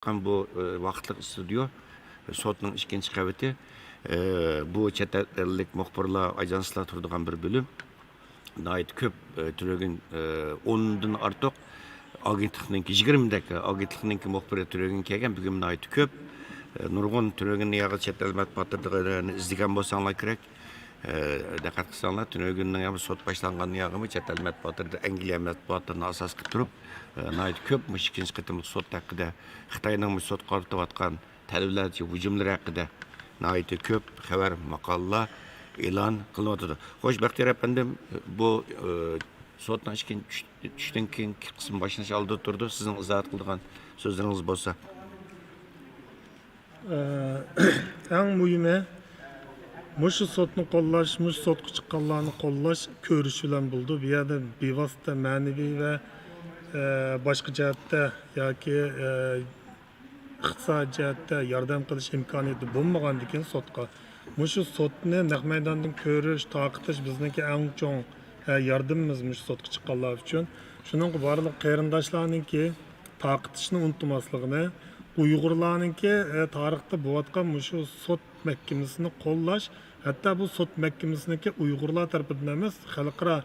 bu vaqtliq studio sotning ikkinchi qavati bu chet ellik muxbirlar ajanslar turadigan bir bo'lim. Nayt ko'p turgan 10dan ortiq agentlikning 20 dakika agentlikning muxbiri turgan kelgan bugun nayt ko'p nurg'un turgan yağı chet el matbuotlarida izlagan bo'lsanglar kerak. Diqqat qilsanglar tunugunning ham sot boshlangan yag'imi chet el matbuotlarida Angliya matbuotlarini asos qilib turib nayt ko'p ikkinchi qitimliq sot haqida Xitoyning sot qaratayotgan talablar hujumlar haqida nayt ko'p xabar maqolalar e'lon qilyapti. Xo'sh, Baxtiyor apandim, bu sotdan tushdan keyingi qism boshlanish oldi turdi. Sizning izoh qilgan so'zlaringiz bo'lsa. Eng muhimi Muşu sotunu qollash, muşu sotku chiqqanlarni qollash ko'rish bilan bo'ldi. Bu yerda bevosita ma'naviy va boshqa jihatda yoki iqtisodiy jihatda yordam qilish imkoniyati bo'lmagandan keyin sotqa muşu sotni naq maydondan ko'rish, taqitish bizniki eng chong yordamimiz muşu sotku chiqqanlar uchun. Shuning barliq qarindoshlarningki taqitishni unutmasligini, Uyg'urlarningki tarixda bo'layotgan muşu sot mahkamasini qo'llash, hatto bu sot mahkamasiniki Uyg'urlar tarafidan emas, xalqaro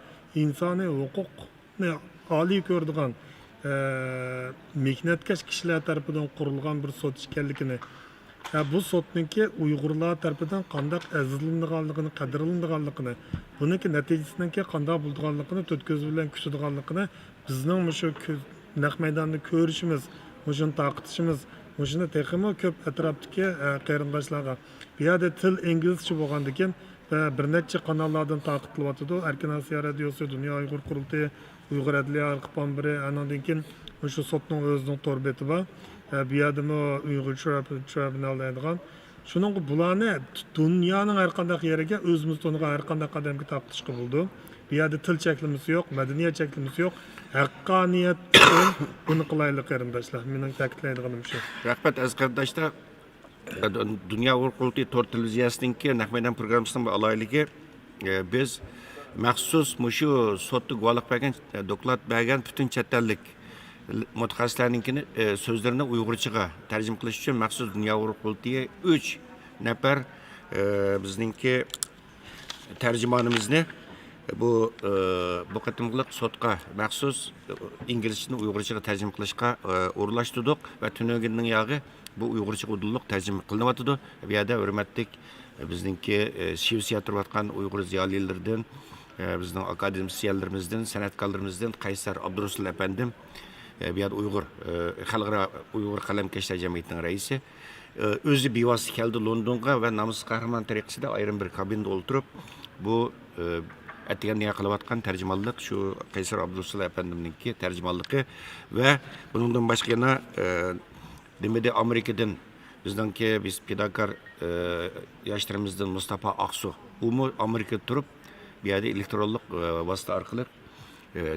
insoniy huquqni oliy ko'radigan mehnatkash kishilar tarafidan qurilgan bir sot ekanligini, bu sotniki Uyg'urlar tarafidan qanday azizlanganligini, qadrlanganligini, buniki natijasida qanday bo'lganligini to'rt ko'z bilan kutadiganligini bizning shu naq maydonda ko'rishimiz, shuni taqitishimiz, shuni texmo ko'p atrofdagi qarindoshlarga bu yerda til inglizcha bo'lgandan keyin bir necha kanallardan taqitlayotdi. Erkin Osiyo radiosi, Dunyo Uyg'ur qurultiyi, Uyg'ur adliya arxivi, andan keyin shu sotning o'zining tor beti bor. Bu yerda Uyg'ur tribunal deydigan. Shuning bularni dunyoning har qanday yeriga o'zimiz to'niga har qanday qadamga taqitishga bo'ldi. Bu yerda til cheklimasi yo'q, madaniyat cheklimasi yo'q. Haqqoniyat buni qilaylik qarindoshlar. Mening ta'kidlaydiganim shu. Rahmat aziz qarindoshlar. Dunyo Uyg'ur qurultiyi to'rt televiziyasininki naq maydon programmasining aloyligi biz maxsus shu sotni guvohlik bergan, doklad bergan butun chet ellik mutaxassislarninkini so'zlarini Uyg'urchaga tarjima qilish uchun maxsus Dunyo Uyg'ur qurultiyi 3 nafar bizningki tarjimonimizni bu qatimliq sotqa maxsus inglizchani Uyg'urchaga tarjima qilishga o'rlashtirdik va tunugunning yog'i bu Uyg'urcha udulluq tarjima qilinyapti. Bu yerda hurmatli bizningki Shivsiya turayotgan Uyg'ur ziyolilardan, bizning akademisiyanlarimizdan, san'atkorlarimizdan Qaysar Abdurasul apandim, bu yerda Uyg'ur xalqaro Uyg'ur qalamkashlar jamiyatining raisi o'zi bevosita keldi Londonga va namus qahramon tariqasida ayrim bir kabinada o'ltirib bu Atigan niye qilayotgan tarjimonlik shu Qaysar Abdurasul apandimninki tarjimonligi va bundan boshqa yana demede Amerika'dan bizdeki biz pedagog yaşlarımızdan Mustafa Aksu, umu Amerika'da durup bir yerde elektronluk vasıta arkalı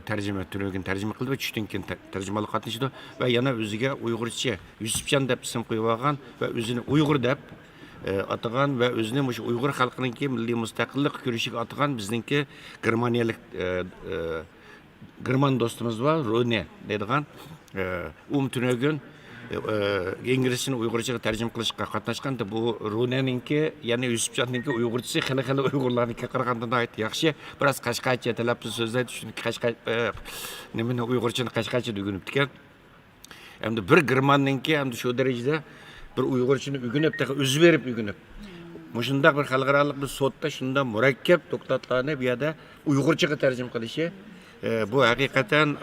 tercüme kıldı ve çüşten keyin tercümalık katlaştı ve yana özüge Uygurca Yusufcan dep isim koyuvagan ve özünü Uygur dep atagan ve özüne Uygur halkınınki milli müstakillik görüşüge atagan bizdeki Germaniyalık German dostumuz var, Rune dediğin tünögün İngilizceni Uygurcaga tarjima qilishga qatnashganda bu Runeninki, ya'ni Yusufjonninki Uygurchasi xili Uyg'urlarniki qaraganda yaxshi, biroz qashqacha talaffuz so'zlaydi, chunki qashqa nimani Uyg'urchani qashqacha o'rganib ekan. Endi bir Germanninki ham shu darajada bir Uyg'urchani o'rganib, o'zi berib o'rganib. Mushundaq bir xalqaroliq bir sotda shunda murakkab doktorlarni bu yerda Uyg'urchaga tarjima qilishi bu haqiqatan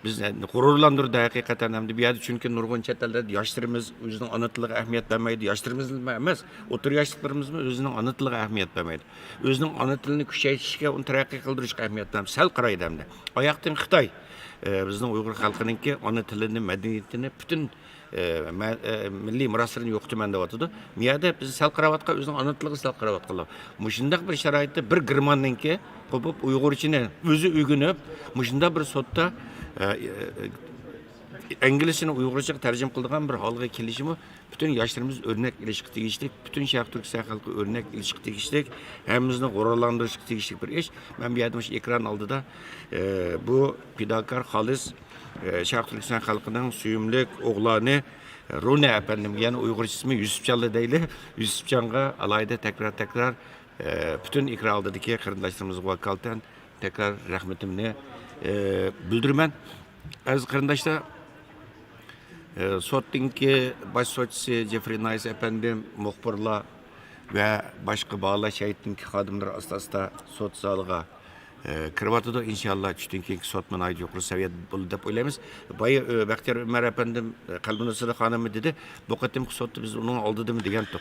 biz gururlandırdı hakikaten hem de bir yerde çünkü nurgun çetelerde yaşlarımız özünün anıtlığı ehemmiyet vermeydi. Yaşlarımız bilmez. Otur yaşlıklarımız mı özünün anıtlığı ehemmiyet vermeydi. Özünün anıtlığını küçeytişke, onu terakki kıldırışka ehemmiyet vermeydi. Sel qaraydı hem de. Ayaktan Xitay. Bizden Uygur halkınınki anıtlığını, medeniyetini, bütün milli miraslarını yoktu mende vatıdı. Miyade biz sel qaravatka özünün anıtlığı sel qaravatkalar. Muşundak bir şarayette bir Germanninki kopup Uygur içine özü ügünüp, muşunda bir sotta İngilizceni Uygurcaga tarjima qiladigan bir holga kelishimi bütün yaşlarımız örnek ilişki tegishlik, bütün Şarq Türkiston xalqi örnek ilişki tegishlik, hammamizni g'ururlantirishga tegishlik bir ish. Men bu yerda ekran oldida bu fidokor xolis Şarq Türkiston xalqining suyumlik o'g'loni Rune efendim yani Uygur ismi Yusufcanlı değil. Yusufcan'a alayda tekrar bütün ikra aldığındaki kardeşlerimiz vakalten tekrar rahmetimni bildirmen. Az kardeşler Sottinki baş soçisi Jeffrey Nice efendim muhbirla ve başka bağla şehittinki kadımlar asla sot zalığa kırbatıda inşallah çünkü sotman ayı yukarı seviyede buldu dep oylaymiz. Bayı Bahtiyar Ömer efendim kalbine sıra hanımı dedi. Bu katim sotu biz onun aldı mı degan top.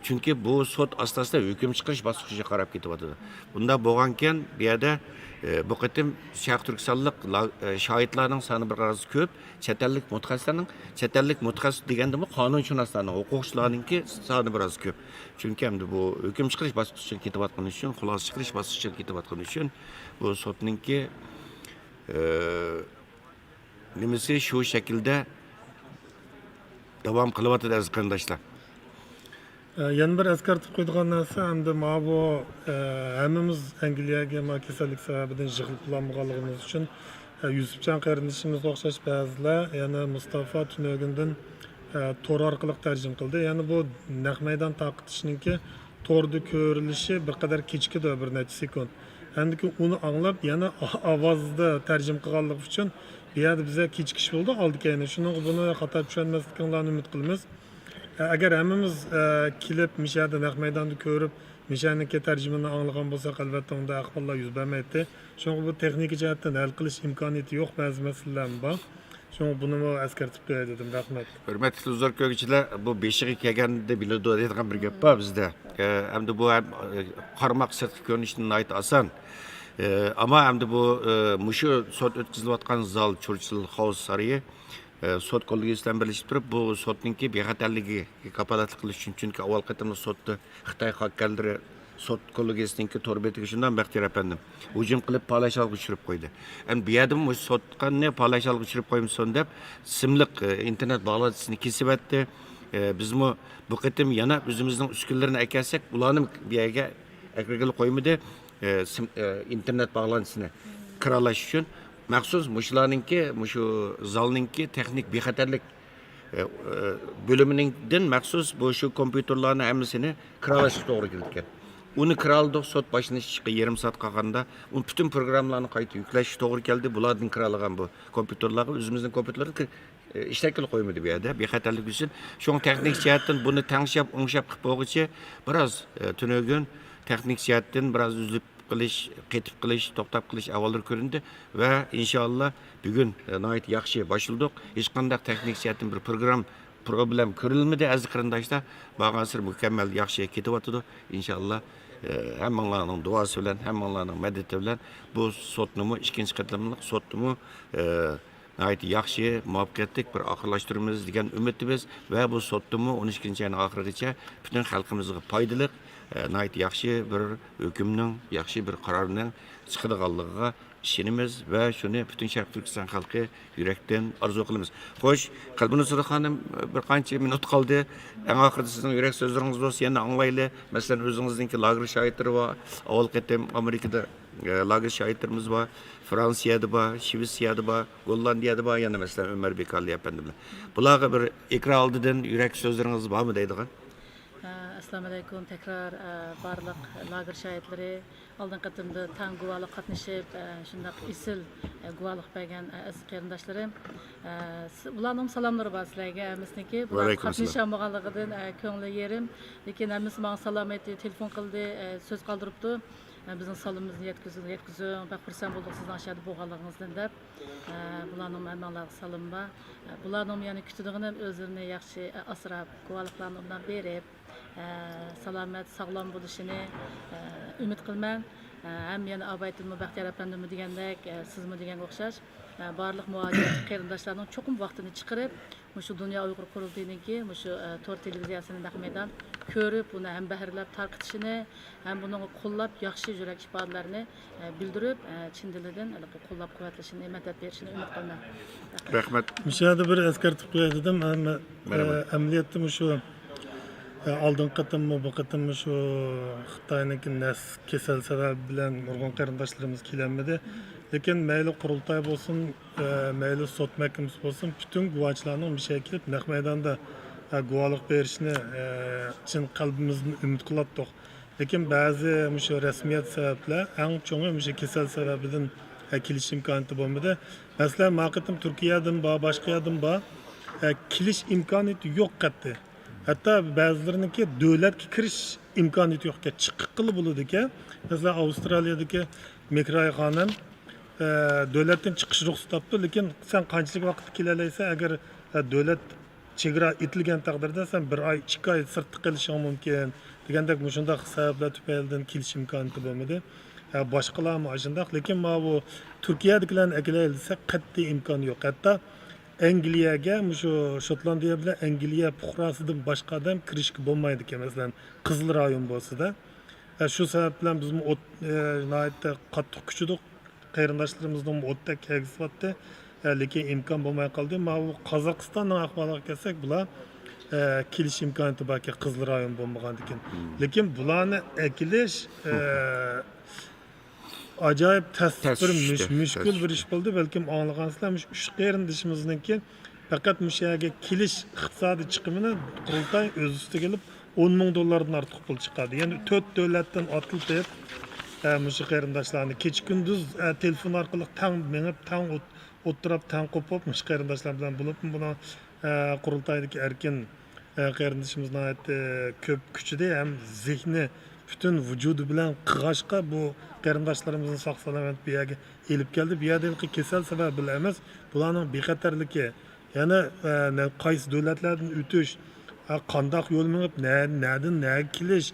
Çünkü bu sot asla hüküm çıkış basıcı karab ketyapti. Bunda boğanken bir yerde bu katim Şarkı Türkistanlık şahitlerinin sanı bir az köp, çetellik mutaxassis degende bu kanunshunoslarning, huquqchilarninki soni biroz ko'p. Chunki hamda bu hukm chiqarish bosqichiga ketayotgani uchun, xulosa chiqarish bosqichiga ketayotgani uchun bu sotninki nimasi shu shaklda davom qilyapti aziz qarindoshlar. Yana bir eskartib qo'ydigan narsa hamda mana bu hammamiz Angliyaga mana kasallik sababidan yig'ilib uchun Yusufcan qarindishimizga o'xshash ba'zilar yana Mustafa Tunogundan tor orqali tarjim qildi. Ya'ni bu naq maydon taqitishninki torda ko'rilishi bir qadar kechikdi bir necha sekund. Endi uni anglab yana ovozda tarjim qilganlik uchun bu yerda bizga kechikish bo'ldi oldi keyin. Shuning buni xato tushunmasliklarni umid qilamiz. Agar hammamiz kelib mishada naq maydonni ko'rib mishaniki tarjimani anglagan bo'lsak albatta unda ahvollar yuz bermaydi. Chunki bu texnik jihatdan hal qilish imkoniyati yo'q ba'zi masalalar bor. Chunki buni eskartib qo'yay dedim. Rahmat. Hurmatli uzr ko'ruvchilar, bu beshiga kelganda biladi deydigan bir gap bor bizda. Hamda bu qarmoq sirtqi ko'rinishdan ayt oson. Ama hamda bu mushu sot o'tkazilayotgan zal Churchill House sarayi sot kollegiyasidan birlashib turib bu sotninki bexatarligiga kapolatlik qilish uchun chunki avval qatimda sotni Xitoy hakkerlari sot kollegiyasininki tor betiga shundan Baxtiyor efendim hujum qilib palashalga uchirib qo'ydi. Endi bu yerda bu sotqanni palashalga uchirib qo'ymishson deb simliq internet bog'latishini kesib etdi. Bizmi bu qatim yana o'zimizning uskunlarini akasak ularni bu yerga akragil qo'ymadi internet bog'lanishini kiralash uchun maxsus muşlarınki, muşu zalninki texnik bexatarlik bölümünden maxsus bu şu kompüterlerin hemsini kiralaşıp doğru geldi. Onu kiraladık sot başına çıkı yarım saat kalkanda, onun bütün programlarını kayıt yükleş doğru geldi. Bulardan kiralagan bu kompüterleri, özümüzün kompüterleri işlekli koymadı bir yerde. Bexatarlik için. Şu an teknik cihetten bunu tanışıp, onşap kıpağıcı biraz tünögün teknik cihetten biraz üzülüp qilish, ketib qilish, to'xtab qilish avvallar ko'rindi va inshaalloh bugun nihoyat yaxshi boshladik. Hech qanday texnik jihatdan bir problem ko'rilmadi aziz qarindoshlar. Bag'asir mukammal yaxshi ketyapti. Inshaalloh hammalarning duosi bilan, hammalarning madadi bilan bu sotnimi ikkinchi qatlamli sotnimi nihoyat yaxshi, muvaffaqiyatli bir oxirlashtiramiz degan umidimiz va bu sotnimi 12-yilning oxirigacha butun xalqimizga foydali nihoyat yaxshi bir hukmning, yaxshi bir qarorning chiqadiganligiga ishonamiz va shuni butun Sharq Turkiston xalqi yurakdan orzu qilamiz. Xo'sh, Qalbinazar xonim bir qancha minut qoldi. Eng oxirida sizning yurak so'zlaringiz bo'lsa, yana anglayli. Masalan, o'zingizningki lager shoirlari bor. Avval qatim Amerikada lager shoirlarimiz bor. Fransiyada bor, Shvetsiyada bor, Gollandiyada bor, yana masalan Ömer Bekali efendim. Bularga bir ikra oldidan yurak so'zlaringiz bormi deydigan? Assalamu alaykum. Tekrar barliq lager şahitleri aldın qatımda tan guvalık qatnışıp şundaq isil guvalık bergen aziz qarindoshlarım. Bularning salamlari bor sizlarga. Hammasniki bular qatnashamaganligidan ko'ngli yerim. Lekin hammasi menga salom aytdi, telefon qildi, so'z qoldiribdi. Bizning salomimizni yetkazing. Bak xursand bo'ldik sizning aşağıda bo'lganligingizdan deb. Bularning hammalarga salom bor. Bularning yani kutadigan o'zlarini yaxshi asrab, guvalıqlarni undan berib salomat, sog'lom bo'lishini umid qilman. Ham yana abaytim Baxtiyor efendim degandek, sizmi degan o'xshash barliq muhojir qarindoshlarning cho'qim vaqtini chiqarib, shu dunyo Uyg'ur qurultayiniki, shu tor televiziyasini naqmaydan ko'rib, uni ham bahrlab tarqitishini, ham buni qo'llab, yaxshi yurak ifodalarini bildirib, chin dilidan qo'llab-quvvatlashini, madad berishini umid qilaman. Rahmat. Mishada bir eskartib qo'yay dedim. Amaliyotda shu aldın qatımı bu qatımı şu Xitoyniki nas kasal sabab bilan nurg'un qarindoshlarimiz kelanmadi. Lekin mayli qurultay bo'lsin, mayli sot mahkamasi bo'lsin, bütün guvohchilarning bir şey kelib naq maydonda guvohlik berishni chin qalbimizdan umid qilyaptik. Lekin ba'zi shu rasmiyat sabablar, eng cho'ngi shu kasal sababidan kelish imkoniyati bo'lmadi. Masalan, maqatim Turkiyadan bor, boshqa yerdan bor, kelish imkoniyati yo'q qatdi. Hatto ba'zilarininki davlatga kirish imkoniyati yo'q, chiqiq qilib bo'ladi ekan. Masalan, Avstraliyadagi Mekray xonim davlatdan chiqish ruxsat topdi, lekin sen qanchalik vaqt kelalaysan, agar davlat chegara etilgan taqdirda sen 1 oy, 2 oy sirtda qolishing mumkin degandek shunday sabablar tufaylidan kelish imkoniyati bo'lmadi. Boshqalarmi shunday, lekin mana bu Turkiyadagilarni aklayilsa qat'iy imkon yo'q. Hatto Angliyaga, shu Shotlandiya bilan Angliya fuqarosidan boshqa odam kirishga bo'lmaydi ekan, masalan, qizil rayon bo'lsa-da. Shu sabab bilan biz nihoyatda qattiq kuchlidik. Qarindoshlarimizni o'tda kelgishyapti, lekin imkon bo'lmay qoldi. Mana bu Qozog'istonning ahvoliga kelsak, bular kelish imkoniyati borki, qizil rayon bo'lmagandan keyin. Lekin bularni akilish ajoyib bir mushkul bir ish bo'ldi. Balkim anglagansizlar, uch qarindishimizniki faqat mushaga kelish iqtisodiy chiqimini qurultay o'z ustiga kelib $10,000 dan ortiq pul chiqadi. Ya'ni 4 davlatdan otilib mushu qarindoshlarni kecha kunduz telefon orqali tang menib, tang o'tirib, tang qo'pib mushu qarindoshlar bilan bo'lib, buni qurultaydagi erkin qarindishimizning ko'p kuchida ham zehni bütün vücudu bilan qig'ashqa bu qarindoshlarimizni sog' salomat bu yerga elib keldi. Bu yerdagi kasal sababi bilan emas, bularning bexatarligi, yana qaysi davlatlardan o'tish, qandoq yo'l minib, nereden nerga kelish,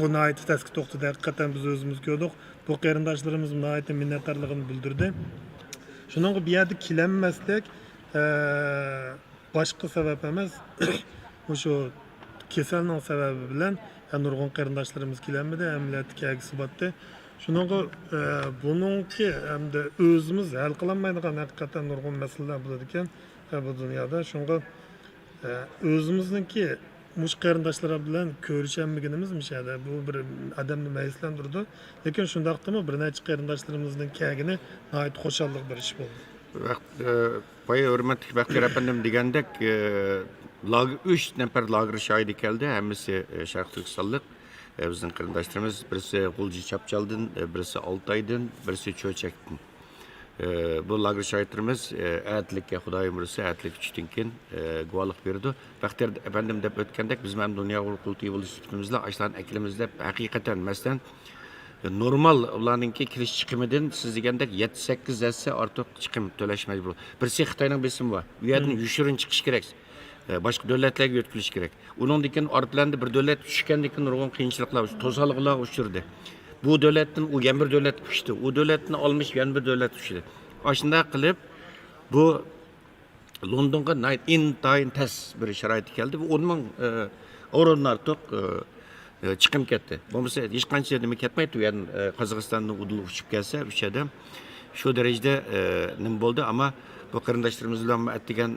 bu nihoyatda tasga to'xtadi. Haqiqatan biz o'zimiz ko'rdik. Bu qarindoshlarimiz nihoyatda minnatdorligini bildirdi. Shuning bu yerda kelanmaslik boshqa sabab emas. O'sha kasalning sababi bilan nurg'un qarindoshlarimiz kelanmadi, amaliyotga kelgisi Shuningga buningki hamda o'zimiz hal qilolmaydigan haqiqatan nurg'un masalalar bo'ladi ekan bu dunyoda. Shunga o'zimizniki mush qarindoshlar bilan ko'rishanmaganimiz mishada bu bir odamni mayuslantirdi. Lekin shundaqdimi bir necha qarindoshlarimizning kelgini nihoyat xo'shallik bir ish bo'ldi. Paya hurmatli Bakir efendim degandek 3 nafar lager şahidi geldi. Hemisi Şarkı Türkistanlık. Bizden kardeşlerimiz birisi Gulci Çapçal'dan, birisi Altay'dan, birisi Çöçek'ten. Bu lager şahitlerimiz ayetlikке Xudayım birisi ayetlik üçtünken guvalık verdi. Bakir efendim de ötkendek bizim hem Dünya Kulti Yolu Sütümüzle açılan ekilimizle hakikaten mesela normal ularninki kirish chiqimidan siz degandek 7-8 esse ortiq chiqim to'lash majbur. Birisi Xitoyning besimi bor. Bu yerdan yushirin chiqish kerak. Boshqa davlatlarga yo'tkilish kerak. Undan keyin ortlarida bir davlat tushgandan keyin nurg'un qiyinchiliklar, to'saliqlar uchirdi. Bu davlatdan u yana bir davlat tushdi. U davlatni olmish yana bir davlat tushdi. Shunday qilib bu Londonga intayin tas bir sharoit keldi. Bu 10,000 o'rindan ortiq chiqim ketdi. Bo'lmasa hech qancha nima ketmaydi. Yani Qozog'istondan udul uchib kelsa, o'sha yerda shu darajada nima bo'ldi, ammo bu qarindoshlarimiz bilan aytgan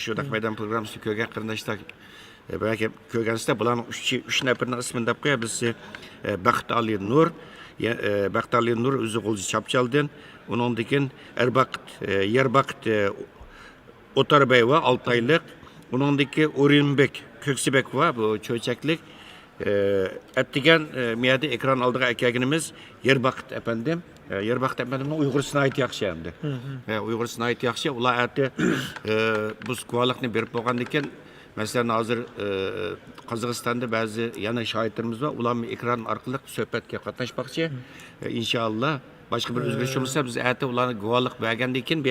shu Daqmaydan programmasida ko'rgan qarindoshlar belki ko'rgansizlar, bularning 3 nafarning ismini deb qo'yamiz. Baxtali Nur, Baxtali Nur o'zi G'ulji Chapchaldan, undan keyin Yerbaqt O'tarbay va Altaylik, undan keyin O'rinbek Ko'ksibek va bu Cho'chaklik. Ettigen miyade ekran aldığı erkeğimiz Yerbaqt efendim. Yerbaqt efendim Uyguristana ait yaxşı hamdı. Uyguristana ait yaxşı. Ular ati bu guvalıqni berip bolğandan mesela hazır Qozog'istonda bazı yana şahitlerimiz var. Ular ekran orqali suhbatga qatnashmoqchi. İnşallah başka bir o'zgarish bo'lsa biz ati ularni guvohlik bergandan keyin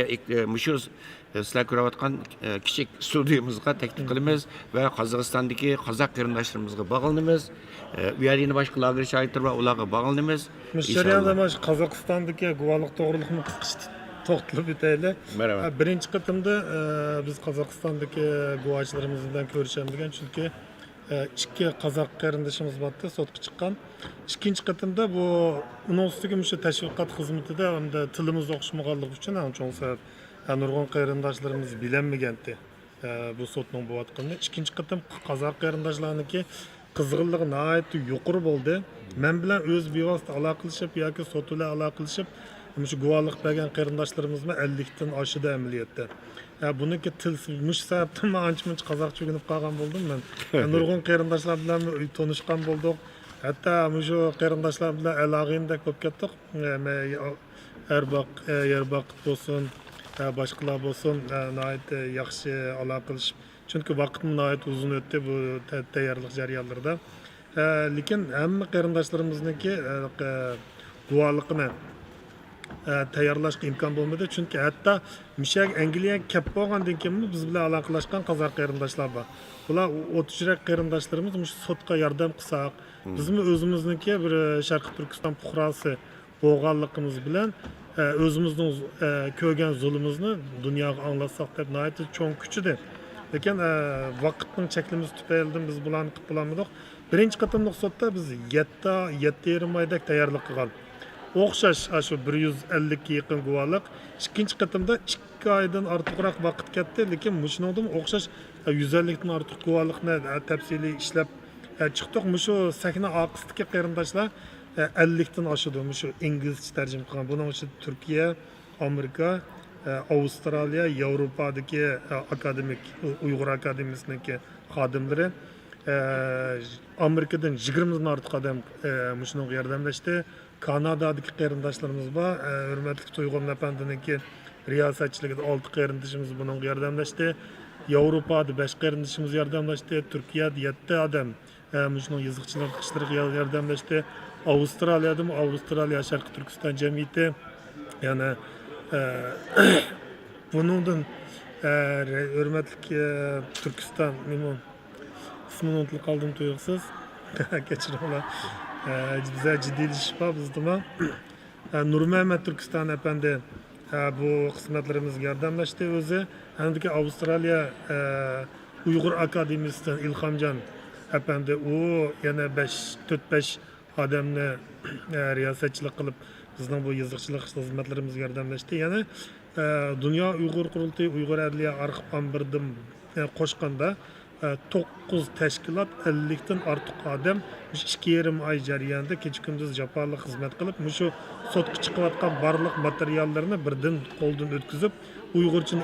mushu sizlar ko'rayotgan kichik studiyamizga taklif qilamiz va Qozog'istondagi qozoq qarindoshlarimizga bog'lanamiz. U yerda boshqa lager shahidlar va ularga bog'lanamiz. Müşteriyanda Qozog'istondagi guvohlik to'g'riliqni to'xtalib o'taylik. Birinchi qatimda biz Qozog'istondagi guvohchilarimiz bilan ko'rishamdigan, chunki ikki qozoq qarindishimiz borda sotga chiqqan. Ikkinchi qatimda bu uning ustiga shu tashviqot xizmatida hamda tilimizni o'qishmaganligi uchun ham cho'ng sabab nurg'un qarindoshlarimiz bilinmagandi bu sotning bo'layotganini. Ikkinchi qatim qozoq qarindoshlarniki qizg'inligi nihoyatda yuqori bo'ldi. Men bilan o'z bevosita aloqalashib yoki sot bilan aloqalashib shu guvohlik bergan qarindoshlarimizni 50 dan oshdi amaliyotda. Buniki tilmush sababdan men ancha-muncha qozoqcha o'rganib qolgan bo'ldim men. Nurg'un qarindoshlar bilan tanishgan bo'ldik. Hatto shu qarindoshlar bilan aloqada ko'p ketdik. Erbaq bo'lsin, boshqalar bo'lsin, nihoyat yaxshi aloqalashib. Chunki vaqt nihoyat uzun o'tdi bu tayyorlik jarayonlarida. Lekin hamma qarindoshlarimizniki guvohlikni tayyorlashga imkon bo'lmadi. Chunki hatto Mishak Angliyaga kelib bo'lgandan keyin biz bilan aloqalashgan qozoq qarindoshlar bor. Bular o'tishrak qarindoshlarimiz shu sotga yordam qilsak, bizmi o'zimizniki bir Sharqiy Turkiston fuqarosi bo'lganligimiz bilan o'zimizning ko'rgan zulmimizni dunyoga anglatsak deb nihoyat cho'ng kuchidi. Lekin vaqtning cheklimiz tufaylidan biz bularni qilib bo'lmadik. Birinchi qatimliq sotda biz 7,5 oyda tayyorlik qilgan. O'xshash shu 150 ga yaqin guvohlik. Ikkinchi qatimda 2 oydan ortiqroq vaqt ketdi, lekin shuningdan o'xshash 150 dan ortiq guvohlikni tafsiliy ishlab chiqdik. Shu sahna oqisidagi qarindoshlar 50 dan oshdi. Shu inglizcha tarjima qilgan. Buning ichida Turkiya, Amerika, Avstraliya, Yevropadagi akademik Uyg'ur akademiyasiniki xodimlari, Amerikadan 20 dan ortiq odam shunga yordamlashdi. Kanadadagi qarindoshlarimiz bor. Hurmatli To'yg'on apandiniki riyosatchiligida 6 qarindoshimiz bunga yordamlashdi. Yevropada 5 qarindoshimiz yordamlashdi. Turkiyada 7 odam shunga yozuvchilar qishlariga yordamlashdi. Avstraliyada Avstraliya Sharqiy Turkiston jamiyati yana bundan hurmatli Turkiston ismini unutib qoldim to'ysiz. Kechiringlar. Bize ciddileşiş var bizde. Nurmehmet Türkistan efendi bu kısmetlerimiz yardımlaştı özü. Hem de ki Avustralya Uygur Akademisi'nden İlhamcan efendi o yani 4-5 adamla riyasetçilik kılıp bizden bu yazıkçılık hizmetlerimiz yardımlaştı. Yani Dünya Uygur Kurultayı Uygur Adliye Arxip Ambırdım koşkanda 9 teşkilat 50'den artıq adam 2,5 ay jarayonida kecha-kunduz jafolik xizmat qilib, shu sotga chiqayotgan barliq materiallarni birdan qo'ldan o'tkazib, Uyg'urchani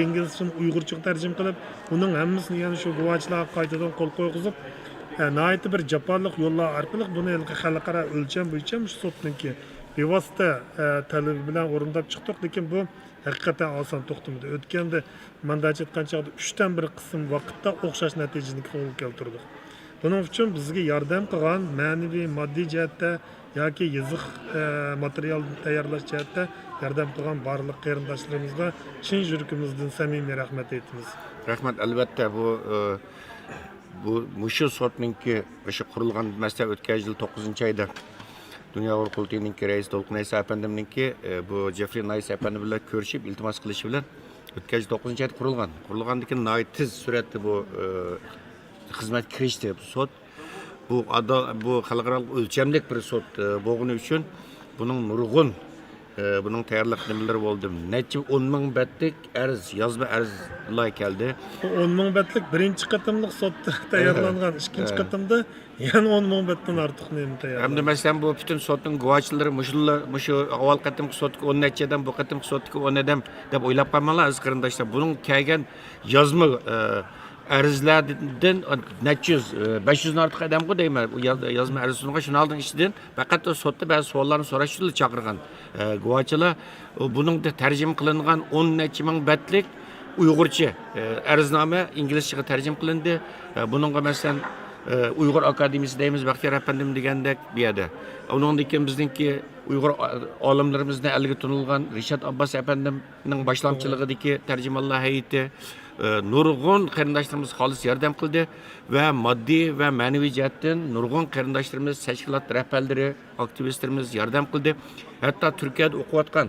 inglizchani Uyg'urchaga tarjima qilib, uning hammasini yana shu guvohchilarga qaytadan qo'l qo'yg'izib, nihoyat bir jafolik yo'llar orqali buni xalqaro o'lcham bo'yicha shu sotniki bevosita talabi bilan o'rindab chiqdik, lekin bu haqiqatan oson to'xtamadi. O'tganda mandachi aytgan chog'da 3 dan 1 qism vaqtda o'xshash natijani qo'lga keltirdik. Buning uchun bizga yordam qilgan ma'naviy, moddiy jihatda yoki yoziq material tayyorlash jihatda yordam qilgan barliq qarindoshlarimizga chin yuragimizdan samimiy rahmat aytamiz. Rahmat, albatta bu shu sotninki o'sha qurilgan masala o'tgan yil 9-oyda Dünya Uyg'ur Qurultayininki raisi To'lqin Aysa apandimninki bu Jeffrey Nice apandi bilan ko'rishib iltimos qilishi bilan o'tgan yil 9-oyda qurilgan. Qurilgandan keyin nihoyat tez suratda bu xizmat kirishdi bu sot. Bu xalqaro o'lchamlik bir sot bo'lgani uchun buning nurg'un buning tayyorlik nimalari bo'ldi. Necha 10,000 betlik yozma arzlar keldi. 10,000 betlik birinchi qatimliq sotda tayyorlangan, ikkinchi qatimda yana 10,000 betdan ortiq nima tayyorlangan. Hamda masalan bu bütün sotning guvohchilari mushu avval qatimki sotga 10 nechadan bu qatimki sotga 10 adam deb o'ylab qolmanglar aziz qarindoshlar. Buning kelgan yozma arzlardan necha 500 dan ortiq odamga deyman. Bu yozma arzlarga shuni oldin ichidan faqat sotda ba'zi savollarni so'rash uchun chaqirgan guvohchilar buning tarjima qilingan 10 necha ming betlik Uyg'urcha arznoma inglizchaga tarjima qilindi. Buningga masalan Uyg'ur Akademiyasi deymiz, Baxtiyor apandim degandek bu yerda. Uningdan keyin bizningki Uyg'ur olimlarimizdan alga tunilgan Rishad Abbas apandimning boshlamchiligidagi tarjimonlar hay'ati nurg'un qarindoshlarimiz xolis yordam qildi va moddiy va ma'naviy jihatdan nurg'un qarindoshlarimiz, tashkilot rahbarlari, aktivistlarimiz yordam qildi. Hatto Turkiyada o'qiyotgan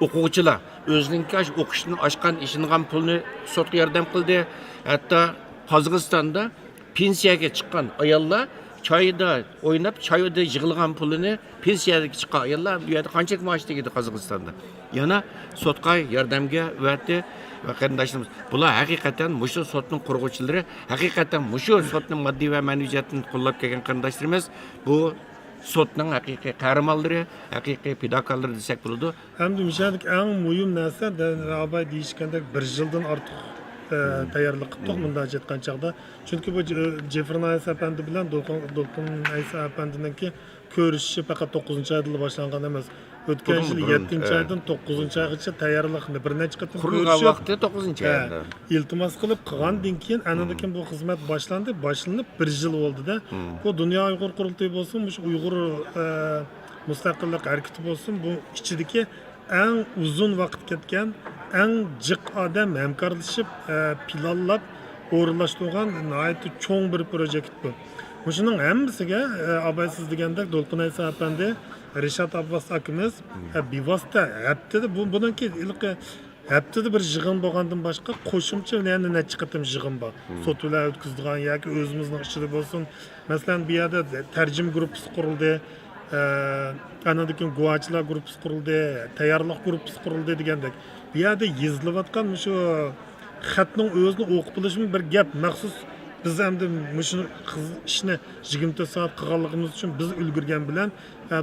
o'quvchilar o'zininki o'qishni ochgan ishingan pulni sotga yordam qildi. Hatto Qozog'istonda pensiyaga chiqqan ayollar choyda o'ynab, choyda yig'ilgan pulini pensiyaga chiqqan ayollar bu yerda qancha maosh tegadi Qozog'istonda. Yana sotqa yordamga vatdi va qarindoshlarimiz. Bular haqiqatan mushu sotning qurg'uvchilari, haqiqatan mushu sotning moddiy va ma'naviy jihatdan qo'llab kelgan qarindoshlarimiz. Bu sotning haqiqiy qahramonlari, haqiqiy fidokorlari desak bo'ladi. Hamda mishadek eng muhim narsa abay deyishgandek 1 yildan ortiq tayyorlik qildik bunda aytgan chaqda. Chunki bu Jefferson Aysa apandi bilan Dolqin Aysa apandiniki ko'rishishi faqat 9-oyda boshlangan emas. O'tgan yil 7-oydan 9-oygacha tayyorlikni bir necha qatim Qurilgan vaqti 9-oyda. İltimos qilib qilgandan keyin anadakin bu xizmat boshlanib 1 yil bo'ldi-da. Bu Dunyo Uyg'ur qurultoyi bo'lsin, bu Uyg'ur mustaqillik harakati bo'lsin, bu ichidagi eng uzun vaqt ketgan, eng jiq odam hamkorlashib, planlab o'rinlashtirgan nihoyatda cho'ng bir projekt bu. Shuning hammasiga abaysiz degandek Dolqin Aysa apandi, Rishad Abbas akamiz bevosita haftada bundan ilqi haftada bir yig'in bo'lgandan boshqa qo'shimcha yana necha qatim yig'in bor. Sotuvlar o'tkazilgan yoki o'zimizning ichida bo'lsin. Masalan, bu yerda tarjim gruppasi qurildi. Anadakin guvohchilar gruppasi qurildi, tayyorlik gruppasi qurildi degandek. Bu yerda yezilayotgan shu xatning o'zini o'qib bilishmi bir gap maxsus biz endi shu ishni 24 soat qilganligimiz uchun biz ulgurgan bilan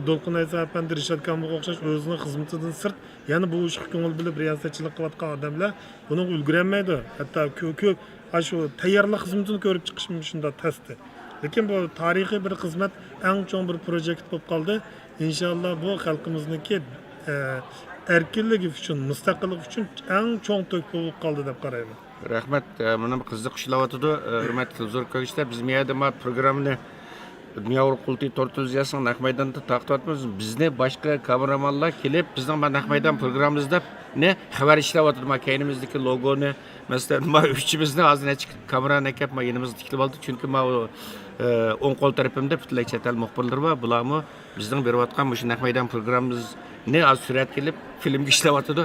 Dolqin Aysa apandi Rishad Kamilga o'xshash o'zining xizmatidan sirt yana bu ishga ko'ngil bilib riyosatchilik qilayotgan odamlar buni ulgurolmaydi. Hatto ko'p shu tayyorlik xizmatini ko'rib chiqish shunda tasdi. Lekin bu tarixiy bir xizmat, eng cho'ng bir projekt bo'lib qoldi. Inshaalloh bu xalqimizniki erkinligi uchun, mustaqillik uchun eng cho'ng to'k bo'lib qoldi deb qarayman. Rahmat, mana qiziq ishlayotdi. Hurmatli zo'r ko'rishlar, biz miyada programmani Dunyo qulti tortuziyasining naq maydonda taqdim. Bizni boshqa kameramanlar kelib, bizning naq maydon programmamizda ne xabar ishlayotdi. Makinamizdagi logoni, masalan, uchimizni hozircha kamerani akab yanimizda tiklib oldi. Chunki o'ng qo'l tarafimda butunlay chet el muxbirlari bor. Bularmi bizning berayotgan shu naq maydon programmamizni az surat kelib filmga ishlayotdi.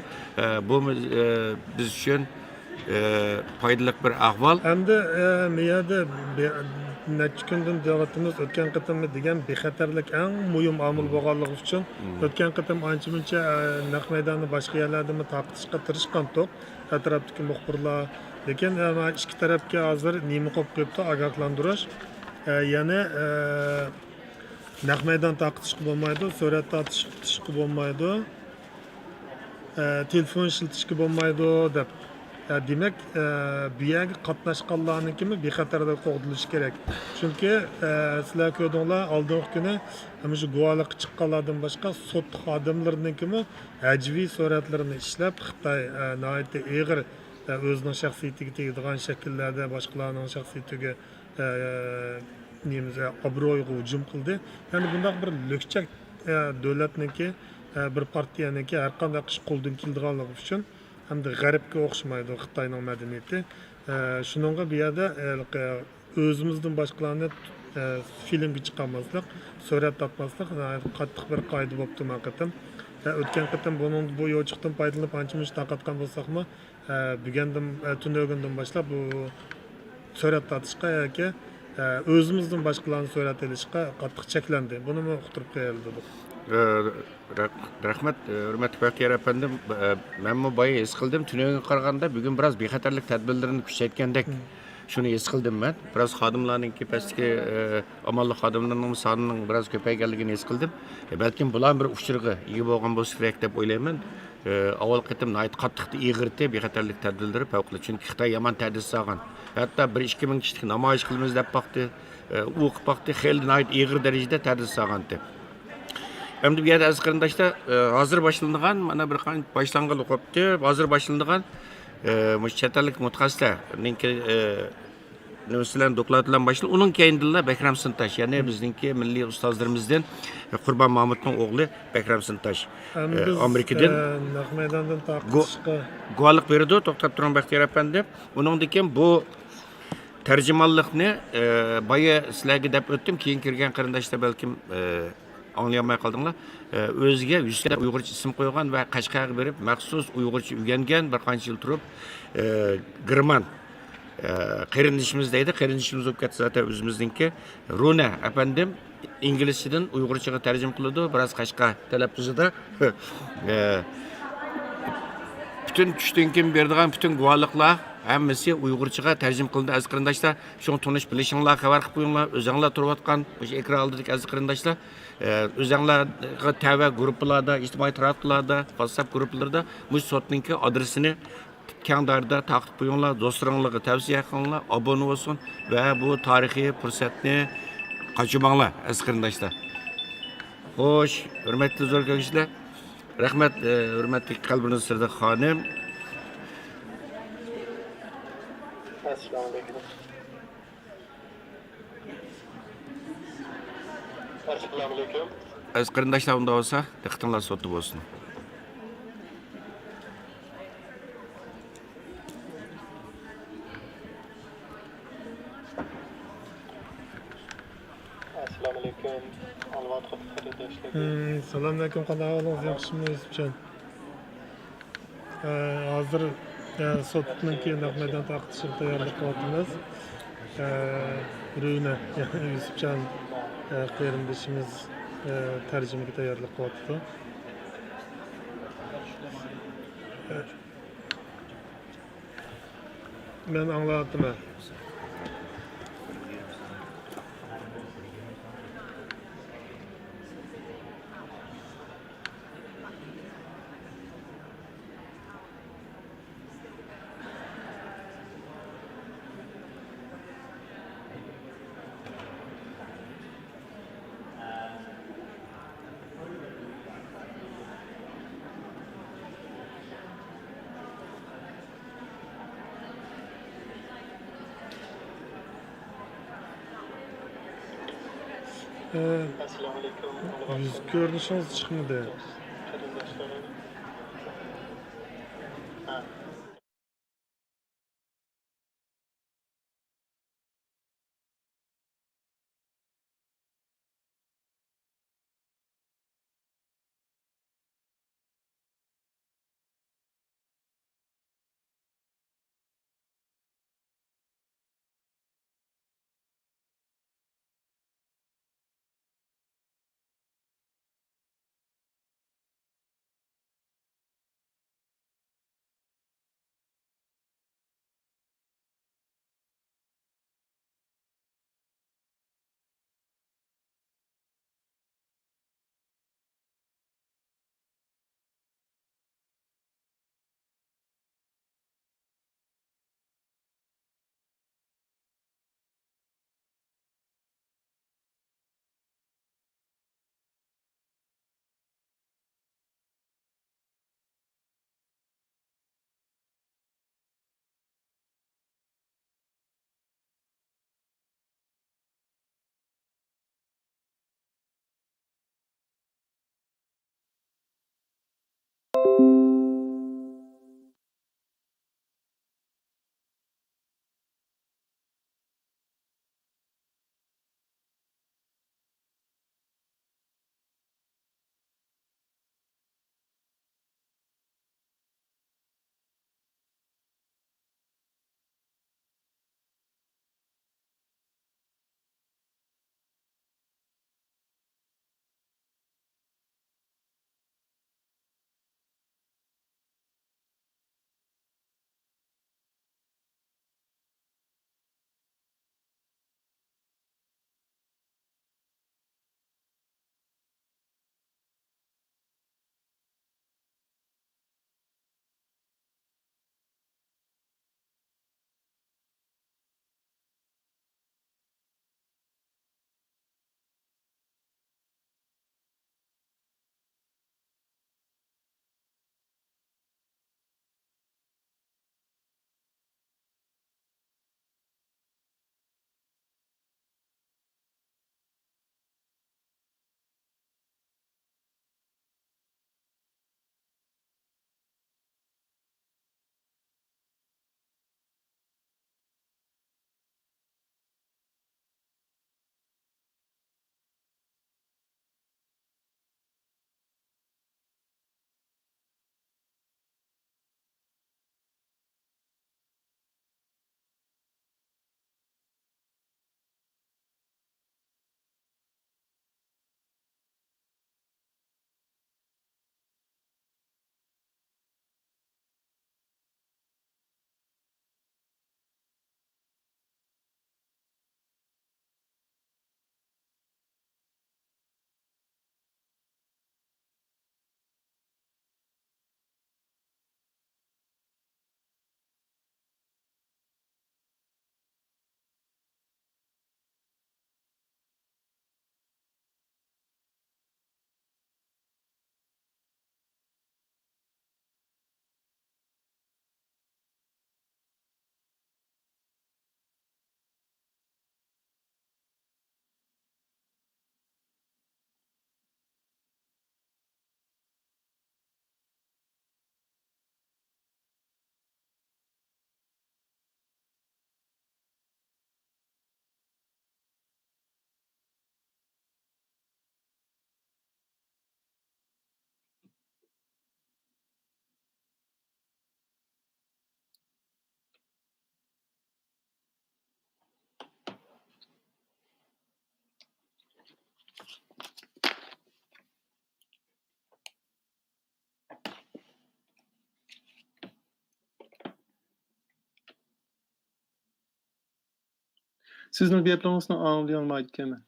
Bu biz uchun foydali bir ahvol. Hamda miyada necha kundan davatimiz o'tgan qatimmi degan bexatarlik eng muhim omil bo'lganligi uchun o'tgan qatim ancha-muncha naq maydonni boshqa yerlarda taqishga tirishgandik. Atrofdagi muxbirlar, lekin ikki tarafga hozir nima qilib qo'yibdi, ogohlantirish. Yana naq maydon taqishga bo'lmaydi, surat tortishga bo'lmaydi, telefon ishlatishga bo'lmaydi deb. Demek bu yerga qatnashganlarnikimi bexatarda qo'g'dilishi kerak. Chunki sizlar ko'rdinglar, oldingi kuni shu guvohlik chiqqanlardan boshqa sud xodimlarinikimi hajviy suratlarini ishlab Xitoy nihoyatda og'ir o'zining shaxsiyatiga tegadigan shakllarda boshqalarning shaxsiyatiga obro'yiga hujum qildi. Ya'ni bunday bir lo'kchak davlatniki bir partiyaniki har qanday ish qo'ldan keladiganligi uchun hamda g'arbga o'xshamaydi Xitoyning madaniyati. Shuningga bu yerda o'zimizdan boshqalarni filmga chiqarmaslik, surat topmaslik qattiq bir qoida bo'libdi maqatim. O'tgan qatim bu yo'chiqdan foydalanib ancha-muncha taqatgan bo'lsakmi, bugundan tunogundan boshlab bu surat tortishga yoki o'zimizdan boshqalarni surat olishga qattiq cheklandi. Buni uqtirib qo'yildi. Rahmat, hurmatli Baxtiyor apandim. Men bu boya his qildim, tunoga qaraganda bugun biroz bexatarlik tadbirlarini kuchaytgandek shuni his qildim men. Biroz xodimlarning pastki amalli xodimlarning sonining biroz ko'payganligini his qildim. Balkim bular bir uchirg'i ega bo'lgan bo'lsa kerak deb o'ylayman. Avval qatim nihoyat qattiq ig'irdi bexatarlik tadbirlari favqulodda, chunki Xitoy yomon ta'dis solgan. Hatto 1-2 ming kishilik namoyish qilamiz deb baqdi, o'qib baqdi, xeyli nihoyat ig'ir darajada ta'dis solgandi. Endi bu yerda aziz qarindoshlar, hozir boshlangan, mana bir qancha boshlangan o'qibdi. Hozir boshlangan chet ellik mutaxassislarninki nimasidan dokladlar boshlanib, uning keyindilar Bakram Sintash, ya'ni bizningki milliy ustozlarimizdan Qurbon Mahmudning o'g'li Bakram Sintash Amerikadan naq maydondan taqishga guvohlik berdi, to'xtab turing Baxtiyor apandi. Uningdan keyin bu tarjimonlikni boya sizlarga deb o'tdim, keyin kirgan qarindoshlar balkim anlayamay qaldinglar. O'ziga 100 ta Uyg'urcha ism qo'ygan va Qashqarga berib, maxsus Uyg'urcha o'rgangan bir qancha yil turib, Girman Qarindoshimiz deydi, qarindoshimiz bo'lib ketsa zaten o'zimizniki. Runa efendim İngilizceden Uyg'urchaga tarjima qiladi, biroz qashqa talaffuzida. Bütün tushdan keyin beradigan bütün guvohliklar hammasi Uyg'urchaga tarjima qilindi aziz qarindoshlar. Shuni tonish bilishinglar, xabar qilib qo'yinglar. O'zinglar turayotgan o'sha ekran oldidagi aziz qarindoshlar, o'zinglarga tava gruppalarda, ijtimoiy tarmoqlarda, WhatsApp gruppalarida bu sotninki adresini keng doirada taqib qo'yinglar, do'stlaringizga tavsiya qilinglar, obuna bo'lsin va bu tarixiy fursatni qochirmanglar aziz qarindoshlar. Xo'sh, hurmatli zo'r ko'rishlar. Rahmat, hurmatli qalbingiz sirda xonim. Assalomu alaykum. Assalomu alaykum. Aziz qarindoshlar, unda bo'lsa, diqqatinglar sotib bo'lsin. Assalomu alaykum. Alvat qarindoshlar. Assalomu alaykum, qanday ahvolingiz, yaxshimi Yusufjon? Hozir sotninki naq maydon taqtishga tayyorlik qilyapmiz. Runa Yusufjon qarindoshimiz tarjimaga tayyorlik qilyapti. Men anglayapman. Assalomu alaykum. Yüz görünüşünüz çıkmadı. Qarindoshlar. Sizning gaplaringizni anglay olmaydi ekanman.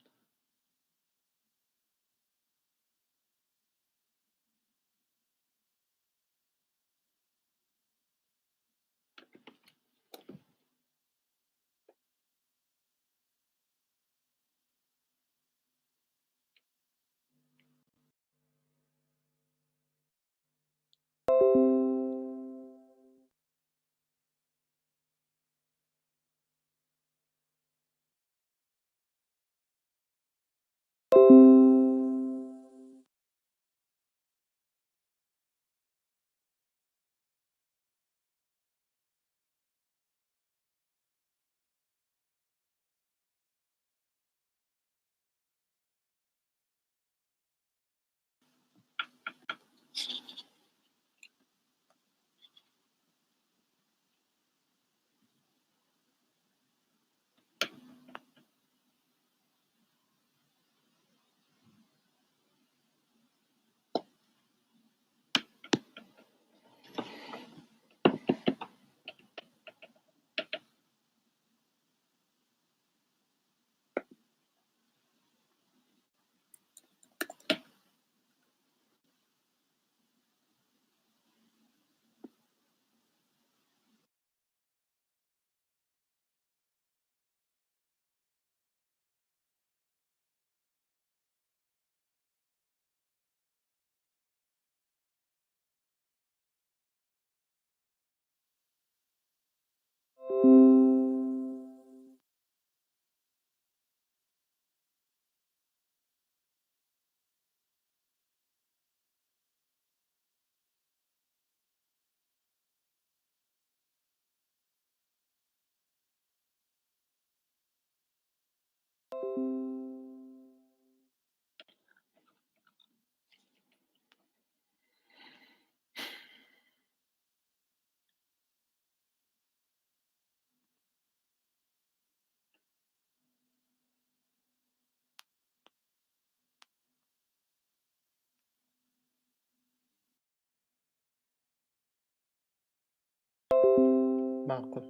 Ma'qul.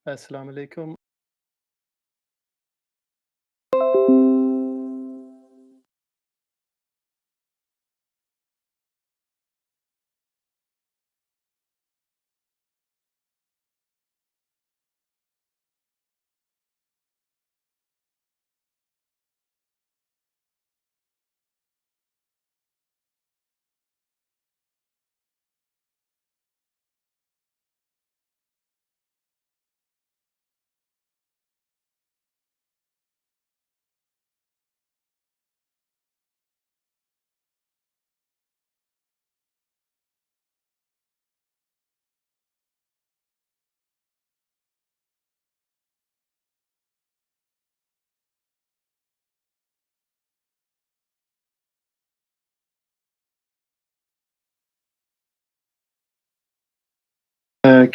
Assalomu alaykum.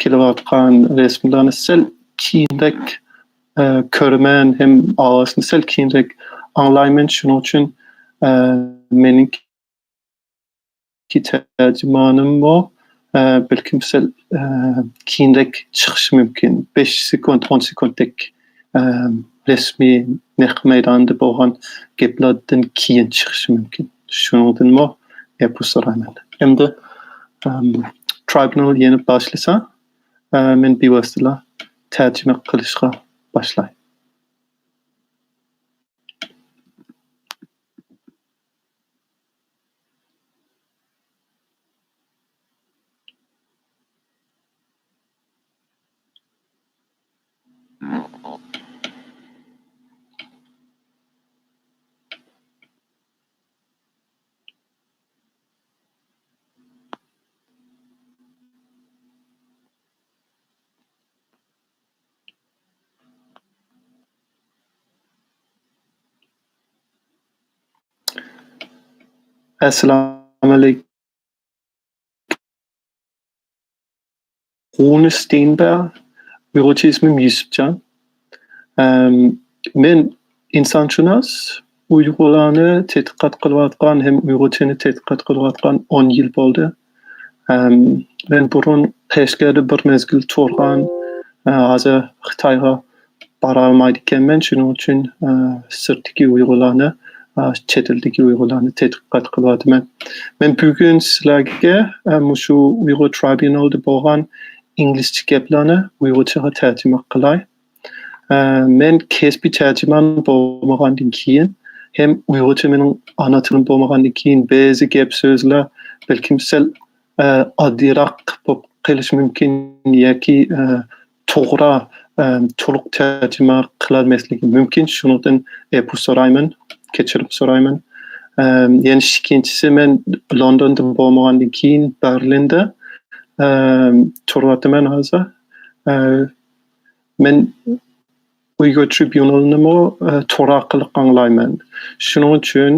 Kelayotgan resimlarni sal keyinroq ko'raman, ham ovozini sal keyinroq anglayman. Shuning uchun mening terjimonim bor. Balkim sal keyinroq chiqishi mumkin. 5 sekund, 10 sekundlik rasmiy naq maydonda bo'lgan gaplardan keyin chiqishi mumkin. Shuningdek, bu so'raman. Endi tribunal yana boshlasa, men bevosita tarjima qilishga boshlayman. Assalomu alaykum. Rune Steenberg, Uyg'urcha ismim Yusufjon. Men insonshunos, Uyg'urlarni tadqiqot qilayotgan, ham Uyg'urchani tadqiqot qilayotgan 10 yil bo'ldi. Men burun Peşker'de bir mezgil turgan, hazır Xitayga bara almaydı ekenmen, şunun için sırtdaki Uygurlarni, chet eldeki Uygurlarni tedqiqat qilyotiman. Men bugun sizlarga shu Uyghur Tribunalda bo'lgan inglizcha gaplarni Uyg'urchaga tarjima qilay. Men kesbiy tarjiman bo'lmagandan keyin hem Uyg'urcha mening ana tilim bo'lmagandan keyin ba'zi gap so'zlar balkim sal oddiyroq bo'lib qilishi mumkin yoki to'g'ri to'liq tarjima qilolmasligi mumkin. Shundan bu so'rayman, kechirim so'rayman. Yana ikkinchisi, men Londonda bo'lmagandan keyin Berlinda turyapman hozir. Men Uyghur Tribunalni to'g'ri orqali anglayman. Shuning uchun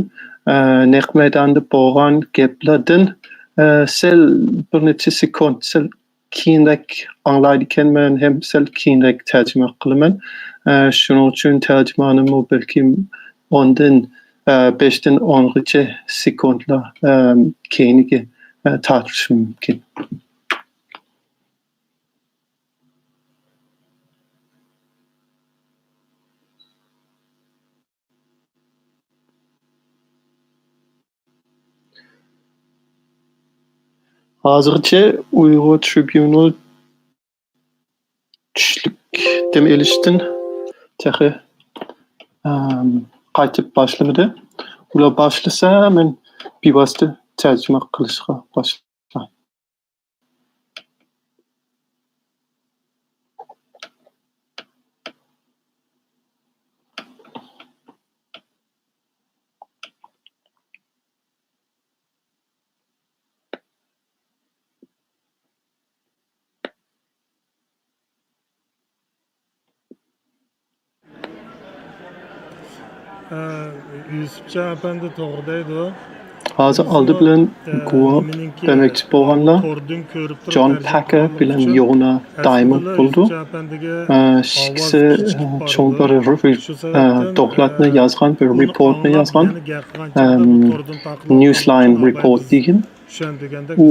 naq maydonda bo'lgan gaplardan sal bir necha sekund sal keyinroq anglaydi ekanman, ham sal keyinroq tarjima qilaman. Shuning uchun tarjimanim balkim ondan 5dan 10gacha sekundlar keyiniga tortishi mumkin. Hozircha Uyghur Tribunal tushlik dem elishdan tahi qaytib boshlamadi. Ular boshlasa men bevosita tarjima qilishga boshlayman. Yusufcha apandi to'g'ridaydi. Hozir oldi bilan guvoh demoqchi bo'lganlar John Packer bilan Yona Diamond bo'ldi. Ikkisi cho'ng bir dokladni yozgan, bir reportni yozgan. Newsline report degan. U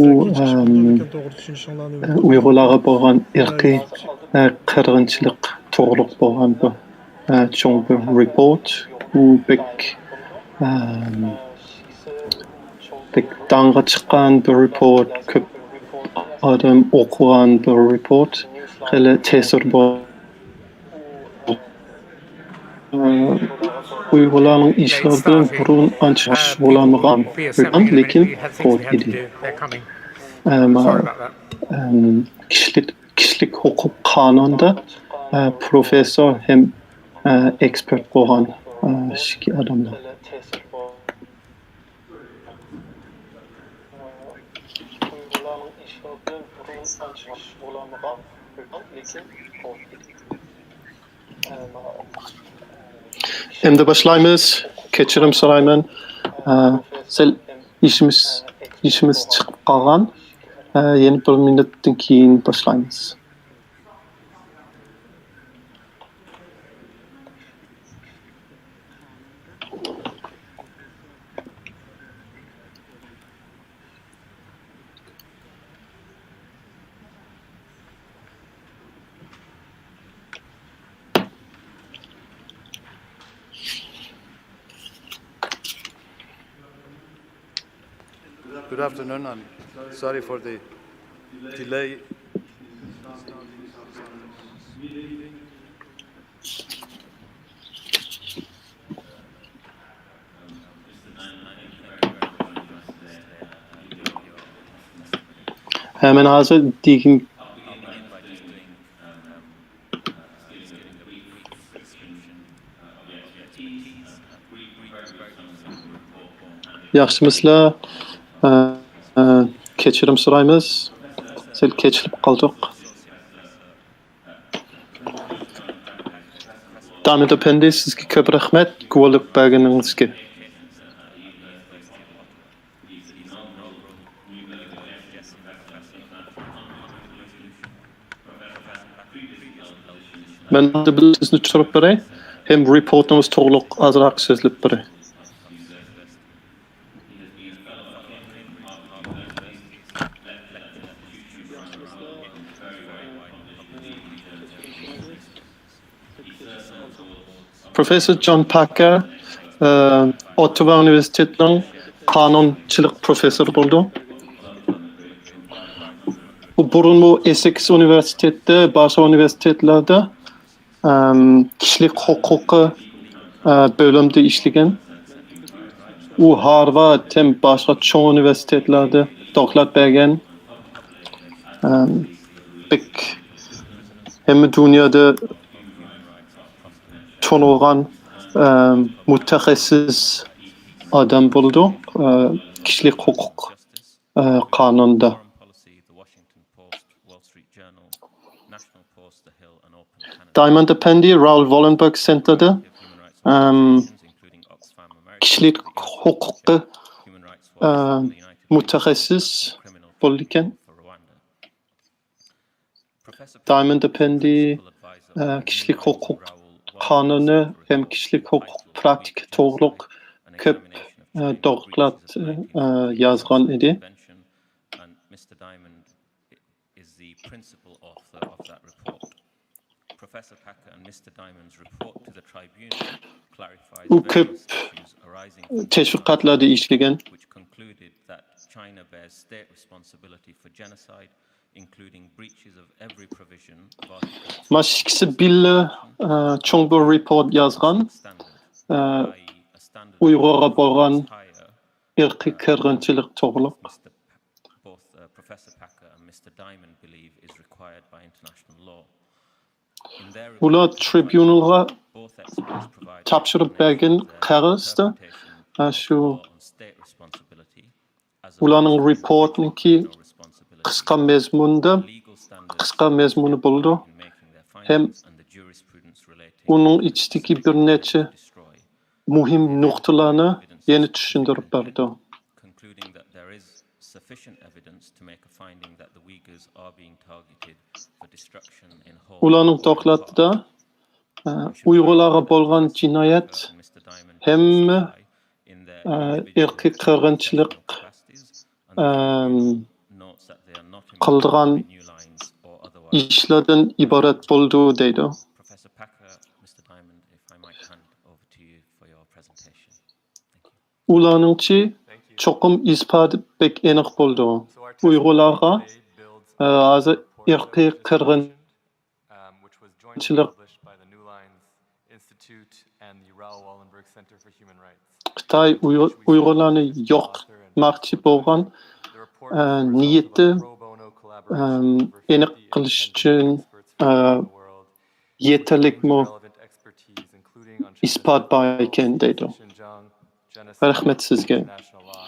Uyg'urlarga bo'lgan irqiy qirg'inchilik to'g'riliq bo'lgan bir cho'ng bir report. U pek danga chiqqan bir report, ko'p odam o'qigan bir report, xeli ta'sir bor. Uyg'urlarning ishlari bilan burun ancha shug'ullanmagan, lekin qo'l edi. Kishilik huquq qonunida professor hem ekspert bo'lgan shiki odamlar. Endi boshlaymiz. Kechirim so'rayman. Sel ishimiz chiqib qolgan. Yana 1 minutdan keyin boshlaymiz. Good afternoon, and sorry for the delay. Men hozir degan yaxshimisizlar? Kechirim so'raymiz. Sel kechilib qoldik. Damit Appendi, sizga ko'p rahmat guvohlik berganingizga. Men sizni tushunib beray, hem reportimiz to'liq azroq so'zlab beray. Professor John Packer Ottawa Üniversitetining qonunchilik professori bo'ldi. U burun bu Essex Üniversiteti, boshqa universitetlarda kishilik huquqi bölümde işleyen. U Harvard hem boshqa cho'ng universitetlarda doktorat bergan. Hamma dunyoda tanilgan mutaxassis odam bo'ldi kishilik huquq qonunida. Diamond Appendi Raoul Wallenberg Center'da kishilik huquqi mutaxassis bo'lgan. Diamond Appendi kishilik huquq qonuni hem kishilik huquq praktik to'g'riliq ko'p doktorat yozgan edi. Mr. Diamond is the principal author of that report. Professor Packer and Mr. Diamond's report to the tribunal clarified various issues arising teşvikatlarda işleyen. which concluded that China bears state responsibility for genocide, including breaches of every provision of Article Maşikisi billa cho'ng bir report yazgan. Uyg'urga bo'lgan irqiy qirg'inchilik to'g'riliq. both Professor Packer and Mr. Diamond believe is required by international law. In their Ular tribunalga both experts provide topshirib bergan qog'ozda shu on state responsibility as a ularning reportniki qisqa mezmunda qisqa mezmuni bo'ldi. making their Hem findings and the jurisprudence relating uning ichidagi bir necha destroy, muhim nuqtalarni yana tushuntirib berdi. concluding that there is sufficient evidence to make a finding that the Uyghurs are being targeted for destruction in whole. Ularning dokladida Uyg'urlarga bo'lgan jinoyat Mr. Diamond hamma in their irqiy qirg'inchilik capacities notes that they are not qildigan new lines or otherwise. ishlardan iborat bo'ldi deydi. Professor Packer, Mr. Diamond, if I might hand over to you for your presentation. Thank you. Ularningchi cho'qim isboti bek aniq bo'ldi. Uyg'urlarga hozir irqiy which was jointly published by the New Lines Institute and the Raoul Wallenberg Center for Human Rights. Xitoy Uyg'urlarni yo'qotmoqchi bo'lgan The report niyati pro bono collaboration over aniq 50 qilish uchun experts from around the world, yetarlikmi relevant expertise, including on isbot bor ekan deydi. Xinjiang, genocide, Rahmat sizga. international law,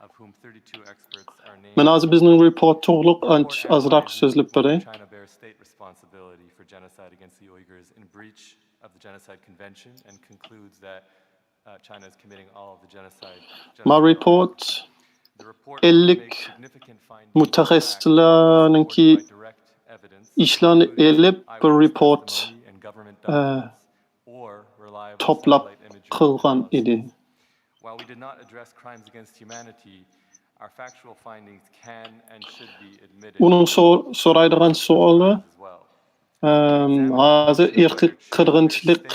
of whom 32 experts are named. Men hozir bizning report to'g'riliq ancha ozroq so'zlab beray. China bears state responsibility for genocide against the Uyghurs in breach of the Genocide Convention and concludes that China is committing all of the genocide. My report The report 50 makes significant findings mutaxassislarninki by direct evidence, ishlarni elib bir report testimony and government documents, or reliable to'plab satellite imagery. qilgan edi. While we did not address crimes against humanity, our factual findings can and should be admitted Uning so'raydigan savoli as well. hozir irqiy qirg'inchilik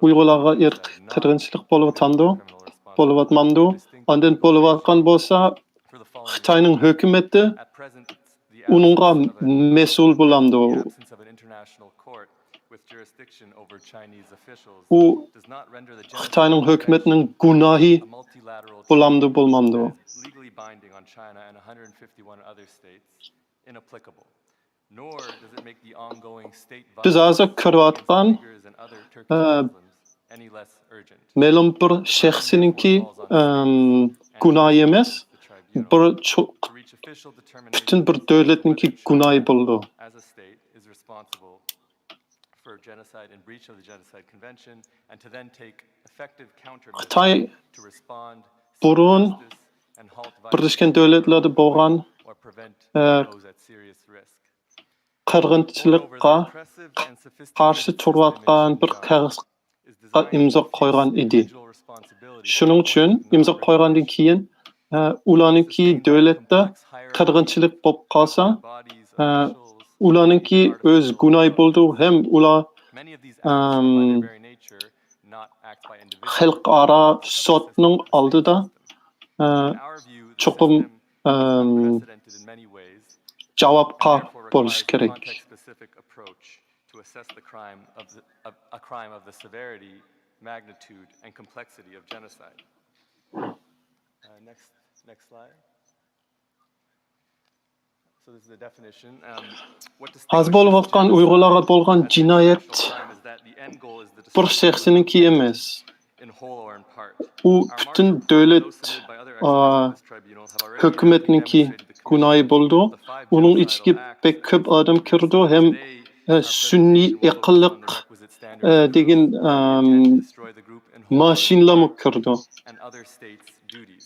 Uyg'urlarga irqiy qirg'inchilik bo'layotgandi. Ondan bo'layotgan bo'lsa For the following Xitoyning hukumati at present, the uningga mas'ul bo'ladi. absence of an international court with jurisdiction over Chinese officials U does not render the Xitoyning genocide hukumatining gunohi a multilateral bo'lamdi bo'lmamdi. legally binding on China and 151 other states inapplicable. Nor does it make the ongoing state Biz hozir ko'rayotgan Uyghurs and other Turkish Muslims any less urgent. ma'lum bir shaxsininki gunohi emas, The bir tribunal to reach official butun determination bir davlatninki gunohi bo'ldi. as a state is responsible for genocide and breach of the Genocide Convention and to then take effective countermeasures Xitoy to respond, seek burun justice, and halt Birleşken violence Devletler'de bo'lgan or prevent e, those at serious risk. qirg'inchilikqa qarshi turayotgan bir qog'ozga imzo qo'ygan edi. Shuning uchun imzo qo'ygandan keyin ularningki davlatda qirg'inchilik bo'lib qolsa, ularningki o'z gunohi bo'ldi, ham ular by individuals xalqaro of the sotning system of the oldida state system. In our view, the cho'qim system is unprecedented in many ways and javobga therefore requires bo'lish a kerak. context-specific approach to assess the crime of a crime of the severity, magnitude, and complexity of genocide. Next slide. So this is the definition. What Az bo'lib distinguishes atgan genocide Uyg'urlarga bo'lgan as an jinoyat international crime is that the end goal is the bir destruction of a shaxsiniki group emas. entity in whole or in part. U Our butun Marshall report, davlat those submitted by other experts of this tribunal have already amply hukumatniki demonstrated the gunoyi commission bo'ldi. of the 5 Uning genocidal ichiga acts pek ko'p against odam Uyghurs. kirdi ham Today, our sunniy presentation will focus on aqlliq the requisite standard of degan proof, the intent to destroy the group in whole or in mashinlarmi part, kirdi. and other states' duties.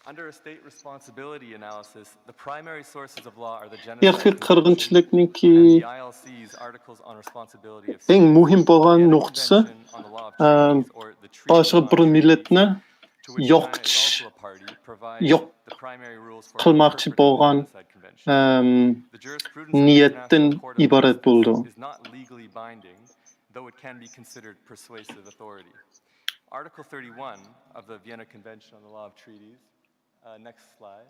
Under a state responsibility analysis, the primary sources of law are the Genocide Erkek Convention qirg'inchilikniki and the ILC's Articles on Responsibility of eng States, muhim bo'lgan Vienna nuqtasi Convention on the Law of Treaties, or the Treaty boshqa on bir Treaties, millatni to which China is yo'qotish also a party, provides yo'q the primary rules for qilmoqchi interpreting the bo'lgan Genocide Convention. The jurisprudence of the niyatdan International Court of iborat bo'ldi. Justice is not legally binding, though it can be considered persuasive authority. Article 31 of the Vienna Convention on the Law of Treaties, next slide,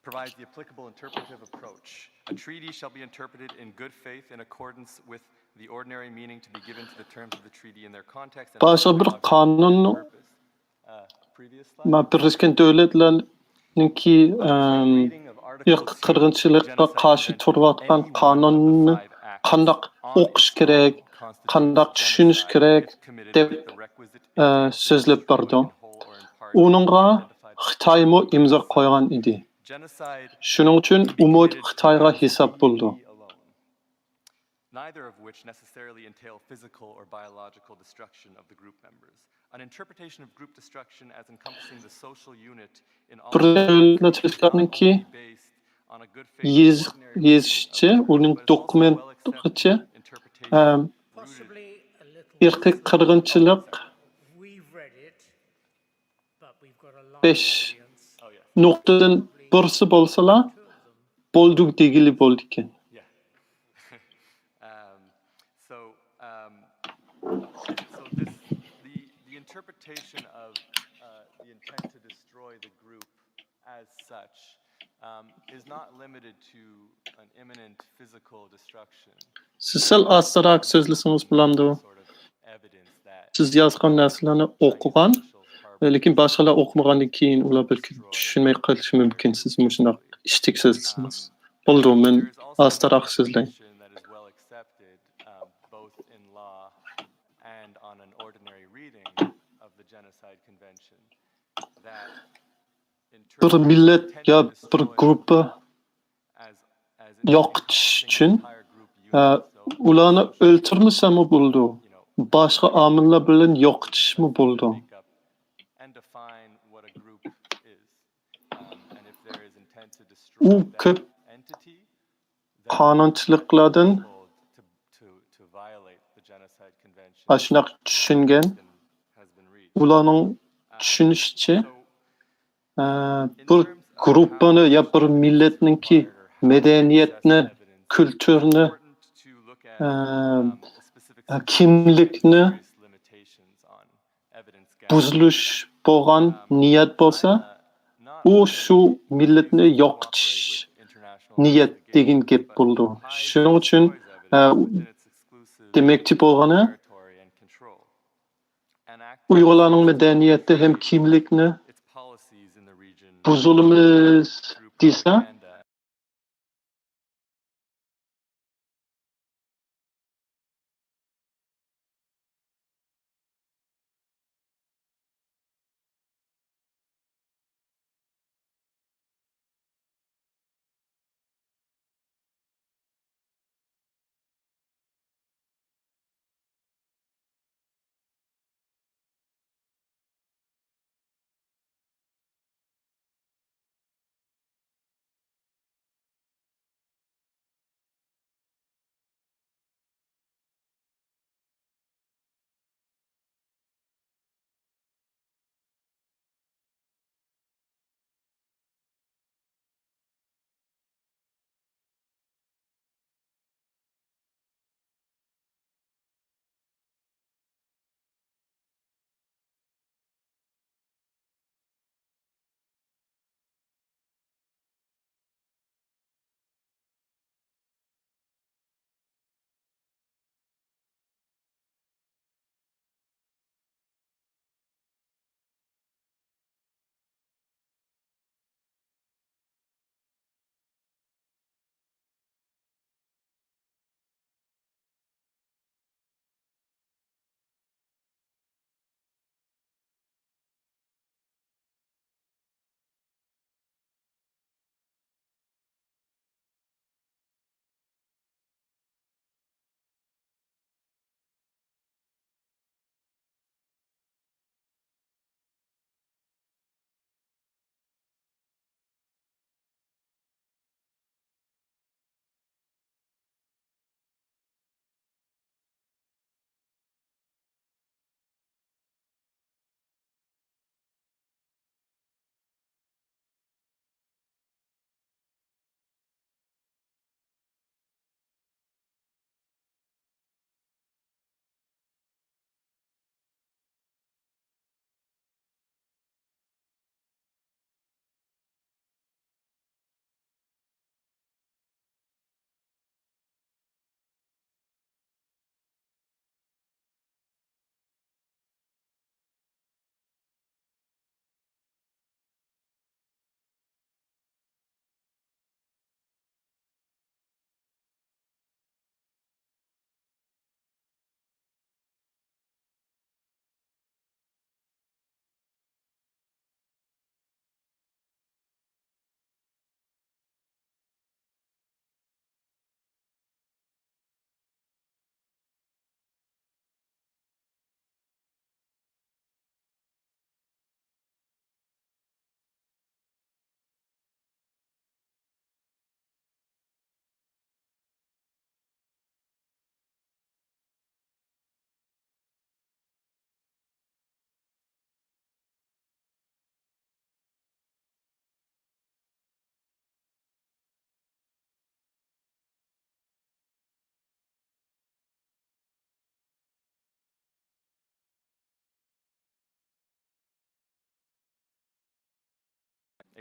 provides the applicable interpretive approach. A treaty shall be interpreted in good faith in accordance with the ordinary meaning to be given to the terms of the treaty in their context and Boshqa bir appropriate qonunni purpose. Previous slide. Birleşken Devletler'ninki irq qirg'inchilikqa qarshi turayotgan qonunni qandaq o'qish kerak, qandaq tushunish kerak deb so'zlab berdi. Uningga Xitoymi imzo qo'ygan edi. Shuning uchun umid Xitoyga hisob bo'ldi. Neither of which necessarily entail physical or biological destruction of the group members. An interpretation of group destruction as encompassing the social unit in all Devletler'ninki based on a good faith yezishçi, uning dokumentçi irqiy qirg'inchilik 5 nuqtadan birisi bo'lsalar bo'ldik degili bo'ldi ekan. The interpretation of the intent to destroy the group as such is not limited to an imminent physical destruction. Sizsel astırak sözlüsünüz bulandı. Siz yazgan narsalarni o'qigan, lekin boshqalar o'qimagandan keyin ular balki tushunmay qolishi mumkin. Siz shunday ishtik so'zlisiniz. Bo'ldi, men astırak so'zlay. Bir millet ya bir grubu yo'qotish uchun ularni o'ltirmasami bo'ldi? Boshqa omillar bilan yo'qotishmi bo'ldi? U ko'p qonunchiliklardan ashunaq tushungan. Ularning tushunishicha bir gruppani ya bir millatninki madaniyatni, kulturni, kimlikni buzilish bo'lgan niyat bo'lsa, u shu millatni yo'qotish niyat degan gap bo'ldi. Shuning uchun demakchi bo'lgani Uyg'urlarning madaniyati ham kimlikni buzilimiz desa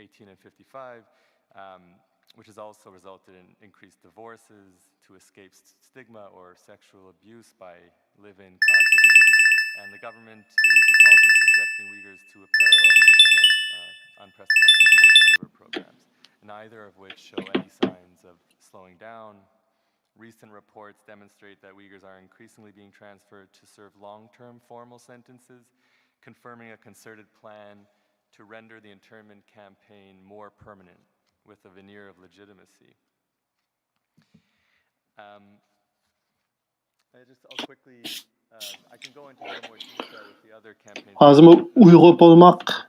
18 and 55, which has also resulted in increased divorces to escape stigma or sexual abuse by live-in cadres. And the government is also subjecting Uyghurs to a parallel system of unprecedented forced labor programs, neither of which show any signs of slowing down. Recent reports demonstrate that Uyghurs are increasingly being transferred to serve long-term formal sentences, confirming a concerted plan to render the internment campaign more permanent with a veneer of legitimacy. I'll quickly, I can go into a little more detail with the other campaigns. Azımı Uyghur bolmak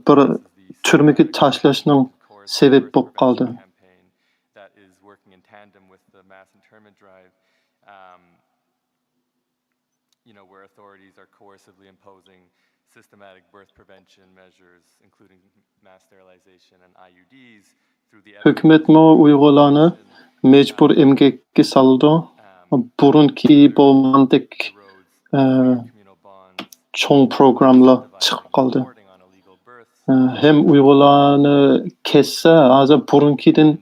bir türmege taşlaşның sebep bolup kaldı. That is working in tandem with the mass internment drive, where authorities are coercively imposing systematic birth prevention measures, including mass sterilization and IUDs, through the Hükümet mo Uygurlarını mecbur emgekке saldı. Burunki bolmandık çoğun programla çıkıp kaldı. Hem Uygurlarını kesse, azı burunkiden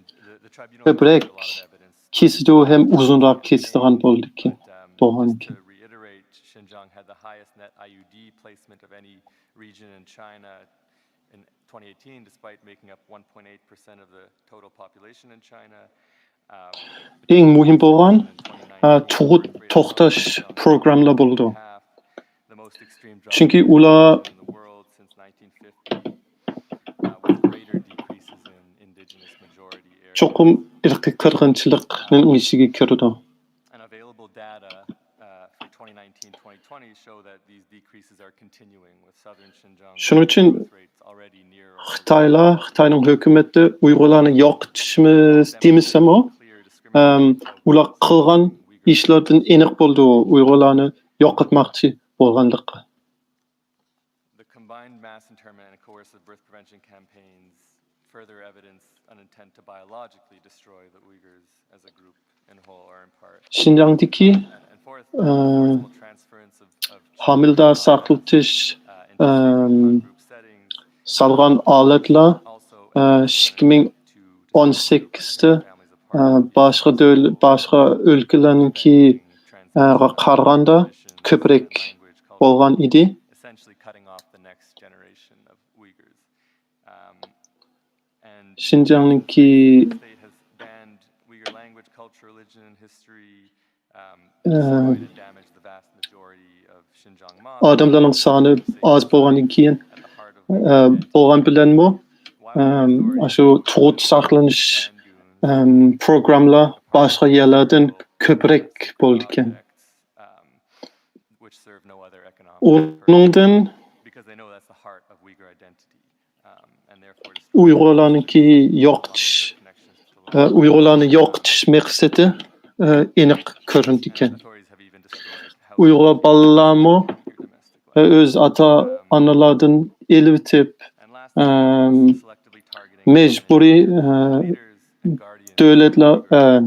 köprek kesdi hem uzunrak kestiğen boldu ki. Doğanki. Xinjiang had the highest net IUD placement of any region in China in 2018, despite making up 1.8% of the total population in China. En muhim bolan tuğut toxtaş programla buldu. Çünkü ula çokum irqi kırgınçılıkның işigi kirdi. And available data for 2019-2020 show that these decreases are continuing with southern Xinjiang Şunun için already near Xitayning hökümeti Uygurlarni yoqitishimiz demisem o, ular qilgan ishlardan aniq bo'ldi Uygurlarni yoqitmoqchi bo'lganligi. The combined mass internment and coercive birth prevention campaigns further evidence an intent to biologically destroy the Uyghurs as a group in whole or in part. Şinjan'daki And fourth, forceful transference of hamildar saqlatish group settings salgan aletler 2018'de başka ülkelerinki qaraganda köprek bolgan idi. essentially cutting off the next generation of Uyghurs. And Şinjan'daki the state has banned Uyghur language, culture, religion, and history, destroyed and damaged the vast majority of Xinjiang mosques. adamların sanı az bolgandan keyin At the heart of bolgan bilenmi şu tuğut saqlanish programlar başka yerlerden köprek boldu ekan. which serve no other economic purpose, Onundan because they know that's the heart of Uyghur identity, and therefore Uygurlarnınki yoqitish Uygurlarni yoqitish maqsadi aniq ko'rindi ekan. authorities have even destroyed Uyghur balalarmi öz ata analardan elitib and last selectively targeting mecburi leaders and guardians devletler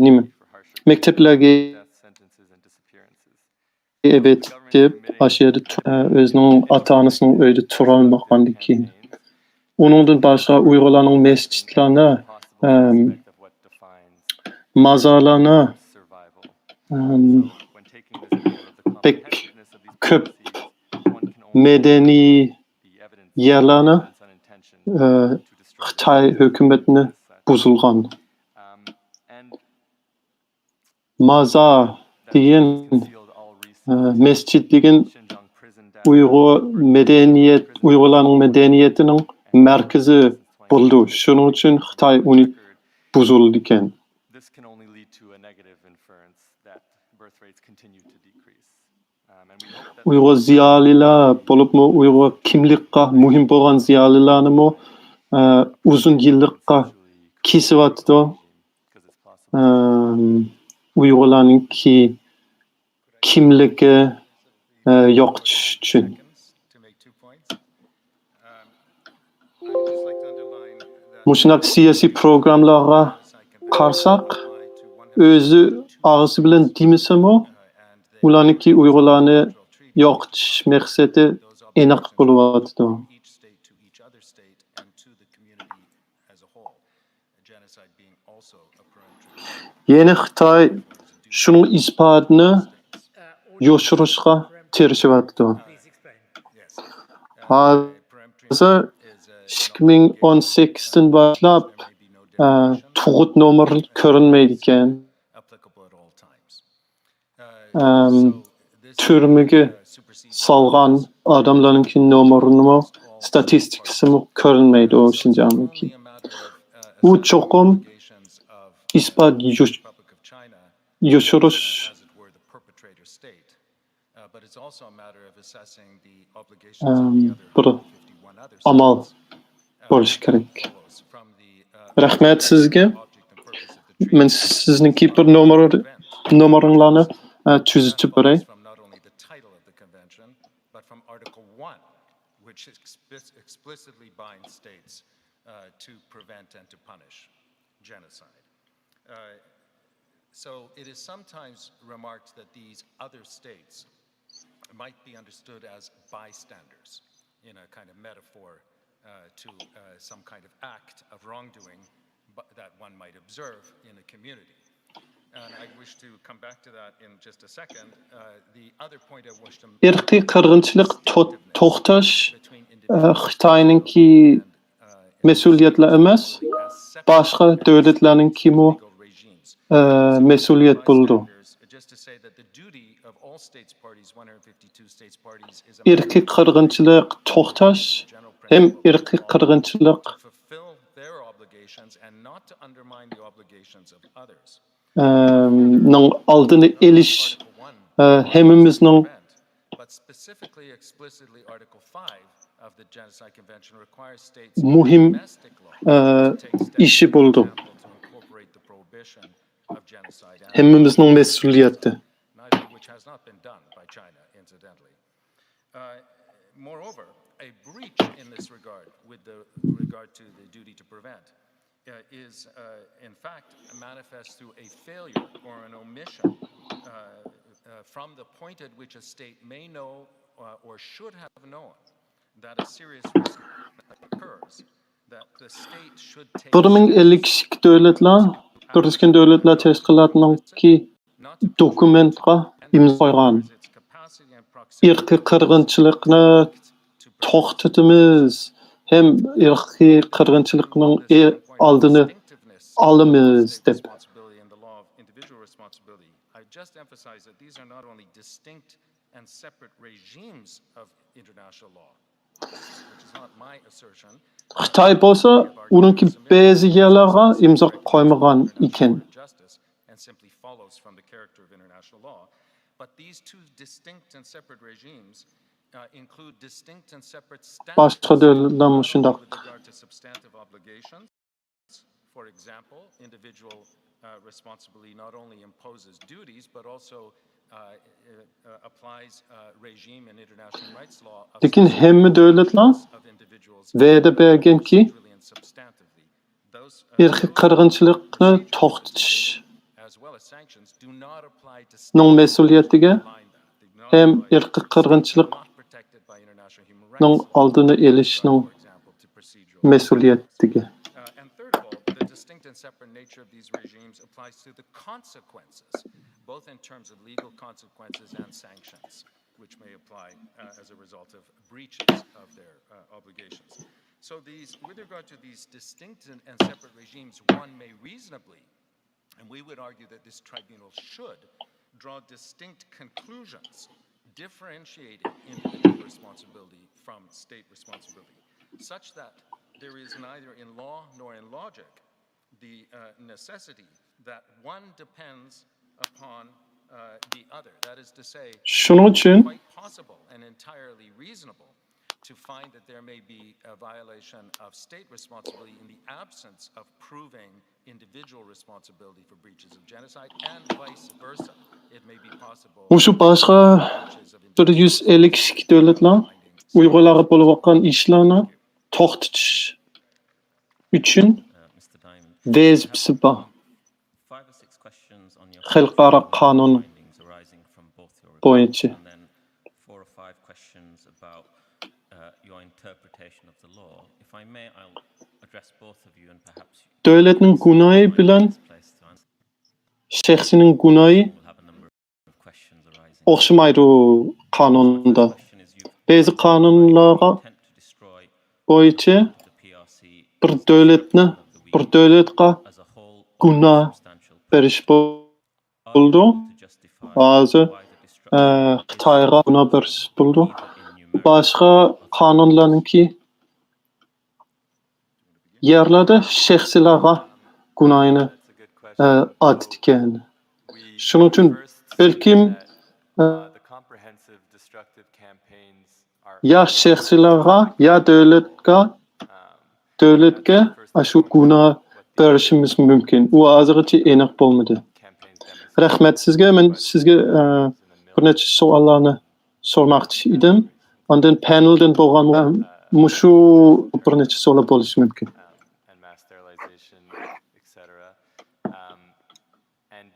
nima for harsher maktablarga death sentences and disappearances. evetib aşırı özünün ata-anasının öyde turalmaqandan keyin. Onundan başqa Uygurlarning mescitlarına, Possible aspect of what defines mazarlarına survival. um, When taking this view of the pek comprehensiveness of these köp policies, one can only medeni be evidence yerlerine of unintention to destroy Xitay hökümetine buzulgan. and Mazar degan concealed all recent mescit degan Xinjiang prison data Uygurlarning medeniyetining merkezi bo'ldi. Shuning uchun Xitoy uni buzuldi ekan. this can only lead to a negative inference that birth rates continue to decrease. And we hope that Uyg'ur ziyolilar bo'libmi Uyg'ur kimlikqa muhim bo'lgan ziyolilarni uzun yillikqa kesyapti. because it's possible Uyg'urlarningki kimligi yoqitish uchun. To make 2 points. I'd just like to underline that Mushunaq siyosiy programlarga qarsak, o'zi og'zi bilan demisimi, ularniki Uyg'urlarni yoqitish maqsadi aniq bo'lyapti. each state to each other state and to the community humanity as a whole. Genocide being also a peremptory Yeni Xitoy şunun ispadını yoşuruşqa tirişivatdı. yes. Hazır 2018'den başlap tuğut nomeri görünmeydiken Applicable at all times. türmüge salgan adamlarınki nomerini statistikasını görünmeydi o Şinjan'daki. Bu çokum ispat yoşuruş bir amal bolish kerak. Rahmet sizge. Men sizninki bir nomeringlarni tuzitib beray. From not only the title of the convention, but from Article 1, which explicitly binds states to prevent and to punish genocide. So it is sometimes remarked that these other states might be understood as bystanders in a kind of metaphor to some kind of act of wrongdoing that one might observe in a community. And I wish to come back to that in just a second. The other point I wish to Irqi qirg'inchilik to'xtash Xitoyninki mas'uliyatlar emas, boshqa davlatlarninki mas'uliyat bo'ldi. Irqi qirg'inchilik to'xtash hem irqi qirg'inchilik ning oldini elish hemimizning muhim ishi bo'ldi. Hemimizning mas'uliyati. Which has not been done by China, incidentally. Moreover, a breach in this regard, with regard to the duty to prevent, is in fact manifest through a failure or an omission from the point at which a state may know or should have known that a serious risk occurs, that the state should take 1052 davlatlar, Birleşken Devletler Teşkilatı'nınki dokumentga imzo qo'ygan. Irqiy qirg'inchilikni to'xtatamiz, hem irqiy qirg'inchilikning oldini olamiz deb. I just emphasize that these are not only distinct and separate regimes of international law, which is not my assertion. Xitoy bo'lsa, uninki ba'zi yerlarga imzo qo'ymagan ekan. And simply follows from the character of international law. But these two distinct and separate regimes include distinct and separate Boshqa davlatlar with regard to substantive obligations. For example, individual responsibility not only imposes duties, but also applies regime and international rights law Lekin hamma davlatlar va'da berganki, irqiy qirg'inchilikni to'xtatish ning mas'uliyatiga hem irqiy qirg'inchilikning oldini olishning mas'uliyatiga. And third of all, the distinct and separate nature of these regimes applies to the consequences, both in terms of legal consequences and sanctions, which may apply as a result of breaches of their obligations. So with regard to these distinct and separate regimes, one may reasonably, and we would argue that this tribunal should, draw distinct conclusions, differentiating individual responsibility from state responsibility, such that there is neither in law nor in logic the necessity that one depends upon the other. That is to say, Shuning uchun it's quite possible and entirely reasonable to find that there may be a violation of state responsibility in the absence of proving individual responsibility for breaches of genocide, and vice versa. It may be possible. Mushu boshqa 152 davlatlar Uyg'urlarga bo'layotgan ishlarni to'xtatish uchun vazifasi bor. Xalqaro qonun bo'yicha. And then 4 or 5 questions about your interpretation of the law. If I may, I'll address both of you and perhaps Devletning gunoyi bilan this place to answer. shaxsining gunoyi We'll have a number of questions arising. o'xshamaydi u qonunda. Question is you've Ba'zi qonunlarga intent to destroy bo'yicha the PRC bir davlatni bir davlatga as a whole gunoh substantial berish are bo'ldi. able to justify Hozir why the destruction Xitoyga gunoh berish bo'ldi. either in numerical Boshqa qonunlarningki yerlarda shaxsiylarga gunohini That's a good question. otitgan. We Shuning uchun first see balkim that, the comprehensive destructive campaigns are ya shaxsiylarga ya davlatga shu gunoh berishimiz mumkin. U hozirgacha aniq bo'lmadi. campaigns demonstrate Rahmat sizga. Men sizga bir necha savollarni sormoqchi edim. Ondan paneldan bo'lgan mushu bir necha savol bo'lishi mumkin. and mass sterilization, etc. And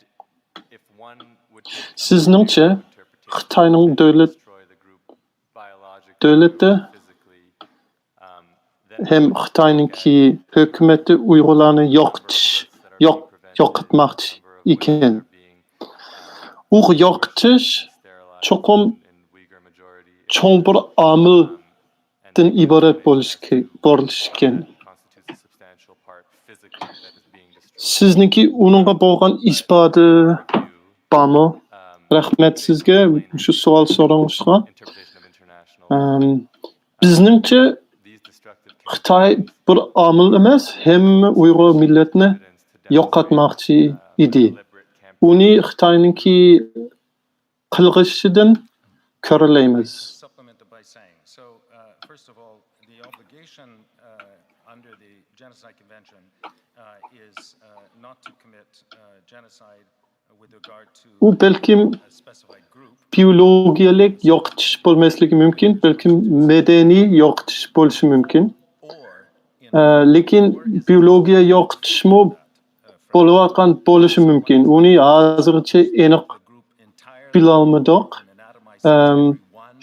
if one would take some Sizningcha interpretation Xitoyning to davlat destroy the group biologically, davlati physically, then hem Xitoyninki hukumati Uyg'urlarni yo'qotmoqchi ekan. U yo'qotish cho'qim cho'ng bir omildan iborat bo'lishi kerak. Sizniki uningga bo'lgan isboti bormi? Rahmat sizga shu savol so'rashingizga. Bizningcha Xitoy bir omil emas, hamma Uyg'ur millatini yo'qotmoqchi edi. Uni Xitoyninki qilg'ishidan ko'ralaymiz. Supplemented by saying, so first of all, the obligation under the Genocide Convention is not to commit genocide with regard to U balkim a specified group. biologiyalik yo'qotish bo'lmasligi mumkin, balkim madaniy yo'qotish bo'lishi mumkin. Lekin biologiya yo'qotishmi bo'layotgan bo'lishi mumkin. Uni hozircha aniq bilolmadik.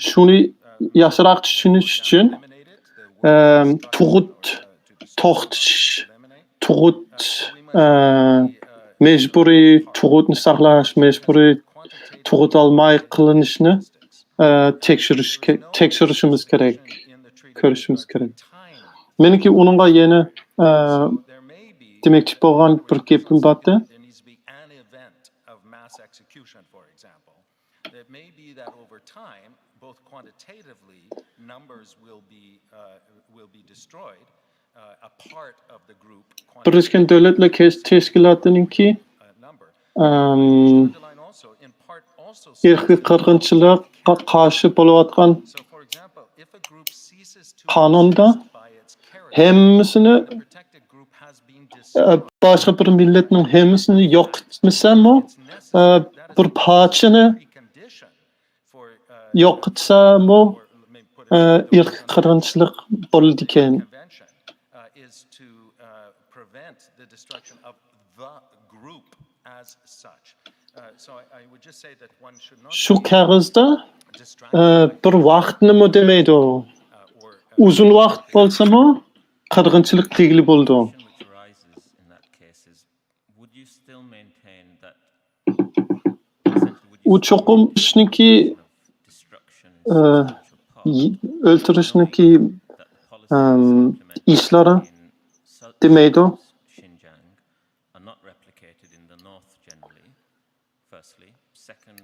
Shuni yaxshiroq tushunish uchun mecburi tug'utni saqlash, mecburi tug'ut olmay qilinishni tekshirishimiz kerak, ko'rishimiz kerak. Meniki uningga yana demoqchi bo'lgan bir gapim borda. There needs to be an event of mass execution, for example. It may be that over time, both quantitatively, numbers will be destroyed. A part of the group Birleşken Devletler Teşkilatı'nınki number. Underline also, in part also. irqiy qirg'inchilikqa qarshi bo'layotgan So, for example, if a group ceases to qonunda exist by its character, hammasini the protected group has been destroyed. boshqa bir millatning hammasini yo'qotmasami, bir parchani Precondition for yo'qotsami, irqiy qirg'inchilik bo'ladi ekan. convention is to prevent the destruction of the group as such. So I would just say that one should not Shu qog'ozda bir vaqtnimi demaydi. Uzun vaqt bo'lsa-mu, qirg'inchilik tegli bo'ldi. Which arises in that case is, would you still maintain that U cho'qim ishniki destruction o'ltirishniki that the policies ishlari in demaydi. Xinjiang are not replicated in the north generally, firstly. Second,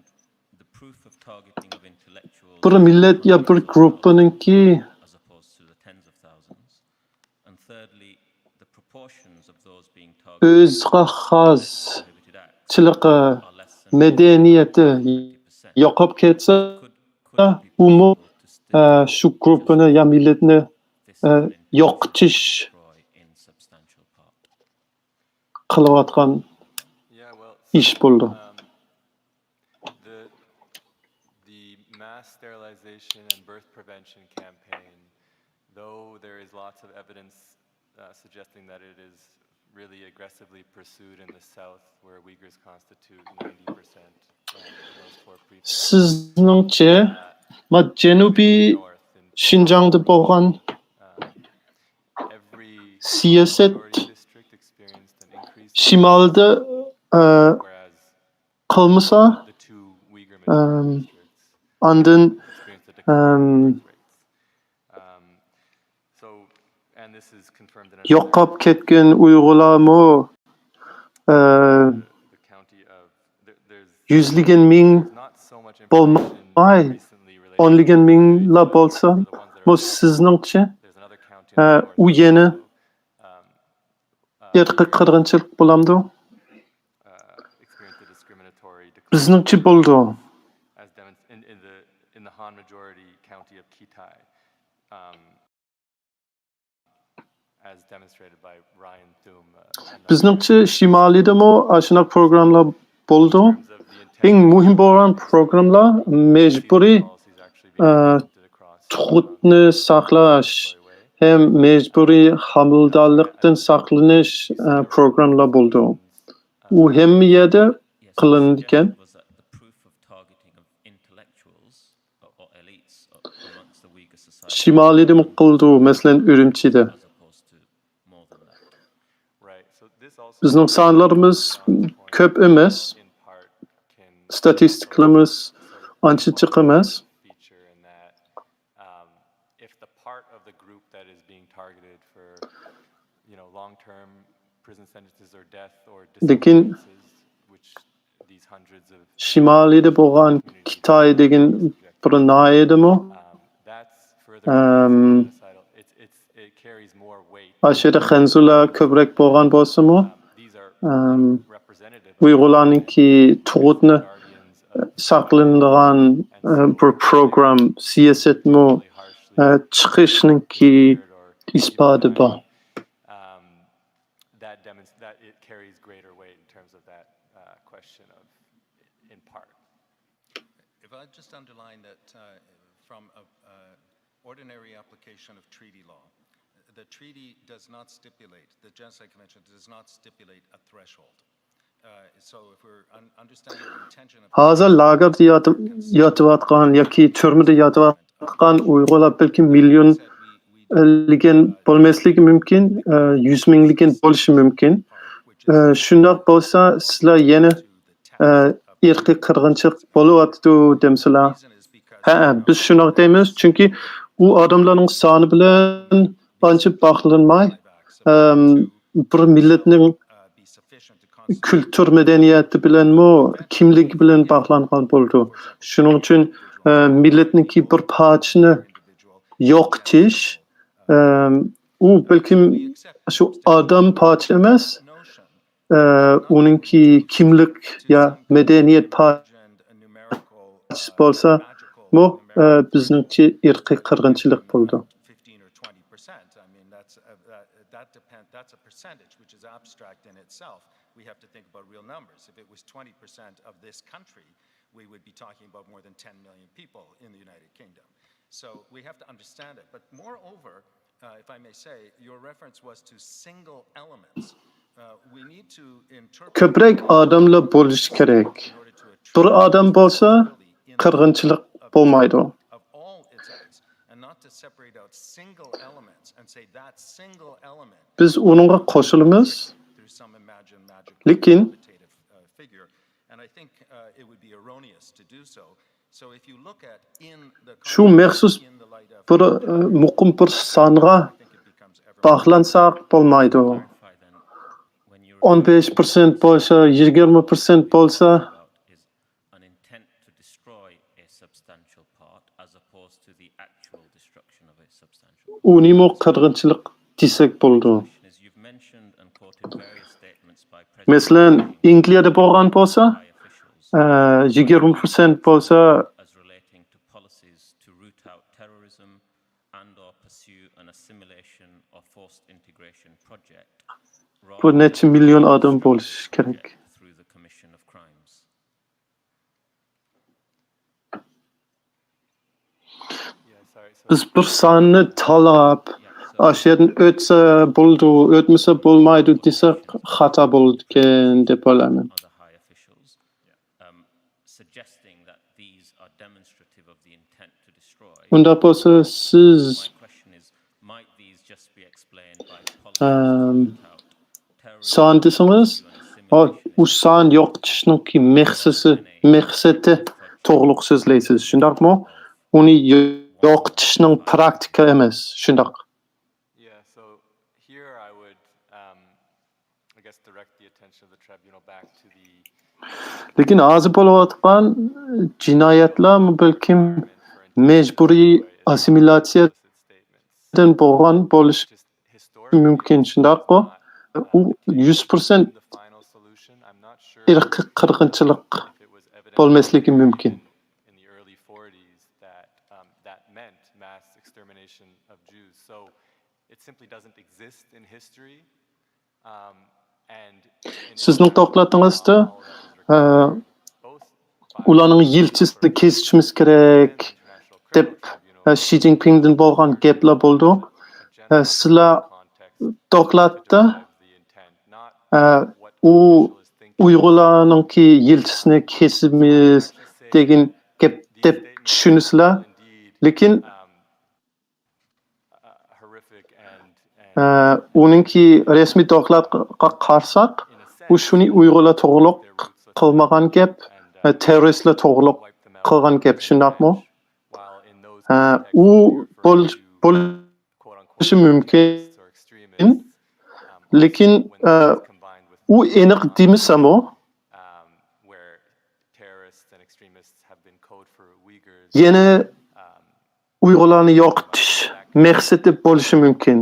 the proof of targeting of intellectuals Bir millat ya bir gruppaninki as opposed to the tens of thousands. And thirdly, the proportions of those being targeted o'zga xos prohibited acts chiliqi are less than madaniyati yo'qolib ketsa, umi shu gruppani ya millatni yo'qotish destroy in substantial part. qilayotgan Yeah, well, ish bo'ldi. the mass sterilization and birth prevention campaign, though there is lots of evidence suggesting that it is really aggressively pursued in the south, where Uyghurs constitute 90% in those four prefectures. Sizningcha janubiy North, in Xinjiangda bo'lgan every siyaset Majority district experienced an increase in şimalda whereas kılmasa the two Uyghur minority districts andın experienced a decline in birth rates. So, and this is confirmed in another yoqab ketken Uyg'urlar mı the county of there's yüzligen ming not so much bolmay information recently related onligen to mingla bolsa the ones that mı are sizningçe there's another county in the north u yeni also, irqi qirg'inchilik bo'lamdi experienced a discriminatory decline bizningçe bo'ldi as in the Han majority county of Kitai, as demonstrated by Ryan Thum. bizningçe şimalida mı aşına programlar bo'ldi eng muhim bo'lgan programlar mecburiy tug'utni saqlash hem mecburiy hamildorlikdan saqlanish programlar bo'ldi u hamma yerda qilindi ekan Was that the proof of targeting of intellectuals or elites amongst the Uyghur society shimolida qildi masalan Urumchida as opposed to more than that? Right. So this also bizning sonlarimiz ko'p emas in part can statistikalarimiz ancha jiq emas feature in that if the part of the group that is being targeted for long-term prison sentences or death or lekin disappearances, which these hundreds of shimolida bo'lgan Xitoy degan bir noyadimi that's further genocidal. It carries more weight. ashada xanzular ko'proq bo'lgan bo'lsa-mu These are representative Uyg'urlarningki tug'utni saqlanadigan bir program siyosatmi chiqishningki isboti bor that it carries greater weight in terms of that question of in part. If I just underline that from an ordinary application of treaty law, the treaty does not stipulate, the Genocide Convention does not stipulate a threshold. So if we're understanding the intention of hozir lagerda yotayotgan yoki turmada yotayotgan Uyg'urlar balki millionligan bo'lmasligi mumkin 100 mingligan bo'lishi mumkin shundoq bo'lsa sizlar yana irqiy qirg'inchilik bo'lyapti demsizlar ha biz shunaqa deymiz chunki u odamlarning soni bilan ancha bog'lanmay bir millatning kültür medeniyeti bilenmi, kimlik bilen bağlangan boldu. Şunun için milletninki bir parçını yok tiş, u belki şu adam parça emas, onunki kimlik ya medeniyet parçası bolsa, mu bizninki irqiy qirg'inchilik boldu. 15 or 20%. I mean, that's a percentage which is abstract in itself. We have to think about real numbers. If it was 20% of this country, we would be talking about more than 10 million people in the United Kingdom. So we have to understand it. But moreover, if I may say, your reference was to single elements. We need to interpret Köprek adamla bolish kerak. Bir adam bolsa qirg'inchilik bo'lmaydi. of all its elements, and not to separate out single elements and say that single element Biz onunğa qo'shilamiz. through some imagined magical Lekin quantitative figure, and I think it would be erroneous to do so. So if you look at in the shu maxsus in the light of bir muqim bir songa I think it becomes ever bog'lansak bo'lmaydi. Clarify then, when you're 15% bo'lsa, 20% bo'lsa, about is an intent to destroy a substantial part as opposed to the actual destruction of a substantial part. unimo qirg'inchilik desak bo'ldi. As you've mentioned and quoted various statements by Masalan, President Angliyada bo'lgan bo'lsa, high officials 20% bo'lsa, as relating to policies to root out terrorism and or pursue an assimilation or forced integration project bu necha million odam bo'lishi kerak. through the commission of crimes. Biz bir sonni talab, aşerdan o'tsa bo'ldi, o'tmasa bo'lmaydi desak xato bo'lgan deb o'ylayman. Other high officials suggesting that these are demonstrative of the intent to destroy. Unda bo'lsa siz My question is, might these just be explained by son desiniz, u son yo'qotishninki maqsadi to'g'rilik so'zlaysiz, shundaqmi? Uni yo'qotishning praktika emas, shundaq. Yeah, so here I would, I guess, direct the attention of the tribunal back to the Lekin hozir bo'layotgan jinoyatlar balkim majburiy assimilyatsiyadan bo'lgan bo'lishi mumkin, shundaqmi? U 100% irqiy qirg'inchilik bo'lmasligi mumkin. in the early 40s that meant mass extermination of Jews. So it simply doesn't exist in history. And Sizning to'xtatingizda ularning yilchisini kesishimiz kerak deb Xi Jinpingdan bo'lgan gaplar bo'ldi. Sizlar dokladda u Uyg'urlarningki yilchisini kesimiz degan gap deb tushunasizlar. Lekin uningki rasmiy dokladga qarasak, u shuni Uyg'urlar to'g'riliq qilmagan gap, terroristlar to'g'riliq qilgan gap, shundaqmi? U bo'lishi mumkin, lekin u aniq demasam-u, yana Uyg'urlarni yo'qotish maqsadi bo'lishi mumkin.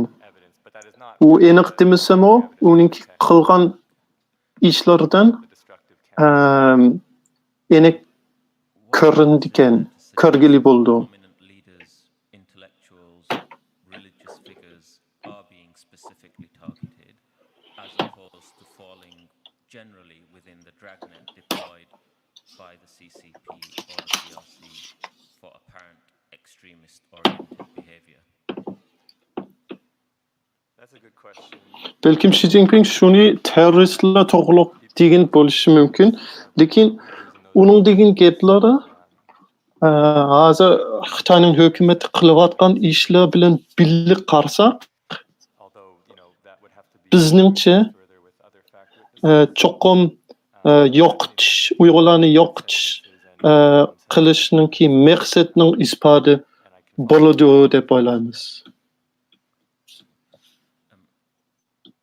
U aniq demasam-u, uning qilgan ishlaridan aniq ko'rindikan, ko'rgili bo'ldi. Prominent leaders, intellectuals, religious figures are being specifically targeted as opposed to falling generally within the dragnet deployed by the CCP or the PRC for apparent extremist-oriented behavior. that's a good question. Balkim Xi Jinping shuni terroristlar to'g'riliq degan bo'lishi mumkin, lekin uning degan gaplari hozir Xitoyning hukumati qilayotgan ishlar bilan birga qarasak, bizningcha cho'qim yo'qotish, Uyg'urlarni yo'qotish qilishninki maqsadning isboti bo'ladi deb o'ylaymiz.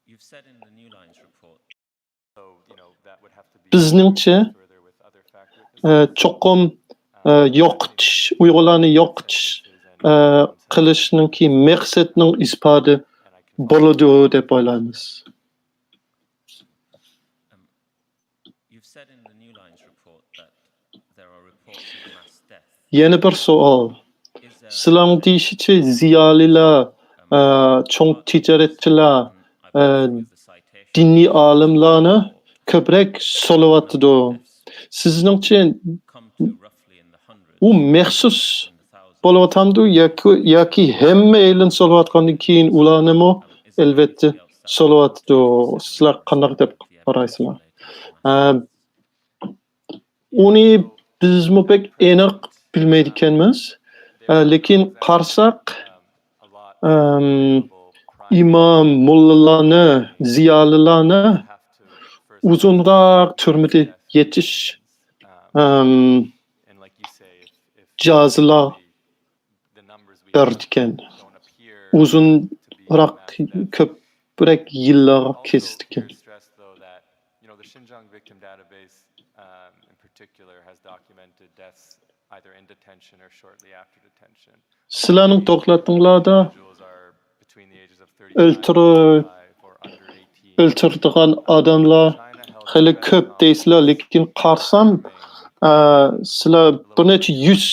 You've said in the New Lines report Bizningcha cho'qim yo'qotish, Uyg'urlarni yo'qotish qilishninki maqsadning isboti bo'ladi deb o'ylaymiz. you've said in the New Lines report that there are reports of mass death. Yana bir savol. Is there Sizlar deyishicha ziyolilar, cho'ng tijoratchilar, with the citation diniy olimlarni ko'proq so'layotdi. Sizningcha come to roughly in the hundreds, u maxsus in the thousands? bo'layotgandu yoki hamma elin so'layotgandan keyin ularnimi albatta so'layotdi. Sizlar qanday deb qaraysizlar? Uni bizmi pek aniq bilmaydiganmiz, lekin qarasak imom, mullalarni, ziyolilarni uzunroq turmada yetish And like you say, if jazolar the numbers we berdikan. don't appear Uzunroq ko'proq yillar kesdikan. to stress though that the Xinjiang victim database in particular has documented deaths either in detention or shortly after detention. Sizlarning to'xtatinglarda Individuals are between the ages of 35 o'ltirib or under 18. o'ltirdigan odamlar xili ko'p deysizlar, lekin qarsam sizlar bir necha yuz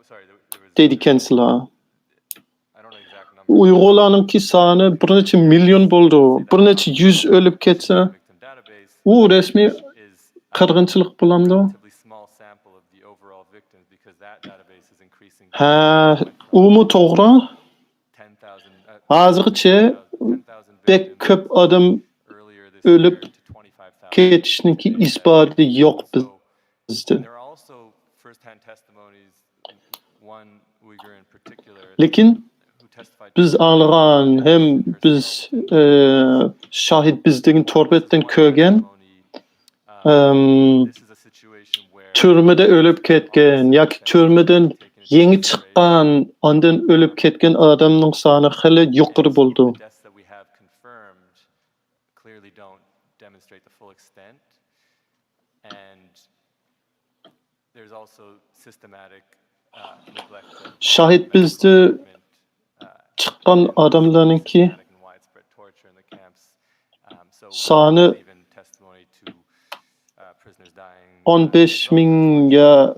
Sorry, there was deydikansizlar. I don't know exact number. Uyg'urlarningki soni bir necha million bo'ldi. Bir necha yuz o'lib ketsa, Victim database u rasmiy is qirg'inchilik bo'lamdi. relatively small sample of the overall victims because that database is increasing. Umi to'g'ri. 10,000 Hozirgacha 10,000 bek victims ko'p odam earlier this o'lib year to 25,000. ketishniki isboti yo'q bizda. There are also first-hand testimonies, one Uyghur in particular, Lekin who testified biz anlagan hem biz şahit bizden torbetten kögen This is a situation where türmede ölüp ketken yoki türmeden yeni çıkan ondan ölüp ketken adamның sany hali yuqori boldu. the deaths that we have confirmed clearly don't demonstrate the full extent. And there's also systematic neglect of Şahit bizde treatment, çıkan adamlarınki systematic and widespread torture in the camps. So we sany even testimony to prisoners dying. 15 min ya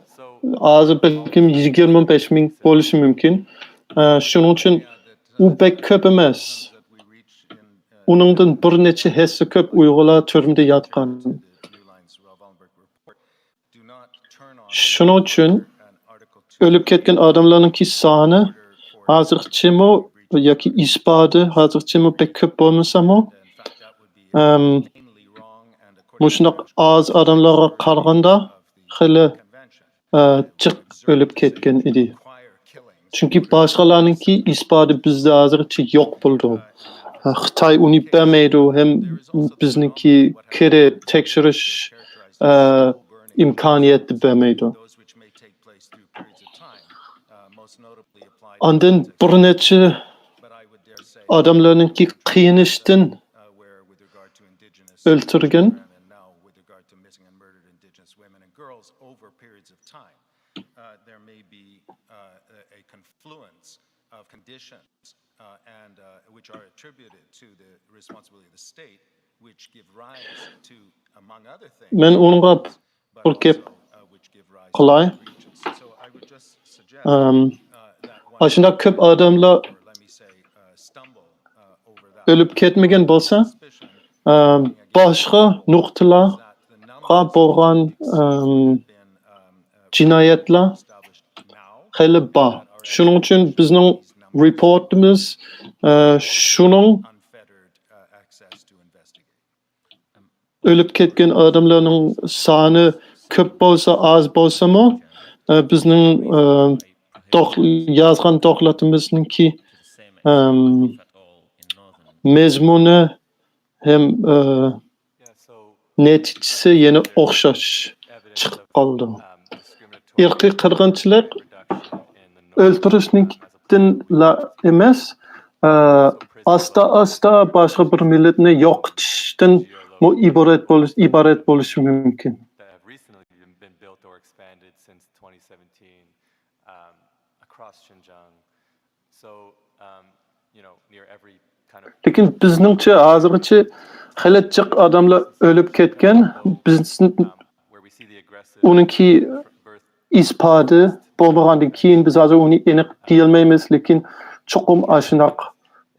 azı belkim 25 min boluşu mümkün. Şunun için u bek köp emas. Onundan bir neçe hesse köp Uygurlar türmede yatkan. Şunun için ölüp ketken adamlarınki sany hazırçımı yoki ispadı hazırçımı bek köp bolmasamo muşunaq az adamlara qaraganda hili jiq ölüp ketken idi. Çünkü başkalarınki ispadı bizde hazırçı yok buldu. Xitay uni bermeydi hem bizninki kere tekşiriş imkaniyeti bermeydi. Ondan bir neçe adamlarınki kıyınıştın öldürgen there may be a confluence of conditions which are attributed to the responsibility of the state, which give rise to, among other things, men onunla bir gep which give rise qılay. to breaches. So I would just suggest that one, Aşında köp adamlar or let me say, stumble over that ölüp ketmegen bolsa, suspicion başka noktalara that the number bolgan cinayetler established now hali bar. Şunun için bizning reportimiz şunun unfettered access to investigate. ölüp ketken adamlarning sany köp bolsa az bolsamo bizning yazgan doklatımızınki mezmunu hem Yeah, so neticesi yeni oxşaş çıkıp kaldı. Irqi qirg'inchilik o'ltirishnikdan la emas, asta boshqa bir millatni yo'qotishdan iborat bo'lishi mumkin. that have recently been built or expanded since 2017 across Xinjiang. So, near every kind of Lekin bizningcha hozirgacha hali jiq odamlar o'lib ketgan, biz where we see the aggressive uningki birth isbati bo'lmagandan keyin biz hozir uni aniq deyolmaymiz, lekin chuqum ashunaq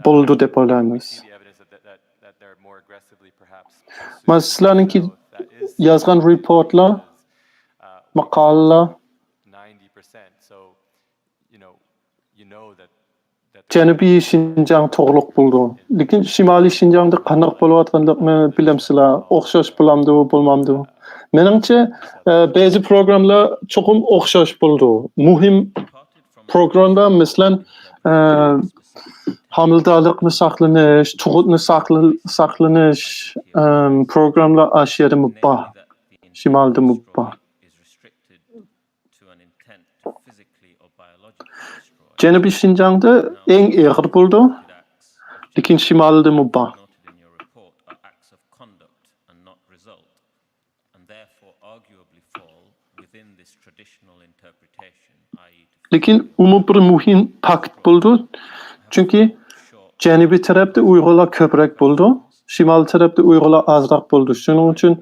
bo'ldi deb o'ylaymiz. see the evidence that they're more aggressively perhaps Mana sizlarninki that is yozgan reportlar, maqolalar 90%. So, you know that Janubiy Şinjan to'g'riq bo'ldi. Lekin Shimoliy Şinjanda qanday bo'layotganligini bilamsizlar, o'xshash bo'lamdi, bo'lmamdi. Meningcha ba'zi programmalar chuqum o'xshash bo'ldi. Muhim programlar masalan homildorlikni saqlanish, tug'utni saqlanish programlar ashiyada mubah. Shimolda mubah. is restricted to an intent to physically or biologically destroy Janubiy Şinjanda eng og'ir bo'ldi, acts lekin Shimolda mubah. noted in your report are acts of conduct and not result, and therefore arguably fall within this traditional interpretation, i.e. Lekin umum bir muhim pakt bo'ldi. Chunki Janubiy tarafda Uyg'urlar ko'proq bo'ldi, Shimoliy tarafda Uyg'urlar ozroq bo'ldi. Shuning uchun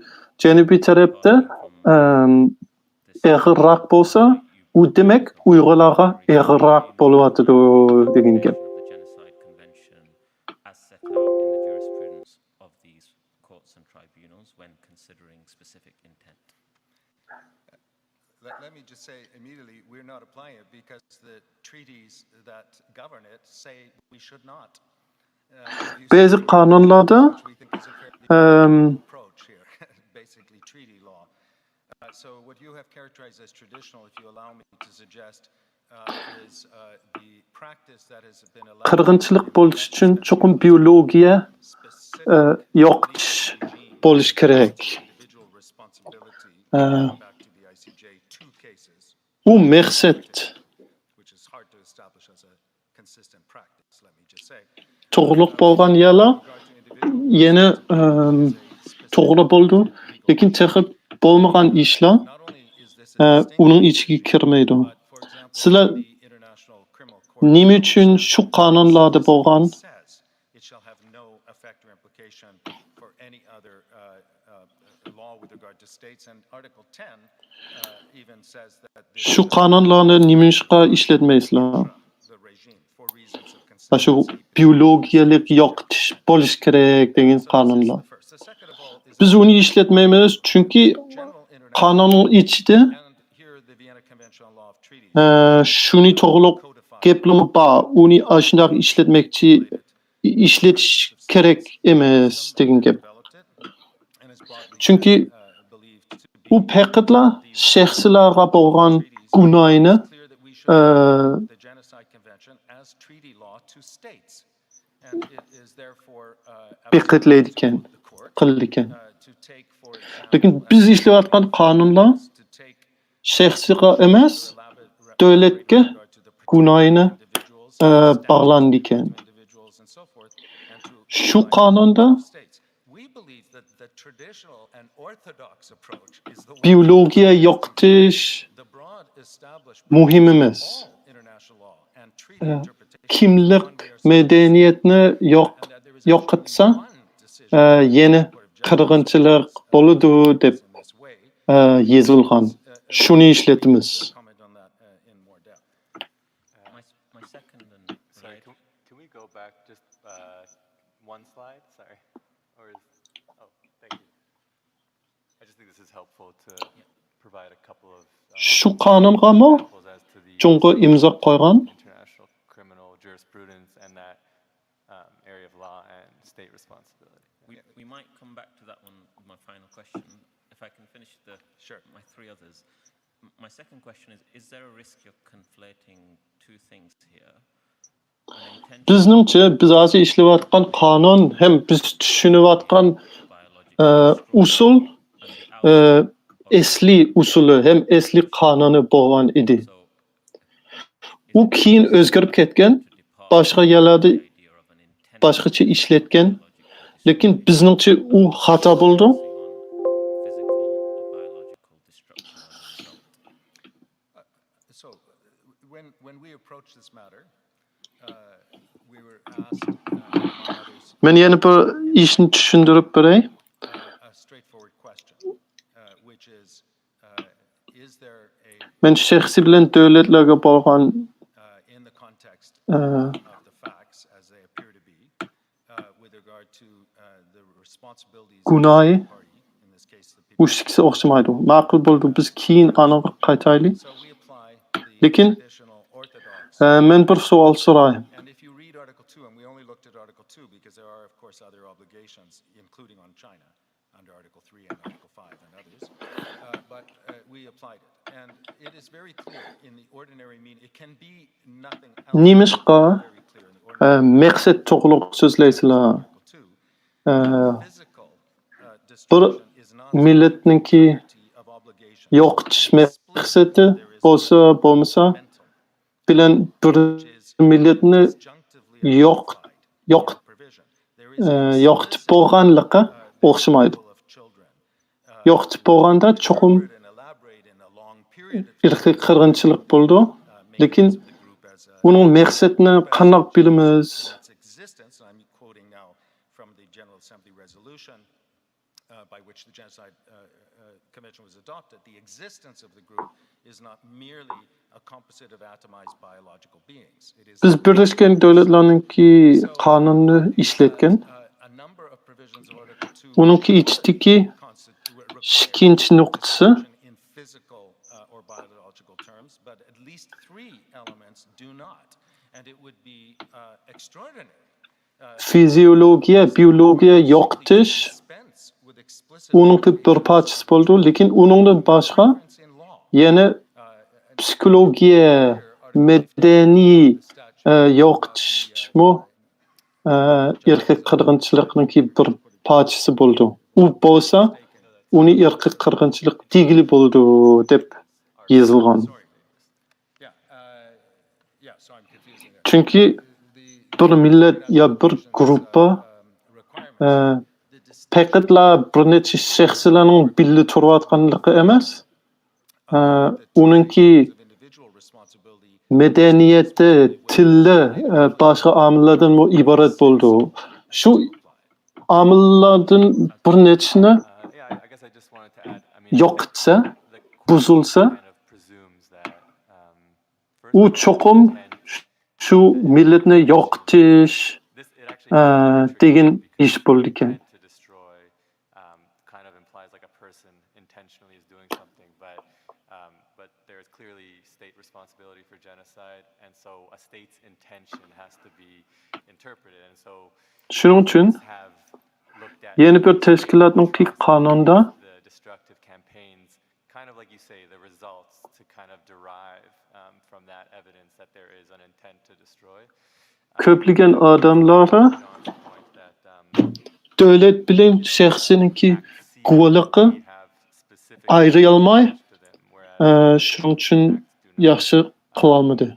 Janubiy tarafda og'irroq bo'lsa, u demak Uyg'urlarga og'irroq bo'lyotidi degan gap. of the Genocide Convention as set out in the jurisprudence of these courts and tribunals when considering specific intent. Let me just say immediately, we're not applying it because the treaties that govern it say we should not. You Bazı see, qonunlarda which we think is a fairly approach here, basically treaty law. So what you have characterized as traditional, if you allow me to suggest, is the practice that has been allowed qirg'inchilik bo'lish uchun chuqur biologiya yo'qotish bo'lish kerak. individual responsibility. Back to the ICJ, two cases, U maqsad which is hard to establish as a consistent practice, let me just say. to'g'riliq bo'lgan yerlar yana to'g'ri bo'ldi, lekin texnik bo'lmagan ishlar Not only is this a uning ichiga kirmaydi. but for example, Sizlar the International Criminal Court nima uchun shu qonunlarda bo'lgan says it shall have no effect or implication for any other law with regard to states, and Article 10 even says that shu qonunlarni nima ishqa ishlatmaysizlar? the regime for reasons of Va shu consistency. biologiyalik yo'qotish bo'lish kerak degan qonunlar. First, the second of all is Biz uni ishlatmaymiz chunki general international, qonunning ichida and here the Vienna Convention on Law of Treaties shuni to'g'riliq gaplimi bor, uni shundoq ishlatish kerak emas degan gap. developed it, and is broadly Chunki believed to be u faqatla shaxslarga bo'lgan gunohni clear that we should the Genocide Convention as treaty law to states, and it is therefore beqitlaydi ekan, the court qildi ekan. to take, for example, Lekin biz ishlayotgan qonunlar to take shaxsga emas, davlatga gunohni bog'landi ekan. individuals and so forth, and to Shu qonunda states. We believe that the traditional and orthodox approach is the one biologiya yo'qotish the broad established muhim emas. all international law and treaty interpretation Kimlik madaniyatni yo'qotsa yana qirg'inchilik bo'ladi deb in this way. yozilgan. Shuni ishlatamiz. Comment on that in more depth. My second and Sorry, can we go back just one slide? Sorry. Or is, oh, thank you. I just think this is helpful to provide a couple of Shu qonungami examples as to the Jungo imzo qo'ygan. international criminal jurisprudence and that area of law and state responsibility. we might come back to that one with my final question. If I can finish my three others. My second question is there a risk you're conflating two things here? An intention Bizningcha biz hozir ishlayotgan qonun ham biz tushunayotgan usul asli usuli ham asli qonuni bo'lgan edi. U keyin o'zgarib ketgan, boshqa yerlarda boshqacha ishlatgan, lekin bizningcha u xato bo'ldi. So, when we approached this matter, we were asked, among others, Men yana bir ishni tushuntirib beray. a straightforward question, which is there a, Men shaxsiy bilan davlatlarga bo'lgan in the context of the facts as they appear to be, with regard to the responsibilities of gunohi the party, in this case the people. ushkisi o'xshamaydi. Ma'qul bo'ldi, biz keyin aniq qaytaylik. So we apply the Lekin traditional orthodox. men bir savol so'rayman. And if you read Article 2, and we only looked at Article 2 because there are, of course, other obligations, including on China, under Article 3 and Article 5 and others, but we applied it. And it is very clear in the ordinary meaning. It can be nothing else. Nimishqa Very clear in the ordinary maqsad to'g'riliq so'zlaysizlar. Article 2. Physical Bir destruction is not millatniki of obligation. yo'qotish maqsadi bo'lsa, bo'lmasa, Mental, bilan bir millatni disjunctively provision. There is yo'qotib bo'lganligi o'xshamaydi. of children. Yo'qotib bo'lganda cho'qim And elaborate in a long period of irqiy qirg'inchilik bo'ldi, lekin the group as a uning maqsadini qanday bilamiz? its existence. I'm quoting now from the General Assembly resolution by which the Genocide Convention was adopted. The existence of the group is not merely a composite of atomized biological beings. It is Biz Birleşken Devletler'ninki qonunni ishlatgan. a number of provisions of Article 2 Uningki ichidagi ikkinchi nuqtasi in physical or biological terms, but at least three elements do not. And it would be extraordinary fiziologiya, biologiya yo'qotish dispense with explicit uningki bir parchasi bo'ldi, lekin uningdan boshqa reference in law. yana psixologiya medeni yo'qotishmi erkak qirg'inchiligining bir parchasi bo'ldi. U bo'lsa, uni erkak qirg'inchilik tegili bo'ldi deb yozilgan. Chunki bir millat ya bir gruppa faqatla bir necha shaxslarning birga turayotganligi emas, uningki medeniyeti, tili, boshqa omillardan iborat bo'ldi. Shu omillardan bir nechini yo'qotsa, buzilsa, u cho'qim shu millatni yo'qotish degan ish bo'ldi ekan. Kind of implies like a person intentionally is doing something, but there is clearly state responsibility for genocide, and so a state's intention has to be interpreted, and so Shuning uchun have looked at yeni bir tashkilotning qonunida the destructive campaigns, kind of like you say, the results to kind of derive from that evidence that there is an intent to destroy. ko'plagan odamlarga davlat bilan shaxsiniki guvohligi ayray olmay, shuning uchun yaxshi qilolmadi.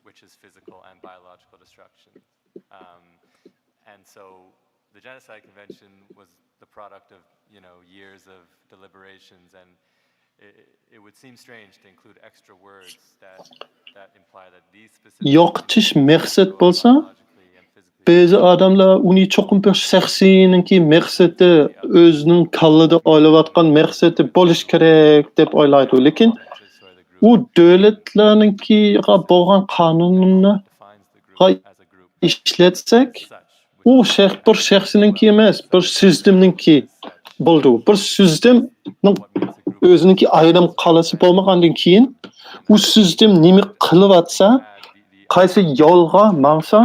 Which is physical and biological destruction. And so the Genocide Convention was the product of, years of deliberations, and it would seem strange to include extra words that imply that these specific Yo'qotish maqsad bo'lsa, ba'zi odamlar uni cho'qim bir shaxsiyninki maqsadi, o'zining kallada o'ylayotgan maqsadi bo'lish kerak deb o'ylaydi. Lekin u davlatlarninkiga bo'lgan qonunni ishlatsak, u bir shaxsiyninki emas, bir sistemninki bo'ldi. Bir sistemning o'zininki ayrim qalasi bo'lmagandan keyin, u sistem nima qilyapsa, qaysi yo'lga mangsa,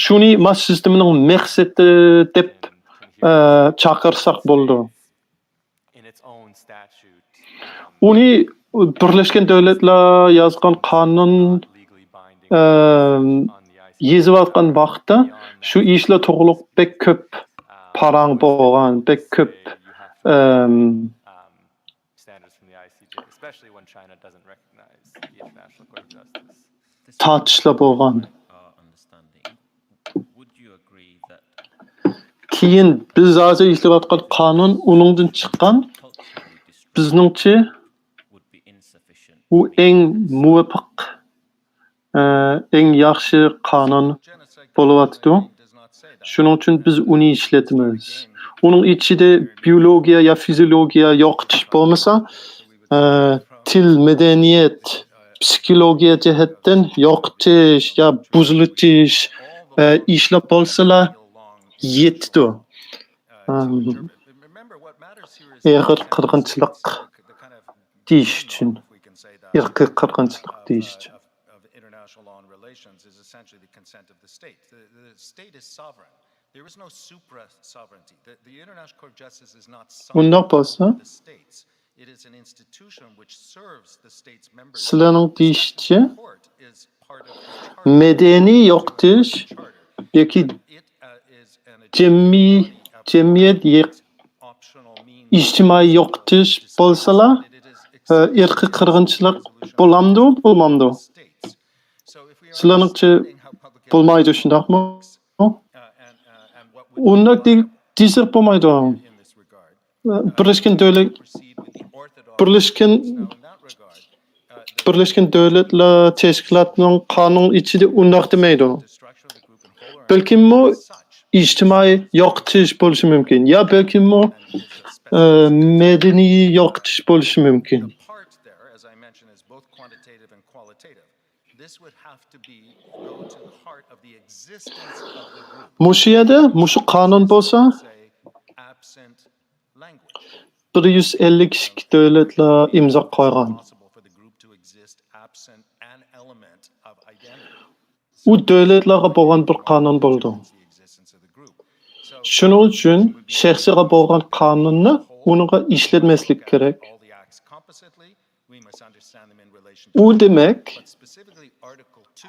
shuni mas sistemining maqsadi deb chaqirsak bo'ldi. Uni Birleşken Devletler yozgan qonun yozayotgan vaqtda shu ishlar to'g'riliq bek ko'p parang bo'lgan, bek ko'p standards from the ICJ, especially when China doesn't recognize the International Court of Justice. tartishlar bo'lgan. Understanding. Would you agree that Keyin biz hozir ishlayotgan qonun uningdan chiqqan, bizningcha would be insufficient? u eng muvofiq, eng yaxshi qonun bo'lyapti. Shuning uchun biz uni ishlatamiz. Uning ichida biologiya ya fiziologiya yo'qotish bo'lmasa, til, madaniyat, psixologiya jihatdan yo'qotish ya buzilish ishlar bo'lsalar yetdi. Eg'ir qirg'inchilik deyish uchun, irqiy qirg'inchilik deyish uchun. Of international law and relations is essentially the consent of the state. The state is sovereign. There is no supra-sovereignty. The International Court of Justice is not Bundoq sovereign bo'lsa, over the states. It is an institution which serves the state's members. sizlarning deyishicha, The court is part of the charter. medeniy yo'qotish yoki It is an jamiyat optional means. ijtimoiy yo'qotish bo'lsalar, irqiy qirg'inchilik bo'lamdi, bo'lmamdi? Sizlarningcha bo'lmaydi, shundaqmi? Unda desak bo'lmaydi. Birleşken Devletler Teşkilatı'nın kanun içinde undaq demaydi. Belki mu ijtimoiy yo'qotish bo'lishi mumkin. Ya belki mu medeniy yo'qotish bo'lishi mumkin. Mushu yerda, mushu qonun bo'lsa, 152 davlatlar imzo qo'ygan. U davlatlarga bo'lgan bir qonun bo'ldi. Shuning uchun shaxsiyga bo'lgan qonunni uninga ishlatmaslik kerak. U demak, 2,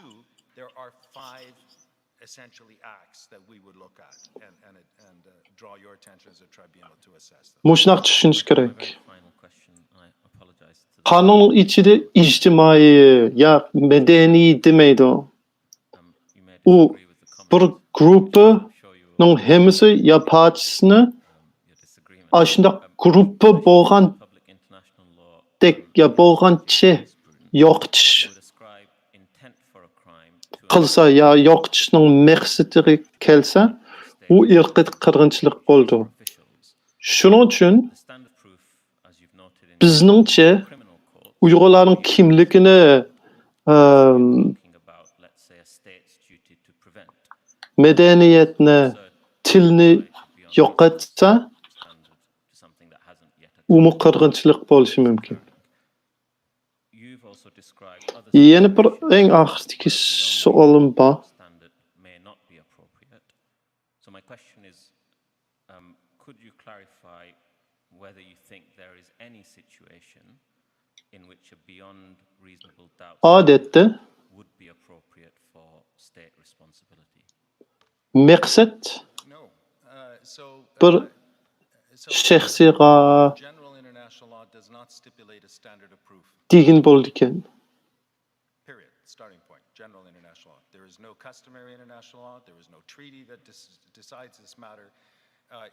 there are 5 essentially acts that we would look at and draw your attention as a tribunal to assess them. Mushunaq tushunish My kerak. very final question, I apologize to the Qonun ichida ijtimoiy ya medeniy demaydi. you may U disagree with the bir comments. gruppi I'm sure you ning hammasi ya partisini your disagreement. ashundaq gruppi bo'lgan Public international law dek ya bo'lgancha yo'qotish would ascribe intent for a crime to qilsa ya yo'qotishning maqsadiga kelsa, u irqiy qirg'inchilik bo'ldi. officials. Shuning uchun The standard proof, as you've noted in bizningcha criminal court, Uyg'urlarning kimligini talking about, let's say, a state's duty to prevent madaniyatni, tilni yo'qotsa, standard to something that hasn't yet u qirg'inchilik bo'lishi mumkin. You've also described other Yana bir eng oxirdagi savolim bor. standard may not be appropriate. So my question is, could you clarify whether you think there is any situation in which a beyond reasonable doubt Odatda would be appropriate for state responsibility? maqsad No. bir shaxsiyga General international law does not stipulate a standard of proof. degan bo'ldi ekan. Period. Starting point. General international law. There is no customary international law. There is no treaty that decides this matter.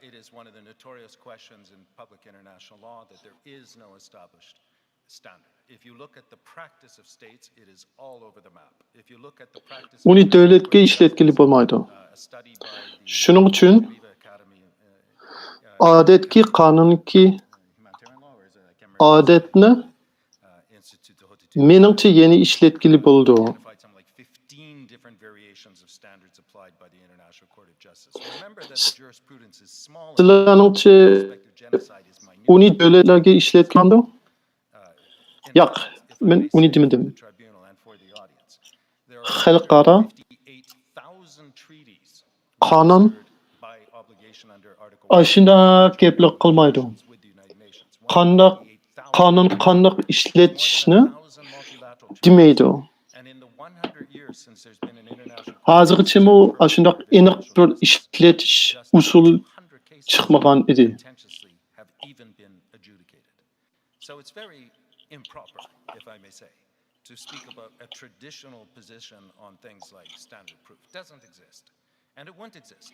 It is one of the notorious questions in public international law that there is no established standard. If you look at the practice of states, it is all over the map. If you look at the practice Uni davlatga ishlatgili bo'lmaydi. a study by the Shuning uchun Geneva Academy odatki qonunki humanitarian law, or is it, I can't remember, odatni Institute de Haute Étude, meningcha yeni ishlatgili bo'ldi. identified something like 15 different variations of standards applied by the International Court of Justice. Remember that the jurisprudence is small. Sizlarningcha Suspected genocide is minute. uni davlatlarga ishlatganda? In Yo'q, fact, if I men may uni say to demadim. the tribunal and for the audience, there are Xalqaro 58,000 treaties qonun by obligation under Article ashuna gaplar qilmaydi. with the United Nations. Qandoq qonun qandoq ishlatishni 1,000 multilateral treaties. demaydi. And in the 100 years since there's been an international Hozirgacha mu ashundoq aniq bir ishlatish usul 200 cases chiqmagan edi. contentiously have even been adjudicated. So it's very improper, if I may say, to speak about a traditional position on things like standard proof. It doesn't exist. And it won't exist.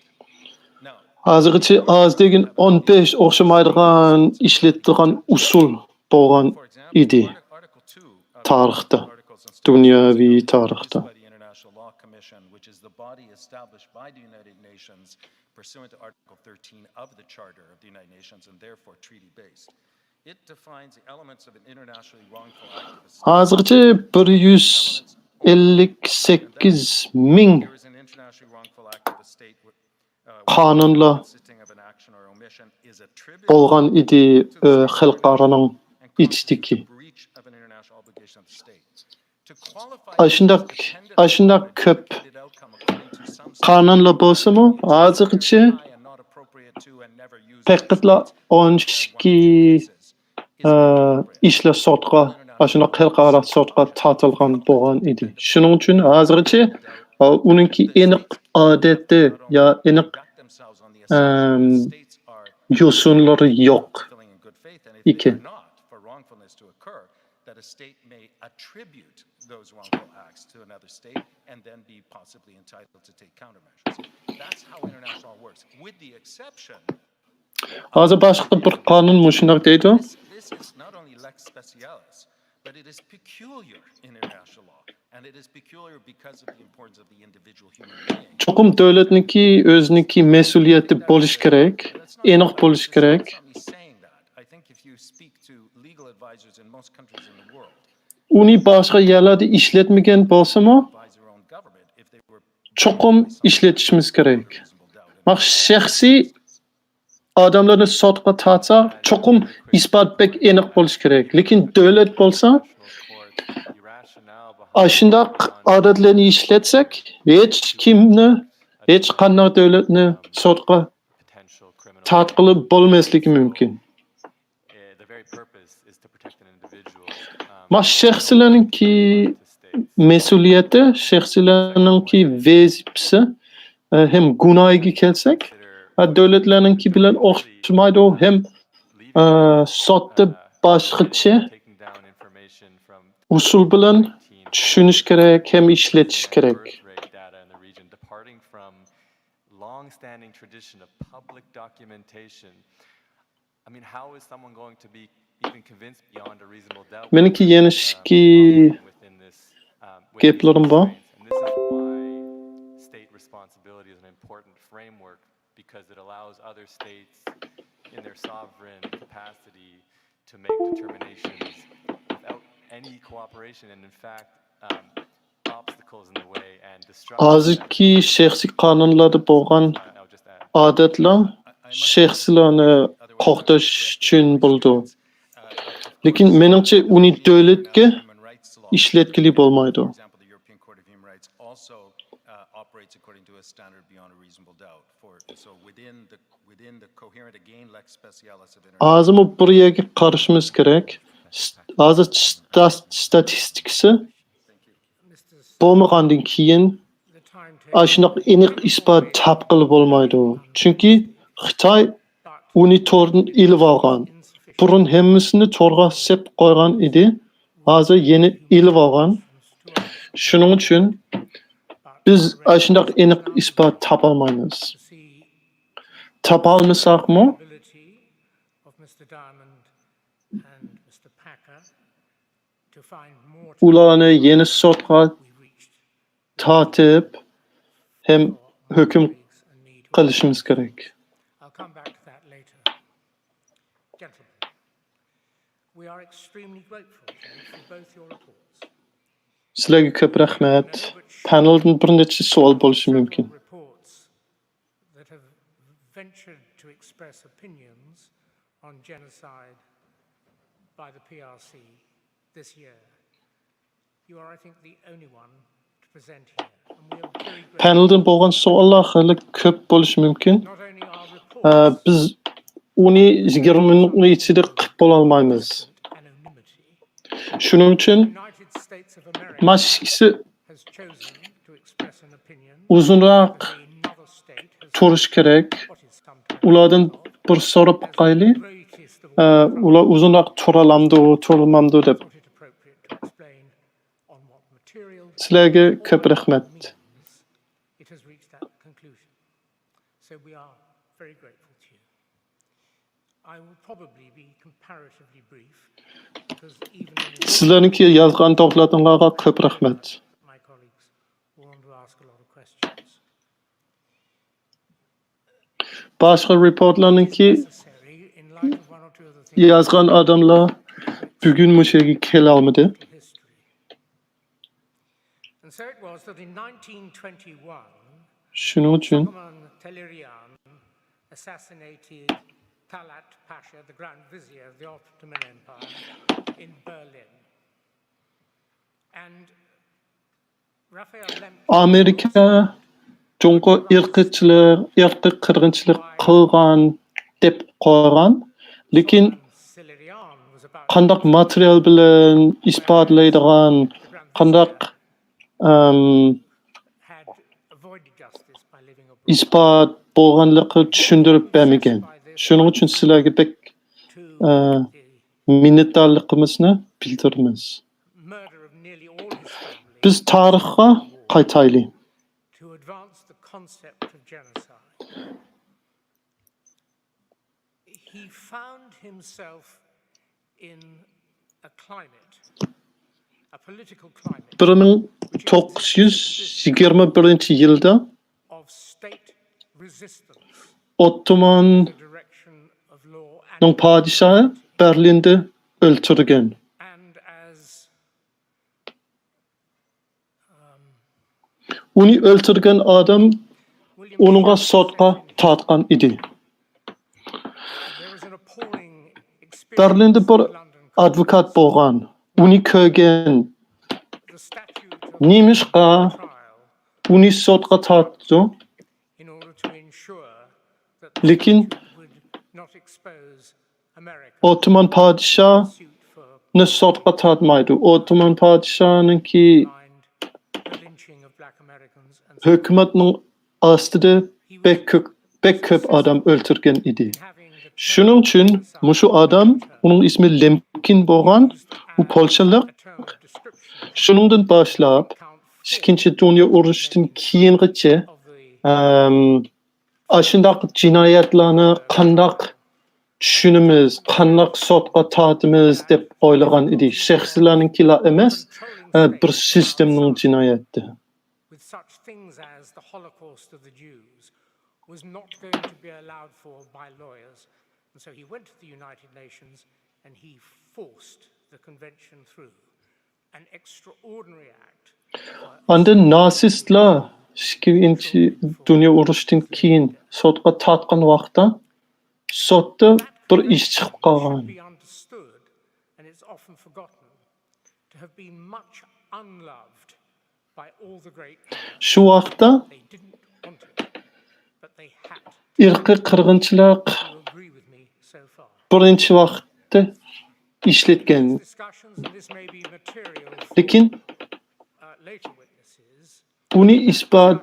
Now, Hozirgacha oz degan 15 o'xshamaydigan ishlatadigan usul bo'lgan for example, edi Article 2 of tarixda, Articles on dunyoviy Standards tarixda. by the International Law Commission, which is the body established by the United Nations pursuant to Article 13 of the Charter of the United Nations and therefore treaty-based. It defines the elements of an internationally wrongful act of a state. Hozirgacha 158 ming Here is an internationally wrongful act of a state qonunlar consisting of an action or omission is attributed bo'lgan edi to the xalqaroning and constitutes ichidagi. a breach of an international obligation of the state. To qualify Ashundoq ashundoq ko'p the outcome according to some qonunlar bo'lsa-mu, hozirgacha and not appropriate to and never used faqatla 12 ishlar sotqa ashuna xalqaro sotqa tortilgan bo'lgan edi. Shuning uchun hozirgacha uningki aniq odati ya aniq back themselves on the assumption that states are yo'sunlari yo'q fulfilling in good faith, and if they ekan. are not for wrongfulness to occur, that a state may attribute those wrongful acts to another state and then be possibly entitled to take countermeasures. That's how international law works, with the exception Hozir boshqa bir qonun mushunaq deydi. this is not only lex specialis, but it is peculiar in international law, and it is peculiar because of the importance of the individual human being. Cho'qim davlatniki o'ziniki mas'uliyati bo'lish kerak, aniq bo'lish kerak. It's not me saying that. I think if you speak to legal advisors in most countries in the world, Uni boshqa yerlarda ishlatmagan bo'lsa-mu, advise their own government if they were cho'qim ishlatishimiz kerak. reasonable doubt. And Maq shaxsiy odamlarni sotqa tortsa, cho'qim isbot bek aniq bo'lish kerak. Lekin davlat bo'lsa, The rationale behind ashundoq odatlarni ishlatsak, hech kimni, hech qanday davlatni sotqa potential criminal tort qilib bo'lmasligi mumkin. the very purpose is to protect an individual Maq shaxslarningki mesuliyeti shaxsiylarninki vazifasi hem gunohiga kelsak, davlatlarninki bilan o'xshamaydi, hem sotib boshqacha taking down information from usul bilan tushunish kerak, hem ishlatish kerak. birth rate data in the region, departing from long-standing tradition of public documentation. I mean, how is someone going to be even convinced beyond a reasonable doubt Meniki yenishki within this with these gaplarim bor. constraints? And this is why state responsibility is an important framework, because it allows other states in their sovereign capacity to make determinations without any cooperation and in fact obstacles in the way and destruction. Hozirgi shaxsiy qonunlarda bo'lgan I'll just add. odatlar shaxslarni qo'g'dash uchun bo'ldi. Lekin meningcha uni davlatga Human rights law. ishlatkili bo'lmaydi. For example, the European Court of Human Rights also operates according to a standard beyond a reasonable doubt. So within the coherent again lex specialis of international Hozir bir yerga qarashimiz kerak. Hozir statistikasi bo'lmagandan keyin shunaqa aniq isbot topqili bo'lmaydi. Chunki Xitoy uni to'rdan ilib olgan. Burun hammasini to'rga sep qo'ygan edi. Hozir yana ilib olgan. Shuning uchun biz shunaqa aniq isbot topolmaymiz. Topolmasakmi, of Mr. Diamond and Mr. Packer to find more ularni yana sotqa we reached tortib hem hukm colleagues and me to qilishimiz kerak. I'll come back to that later. Gentlemen, we are extremely grateful to you for both your reports. Sizlarga ko'p rahmat. Paneldan bir necha savol bo'lishi mumkin. Several reports that have ventured to express opinions on genocide by the PRC this year. You are, I think, the only one to present here. And we are very grateful. Paneldan bo'lgan savollar hali ko'p bo'lishi mumkin. Not only our reports, Biz uni 20 minutning ichida qilib bo'la olmaymiz. anonymity, Shuning uchun United States of America mashqisi has chosen to express an opinion. uzunroq Another state has turish kerak. what is sometimes Ulardan bir so'rab boqaylik. greatest of all Ular uzunroq turalamdi, turamamdi deb. thought it appropriate to explain on what material Sizlarga ko'p rahmat. means it has reached that conclusion. So we are very grateful to you. I will probably be comparatively brief because even in Sizlarningki yozgan dokladinglarga ko'p rahmat. my colleagues will want to ask a lot of questions. Boshqa reportlarningki Necessary in light of one or two of the things yozgan odamlar bugun mushaga kela olmadi. history. And so it was that in 1921, Shuning uchun Suleiman Tehlirian assassinated Talat Pasha, the Grand Vizier of the Ottoman Empire, in Berlin. And Raphael Lemkin Amerika Jungo irqi qirg'inchilik qilgan deb qo'ygan, lekin Tehlirian was about qandaq material bilan isbotlaydigan, qandaq had avoided justice by living abroad. isbot bo'lganligi tushuntirib bermagan. Shuning uchun sizlarga bek To minnatdorligimizni bildiramiz. the murder of nearly all his family, Biz tarixga qaytaylik. to advance the concept of genocide. He found himself in a climate, a political climate 1921 yilda of state resistance Ottomanning in the direction of law and podshohi Berlinda o'ltirilgan. and as Uni o'ltirgan odam William uningga Shakespeare sotqa said, tortgan edi. there was an appalling experience Berlinda bir in London advokat bo'lgan. Uni ko'rgan. the statute of Nemishqa trial uni sotqa tortdi, in order to ensure that the lekin statute would not expose America Ottoman podshohi suit for sotqa tortmaydi. Ottoman podshohiniki line hökümetning ostida bek ko'p odam o'ltirgan edi. Shuning uchun mushu odam, uning ismi Lemkin bo'lgan, u polshalik. Shuningdan boshlab Ikkinchi Dunyo urushidan keyingacha ashundaq jinoyatlarni qandoq tushunimiz, qandoq sotqa tortimiz deb o'ylagan edi. Shaxslarninkilar emas, bir sistemning jinoyati. With such things as the Holocaust of the Jews was not going to be allowed for by lawyers. And so he went to the United Nations and he forced the convention through. An extraordinary act. Ondan nasistlar Ikkinchi Dunyo urushidan keyin sotqa tortgan vaqtda sotda bir ish chiqib qolgan. Be understood, and it's often forgotten, to have been much unloved by all the great powers. Shu vaqtda They didn't want it, but they had irqiy qirg'inchilik to agree with me so far. birinchi vaqtda ishlatgan. Discussions, and this may be material for Lekin later witnesses, uni isbot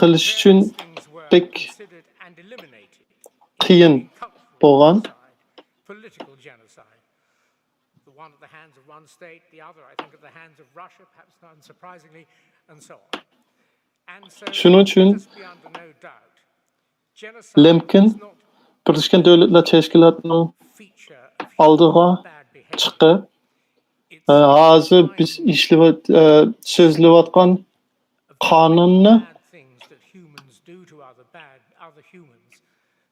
qilish uchun things were pek considered and eliminated. qiyin bo'lgan. Political genocide. The one at the hands of one state, the other, I think, at the hands of Russia, perhaps not unsurprisingly, and so on. And so, Shuning uchun let us be under no doubt, genocide Lemkin is not Birleşken Devletler Teşkilatı'nın a feature of aldığı bad behavior. çıkıp hazır biz sözlüvatkan kanunni Bad things that humans do to other humans,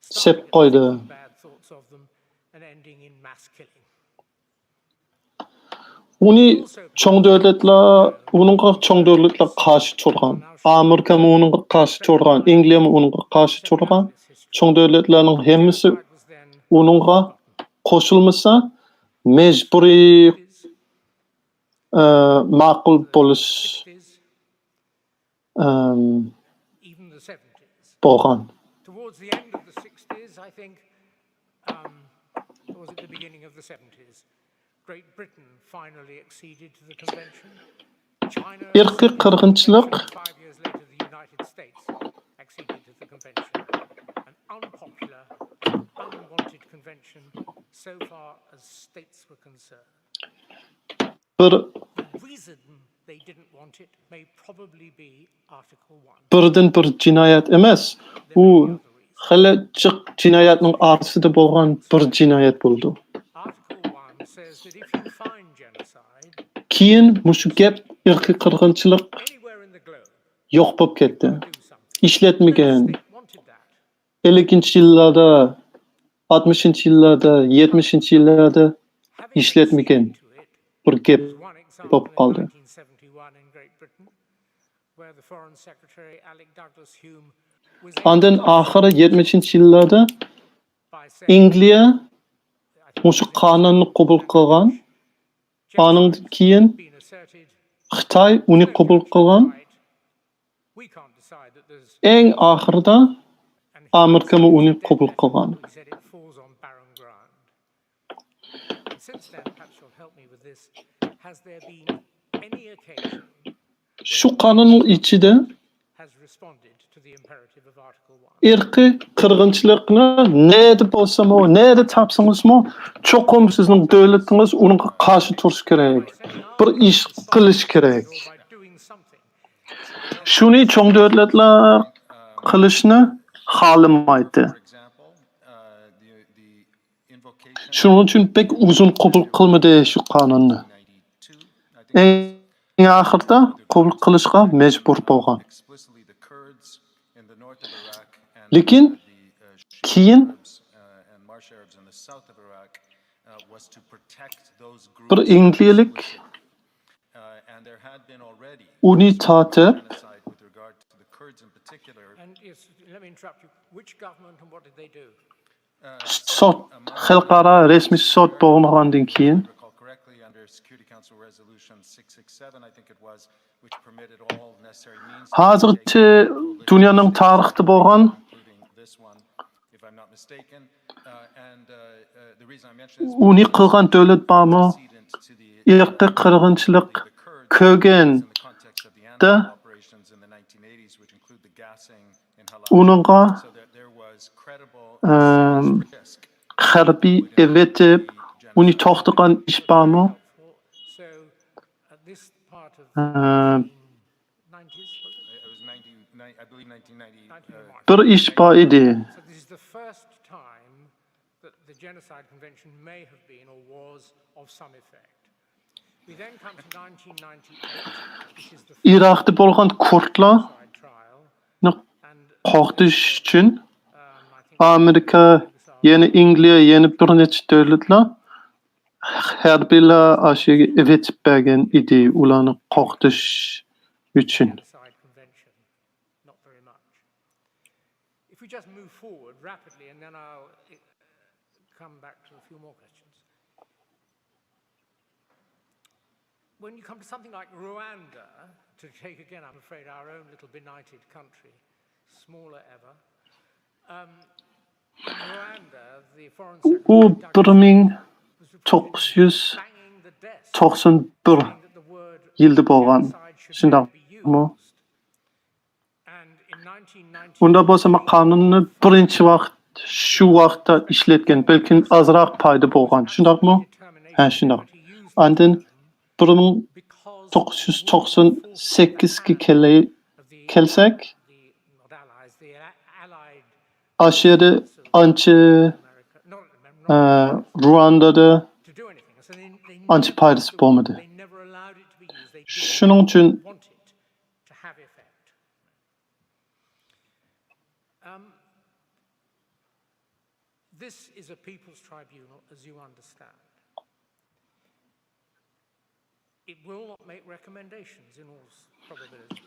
sep koydu. bad thoughts of them, and ending in mass killing. Uni çoğ devletler, onunla çoğ devletler karşı turgan. Amerika mı onunla karşı turgan, İngiliz mi onunla karşı turgan. Çoğ devletlerin hemmisi onunla koşulmasa mecburi ma'qul bo'lish Even the 70s. bo'lgan. Towards the end of the 60s, I think, or was it the beginning of the 70s, Great Britain finally acceded to the convention. China, Irqiy qirg'inchilik 5 years later, the United States acceded to the convention. An unpopular, unwanted convention so far as states were concerned. bir The reason they didn't want it may probably be Article 1. birden bir jinoyat emas. U hali jiq jinoyatning arsida bo'lgan bir jinoyat bo'ldi. Article 1 says that if you find genocide Keyin mushu gap irqiy qirg'inchilik anywhere in the globe, yo'q bo'lib ketdi. do something. Ishlatmagan. They wanted that. 50 yillarda, 60 yillarda, 70 yillarda Having ishlatmagan acceded to it, bir gap one example bo'lib in qoldi. 1971 in Great Britain, where the Foreign Secretary Alec Douglas Hume was Ondan oxiri 70 yillarda by saying, Angliya mushu qonunni qabul qilgan. Ondan keyin been asserted, Xitoy uni qabul qilgan. right, we can't decide that there's Eng oxirida and Amerika uni qabul qilgan. he said it falls on barren ground. And since then, perhaps you'll help me with this, has there been any occasion Shu qonunning ichida has responded to the imperative of Article 1? irqiy qirg'inchilikni neda bo'lsa-mo, neda topsangiz-mo, cho'qim sizning davlatingiz unga qarshi turish kerak. Bir ish qilish kerak. Or by doing something? Shuni cho'ng davlatlar qilishni xohlamaydi. For example, the invocation Shuning uchun pek uzun qabul qilmadi shu qonunni. 92, I think Eng oxirida qabul qilishga majbur bo'lgan. explicitly the Kurds in the north of Iraq and Lekin the keyin Arabs and Marsh Arabs in the south of Iraq was to protect those groups. bir ingliyalik And there had been already uni tortib genocide with regard to the Kurds in particular. And yes, let me interrupt you. Which government and what did they do? sot xalqaro rasmiy sot bo'lmagandan keyin Recall correctly, under Security Council Resolution 667, I think it was, which permitted all necessary means to hozircha dunyoning tarixida bo'lgan including this one, if I'm not mistaken. The reason I mention this uni qilgan davlat bormi? precedent to the Irqiy qirg'inchilik the Kurds ko'rgan in the context of the da Anbar operations in the Uningga so that there was credible risk. harbiy evetip uni to'xtagan ish bormi? So, at this part of the 1990s, It was I believe 1990. Bir ish bor edi. so this is the first time that the Genocide Convention may have been or was of some effect. We then come to 1998, which is the first Iroqda bo'lgan kurdlar genocide trial, and qo'rqitish uchun I think Amerika, yana Angliya, yana bir necha davlatlar harbiylar ashiga evetib bergan edi ularni qo'rqitish uchun. Genocide Convention, not very much. If we just move forward rapidly, and then I'll come back to a few more questions. When you come to something like Rwanda, to take again, I'm afraid, our own little benighted country, smaller ever. In Rwanda, the Foreign U Secretary was 1991 banging the desk, saying that the word yilda bo'lgan. genocide should Shundaq never be mı? used. And in 1990, Unda bo'lsa qonunni birinchi vaqt shu vaqtda ishlatgan, balki azroq foyda bo'lgan. Shundaqmi? Ha, shundaq. Andin 1998 ga kelsak, aşırı ancha Ruandada ancha foydasi bo'lmadi. Shuning uchun this is a people's tribunal, as you understand. It will not make recommendations in all probability,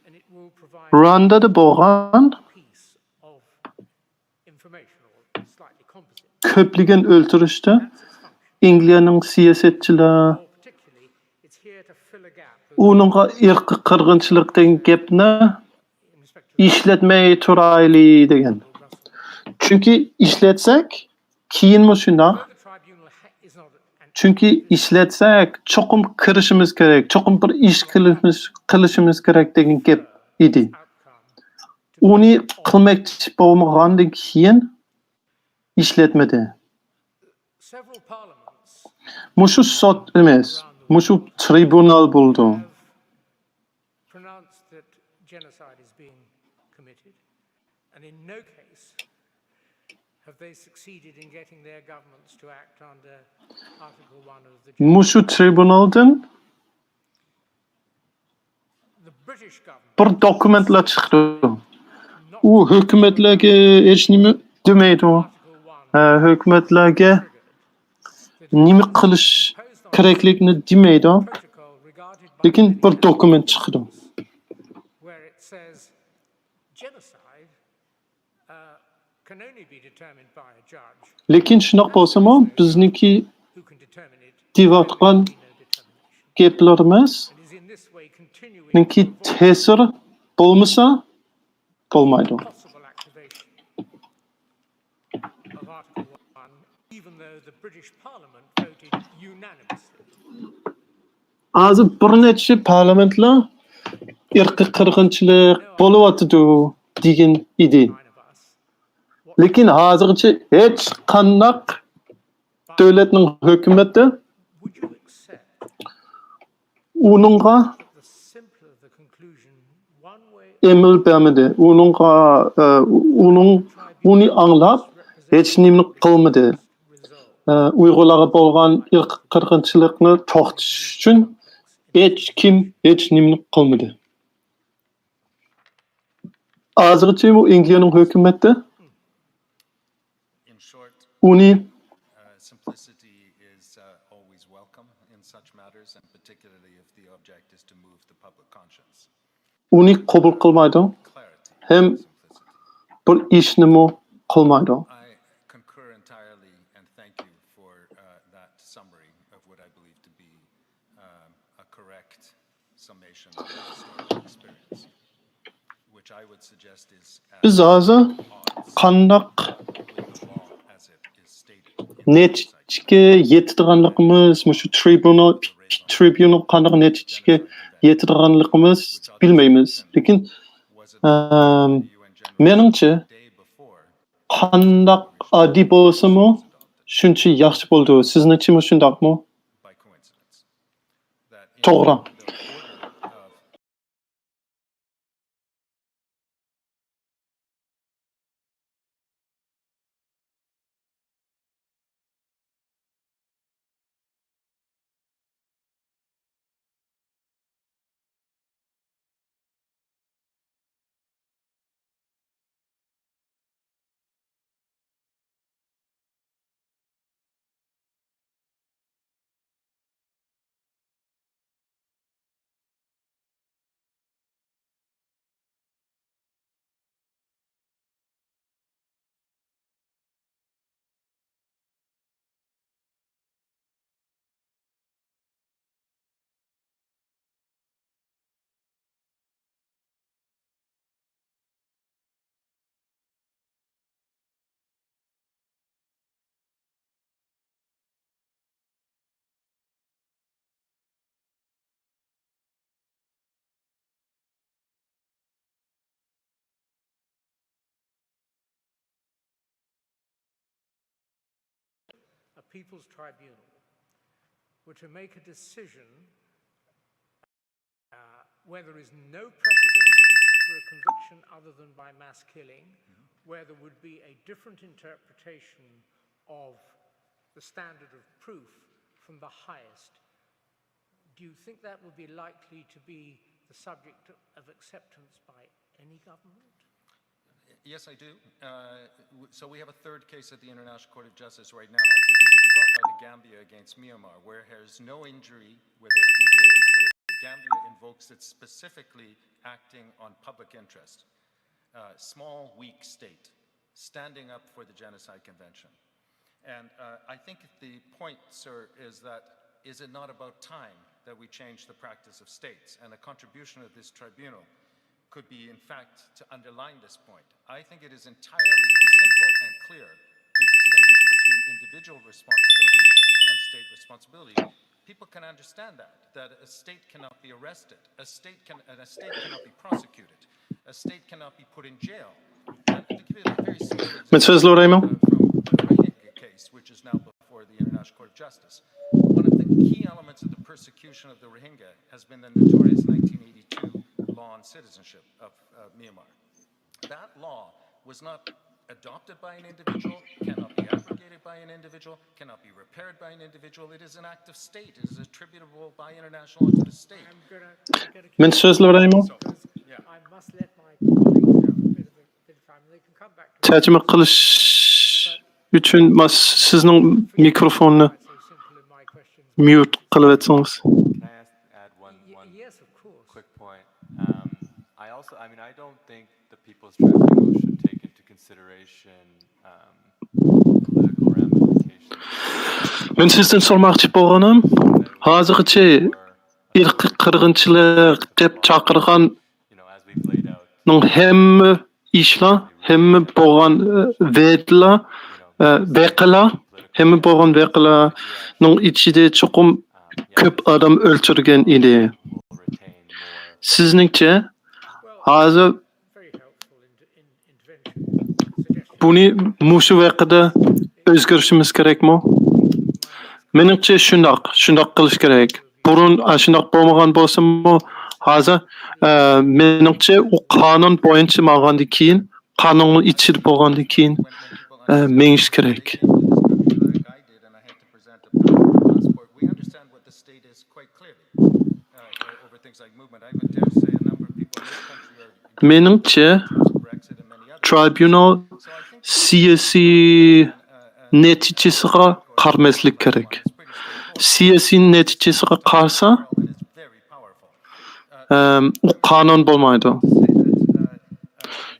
and it will provide Ruandada bo'lgan a piece of information, or slightly composite. ko'pligan o'ltirishda Angliyaning siyosatchilari Particularly, it's here to fill a gap uningga irqiy qirg'inchilik degan gapni in respect to ishlatmay turaylik degan. Chunki ishlatsak, keyinmi shundoq. the tribunal is not an Chunki ishlatsak, cho'qim kirishimiz kerak, cho'qim bir ish qilishimiz kerak degan gap edi. Uni qilmoqchi bo'lmagandan keyin ishlatmadi. several parliaments Mushu sot emas, mushu tribunal bo'ldi. pronounced that genocide is being committed, and in no case have they succeeded in getting their governments to act under Article 1 of the Mushu tribunaldan The British government bir dokumentlar chiqdi. U hukumatlarga hech nima demaydi. Hukumatlarga nima qilish kerakligini demaydi. protocol regarded by Lekin bir dokument chiqdi. where it says genocide can only be determined by a judge Lekin shunaqa bo'lsa-mu, bizniki who can determine it deyotgan no determination, gaplarimiz and is in this way continuing ninki ta'sir bo'lmasa bo'lmaydi. possible activation of Article 1, even though the British Parliament voted unanimously. Hozir bir necha parlamentlar irqiy qirg'inchilik bo'lyotdi degan edi. Nine of us. Lekin hozircha hech qanday davlatning hukumati Would you accept uningga the simpler the conclusion, one way emil bermadi. Uni anglab hech nima qilmadi. result? Uyg'urlarga bo'lgan irqiy qirg'inchilikni to'xtatish uchun hech kim hech nima qilmadi. Hozircha bu Angliyaning hukumati In short, uni simplicity is always welcome in such matters, and particularly if the object is to move the public conscience. uni qabul qilmaydi. Clarity, Hem simplicity. bir ishnimi qilmaydi. I concur entirely and thank you for that summary of what I believe to be a correct summation of the historical experience, which I would suggest is Biz hozir qandaq with the law as it is stated. in the website. netijaga yetadiganligimiz, shu tribunal qandaq netijaga yetadiganligimiz bilmaymiz. Lekin Was it the UN Meningçe qandaq addi bolsamy şunça yaxşı boldy. Sizningçe şundaqmı? by coincidence. That in Toğra. the order of a People's Tribunal were to make a decision where there is no precedent for a conviction other than by mass killing, where there would be a different interpretation of the standard of proof from the highest, do you think that would be likely to be the subject of acceptance by any government? Yes, I do. So we have a third case at the International Court of Justice right now, brought by the Gambia against Myanmar, where there's no injury, where the Gambia invokes it specifically acting on public interest. Small, weak state, standing up for the Genocide Convention. And I think the point, sir, is that is it not about time that we change the practice of states? And a contribution of this tribunal could be, in fact, to underline this point. I think it is entirely simple and clear to distinguish between individual responsibility and state responsibility. People can understand that a state cannot be arrested, a state cannot be prosecuted, a state cannot be put in jail. And to give you a very simple example from the Rohingya case, which is now before the International Court of Justice, one of the key elements of the persecution of the Rohingya has been the notorious 1982 law on citizenship of Myanmar. That law was not adopted by an individual, cannot be abrogated by an individual, cannot be repaired by an individual. It is an act of state. It is attributable by international law to the state. Men sözlöreyim. I must let my colleagues have a bit of time. They can come back to Tercüme qilish üçün mas sizning mikrofonunu so simple in my questions. mute qilib etsangiz. Can I add one Yes, of course. quick point? I don't think the People's Tribunal should take into consideration political ramifications. Men sizden sormakçı bolganym, hazırçı irqi qırgınçılık dep çakırgan As we've laid out, hemme işler, hemme bolgan vedler, veqila, hemme bolgan veqilaның içinde çokum köp adam öldürgen idi. will retain more. Sizningçe hazır Very helpful intervention. buni muşu veqida özgürüşimiz kerakmi? Meningçe şundaq qilish kerak. Burun şundaq bolmagan bolsa-mı, hazır meningçe o qanun boyunca mağandan keyin, qanunun içinde bolgandan keyin meňiş kerak. I did, and I had to present a passport. We understand what the state is quite clearly over things like movement. I would dare say a number of people in this country are Meningçe Brexit and many others. tribunal siyasi neticesiga qarmaslik kerak. Siyasi neticesiga qarsa And it's very powerful. o qanun bolmaydı.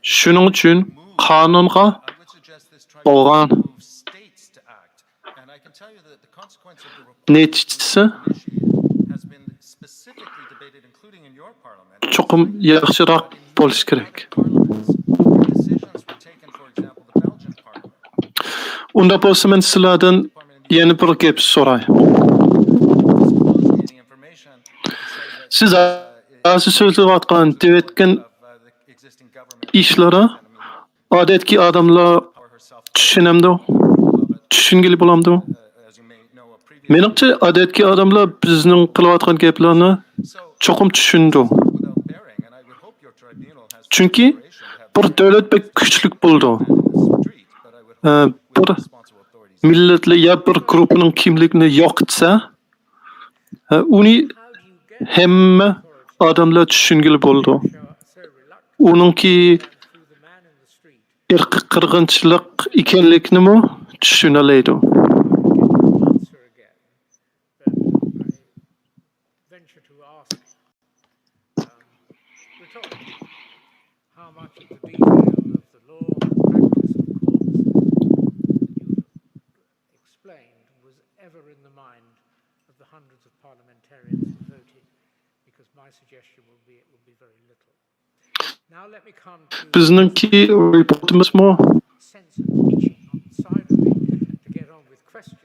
Şunun üçün qanunga I would suggest this bolgan tribunal moves states to act. And I can tell you that the consequence of the report neticesi has been specifically debated, including in your parliament. çokum yaxşırak bolish kerak. Parliaments, decisions were taken, for example, the Belgian parliament. Unda bolsa men sizlardan yeni bir gep soray. Disclosing any information to say that Siz azı sözlep atgan debetken the existing government işlere odatki odamlar tushunamdi, tushungili bo'lamdi. As you may know, a previous Menimcha odatki odamlar bizning qilayotgan gaplarni cho'qim tushundi. without bearing, and I would hope your tribunal has Chunki bir davlat bek kuchlik bo'ldi. street, but I would Bir responsible authorities millatli ya bir guruhning kimligini yo'qitsa, uni hamma odamlar tushungili bo'ldi. Uningki irqiy qirg'inchilik ekanligini tushunalaydi. answer again, but I venture to ask rhetorically, how much of the detail of the law and practice of courts you've explained was ever in the mind of the hundreds of parliamentarians who voted, because my suggestion will be it will be very little. Now let me come to Bizningki reportimizmi sense of itching on the side of me to get on with questions.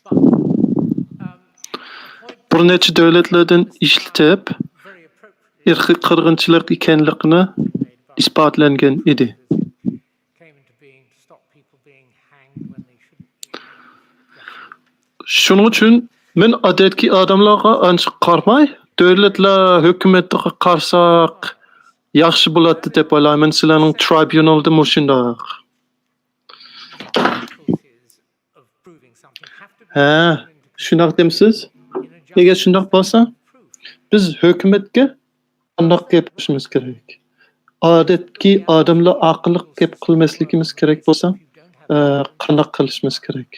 But a point bir necha davlatlardan ishlatib very appropriately irqiy qirg'inchilik ekanligini isbotlangan edi. came into being to stop people being hanged when they shouldn't be. Shuning uchun men odatki odamlarga ancha qarmay, davlatlar hukumatga qarsak yaxshi bo'ladi deb o'ylayman. Sizlarning tribunalda mushundaq. Difficulties of proving something have to be Ha, shundoq demsiz? Agar shundoq bo'lsa, biz hukumatga qandoq gapirishimiz kerak? Odatki odamlar aqlli gap qilmasligimiz kerak bo'lsa, qandoq qilishimiz kerak?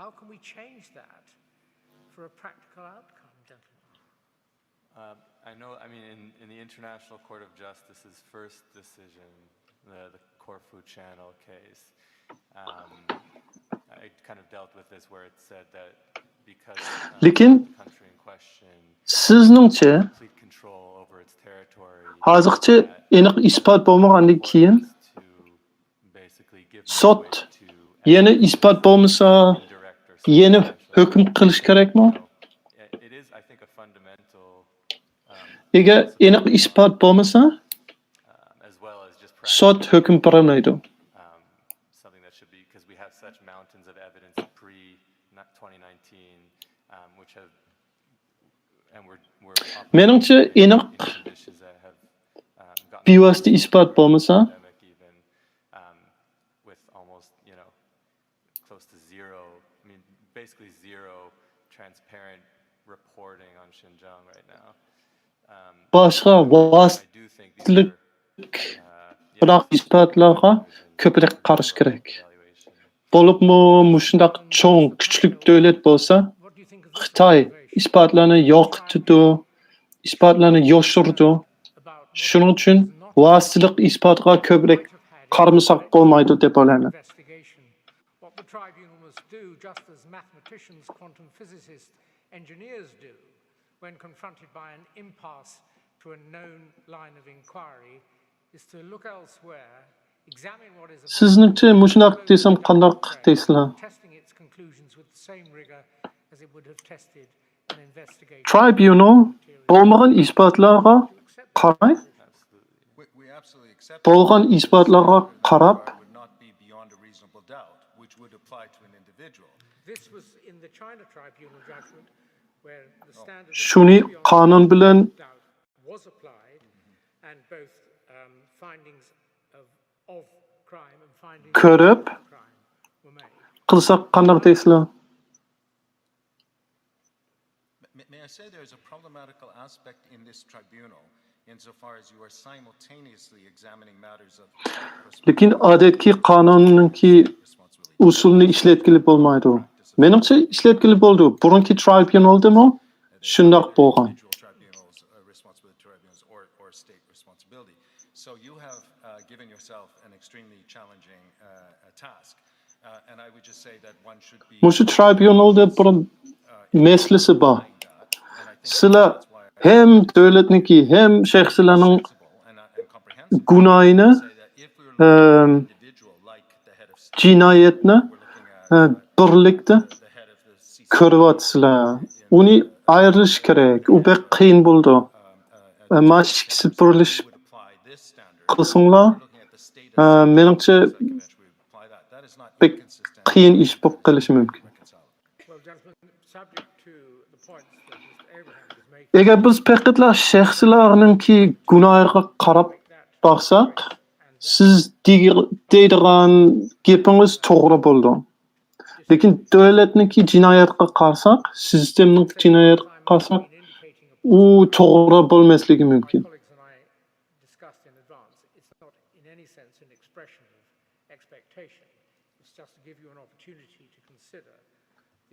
How can we change that for a practical outcome, gentlemen? I know, I mean, in the International Court of Justice's first decision, the Corfu Channel case, I kind of dealt with this where it said that because Lekin the country in question sizningcha complete control over its territory, hozircha aniq isbot bo'lmagandan keyin to basically give sot yana isbot bo'lmasa indirect or yana hukm qilish kerakmi? it is, I think, a fundamental, Agar aniq isbot bo'lmasa, as well as just sot hukm bermaydi. something that should be, because we have such mountains of evidence pre-2019, which have, and we're Menimcha aniq conditions that have gotten bevosita isbot bo'lmasa, pandemic even, with almost, close to zero, I mean, basically zero transparent reporting on Xinjiang right now. boshqa I do think these vositalik biroq isbotlarga ko'proq qarash kerak. evaluation. Bo'libmi mushundaq cho'ng kuchlik davlat bo'lsa, What do you think of this Xitoy observation isbotlarni yo'qitdi, isbotlarni yoshirdi. about Shuning uchun vositalik isbotga ko'proq qarmasak bo'lmaydi deb o'ylayman. investigation? What the tribunal must do, just as mathematicians, quantum physicists, engineers do, when confronted by an impasse to a known line of inquiry, is to look elsewhere, examine what is Sizningcha mushundaq desam qandoq deysizlar? testing its conclusions with the same rigor as it would have tested an investigation. Tribunal bo'lmagan isbotlarga qaramay, We absolutely accept bo'lgan isbotlarga qarab would not be beyond a reasonable doubt, which would apply to an individual. This was in the China tribunal judgment, where the standard shuni qonun bilan doubt was applied, and both findings of crime and findings ko'rib of crime were made. qilsak qandoq deysizlar? May I say there is a problematical aspect in this tribunal insofar as you are simultaneously examining matters of Lekin odatki qonunninki usulni ishlatgili bo'lmaydi. Menimcha ishlatgili bo'ldi. Burunki tribunaldami shundoq bo'lgan. individual tribunals, responsibility tribunals, or state responsibility. So you have given yourself an extremely challenging task, and I would just say that one should be Mushu tribunalda bir meselesi bor. and I think Sizlar hem davlatniki hem shaxslarning and comprehensive gunoyini, say that if we were looking at an individual like the head of state, jinoyatni birlikda the head of the CC, ko'ryapsizlar. Uni ayirish kerak. U bek qiyin bo'ldi. Mashqsiz burilish would apply this standard. qilsinglar, Looking at the state proceed as menimcha eventually apply that. That is not pek inconsistent. qiyin ish bo'lib qolishi mumkin. Well, gentlemen, subject to the points that Mr. Abraham is making, Agar biz faqatla shaxslarninki gunohiga qarab boqsak, siz deydigan gapingiz to'g'ri bo'ldi. Lekin davlatniki jinoyatga qarsak, sistemning jinoyatga qarsak, u to'g'ri bo'lmasligi mumkin. colleagues and I discussed in advance, it's not in any sense an expression of expectation. It's just to give you an opportunity to consider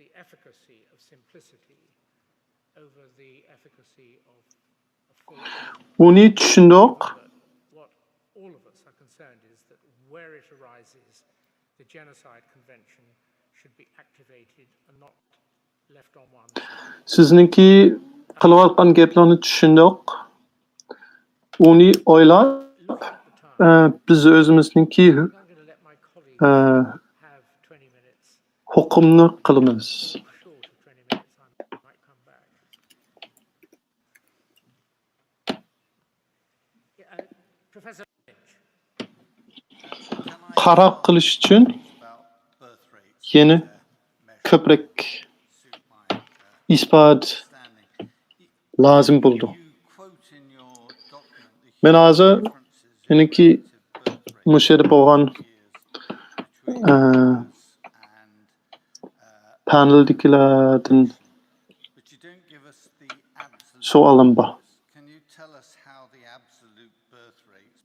the efficacy of simplicity over the efficacy of a full. Uni tushundik. What all of us are concerned is that where it arises, the Genocide Convention should be activated and not left on one side. Sizningki qilayotgan gaplarni tushundik. Uni o'ylab, biz o'zimizningki I'm going to let my colleagues have 20 minutes. hukmni qilamiz. Short of 20 minutes, I might come back. Yeah, Professor Lynch. Qaror qilish uchun yana ko'proq isbot lozim bo'ldi. Men hozir meniki mushar bo'lgan paneldagilardan savolim bor. Can you tell us how the absolute birth rates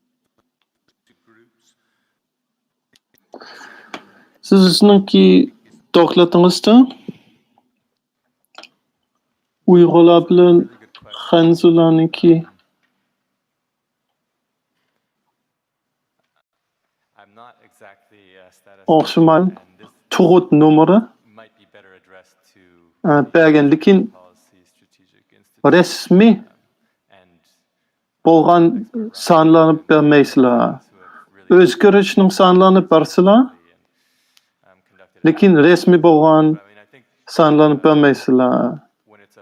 to groups? Sizningki dokladingizda Uyg'urlar bilan Xanzularniki I'm not exactly a o'xshamaydi. and this Tug'ut nomeri might be better addressed to bergan, lekin policy strategic institute rasmiy and bo'lgan sonlarni bermaysizlar. who have really O'zgarishning sonlarini bersizlar, conducted. lekin rasmiy bo'lgan I mean, I think sonlarni bermaysizlar. when it's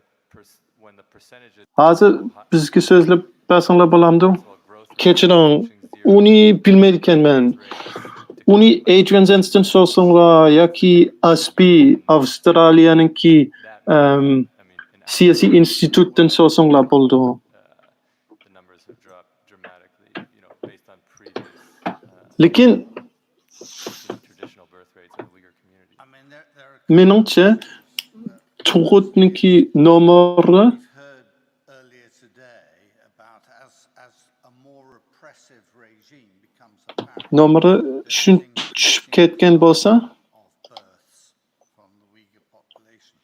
when the percentages Hozir bizga so'zlab bersanglar bo'lamdi. growth Kechiring, uni bilmaydi ekanman. Uni Adrian Zenston so'rasanglar yoki ASPI Avstraliyaningki siyosiy institutdan so'rasanglar bo'ldi. the numbers have dropped dramatically, based on previous Lekin traditional birth rates in the Uyghur community. I mean, there are meningcha tug'utniki nomeri heard earlier today about as a more repressive regime becomes apparent nomeri tushib ketgan bo'lsa, of births from the Uyghur population.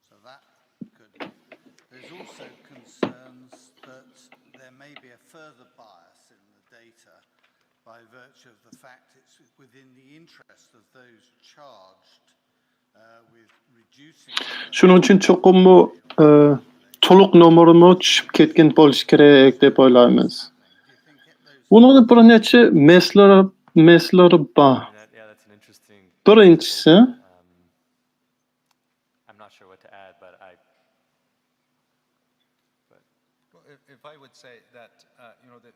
So that could. There's also concerns that there may be a further bias in the data by virtue of the fact it's within the interest of those charged with reducing. shuning uchun cho'qim to'liq nomerimi tushib ketgan bo'lishi kerak deb o'ylaymiz. Buningda bir necha meslari bor. That's an interesting. Birinchisi, I'm not sure what to add, but Well, if I would say that,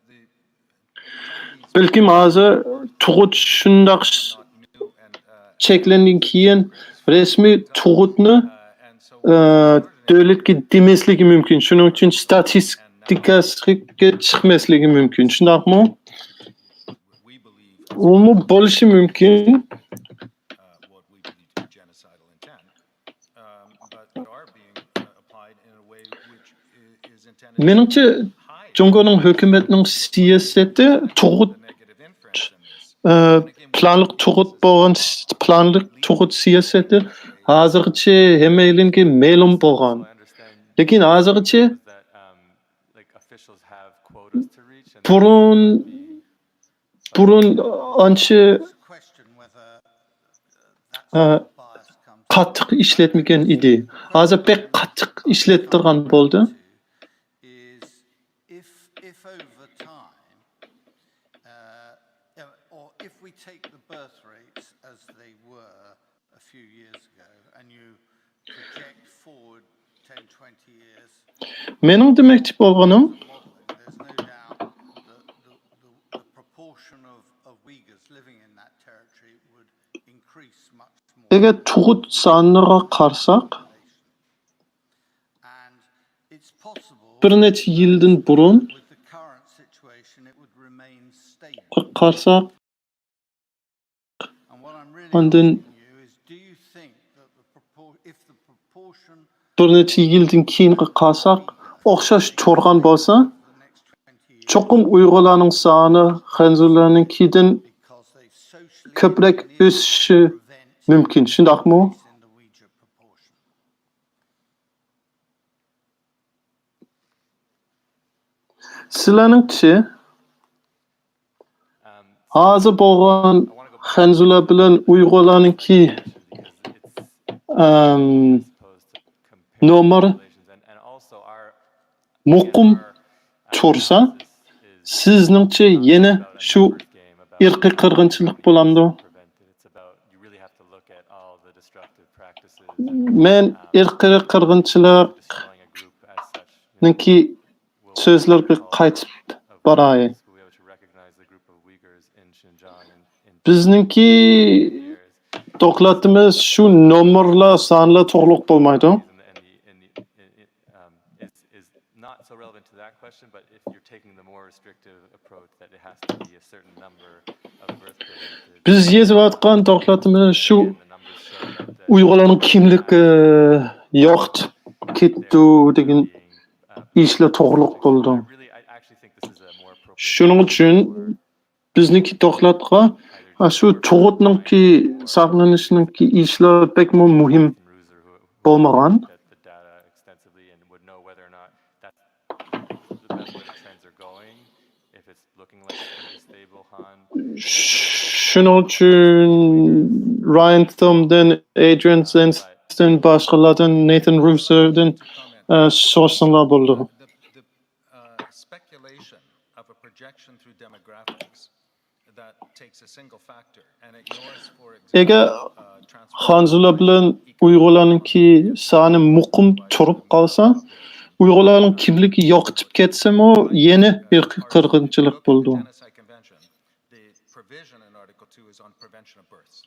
the balkim hozir tug'ut shundoq not new and cheklangan keyin rasmiy tug'utni and so davlatga demasligi mumkin. Shuning uchun statistikasiga chiqmasligi mumkin. Shundaqmi? we believe Uni bo'lishi mumkin. what we believe to be genocidal intent, but are being applied in a way which is intended Meningcha to hide Jungoning hukumatining siyosati tug'ut the negative inference in this. planliq tug'ut bo'lgan planliq tug'ut siyosati hozirgacha hammalarga ma'lum bo'lgan. I understand Lekin hozirgacha that like officials have quotas to reach and burun ancha Question whether that bias comes qattiq ishlatmagan edi. Hozir pek qattiq ishlattirgan bo'ldi. is if over time, or if we take the birth rates as they were a few years ago, and you project forward 10, 20 years, Mening demoqchi bo'lganim there's no doubt that the proportion proportion of Uyghurs living in that territory would increase much more. Eğer tuğut sanına qarsak, And it's possible bir neçe yıldan burun with the current situation it would remain stable. qarsak, And what I'm really ondan asking you is, do you think that if the proportion bir neçe yıldan keyin qarsak, o'xshash cho'rg'an bo'lsa, for the next 20 years, cho'qim Uyg'urlarning soni Xanzurlarninkidan because they socially ko'proq o'sishi prevent mumkin. Shundaqmi? increase in the Uyghur proportion? Sizlarningcha hozir bo'lgan Xanzurlar bilan Uyg'urlarningki nomer muqim tursa, sizningcha yana shu irqiy qirg'inchilik bo'lamdi? Men irqiy qirg'inchilikningki so'zlarga qaytib boray. Bizningki dokladimiz shu nomerlar sonlar to'g'riq bo'lmaydi. Is not so relevant to that question, but if you're taking the more restrictive approach that it has to be a certain number of birth prevented, Biz yozayotgan dokladimiz shu the numbers show that Uyg'urlarning kimligi yo'qotib ketdi degan ishlar to'g'riq bo'ldi. really, I actually think this is a more appropriate Shuning uchun bizniki dokladga shu tug'utningki saqlanishningki ishlar bekmi muhim bo'lmagan. the data extensively and would know whether or not that's the best way the trends are going. If it's looking like it's going to be stable, Han. Shuning uchun Ryan Thumb'dan, Adrian Zenston, boshqalardan, Nathan Russo'dan so'rasanglar bo'ldi. The speculation of a projection through demographics that takes a single factor and ignores, for Eğer example, Xanzurlar bilan Uyg'urlarningki soni muqim turib qolsa, Uyg'urlarning kimligi yo'qotib ketsami, yana irqiy qirg'inchilik bo'ldi. Genocide Convention, the provision in Article 2 is on prevention of births.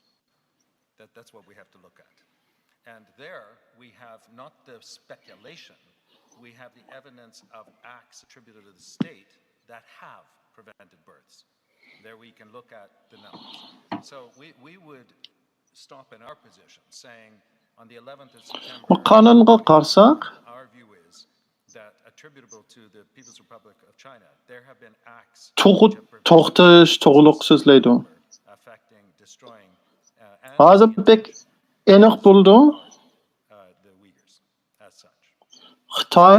That's what we have to look at. And there we have not the speculation, we have the evidence of acts attributed to the state that have prevented births. There we can look at the numbers. So we would stop in our position saying on the 11th of September, Qonunga qarsak, our view is that attributable to the People's Republic of China, there have been acts tug'ut to'xtash to'g'riq so'zlaydi. affecting, destroying, and Hozir bek aniq bo'ldi. the Uyghurs as such. Xitoy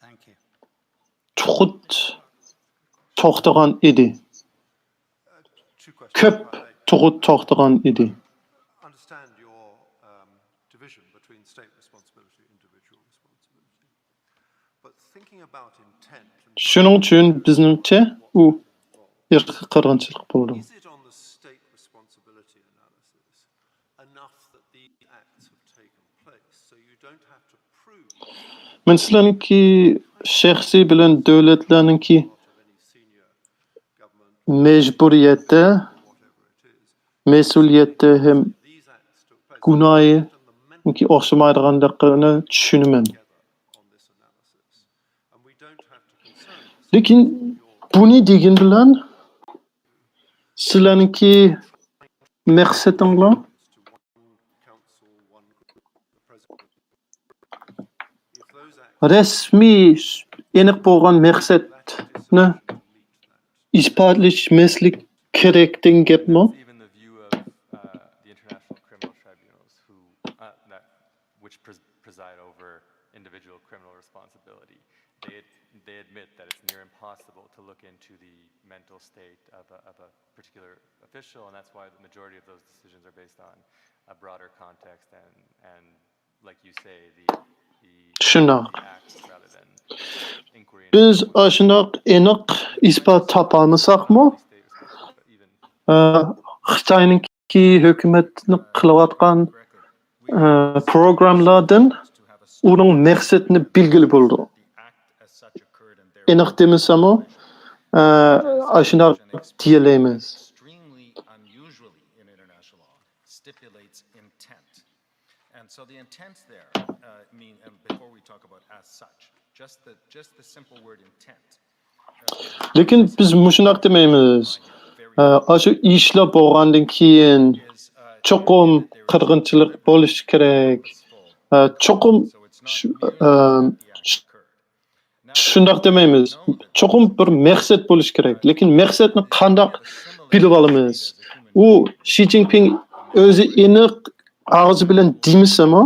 Thank you. tug'ut to'xtagan edi. Two questions. Ko'p tug'ut to'xtagan edi. Understand your division between state responsibility and individual responsibility. But thinking about intent, Shuning uchun bizningcha u irqiy qirg'inchilik bo'ldi. is it on the state responsibility analysis enough that these acts have taken place so you don't have to prove Men sizlarningki shaxsiy bilan davlatlarningki of any senior government, majburiyati, whatever it is, mas'uliyati ham these acts took place gunohi and the mental o'xshamaydiganligini tushunaman. on this analysis. And we don't have to concern ourselves Lekin buni degan bilan sizlarningki maqsadinglar to one council, one group, the president. If those acts rasmiy aniq bo'lgan maqsadni isbotlamaslik kerak degan gapmi? Even the view of the international criminal tribunals, who which preside over individual criminal responsibility, they admit that it's near impossible to look into the mental state of a particular official, and that's why the majority of those decisions are based on a broader context and like you say, the Shundoq. acts rather than inquiry. Biz ashundoq aniq isbot topolmasaqmi, Xitoyningki hukumatni qilayotgan programlardan uning maqsadini belgili bo'ldi. Aniq demasam, aşınar diyelemez. Extremely unusually in international law stipulates intent. And so the intents there mean, and before we talk about as such, just the simple word intent. Lekin biz mushunaq demaymiz. Aşu işler bo'lgandan keyin cho'qim qirg'inchilik bo'lishi kerak. Cho'qim shundoq demaymiz. Cho'qim bir maqsad bo'lishi kerak. Lekin maqsadni qandoq bilib olamiz? U Xi Jinping o'zi aniq og'zi bilan demisami,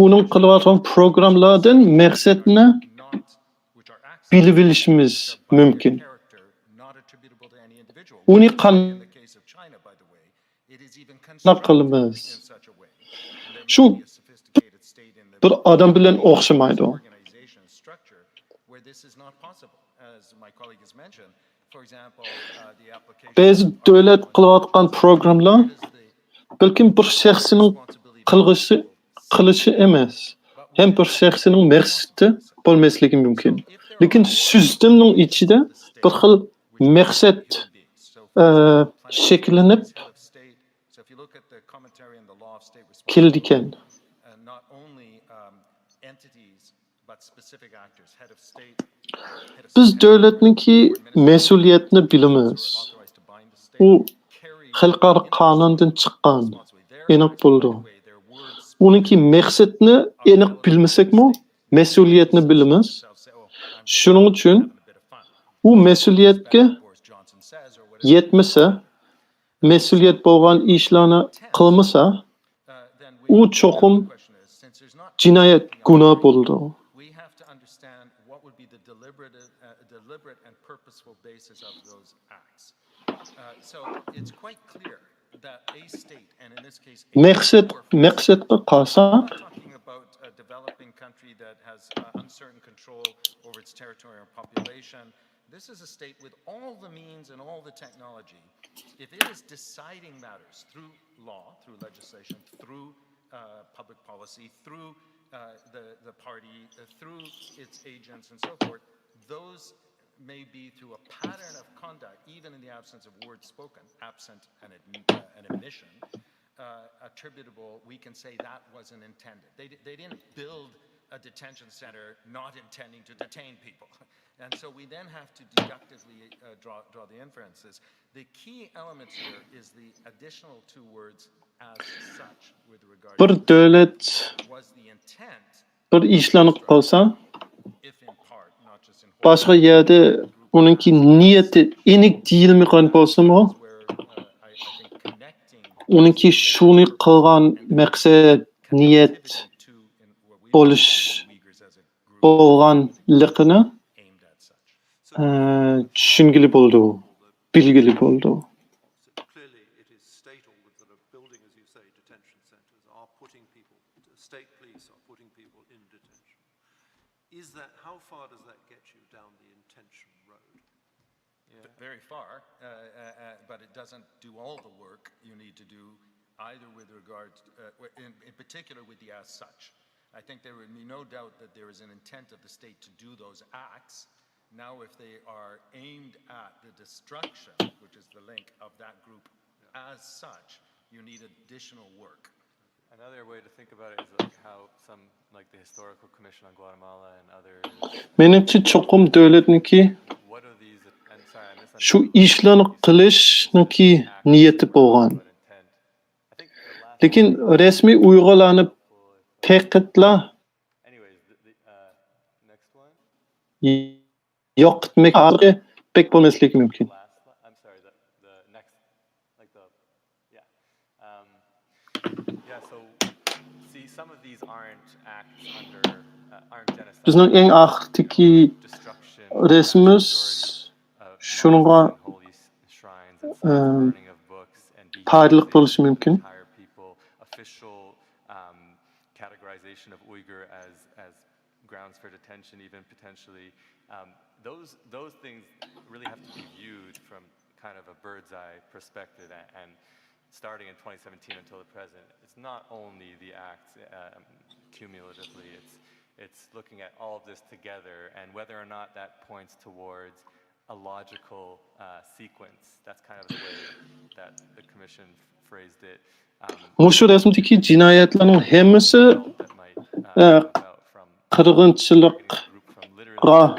uning qilayotgan programlardan maqsadni bilib olishimiz mumkin. Uni qandoq qilamiz? Shu bir odam bilan o'xshamaydi. Ba'zi davlat qilayotgan programlar balkim bir shaxsning qilishi emas, ham bir shaxsning maqsadi bo'lmasligi mumkin. Lekin sistemning ichida bir xil maqsad shakllanib keldi ekan. Biz davlatningki mas'uliyatni bilamiz. U xalqaro qonundan chiqqan, aniq bo'ldi. Uningki maqsadni aniq bilmasakmi, mas'uliyatni bilamiz. Shuning uchun u mas'uliyatga yetmasa, mas'uliyat bo'lgan ishlarni qilmasa, u cho'qim jinoyat gunoh bo'ldi. Maqsadga qarsa this is a state with all the means and all the technology. If it is deciding matters through law, through legislation, through public policy, through the party, through its agents and so forth, those may be through a pattern of conduct, even in the absence of words spoken, absent an admission, attributable, we can say that wasn't intended. They didn't build a detention center not intending to detain people. And so we then have to deductively draw the inferences. The key element here is the additional two words as such with regard bir davlat was the intent bir ishlanib qolsa, boshqa yerda uningki niyati aniq deyilmagan bo'lsa-mu, uningki shuni qilgan maqsad, niyat bo'lganligini tushungili bo'ldi, bilgili bo'ldi. Clearly, it is state organs that are building, as you say, detention centers, are putting people, state police are putting people in detention. How far does that get you down the intention road? Yeah. Very far, but it doesn't do all the work you need to do, either with regard, in particular with the as such. I think there would be no doubt that there is an intent of the state to do those acts. Now, if they are aimed at the destruction, which is the link of that group as such, you need additional work. Another way to think about it is like how some, like the Historical Commission on Guatemala and others. Menimcha cho'qim davlatniki shu ishlarni qilishninki niyati bo'lgan. Lekin rasmiy uyg'urlarni ta'qidlar yoqitmak pek bo'lmasligi mumkin. Bizning eng oxirdagi resmimiz shunga foydali bo'lishi mumkin. Categorization of Uyghur as grounds for detention, even potentially. Those things really have to be viewed from kind of a bird's eye perspective, and starting in 2017 until the present, it's not only the acts cumulatively, it's looking at all of this together and whether or not that points towards a logical sequence. That's kind of the way that the commission phrased it. Muşu resimdeki cinayetlerin hemmisi That might come about from qirg'inchilikqa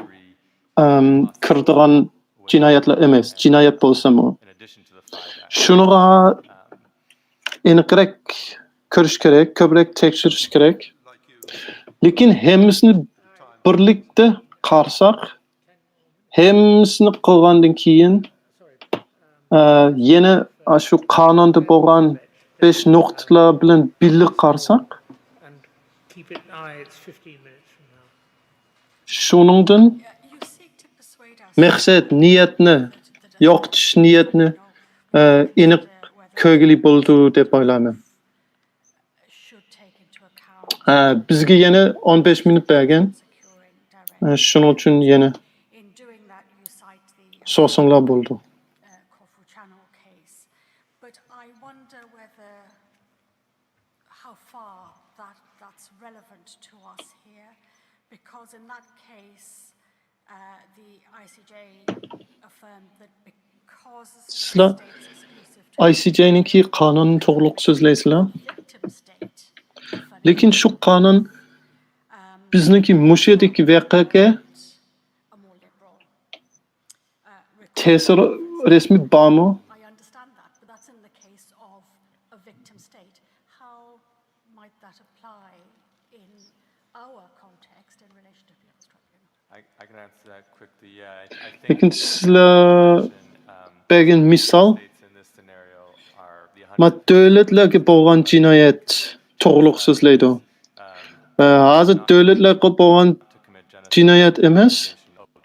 kirdigan cinayetler emas, cinayet bo'lsa-mu. in addition to the 5 acts. Şunuğa aniqroq ko'rish kerak, ko'proq tekshirish kerak. Lekin hammasini birlikda qarasak, hammasini qilgandan keyin yana shu qonunda bo'lgan 5 nuqtalar bilan birga qarasak, And keep it eye, it's 15 minutes from now. shuningdan maqsad niyatni, yo'qotish niyatni aniq ko'rgili bo'ldi deb o'ylayman. Bizga yana 15 minut bergan. Shuning uchun yana so'zinglar bo'ldi. Corfu Channel case, but I wonder whether how far that's relevant to us here, because in that case, the ICJ affirmed that because Sizlar ICJ'ninki qonunni to'g'riliq so'zlaysizlar. Lekin shu qonun bizniki mushedagi voqeaga ta'sir resmi bormi? I understand that, but that's in the case of a victim state. How might that apply in our context in relation to the Appeals Tribunal? I can answer that quickly. Yeah, I think Lekin sizlar bergan misol states in this scenario are the davlatlarga bo'lgan jinoyat to'g'riliq so'zlaydi. Hozir davlatlarga bo'lgan jinoyat emas,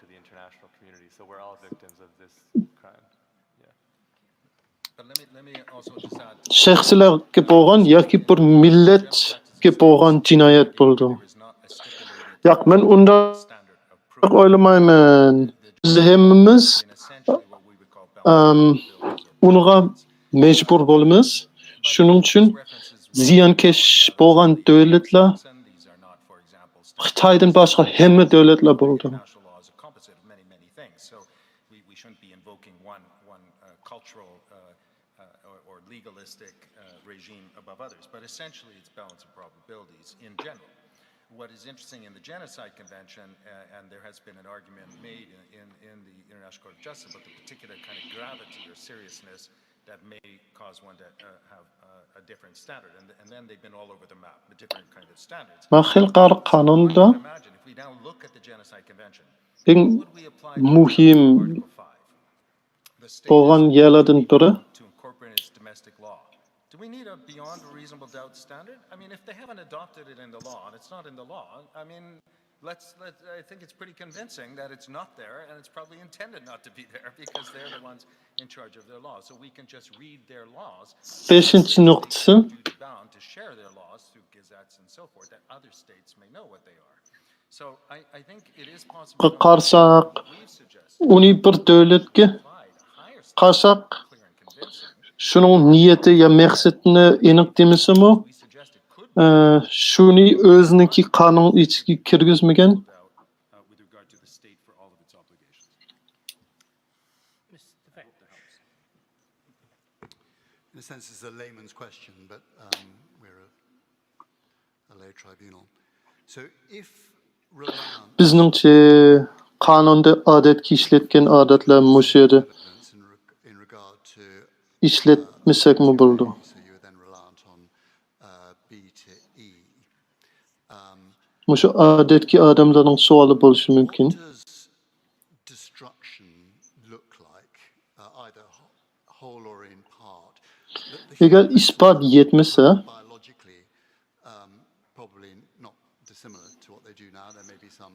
to the international community. So we're all victims of this crime. Yeah. But let me also just add, shaxslarga bo'lgan yoki bir millatga bo'lgan jinoyat bo'ldi. Yo'q, men unda o'ylamayman. Biz hammamiz unga majbur bo'lamiz. Shuning uchun ziyonkesh bo'lgan davlatlar Xitoydan boshqa hamma davlatlar bo'ldi. international law is a composite of many, many things. So we shouldn't be invoking one cultural or legalistic regime above others. But essentially, it's balance of probabilities in general. What is interesting in the Genocide Convention, and there has been an argument made in the International Court of Justice about the particular kind of gravity or seriousness that may cause one to have a different standard. And then they've been all over the map, the different kind of standards. Xalqaro qonunda Imagine if we now look at the Genocide Convention, eng would we apply muhim Article 5? The state bo'lgan yerlardan biri to incorporate its domestic law. Do we need a beyond a reasonable doubt standard? I mean, if they haven't adopted it in the law and it's not in the law, I mean, I think it's pretty convincing that it's not there and it's probably intended not to be there because they're the ones in charge of their laws. So we can just read their laws. 5-chi nuqtasi Duty bound to share their laws through gazettes and so forth that other states may know what they are. So I think it is possible. qarsak, We've suggested uni bir davlatga provide a higher standard, qarsak, clear and convincing. shuning niyati ya maqsadini aniq demasimi, We suggest it could shuni o'ziniki qonun ichiga kirgizmagan. with regard to the state for all of its obligations. Mr. Beck. In a sense, it's a layman's question, but we're a lay tribunal. So if Reliant Bizningcha qonunda odatga ishlatgan odatlar mush edi. in regard to Ishlatmasakmi bo'ldi. so you were then reliant on B to E. Mushu odatga odamlarning savoli bo'lishi mumkin. What does destruction look like, either whole or in part? Agar isbot yetmasa, Biologically, probably not dissimilar to what they do now. There may be some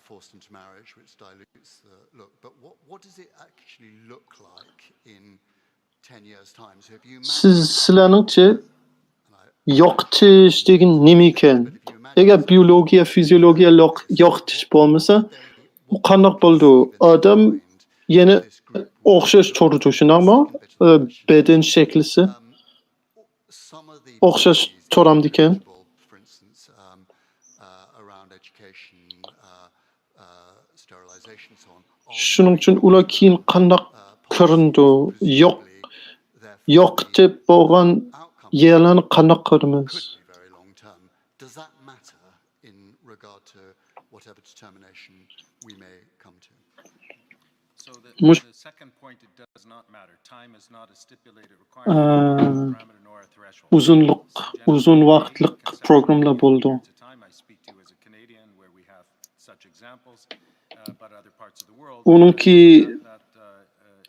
forced into marriage, which dilutes the look. But what does it actually look like in 10 years' time? So if you imagine, sizlarningcha yo'qotish degan nima ekan? Agar biologiya, fiziologiya yo'qotish bo'lmasa, bu qandoq bo'ldi? Odam yana o'xshash turdi, shunaqmi? Beden shaklisi some of the o'xshash turamdi ekan. for instance, around education, sterilization, so on, Shuning uchun ular keyin qandaq ko'rindi, yo'q deb bo'lgan yerlarni qandaq ko'ramiz? very long term. Does that matter in regard to whatever determination we may come to? So Mush- the second point, it does not matter. Time is not a stipulated requirement, parameter nor a threshold. uzun vaqtlik programlar bo'ldi. To time I speak to as a Canadian where we have such examples, but other parts of the world Onunki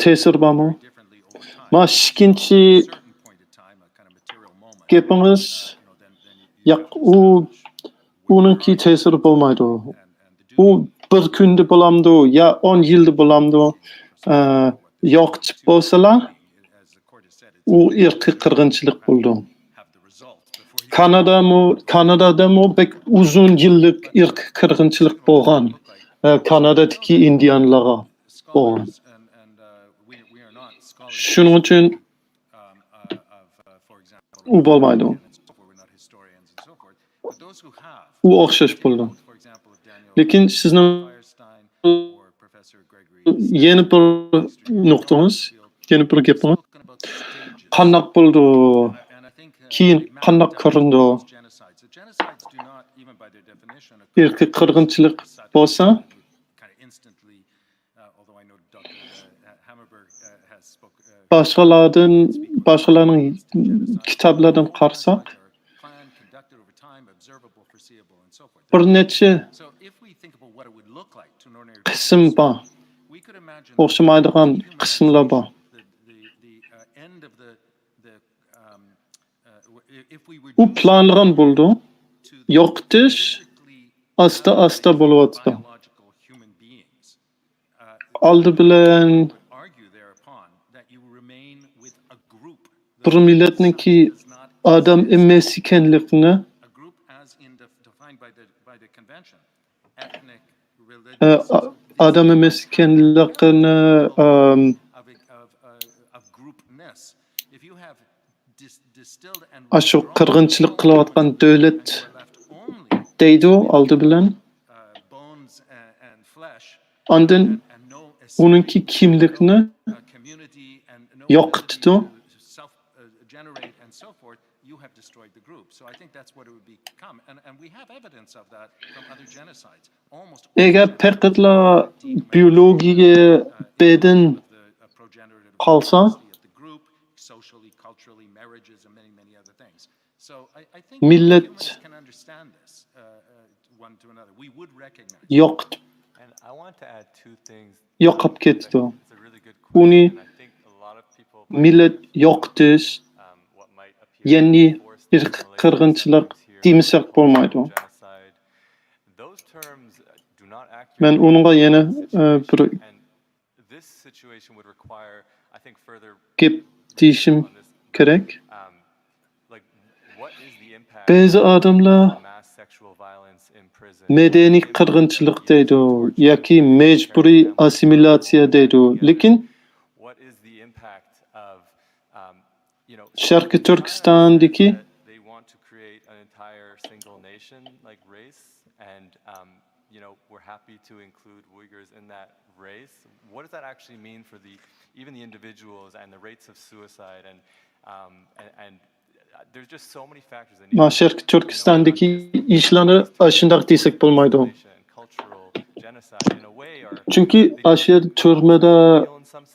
tesir bormi? differently over time. Ma ikkinchi Certain point of time, a kind of material moment. gapimiz yo'q, uningki tesiri bo'lmaydi. U bir kunda bo'lamdi, ya 10 yilda bo'lamdi. Yo'q deb bo'lsalar, u irqiy qirg'inchilik bo'ldi. Kanadadami bek uzun yillik irqiy qirg'inchilik bo'lgan. Kanadadagi indianlarga bo'lgan. Shuning uchun u bo'lmaydi. U o'xshash bo'ldi. Lekin sizning yana bir nuqtangiz, yana bir gapingiz qandaq bo'ldi? Keyin qandaq ko'rindi? Irqiy qirg'inchilik bo'lsa, boshqalarning kitoblaridan qarasak, bir necha qism bor. O'xshamaydigan qismlar bor. U planlagan bo'ldi. Yo'qotish asta bo'lyapti. Oldi bilan bir millatniki odam emas ekanligini odam emas ekanligini shu qirg'inchilik qilayotgan davlat deydi oldi bilan. Ondan uningki kimlikni yo'qotdi. Eğer faqatla biyologiyaga bedin qolsa, millat yo'qib ketdi. Uni millat yo'qotish, ya'ni irqiy qirg'inchilik demasak bo'lmaydi. Men unga yana bir gap deyishim kerak. Ba'zi odamlar medeniy qirg'inchilik deydi yoki majburiy assimilyatsiya deydi. Lekin Sharqi Turkistondagi happy to include Uyghurs in that race. What does that actually mean for even the individuals and the rates of suicide and there's just so many factors that Ma Sharqi Turkistondagi ishlarni shunday desak bo'lmaydi. Chunki ashir turmada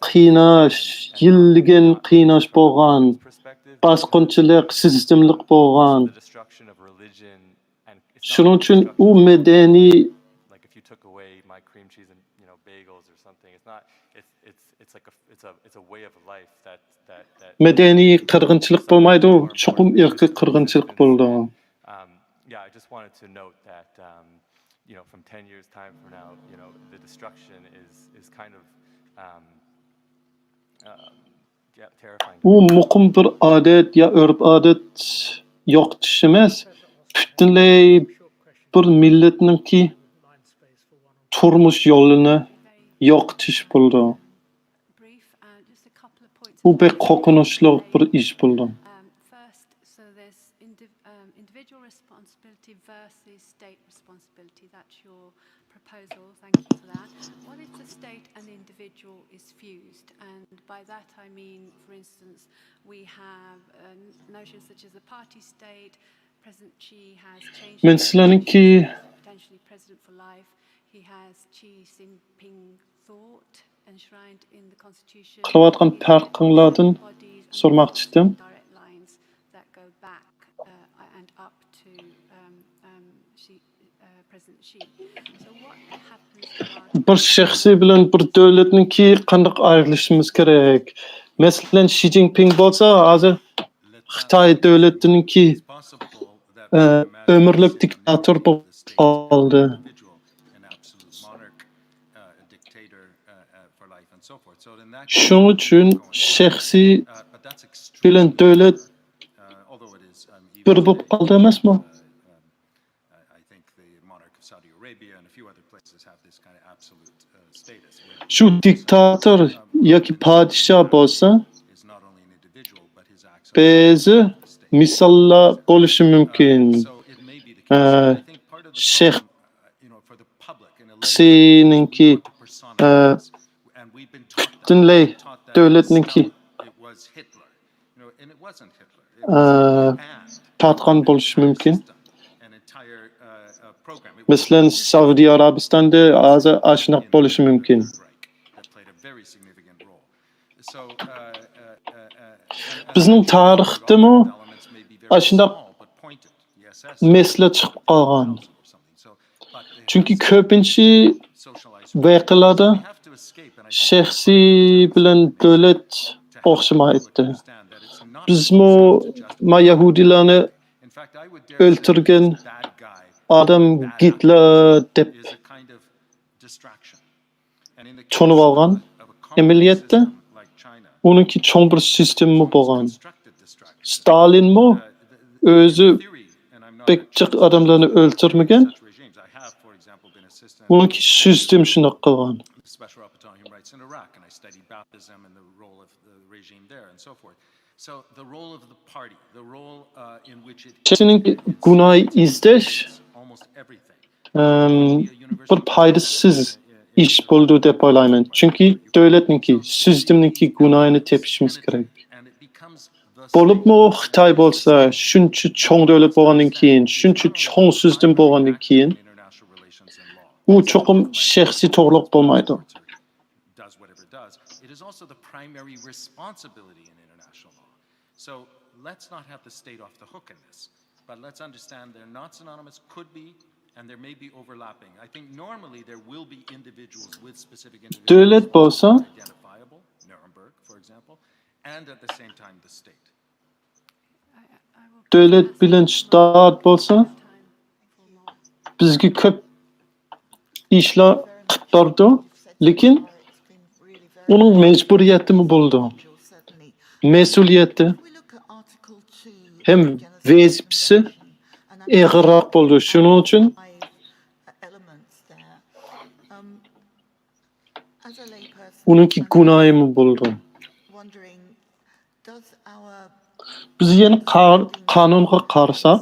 qiynash, yilligan qiynash bo'lgan, bosqinchilik, sistemlik bo'lgan. Shuning uchun u madaniy medeniy qirg'inchilik bo'lmaydi, chuqur irqiy qirg'inchilik bo'ldi. Yeah, I just wanted to note that from 10 years time from now, the destruction is kind of terrifying. U muqim bir odat ya urf-odat yo'qotish emas, butunlay bir millatningki turmush yo'lini yo'qotish bo'ldi. Bu bek qo'rqinchli bir ish bo'ldi. individual responsibility versus state responsibility. That's your proposal. Thank you for that. What if the state and the individual is fused? And by that I mean, for instance, we have notions such as the party state. President Xi has changed potentially president for life. He has Xi Jinping thought enshrined in the constitution. Kılavatkan farkınlardan sormak istedim. Direct lines that go back and up to President Xi. So what happens? Bir şahsi bilen bir devletninki qandaq ayrılışımız gerek. Mesela Xi Jinping bolsa, hazır Xitay devletininki ömürlük diktatör oldu. Şunun üçün şahsi bilen devlet bir bulup kaldı emasmı? Şu diktatör yoki padişah bolsa, bezi misallar bo'lishi mumkin. Şahsininki butunlay devletninki patron bo'lishi mumkin. Mesela Saudiya Arabistan'da azı aşınaq bo'lishi mumkin. Bizning tarixdami aşınaq mesele chiqib qolgan. Chunki ko'pincha voqealarda shaxsi bilan davlat o'xshamaydi. Bizmi Yahudilarni o'ltirgan adam Hitler deb tushunib olgan. Amaliyotda uningki cho'ng bir sistemi bo'lgan. Stalinmi o'zi bekchiq odamlarni o'ltirmagan. Uningki sistem shunday qilgan. Shaxsining gunoh izlash bir foydasiz ish bo'ldi deb o'ylayman. Chunki davlatniki, sistemniki gunohini tepishimiz kerak. Bo'libmi Xitoy bo'lsa, shuncha cho'ng davlat bo'lgandan keyin, shuncha cho'ng sistem bo'lgandan keyin, u cho'qim shaxsiy to'g'riliq bo'lmaydi. So let's not have the state off the hook in this, but let's understand they're not synonymous, could be, and there may be overlapping. I think normally there will be individuals with specific Devlet bolsa, identifiable, Nuremberg, for example, and at the same time the state. Devlet bilen stat bolsa, bizga ko'p ishlar qilib berdi, lekin uning mecburiyatimi bo'ldi. Mesuliyati hem vazifasi ig'irroq bo'ldi. Shuning uchun uningki gunohimi bo'ldi. Biz yana qonunga qarasak,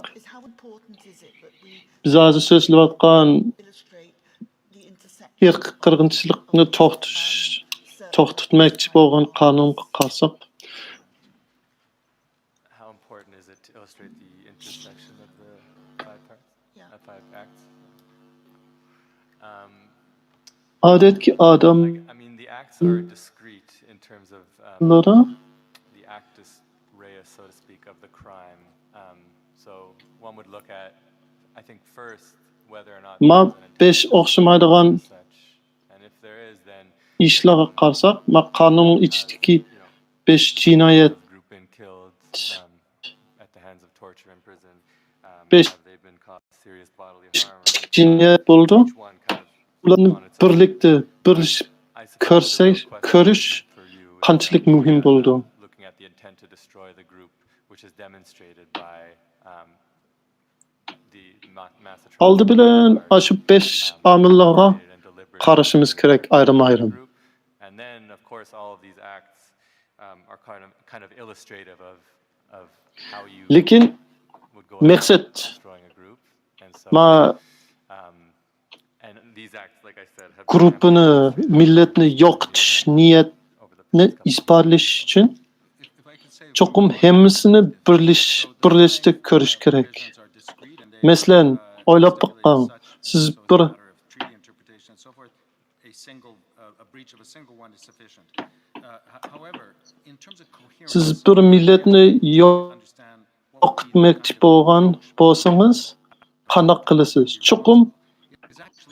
biz hozir so'zlayotgan irq qirg'inchilikni to'xtatmoqchi bo'lgan qonunga qarasak, odatki adam I mean, the acts are discrete in terms of the actus reus, so to speak, of the crime. So one would look at, I think, first whether or not ma besh o'xshamaydigan ishlarga qarasak, ma qonun ichidagi besh jinoyat besh jinoyat bo'ldi. Ularni birlikda birlashib ko'rish qanchalik muhim bo'ldi. Oldi bilan shu 5 omillarga qarashimiz kerak ayrim-ayrim. And then of course all of these acts are kind of illustrative of how you Lekin maqsad destroying a group. And so, ma and these acts, like I said, have grupini, milletni yo'qotish niyatni isbotlash uchun cho'qim hammasini birlashda ko'rish kerak. Masalan, o'ylab boqqan, siz bir milletni yo'qotmoqchi bo'lgan bo'lsangiz, qanday qilasiz? Cho'qim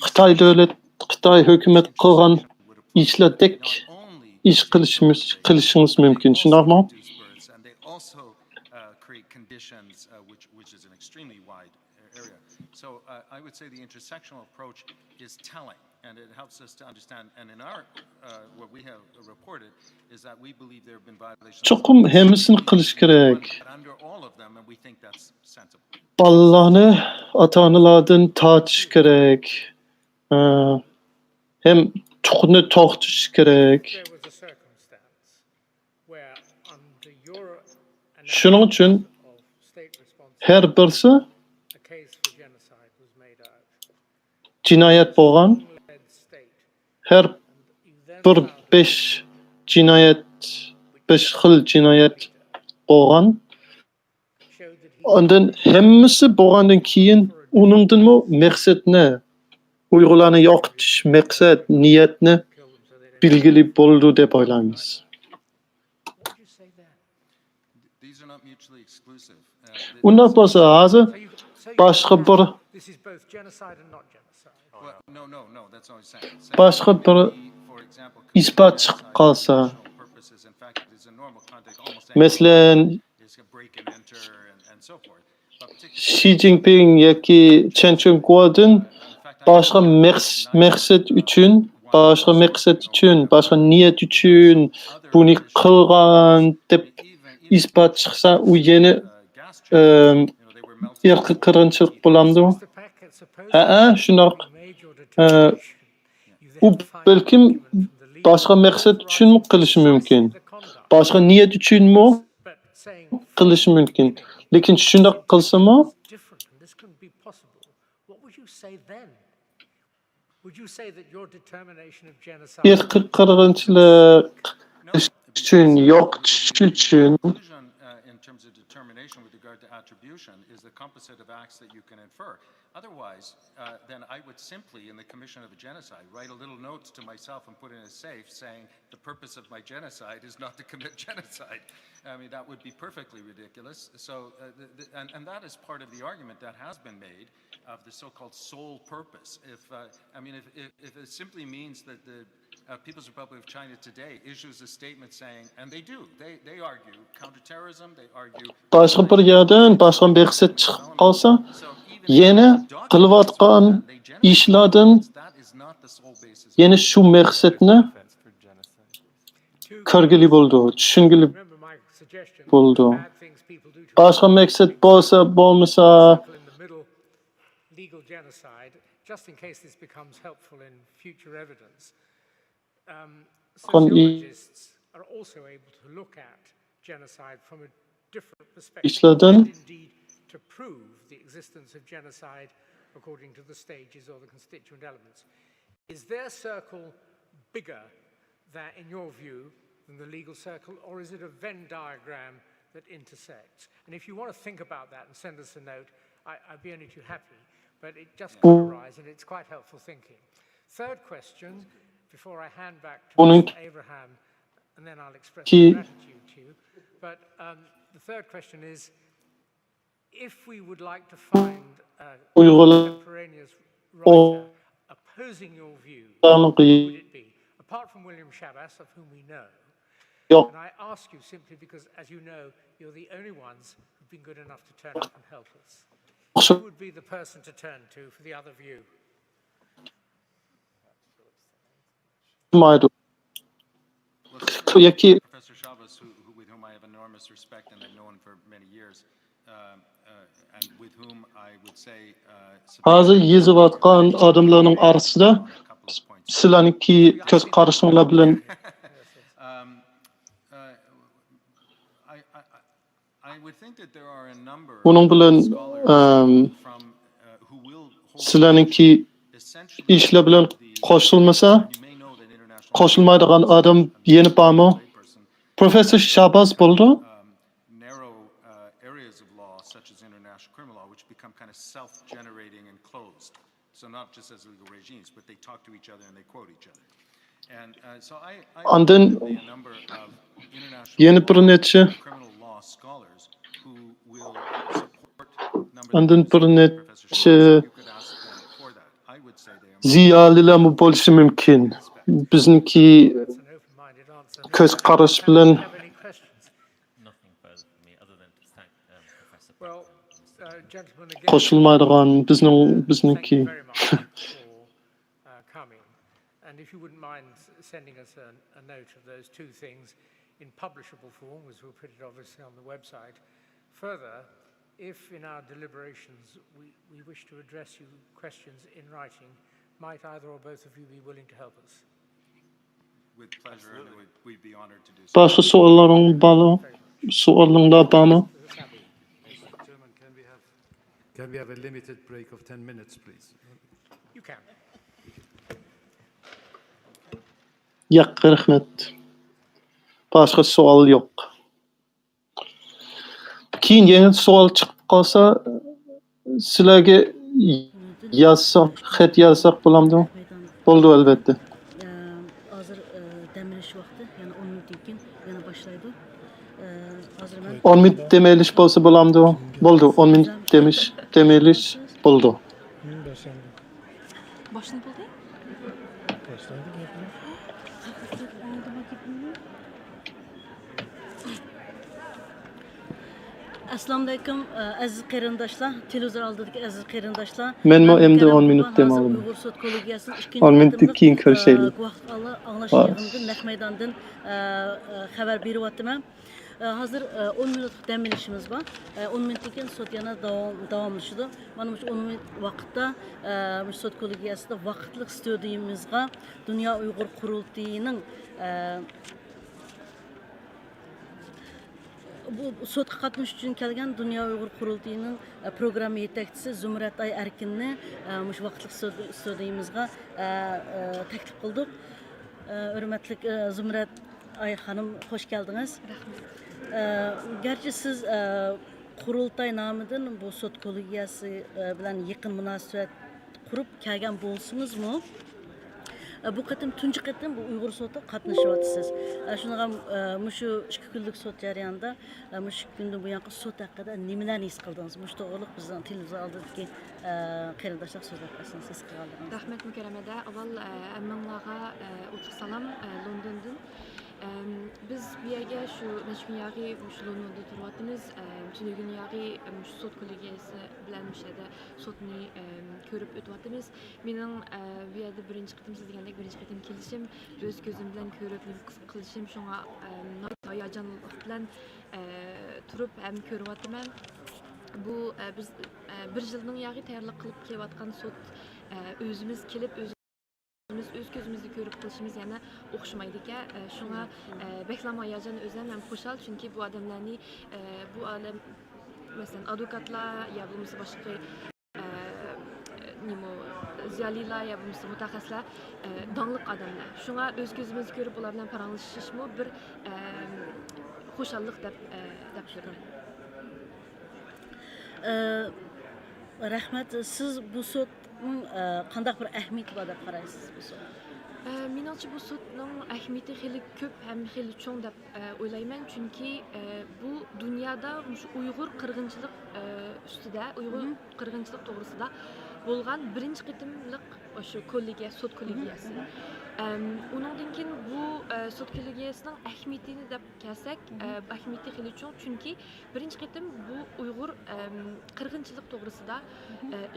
Xitoy davlat, Xitoy hukumat qilgan ishlardek ish qilishingiz mumkin. Shundaymi? So I would say the intersectional approach is telling, and it helps us to understand. And in our what we have reported is that we believe there have been violations. Cho'qim hammasini qilish kerak. Under all of them, and we think that's sensible. Bolalarni ota-onalardan tortish kerak. Hem tuqni to'xtatish kerak. Shuning uchun har birisi jinoyat bo'lgan, har bir 5 jinoyat, 5 xil jinoyat bo'lgan. Ondan hammasi bo'lgandan keyin uningdanmi maqsadni, Uyg'urlarni yo'qotish maqsad, niyatni belgilab bo'ldi deb o'ylaymiz. Undan bo'lsa hozir boshqa bir boshqa bir isbot chiqib qolsa, masalan Xi Jinping yoki Chen Chong-guodan boshqa maqsad uchun, boshqa niyat uchun buni qilgan deb isbot chiqsa, u yana irqiy qirg'inchilik bo'lamdi. Shundoq. U balkim boshqa maqsad uchun qilishi mumkin. Boshqa niyat uchunmi qilishi mumkin. Lekin shundoq qilsa-mu, irqiy qirg'inchilik uchun, yo'qotish uchun is the composite of acts that you can infer. Otherwise, then I would simply, in the commission of a genocide, write a little note to myself and put in a safe saying the purpose of my genocide is not to commit genocide. I mean, that would be perfectly ridiculous. So, and that is part of the argument that has been made of the so-called sole purpose. If it simply means that the People's Republic of China today issues a statement saying, and they do, they argue counterterrorism, they argue. Boshqa bir yerdan boshqa maqsad chiqib qolsa, yana qilayotgan ishlardan yana shu maqsadni ko'rgili bo'ldi, tushungili bo'ldi. Boshqa maqsad bo'lmasa, legal genocide, just in case this becomes helpful in future evidence. Sociologists are also able to look at genocide from a different perspective, and indeed to prove the existence of genocide according to the stages or the constituent elements. Is their circle bigger than, in your view, than the legal circle, or is it a Venn diagram that intersects? And if you want to think about that and send us a note, I'd be only too happy, but it just could arise and it's quite helpful thinking. Third question, before I hand back to Mr. Abraham, and then I'll express my gratitude to you. But the third question is, if we would like to find a contemporaneous writer opposing your view, who would it be? Apart from William Shabas, of whom we know. And I ask you simply because, as you know, you're the only ones who've been good enough to turn up and help us. Who would be the person to turn to for the other view? Professor Chavez, with whom I have enormous respect and I've known for many years, and with whom I would say... Hozir yezayotgan odamlarning orasida sizlarniki ko'z qarashinglar bilan Bunun bilan sizlarninki ishlar bilan qo'shilmasa, qo'shilmaydigan odam yeni bormi? Professor Shabaz bo'ldi. Narrow areas of law, such as international criminal law, which become kind of self-generating and closed. So not just as legal regimes, but they talk to each other and they quote each other. And so I Ondan a number of international yeni bir necha criminal law scholars who will support ondan bir necha ziyolilar bo'lishi mumkin. Bizniki ko'z qarash bilan qo'shilmaydigan bizniki. And if you wouldn't mind sending us a note of those two things in publishable form, as we'll put it obviously on the website. Further, if in our deliberations we wish to address you questions in writing, might either or both of you be willing to help us? with pleasure, and we'd be honored to do so. Başka sorularınız var mı? Can we have a limited break of 10 minutes, please? You can. Yo'q, rahmat. Başka savol yo'q. Keyin yana savol chiqib qolsa, sizlarga yazsak, xat yazsak bo'lamdi? Bo'ldi albatta. Hozir demirish vaqti, yana 10 minutdan keyin yana boshlaydi. Hozir men 10 minut demelish bo'lsa bo'lamdi? Bo'ldi, 10 minut demelish bo'ldi. Boshlanib bo'ldi? Assalomu alaykum aziz qarindoshlar, televizor oldidagi aziz qarindoshlar. Men endi 10 minut demadim. 10 minutdan keyin ko'rishaylik. Anglash yig'inidan naq maydondan xabar beryapman. Hozir 10 minutlik dam olishimiz bor. 10 minutdan keyin sud yana davomlashadi. Mana shu 10 minut vaqtda sud kollegiyasida vaqtliq studiyamizga Dunyo Uyg'ur qurultiyining bu sudga qatnashish uchun kelgan Dunyo Uyg'ur qurultiyining programma yetakchisi Zumrat Ay Erkinni shu vaqtliq studiyamizga taklif qildik. Hurmatli Zumrat Ay xonim, xush keldingiz. Gerçi siz qurultay nomidan bu sud kollegiyasi bilan yaqin munosabat qurib kelgan bo'lsingizmi? Bu qatim tunji qatim bu Uyg'ur sudida qatnashyapsiz. Shunga ham shu 2 kunlik sud jarayonida shu kundan buyon sud haqida nimalarni his qildingiz? Shu to'g'riliq bizning televizor oldidagi qarindoshlar so'zlab bersangiz his qildingiz. Rahmat mukarramada. Avval ammamlarga utuq salom Londondan. Biz bu yerga shu necha yog'i shu Londonda turyapmiz. Tuni kun yog'i shu sud kollegiyasi bilan mishada sudni ko'rib o'tyapmiz. Mening bu yerda birinchi qitim siz degandek birinchi qitim kelishim, o'z ko'zim bilan ko'rib qilishim shunga hayajonlik bilan turib ham ko'ryapman. Bu biz bir yilning yog'i tayyorlik qilib kelayotgan sud o'zimiz kelib o'z ko'zimizda ko'rib qilishimiz yana o'xshamaydi ekan. Shunga beklam hayajon o'zim ham xushal, chunki bu odamlarni bu odam masalan advokatlar ya bo'lmasa boshqa ziyolilar ya bo'lmasa mutaxassislar donliq odamlar. Shunga o'z ko'zimizda ko'rib ular bilan paranglashishmi bir xushallik deb ko'raman. Rahmat, siz bu sud qanday bir ahamiyati bor deb qaraysiz bu sud? Menimcha bu sudning ahamiyati xeyli ko'p ham xeyli cho'ng deb o'ylayman, chunki bu dunyoda Uyg'ur qirg'inchilik ustida, Uyg'ur qirg'inchilik to'g'risida bo'lgan birinchi qitimliq shu kollegiya, sud kollegiyasi. Undan keyin bu sud kollegiyasining ahamiyatini deb kelsak, ahamiyati xeyli cho'ng, chunki birinchi qitim bu Uyg'ur qirg'inchilik to'g'risida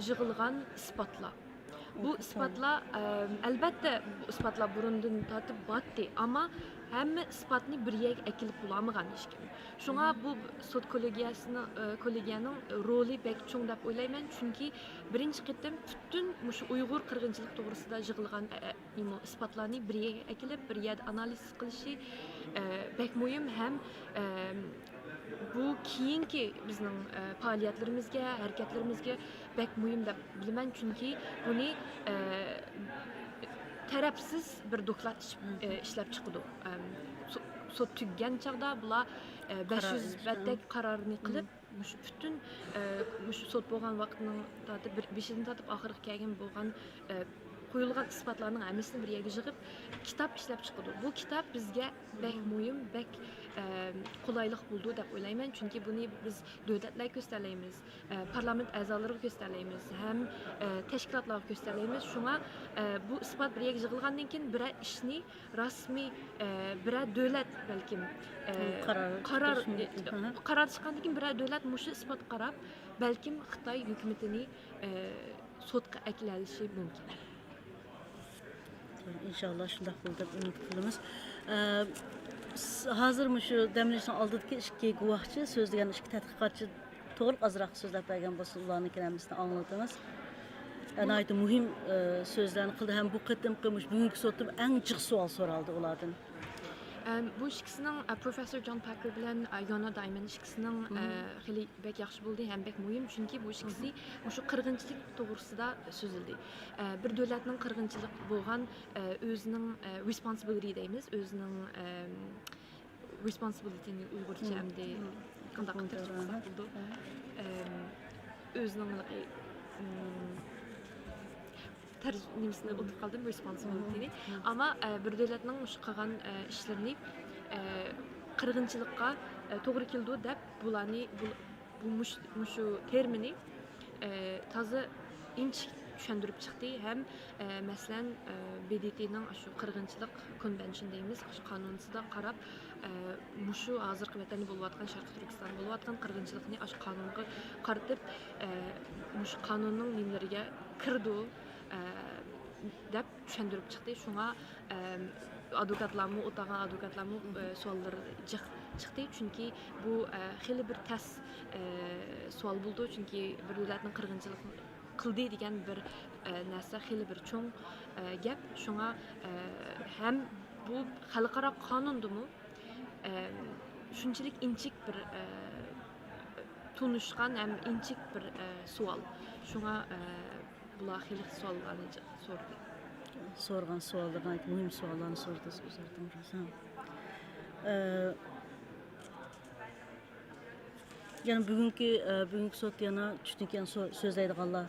yig'ilgan isbotlar. Bu isbotlar albatta isbotlar burundan tortib botdi, ammo hamma isbotni bir yerga akilib bo'lmagan hech kim. Shunga bu sud kollegiyaning roli bek cho'ng deb o'ylayman, chunki birinchi qitim butun shu Uyg'ur qirg'inchilik to'g'risida yig'ilgan isbotlarni bir yerga akilib, bir yerda analiz qilishi bek muhim ham bu keyinki bizning faoliyatlarimizga, harakatlarimizga bek muhim deb bilaman, chunki buni tarafsiz bir doklad ishlab chiqdi. Sot tuggan chaqda bular 500 batdek qarorni qilib, bütün sot bo'lgan vaqtning tatib 5-dan tatib oxirgi kelgan bo'lgan qo'yilgan isbotlarning hammasini bir yerga yig'ib kitob ishlab chiqdi. Bu kitob bizga bek muhim, bek qulaylik bo'ldi deb o'ylayman, chunki buni biz davlatlarga ko'rsatamiz, parlament a'zolariga ko'rsatamiz, ham tashkilotlarga ko'rsatamiz. Shunga bu isbot bir yerga yig'ilgandan keyin bir ishni rasmiy bir davlat balkim qaror chiqqandan keyin bir davlat mushu isbot qarab, balkim Xitoy hukumatini sotga aklalishi mumkin. İnşallah shunday bo'ladi deb umid qilamiz. Hozir shu damlashning oldidagi ikki guvohchi so'zlagan ikki tadqiqotchi to'g'ri azroq so'zlab bergan bo'lsa, ularning hammasini anglatamiz. Anayda muhim so'zlarni qildi ham bu qatimqi bugungi sotib eng jiq savol so'raldi ulardan. Bu ikkisining Professor John Packer bilan Yona Diamond ikkisining xili bek yaxshi bo'ldi, ham bek muhim, chunki bu ikkisi shu qirg'inchilik to'g'risida so'zildi. Bir davlatning qirg'inchilik bo'lgan o'zining responsibility deymiz, o'zining responsibility'ni uyg'urcha hamda qanday qilib o'zining tercümesini unutib qoldim, responsibility'ni. Ama bir davlatning shu qilgan ishlarini qirg'inchilikqa to'g'ri keldi deb bularni shu termini toza inchik tushuntirib chiqdi. Ham masalan BDT'ning shu qirg'inchilik konvention deymiz, shu qonunsida qarab shu hozirgi vatani bo'layotgan Sharqiy Turkiston bo'layotgan qirg'inchilikni shu qonunga qaratib shu qonunning nimalariga kirdi deb tushuntirib chiqdi. Shunga advokatlarni, o'tagan advokatlarni savollari chiqdi, chunki bu xili bir tas savol bo'ldi, chunki bir davlatning qirg'inchilik qildi degan bir narsa xili bir cho'ng gap. Shunga ham bu xalqaro qonundimi shunchalik inchik bir tunishgan ham inchik bir savol. Shunga bular xili savollarni so'rdi. Sorgan savollardan muhim savollarni so'rdi o'zlaridan razam. Yani bugungi sot yana tushungan so'zlaydiganlar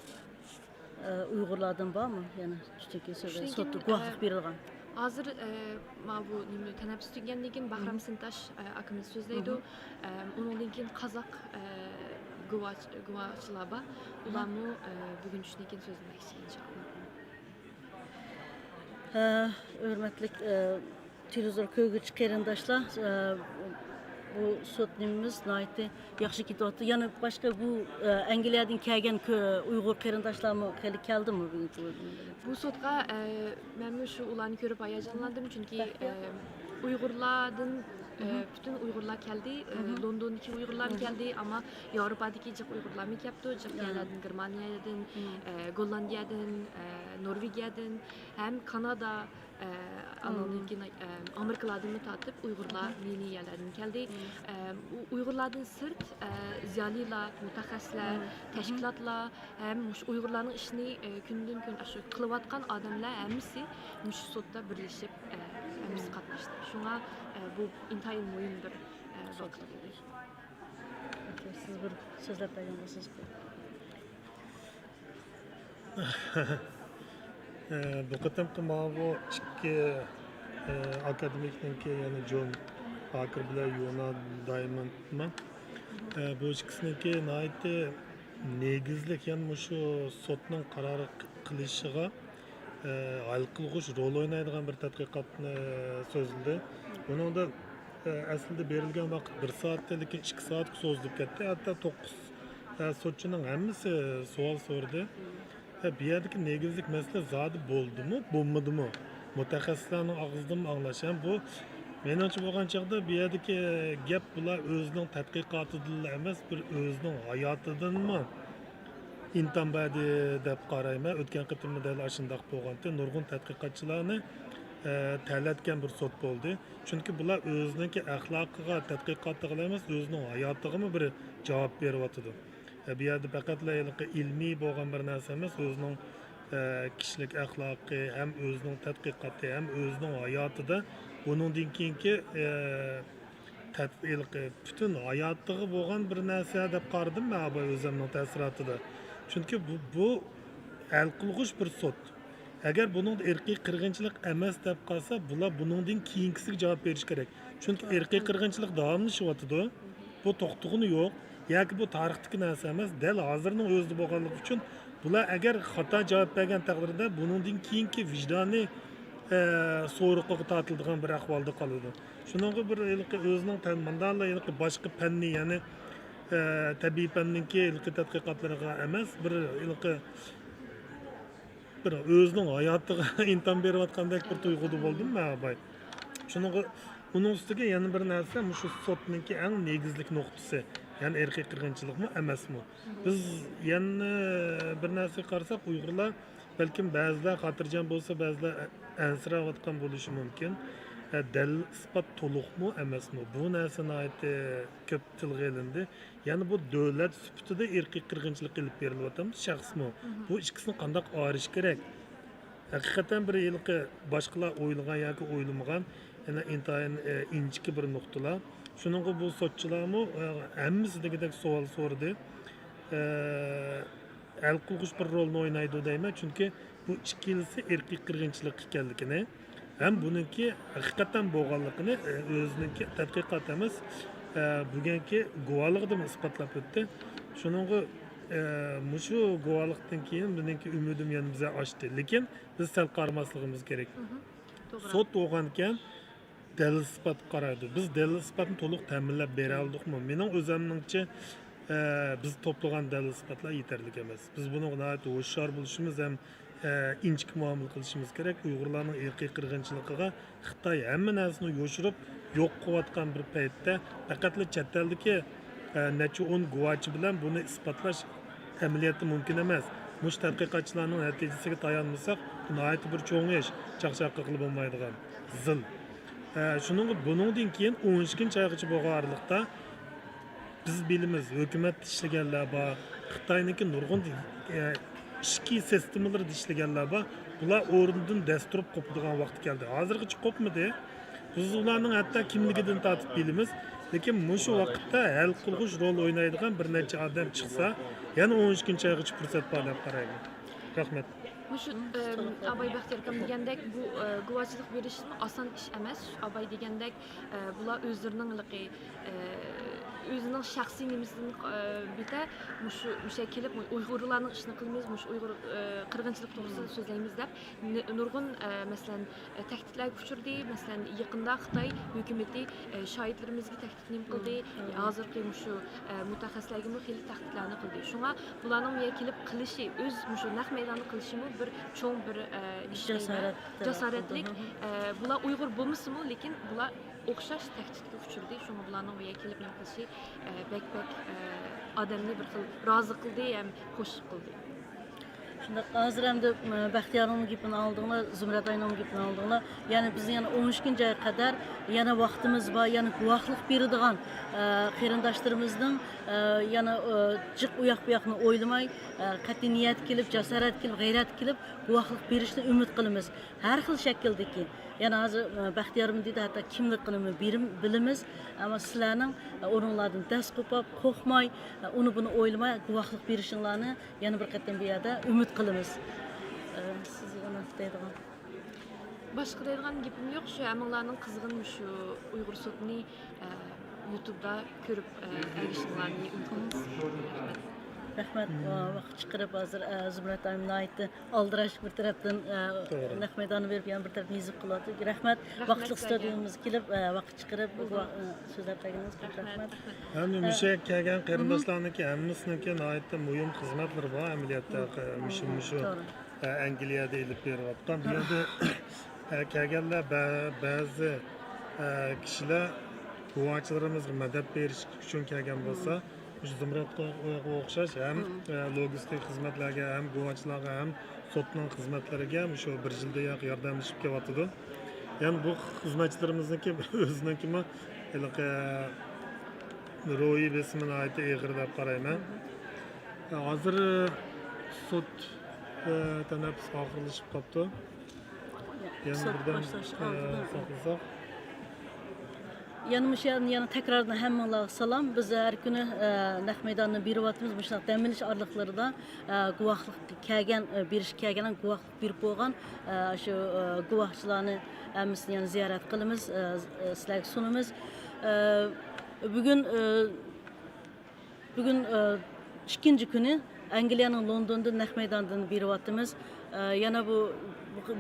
Uyg'urlardan bormi? Yana tushungan so'zlar sotda guvohlik berilgan. Hozir bu tanaffus tugagandan keyin Bahram Sintash akamiz so'zlaydi. Undan keyin qozoq guvohchilar bor. Ularni bugun tushundan keyin so'zlamoqchi inshaalloh. Hürmetlik televizor ko'rguvchi qarindoshlar, bu sotnimiz naytı yaxshi ketyapti. Yana boshqa bu Angliyadan kelgan Uyg'ur qarindoshlarmi hali keldimi bugungi? Bu sotga men shu ularni ko'rib hayajonlandim, chunki Uyg'urlardan bütün Uyg'urlar keldi, Londondagi Uyg'urlar keldi, ama Yevropadagi jiq Uyg'urlar kelibdi, jiq yerlardan, Germaniyadan, Gollandiyadan, Norvegiyadan, ham Kanada, Amerikalardan tatib Uyg'urlar yeni yerlardan keldi. Uyg'urlardan sirt ziyolilar, mutaxassislar, tashkilotlar, ham Uyg'urlarning ishini kundan kun shu qilayotgan odamlar hammasi shu sotda birlashib hammasi qatnashdi. Shunga bu intayin muhim bir vaqt bo'ldi. Siz bir so'zlab bergan bo'lsangiz. Bu qatimqi bu ikki akademikniki, ya'ni John Packer bilan Yona Diamondman. Bu ikkisiniki naytı negizlik, ya'ni shu sotning qaror qilishiga hal qilg'uch rol o'ynaydigan bir tadqiqotni so'zildi. Buningda aslida berilgan vaqt 1 soatdan lekin 2 soatga cho'zilib ketdi. Hatto 9 sotchining hammasi savol so'radi. Bu yerdagi negizlik masala zodi bo'ldimi, bo'lmadimi? Mutaxassislarning og'zidan anglash bu menimcha bo'lgan chaqda bu yerdagi gap bular o'zining tadqiqotidan emas, bir o'zining hayotidanmi intanbadi deb qarayman. O'tgan qitimda shunday bo'lganda nurg'un tadqiqotchilarni ta'latgan bir sud bo'ldi. Chunki bular o'zining axloqiga, tadqiqotiga emas, o'zining hayotiga bir javob beryotdi. Bu yerda faqat ilmiy bo'lgan bir narsa emas, o'zining kishilik axloqi, ham o'zining tadqiqoti, ham o'zining hayotida buningdan keyingi butun hayotiga bo'lgan bir narsa deb qaradim men bu o'zimning ta'sirotida. Chunki bu hal qilg'uch bir sud. Agar buning irqiy qirg'inchilik emas deb qolsa, bular buningdan keyingisiga javob berish kerak. Chunki irqiy qirg'inchilik davomlashyapti. Bu to'xtug'ini yo'q. yoki bu tarixdagi narsa emas, dal hozirning o'zida bo'lganligi uchun bular agar xato javob bergan taqdirda buningdan keyingi vijdoniy so'roqqa tortiladigan bir ahvolda qoladi. Shuningga bir o'zining mandala boshqa fanni, ya'ni tabiiy fanninki tadqiqotlariga emas, bir o'zining hayotiga intom berayotgandek bir tuyg'uda bo'ldim men abay. Shuningga uning ustiga yana bir narsa, shu sotninki eng negizlik nuqtasi. Yani erkek qirg'inchilik mi emas mi? Biz yana bir narsa qarasak, Uyg'urlar balkim ba'zilar xotirjam bo'lsa, ba'zilar ansirayotgan bo'lishi mumkin. Dalil isbot to'liqmi emasmi? Bu narsani aytib ko'p tilga ilindi. Ya'ni bu davlat sifatida erkek qirg'inchilik qilib berilyapti, shaxsmi? Bu ikkisini qanday ayirish kerak? Haqiqatan bir yilqi boshqalar o'ylagan yoki o'ylamagan, yana intayin inchki bir nuqtalar. Shuningga bu sotchilarmi hammasi degidek savol so'radi. Hal qilg'uch bir rolni o'ynaydi deyman, chunki bu ikkilisi erkak qirg'inchilik ekanligini, ham buniki haqiqatan bo'lganligini o'ziniki tadqiqot emas, bugungi guvohligida isbotlab o'tdi. Shuningga shu guvohlikdan keyin meniki umidim yana biza oshdi. Lekin biz sal qaramasligimiz kerak. Sot bo'lgan ekan dalil isbot qaraydi. Biz dalil isbotni to'liq ta'minlab bera oldikmi? Mening o'zimningcha biz to'plagan dalil isbotlar yetarli emas. Biz buni nihoyat hushyor bo'lishimiz ham inchki muomala qilishimiz kerak. Uyg'urlarning erkak qirg'inchiligiga Xitoy hamma narsani yo'shirib yo'q qilayotgan bir paytda faqat chet eldagi necha 10 guvohchi bilan buni isbotlash amaliyoti mumkin emas. Mush tadqiqotchilarning natijasiga tayanmasak, bu nihoyat bir cho'ng ish, chaqchaqqa qilib bo'lmaydigan zil. Şunun buningdan keyin 12-oygacha bo'lgan aralıqda biz bilimiz hukumat ishlaganlar bor, Xitoyniki nurg'un ishki sistemalarda ishlaganlar bor. Bular o'rnidan dasturib qo'padigan vaqt keldi. Hozirgacha qo'pmadi. Biz ularning hatto kimligidan tortib bilimiz, lekin shu vaqtda hal qilg'uch rol o'ynaydigan bir necha odam chiqsa, yana 12-oygacha fursat bor deb qarayman. Rahmat. Şu Abay Baxtiyar degandek bu guvohchilik berish oson ish emas. Abay degandek bular o'zlarining o'zining shaxsiy nimasidan bita musha kelib Uyg'urlarning ishini qilmaymiz, mush Uyg'ur qirg'inchilik to'g'risida so'zlaymiz deb nurg'un masalan tahdidlarga uchirdi. Masalan yaqinda Xitoy hukumati shohidlarimizga tahdid qildi. Hozirgi shu mutaxassislarga xil tahdidlarni qildi. Shunga bularning kelib qilishi o'z shu naq maydonda qilishi bir cho'ng bir jasoratlik. Bular Uyg'ur bo'lmasimi, lekin bular o'xshash tahdidga uchirdi. Shunga bularning bu kelib nima qilishi bek odamni bir xil rozi qildi, ham xush qildi. Shunda hozir ham Baxtiyorning gapini oldinglar, Zumrat ayning gapini oldinglar. Ya'ni biz yana 12-oyga qadar yana vaqtimiz bor, yana guvohlik beradigan qarindoshlarimizning yana jiq uyoq bu yoqni o'ylamay, qat'iy niyat kelib, jasorat kelib, g'ayrat kelib guvohlik berishni umid qilamiz. Har xil shakldagi. Yana hozir Baxtiyorim dedi, hatto kimligini bilamiz, ammo sizlarning o'rinlardan dast qo'pib, qo'rqmay, uni buni o'ylamay guvohlik berishinglarni yana bir qatam bu yerda umid qilamiz. Sizga nima deydigan? Boshqa deydigan gapim yo'q. Shu hammalarning qizg'in shu Uyg'ur sudini YouTube'da ko'rib erishinglarni umid qilamiz. Rahmat, vaqt chiqarib hozir Zumrat ayimni aytdi, aldirash bir tarafdan naq maydonni berib, yana bir tarafdan yezib qilyapti. Rahmat, vaqtli studiyamizga kelib, vaqt chiqarib so'zlab berganingiz uchun rahmat. Hamma musha kelgan qarindoshlarniki hammasiniki nihoyat muhim xizmatlar bor amaliyotda shu Angliyada ilib berayotgan. Bu yerda kelganlar ba'zi kishilar guvohchilarimizga madad berish uchun kelgan bo'lsa, Zumratga o'xshash ham logistik xizmatlarga, ham guvohchilarga, ham sotning xizmatlariga shu bir yilda yordamlashib kelyapti. Yani bu xizmatchilarimizniki o'zinikimi ro'yi besmini aytib eg'ir deb qarayman. Hozir sud tanaffus oxirlashib qolibdi. Yana birdan saqlasak. Yana yana tekrardan hammalarga salom. Biz har kuni naq maydonda beryapmiz. Muşaq dəmiliş arlıqlarında guvohlik kelgan, berish kelgan guvohlik berib bo'lgan shu guvohchilarni hammasini yana ziyorat qilamiz, sizlarga sunamiz. Bugün ikinci günü Angliyaning Londonda naq maydondan beryapmiz. Yana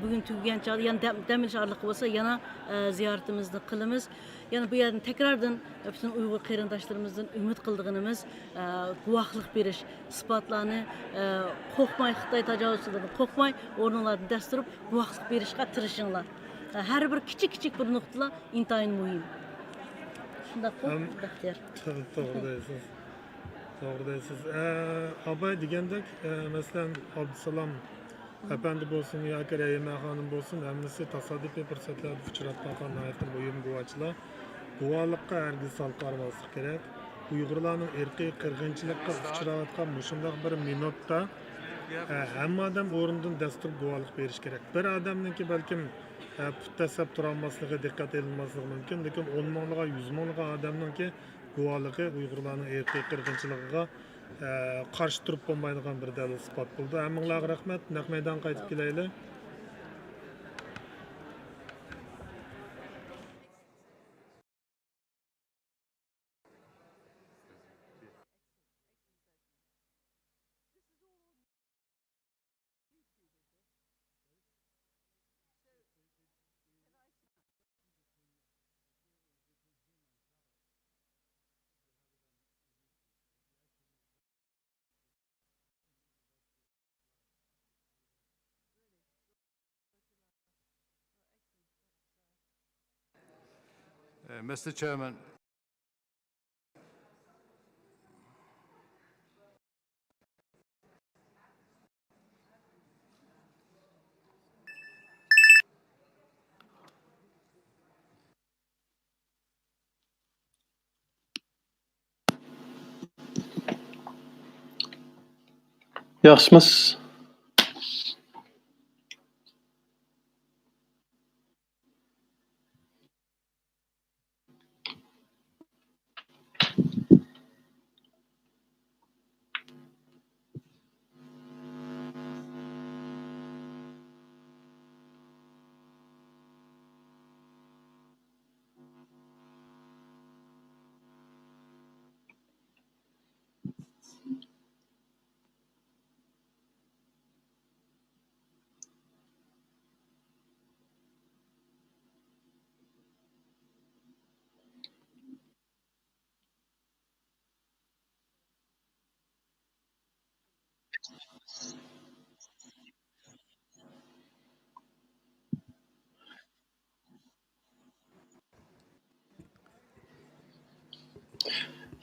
bugün tugagan chog'da yana damilish arliqi bo'lsa yana ziyoratimizni qilamiz. Yani bu yerden tekrardan bütün Uyghur qarindoshlarımızdan ümit qildiğimiz guvohlik berish, isbotlarni qo'rqmay Xitoy tajovuzchilaridan qo'rqmay o'rninglardan dast turib guvohlik berishga tirishinglar. Har bir kichik bir nuqtalar intayin muhim. Shundaqmi, Baxtiyor? To'g'ri deysiz. To'g'ri deysiz. Abay degandek, masalan, Abdusalom Efendi bo'lsin yoki Rayima xonim bo'lsin, hammasi tasodifiy fursatlarda uchrab qolgan hayotda muhim guvohchilar. Guvohlikqa hargiz salqarmaslik kerak. Uyg'urlarning irqiy qirg'inchilikqa uchrayotgan mushundaq bir minutda hamma odam o'rnidan dastur guvohlik berish kerak. Bir odamniki balkim puttasab turolmasligi diqqat etilmasligi mumkin, lekin 10 minglagan, 100 minglagan odamningki guvohligi Uyg'urlarning irqiy qirg'inchiligiga qarshi turib bo'lmaydigan bir dalil isbot bo'ldi. Hammanglarga rahmat. Naq maydon qaytib kelaylik. Mr. Chairman, Yaxshimiz.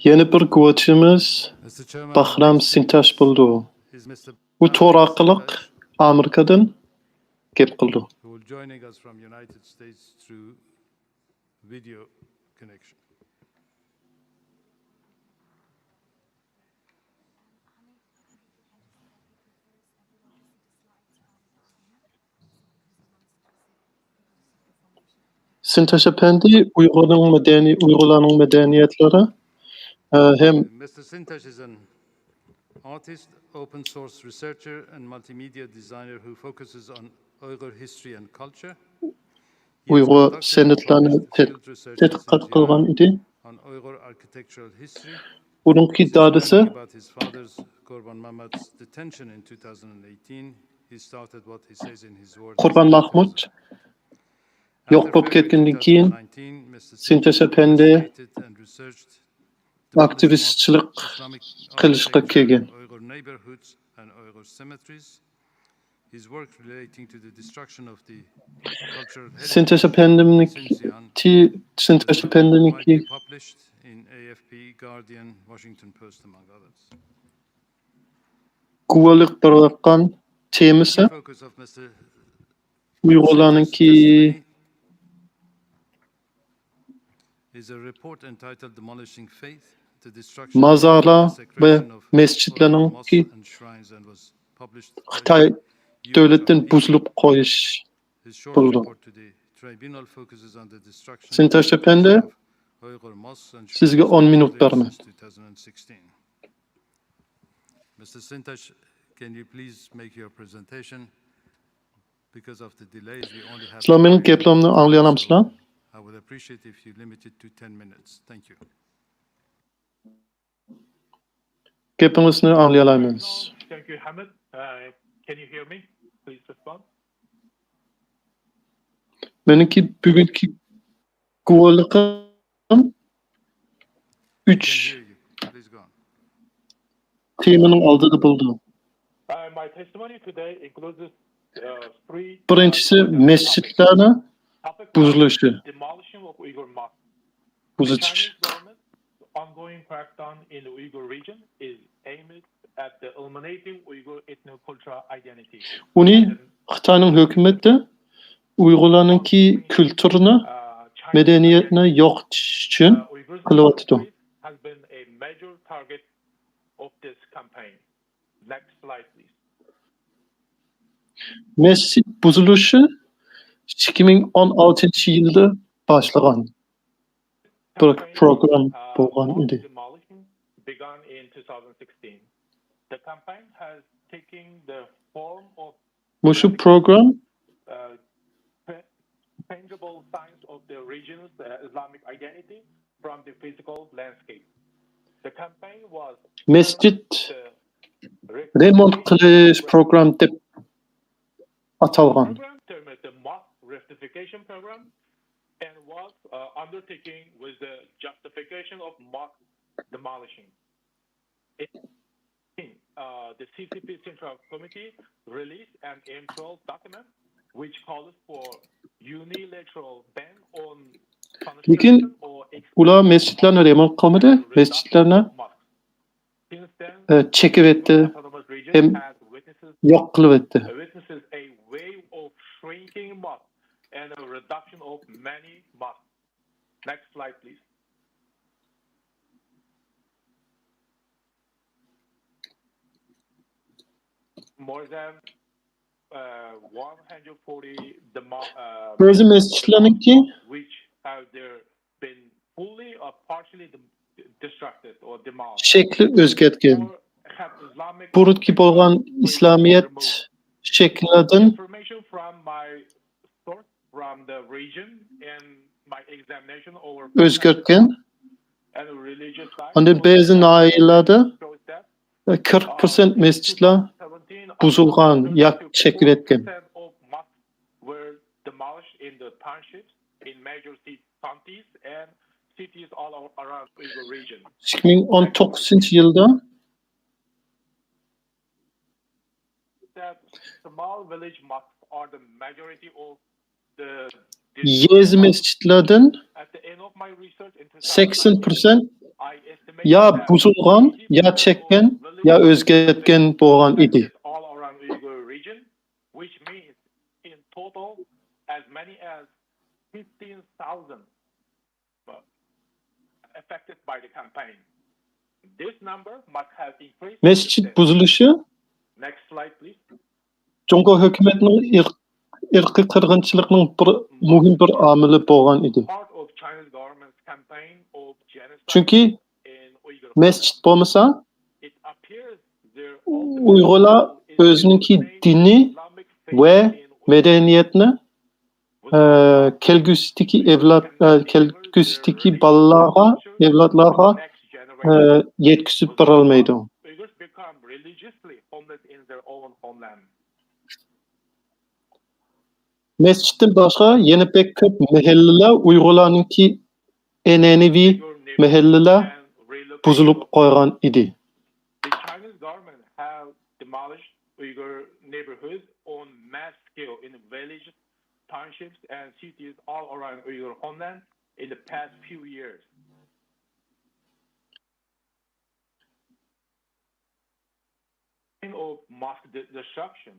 Yeni bir guvohchimiz Bahram Sintash bo'ldi. U to'g'ri orqali Amerikadan gap qildi. who will joining us from United States through video connection. Sintash Efendi Uyg'urlarning madaniyatlari hem Mr. Sintash is an artist, open source researcher and multimedia designer who focuses on Uyghur history and culture. Uyg'ur san'atlarini tadqiqot qilgan edi. On Uyghur architectural history. Uning iddiasi About his father's Qurban Mahmud's detention in 2018, he started what he says in his words. Qurban Mahmud yo'q bo'lib ketgandan keyin Sintash Efendi aktivistchilik qilishga kelgan. Uyghur neighborhoods and Uyghur cemeteries. His work relating to the destruction of the cultural Sintash Efendi'ninki published in AFP, Guardian, Washington Post, among others. Guvohlik berayotgan temasi Focus of Mr. Uyg'urlarninki is a report entitled Demolishing Faith, the Destruction and Mazarlar ve Desecration of mescitlerinin mosques ki and shrines, and was published Xitay devletin buzulup koyuş His short buldu. report to the tribunal focuses on the destruction Sintaş and Efendi, destruction of Uyghur mosques and sizge shrines 10 in minut Israel vermem. since 2016. Mr. Sintaş, can you please make your presentation? Because of the delays, we only have Sizlerin geplerini anlayalamsızlar? I would appreciate if you limit it to 10 minutes. Thank you. Gepinizni anlayalamız. Thank you, Hamid. Can you hear me? Please respond. Benimki bugünkü guvalıqım 3 Please go on. teminin aldığını buldu. My testimony today includes three Birincisi mescitlerin buzuluşu. demolition of Uyghur mosques. Buzucu. Chinese government's ongoing crackdown in the Uyghur region is aimed at the eliminating Uyghur ethno-cultural identity. Uni Xitayning hükümeti Uyg'urlarninki kültürünü, medeniyetini yok için kılıvatıdı. Has been a major target of this campaign. Next slide, please. Mescit buzuluşu 2016 yılda başlagan bir program bolgan idi. Demolition began in 2016. The campaign has taken the form of Bu program tangible signs of the region's Islamic identity from the physical landscape. The campaign was mescit remont qilish program deb atalgan. termed the mosque rectification program and was undertaken with the justification of mosque demolition. The CCP Central Committee released an internal document which calls for unilateral ban on Lekin ular mescitlarni remont qilmadi, mescitlarni chekib etdi, hem yo'q qilib etdi. witnesses a wave of shrinking mosques and a reduction of many mosques. Next slide, please. More than 140 Bazı mescitlarninki which have been fully or partially destructed or demolished. şekli özgertgen. Burutki bolgan İslamiyet şekillerden Information from my source from the region and my examination over özgertgen. and religious sites Ondan bazı nailerde 40% mescitler buzulgan, yak şekil etken. of mosques were demolished in the townships in major counties and cities all around Uyghur region. 2019 yılda That small village mosques are the majority of the yez mescitlerden at the end of my research in 80% ya buzulgan, ya çekken, ya özgertgen bolgan idi. all around Uyghur region, which means in total as many as 15,000 affected by the campaign. This number must have increased. Mescit buzuluşu Next slide, please. Cungo hökümetinin irqi qırğınçılığının bir muhim bir amili bolgan idi. Part of China's government's campaign of genocide Çünkü in Uyghur mescit bolmasa it appears their Uyg'urlar özününki dini ve medeniyetini kelgüsüdeki kelgüsüdeki balalara, evlatlara yetkizip beralmaydı. Uyghurs become religiously homeless in their own homeland. Mescitten başka yeni pek köp mehelleler Uyg'urlarninki enenevi mehelleler buzulup koygan idi. The Chinese government have demolished Uyghur neighborhoods on mass scale in villages, townships, and cities all around Uyghur homeland in the past few years. Of mosque destruction,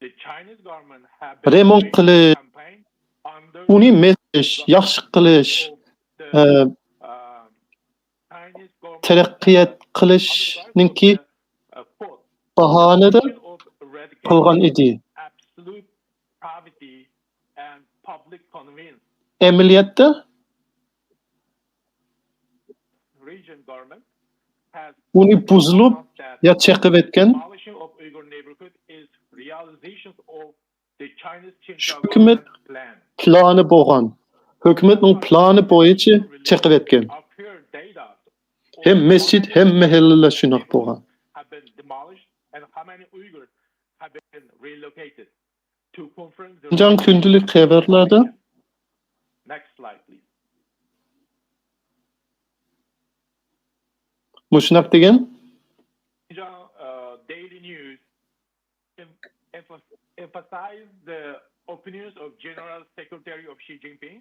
the Chinese government have been Remont qilish, campaign under uni mescit yaxshi qilish, taraqqiyot qilishninki bahonada qilgan edi. Amaliyotda uni buzilib ya chaqib etgan hukumat plani bo'lgan. Hukumatning plani bo'yicha chaqib etgan. Hem masjid hem mahallalar shunaqa bo'lgan. Şinjan kundalik xabarlarda Mushunaq degan Daily News emphasized the opinions of General Secretary of Xi Jinping,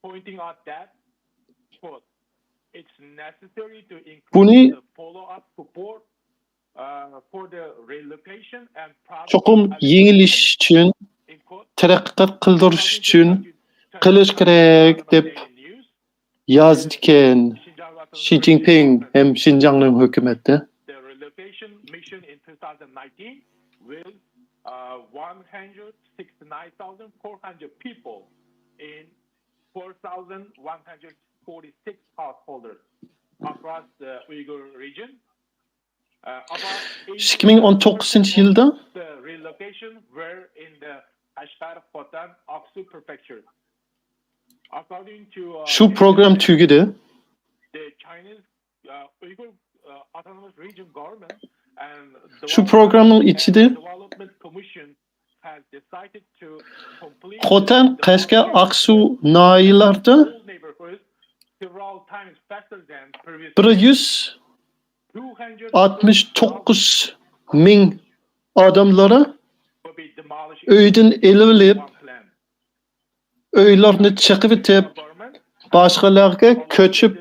pointing out that, quote, it's necessary to Buni increase the follow-up support for the relocation and cho'qim yengilish uchun, taraqqiyot qildirish uchun qilish kerak deb yozgan Xi Jinping hem Xinjiangning hukumati. The relocation mission in 2019 with 169,400 people in 4,146 householders across the Uyghur region. About 2019-yilda the relocation were in the Kashgar, Khotan, Aksu prefectures. According to shu program tugidi. the Chinese Uyghur Autonomous Region government and the Shu programning ichida Development Commission has decided to complete Khotan, Kashgar, Aksu noyalarida whole neighborhoods several times faster than previous 169 ming odamlara uydan elib uylarni chiqib etib boshqalarga ko'chib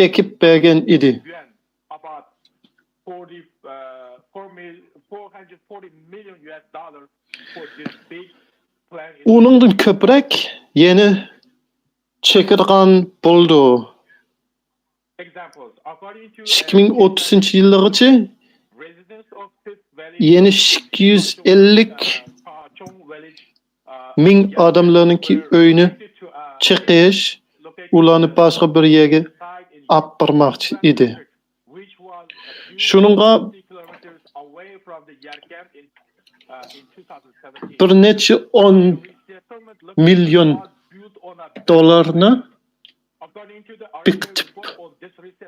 ekib bergan edi. about 440 million US dollars for this big plan. Uningdan ko'proq yana chekirgan bo'ldi. Examples. According to 2030-yilgacha yana 250 ming odamlarningki uyni chiqish, ularni boshqa bir yerga olib bormoqchi edi. Shuningga bir necha 10 million dollarni biqitib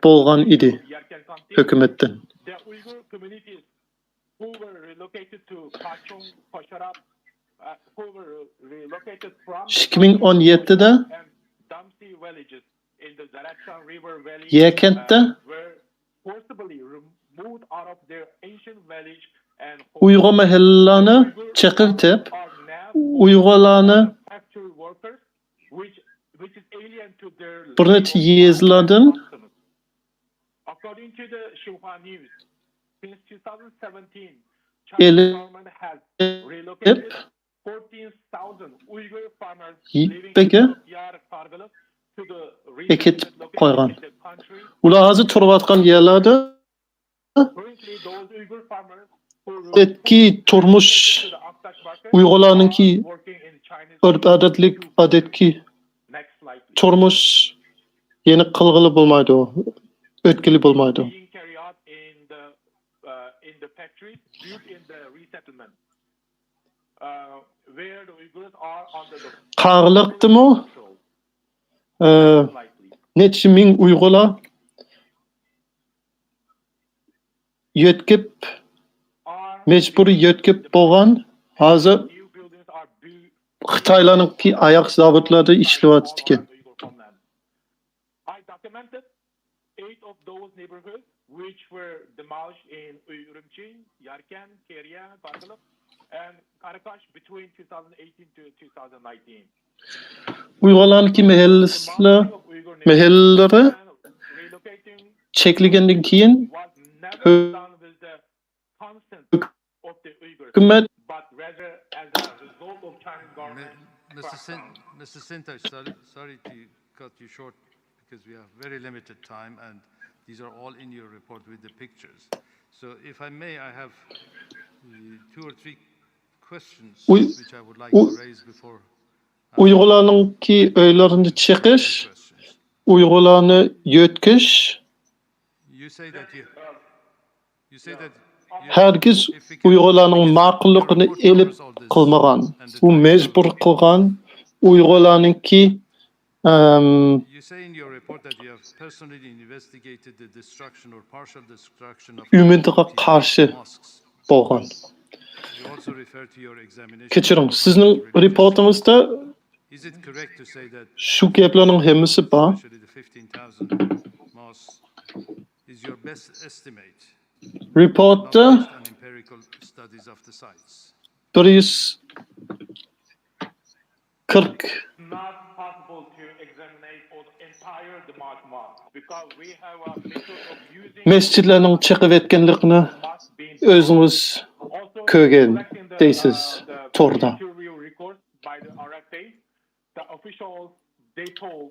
bo'lgan edi hukumatdan. The Uyghur communities who were relocated to Kachong, Posharab, who were relocated from 2017-da Damsi villages in the Zarakshan River Valley Yakentda were forcibly removed out of their ancient village and Uyg'ur mahallalarni chaqirtib, Uyg'urlarni factory workers, which is alien to their bir necha yezlardan according to the Xinhua News, since 2017, elib Chinese government has relocated 14,000 Uyghur farmers living yippaga in Diyar Kargil to the ekitib qo'ygan. Ular hozir turayotgan yerlarda currently those Uyghur farmers etki turmush Uyg'urlarningki urf-odatlik odatki turmush yeni qilg'ili bo'lmaydi, o'tkili bo'lmaydi. being carried out in the factories built in the resettlement, where the Uyghurs are under the Qarliqdimi? Necha ming Uyg'urlar yetkib mecburi yetkib bo'lgan, hozir Xitoylarningki oyoq zavodlarida ishlayapti ekan. I documented 8 of those neighborhoods which were demolished in Urumqi, Yarkent, Keria, Kargil, and Karakash between 2018 to 2019. Uyg'urlarningki mahallari cheklagandan keyin hukumat But rather as a result of Chinese government Mr. Sintosh, sorry to cut you short because we have very limited time, and these are all in your report with the pictures. So if I may, I have 2 or 3 questions which I would like to raise before. Uyg'urlarningki uylarini chiqish, Uyg'urlarni yötkish, You say that hergiz Uyg'urlarning ma'qulligini elib qilmagan. U mejbur qilgan Uyg'urlarningki you say in your report that you have personally investigated the destruction or partial destruction of ümidiga qarshi bo'lgan. You also refer to your examination. Kechiring, sizning reportingizda Is it correct to say that shu gaplarning hammasi bor? especially the 15,000 mosques is your best estimate? Reportda Not based on empirical studies of the sites. 140 Not possible to examine all the entire Damascus mosque because we have a method of using mescitlarning chiqib etganligini o'zingiz ko'rgan deysiz to'g'ri. interview records by the RFA. The officials they told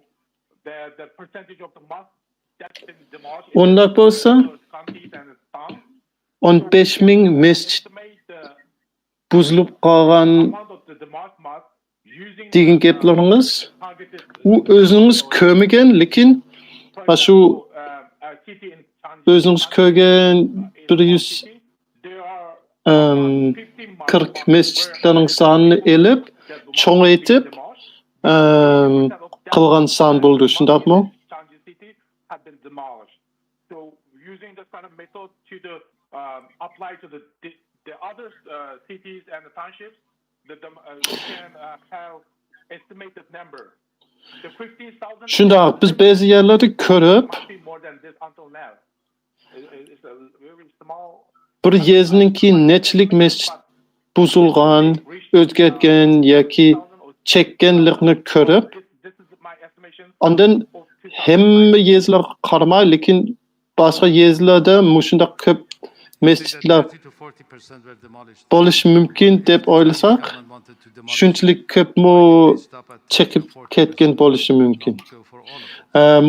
that the percentage of the mosque that's been demolished Unda bo'lsa counties and towns. 15,000 mescit buzilib qolgan degan gaplaringiz u o'zingiz ko'rmagan, lekin shu o'zingiz ko'rgan 140 mescitlarning sonini elib, cho'ngaytib qilgan son bo'ldi, shundaqmi? Have been demolished. So using this kind of method to the apply to the other cities and the townships, we can have estimated number. The 15,000 Shundaq biz ba'zi yerlarda ko'rib might be more than this until now. It's a very small. bir yezningki nechilik mescit buzilgan, o'zgartgan yoki chekkanlikni ko'rib, ondan hamma yezlarga qaramay, lekin boshqa yezlarda mushundaq ko'p mescitlar bo'lishi mumkin deb o'ylasak, shunchalik ko'pmi chekib ketgan bo'lishi mumkin.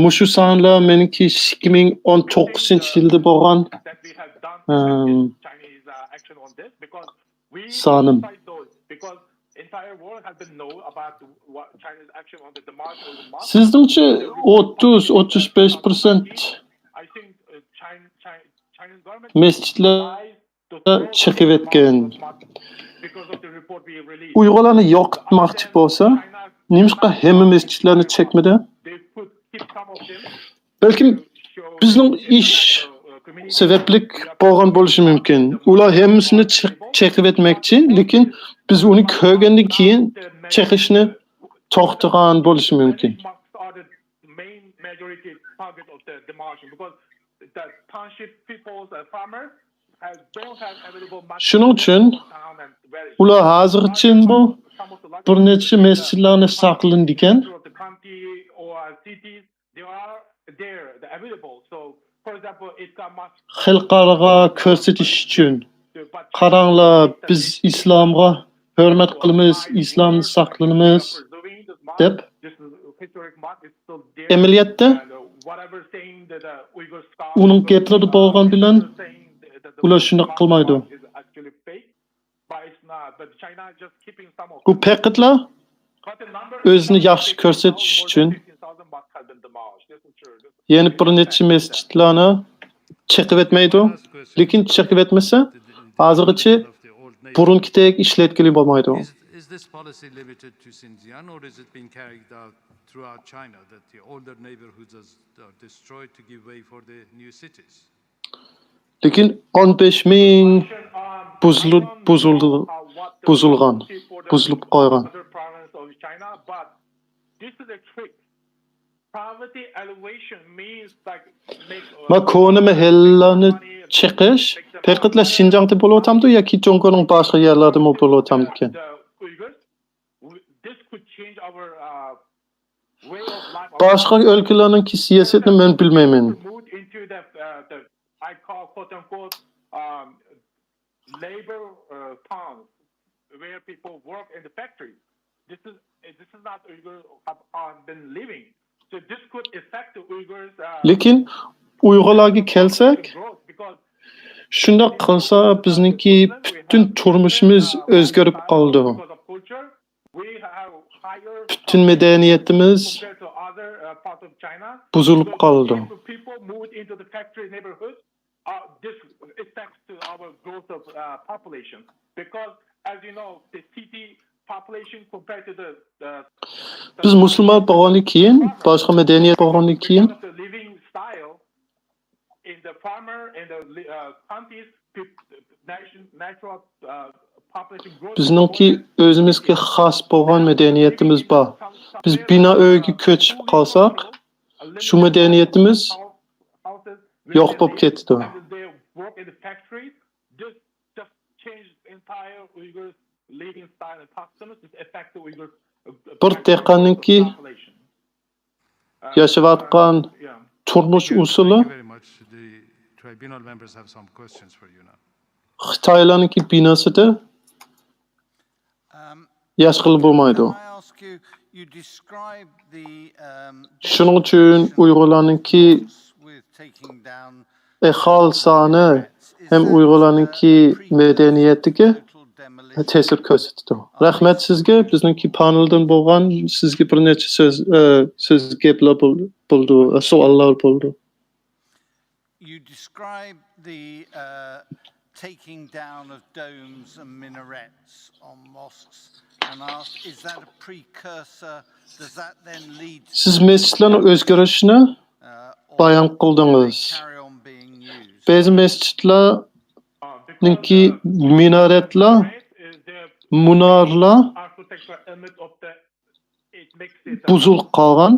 Mushu sonlar meniki 2019-yilda bo'lgan sonim. Sizningcha 30-35% mescitlar chiqib etgan. Uyg'urlarni yoqitmoqchi bo'lsa, nimishqa hamma mescitlarni chekmadi? Balkim bizning ish sabablik bo'lgan bo'lishi mumkin. Ular hammasini chekib etmoqchi, lekin biz uni ko'rgandan keyin chekishni to'xtagan bo'lishi mumkin. Shuning uchun ular hozircha bu bir necha mescitlarni saqlandi ekan. Xalqlarga ko'rsatish uchun qaranglar, biz islomga hurmat qilamiz, islomni saqlaymiz deb. Amaliyotda uning gaplari bo'lgan bilan ular shuni qilmaydi. Bu packetlar o'zini yaxshi ko'rsatish uchun yana bir necha mescitlarni chiqib etmaydi, lekin chiqib etmasa, hozirgacha burunkidek ishlatgili bo'lmaydi. Is this policy limited to Xinjiang, or is it being carried out throughout China, that the older neighborhoods are destroyed to give way for the new cities? Lekin 15,000 buzilgan, buzilib qo'ygan. Makoni mahallalarni chiqish faqatla Xinjiangda bo'layotamdi yoki Jongkoning boshqa yerlarida bo'layotamdi ekan? Boshqa o'lkalarning siyosatini men bilmayman. I call quote unquote labor towns where people work in the factories. This is not Uyghurs have been living. So this could affect the Uyghurs. Lekin Uyg'urlarga kelsak, shundoq qilsa bizniki butun turmushimiz o'zgarib qoldi. Butun madaniyatimiz buzilib qoldi. People moved into the factory neighborhoods. This affects to our growth of population because, as you know, the city population compared to the Biz musulmon bo'lgandan keyin, boshqa madaniyat bo'lgandan keyin the living style in the farmer in the counties, natural population growth. bizningki o'zimizga xos bo'lgan madaniyatimiz bor. Biz bino uyga ko'chib qolsak, shu madaniyatimiz yo'q bo'lib ketdi. They work in the factories. This just changed entire Uyghurs living style and customs. This affect the Uyghurs. Bir dehqonniki yashayotgan turmush usuli The tribunal members have some questions for you now. Xitoylarniki binosida yashqil bo'lmaydi. You describe the Shuning uchun Uyg'urlarniki aholi soni ham Uyg'urlarniki madaniyatiga ta'sir ko'rsatdi. Rahmat sizga, bizningki paneldan bo'lgan sizga bir necha so'z gaplar bo'ldi, savollar bo'ldi. You describe the taking down of domes and minarets on mosques and ask, is that a precursor? Does that then lead to Siz mescitlarning o'zgarishini bayon qildingiz. Ba'zi mescitlarningki minaretlar, munorlar buzilib qolgan.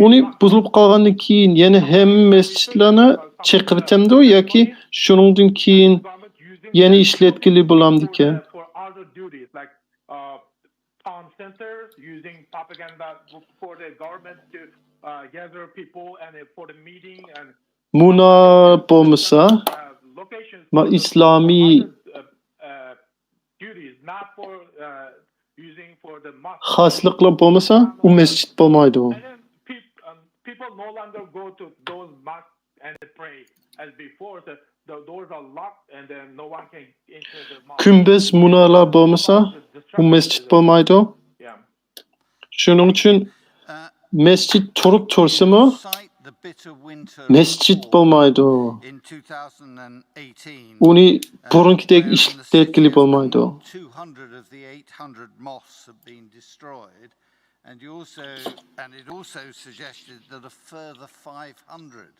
Uni buzilib qolgandan keyin yana hamma masjidlarni chaqirtamdi yoki shuningdan keyin yana ishlatkili bo'lamdiki? Town centers using propaganda for the government to gather people and for the meeting and Munor bo'lmasa, ma islomiy duties not for using for the mosque. xosliklar bo'lmasa, u masjid bo'lmaydi. People no longer go to those mosques and pray as before. The doors are locked and then no one can enter the mosque. Kumbez munorlar bo'lmasa, u masjid bo'lmaydi. Shuning uchun masjid turib tursimi, masjid bo'lmaydi. Uni burungidek ishlatkili bo'lmaydi. 200 of the 800 mosques have been destroyed, and it also suggested that a further 500,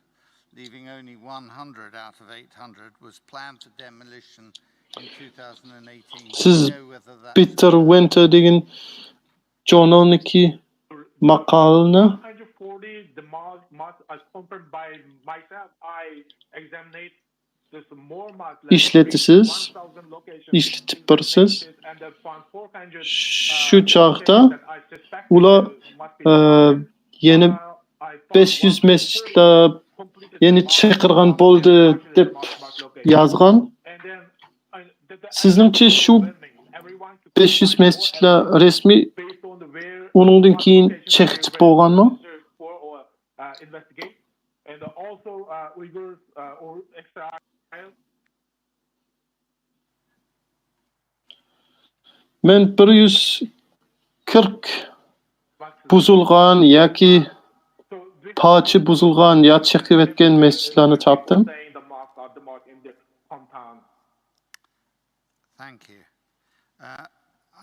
leaving only 100 out of 800, was planned for demolition in 2018. Siz Peter Winter degan John'niki maqolani 140 the mosque as compared by myself. I examined this more mosques. ishlatisiz, ishlatib birsiz. Shu chaqda ular yana 500 masjidlar yana chaqirgan bo'ldi deb yozgan. Sizningcha shu 500 masjidlar rasmiy uningdan keyin chaqitib bo'lganmi? Investigate and also Uyghurs or extra. Men 140 buzilgan yoki parcha buzilgan yo chaqib etgan masjidlarni topdim. Thank you.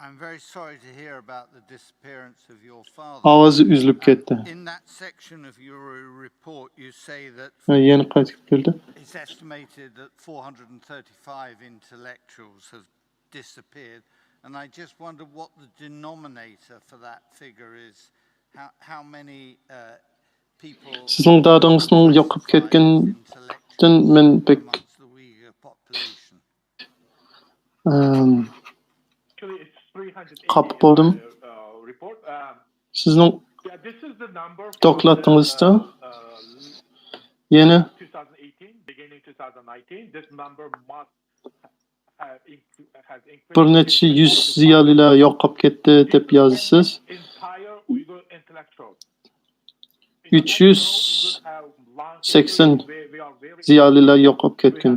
I'm very sorry to hear about the disappearance of your father. Ovozi uzilib ketdi. In that section of your report, you say that Yana qaytib keldi. it's estimated that 435 intellectuals have disappeared, and I just wonder what the denominator for that figure is. How many people Sizning dadangizning yo'qolib ketganidan men pek qap bo'ldim. Sizning dokladingizda yana 2018, beginning 2019, this number must has increased. bir necha yuz ziyolilar yo'qolib ketdi deb yozasiz. Entire Uyghur 380 ziyolilar yo'qolib ketgan.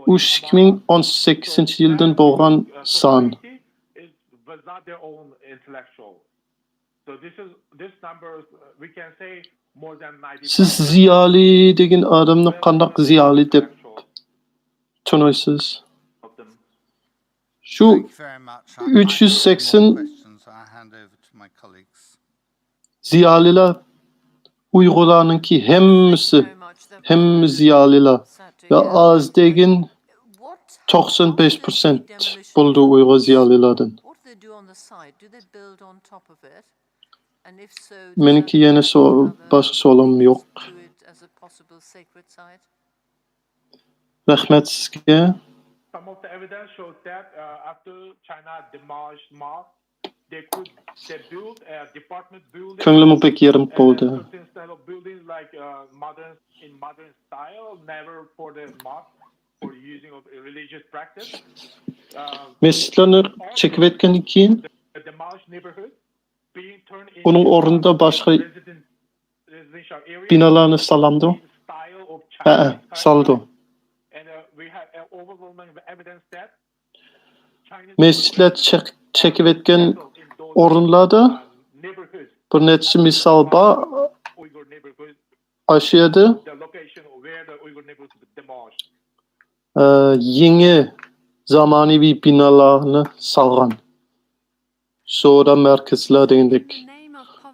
U 2018-yildan bo'lgan son. Without their own intellectual. So this numbers we can say more than 90%. Siz ziyoli degan odamni qandaq ziyoli deb tushunasiz? Shu 380 ziyolilar Uyg'urlarninki hamma ziyolilar va az degan 95% bo'ldi Uyg'ur ziyolilardan. Meniki yana boshqa savolim yo'q. Rahmat sizga. Some of the evidence shows that after China demolished mosques, they build a department building. Ko'nglim pek yerim bo'ldi. Style of buildings like modern style, never for the mosque, for using of religious practice. Mescitlarni chekib etgandan keyin uning o'rnida boshqa binolarni salamdi. Saldi. Mescitlar chekib etgan o'rinlarda bir necha misol bor. Aşağıda yangi zamonaviy binolarni salgan. Soda markazlar degandek.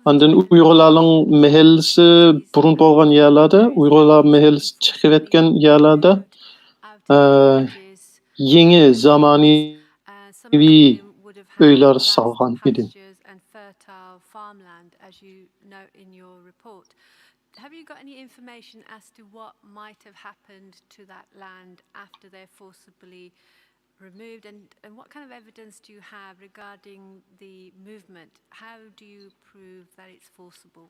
Ondan Uyg'urlarning mahallasi burun bo'lgan yerlarda, Uyg'urlar mahallasi chiqib etgan yerlarda yangi zamonaviy uylar salgan edi. Have you got any information as to what might have happened to that land after they're forcibly removed, and what kind of evidence do you have regarding the movement? How do you prove that it's forcible?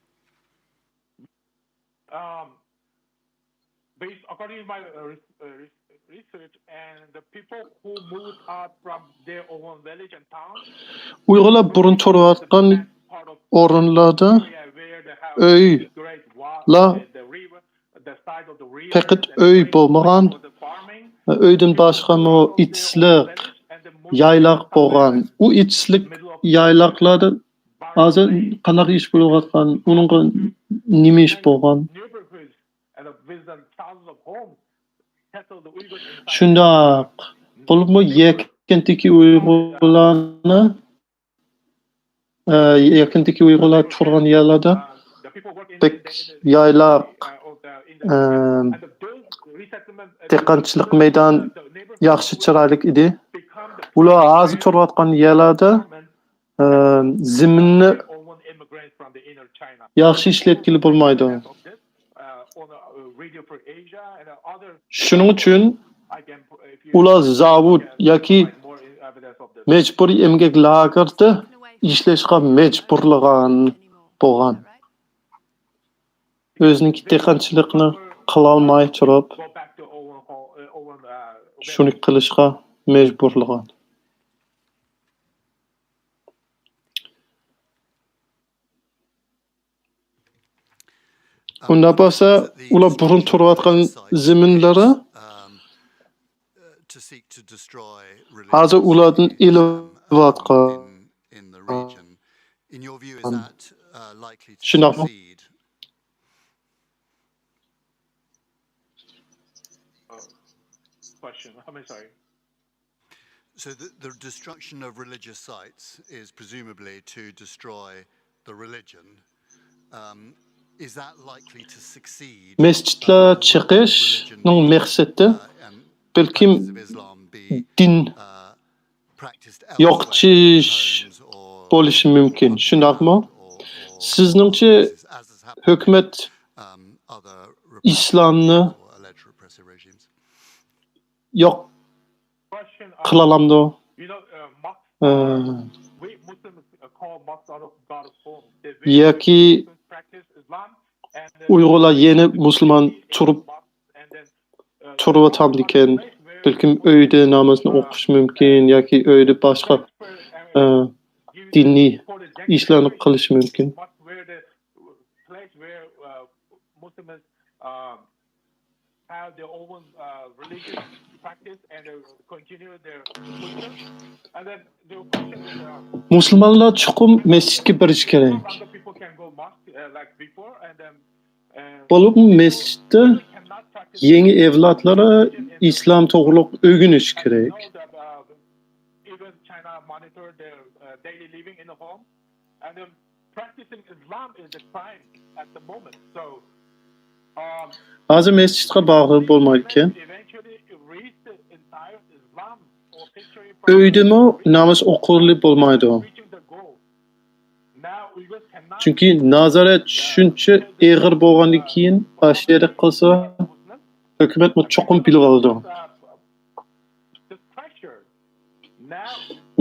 According to my research, and the people who moved out from their own village and town, Uyg'urlar burun turayotgan o'rinlarda uylar faqat uy bo'lmagan, uydan boshqa itliq yayloq bo'lgan. U itliq yayloqlarda hozir qanaqa ish bo'layotgan, uning nima ish bo'lgan? Shundoq bo'libmi yakindagi Uyg'urlar turgan yerlarda pek yayloq dehqonchilik maydon yaxshi chiroyli edi. Ular hozir turayotgan yerlarda zaminni yaxshi ishlatgili bo'lmaydi. Shuning uchun ular zavod yoki majburiy emgak lagerda ishlashga majburlagan bo'lgan. O'zining dehqonchilikni qila olmay turib, shuni qilishga majburlagan. Unda bo'lsa, ular burun turayotgan zaminlari hozir ulardan ilayotgan. In your view, is that likely to Shundoqmi? succeed? Question. I'm sorry. So the destruction of religious sites is presumably to destroy the religion. Is that likely to succeed? Mescitlar chiqishning maqsadi balkim din yo'qotish bo'lishi mumkin. Shundaqmi? Sizningcha hukumat islomni yo'q qila olamdi? Yoki Uyg'urlar yeni musulmon turib balkim uyda namozni o'qish mumkin yoki uyda boshqa diniy ishlarni qilish mumkin. Where the place where Muslims have their own religious practice and continue their culture. And then the question is, Musulmonlar chuqur masjidga borishi kerak. other people can go mosque like before, and then Bo'lib masjidda yangi avlodlari islom to'g'riliq o'rganishi kerak. even China monitor their daily living in the home, and then practicing Islam is a crime at the moment. So Hozir masjidga borib bo'lmaydi ekan. eventually reach the entire Islam or history Uydimi namoz o'qilib bo'lmaydi. Chunki nazorat shuncha og'ir bo'lgandan keyin ashira qilsa hukumat cho'qim bilib oldi.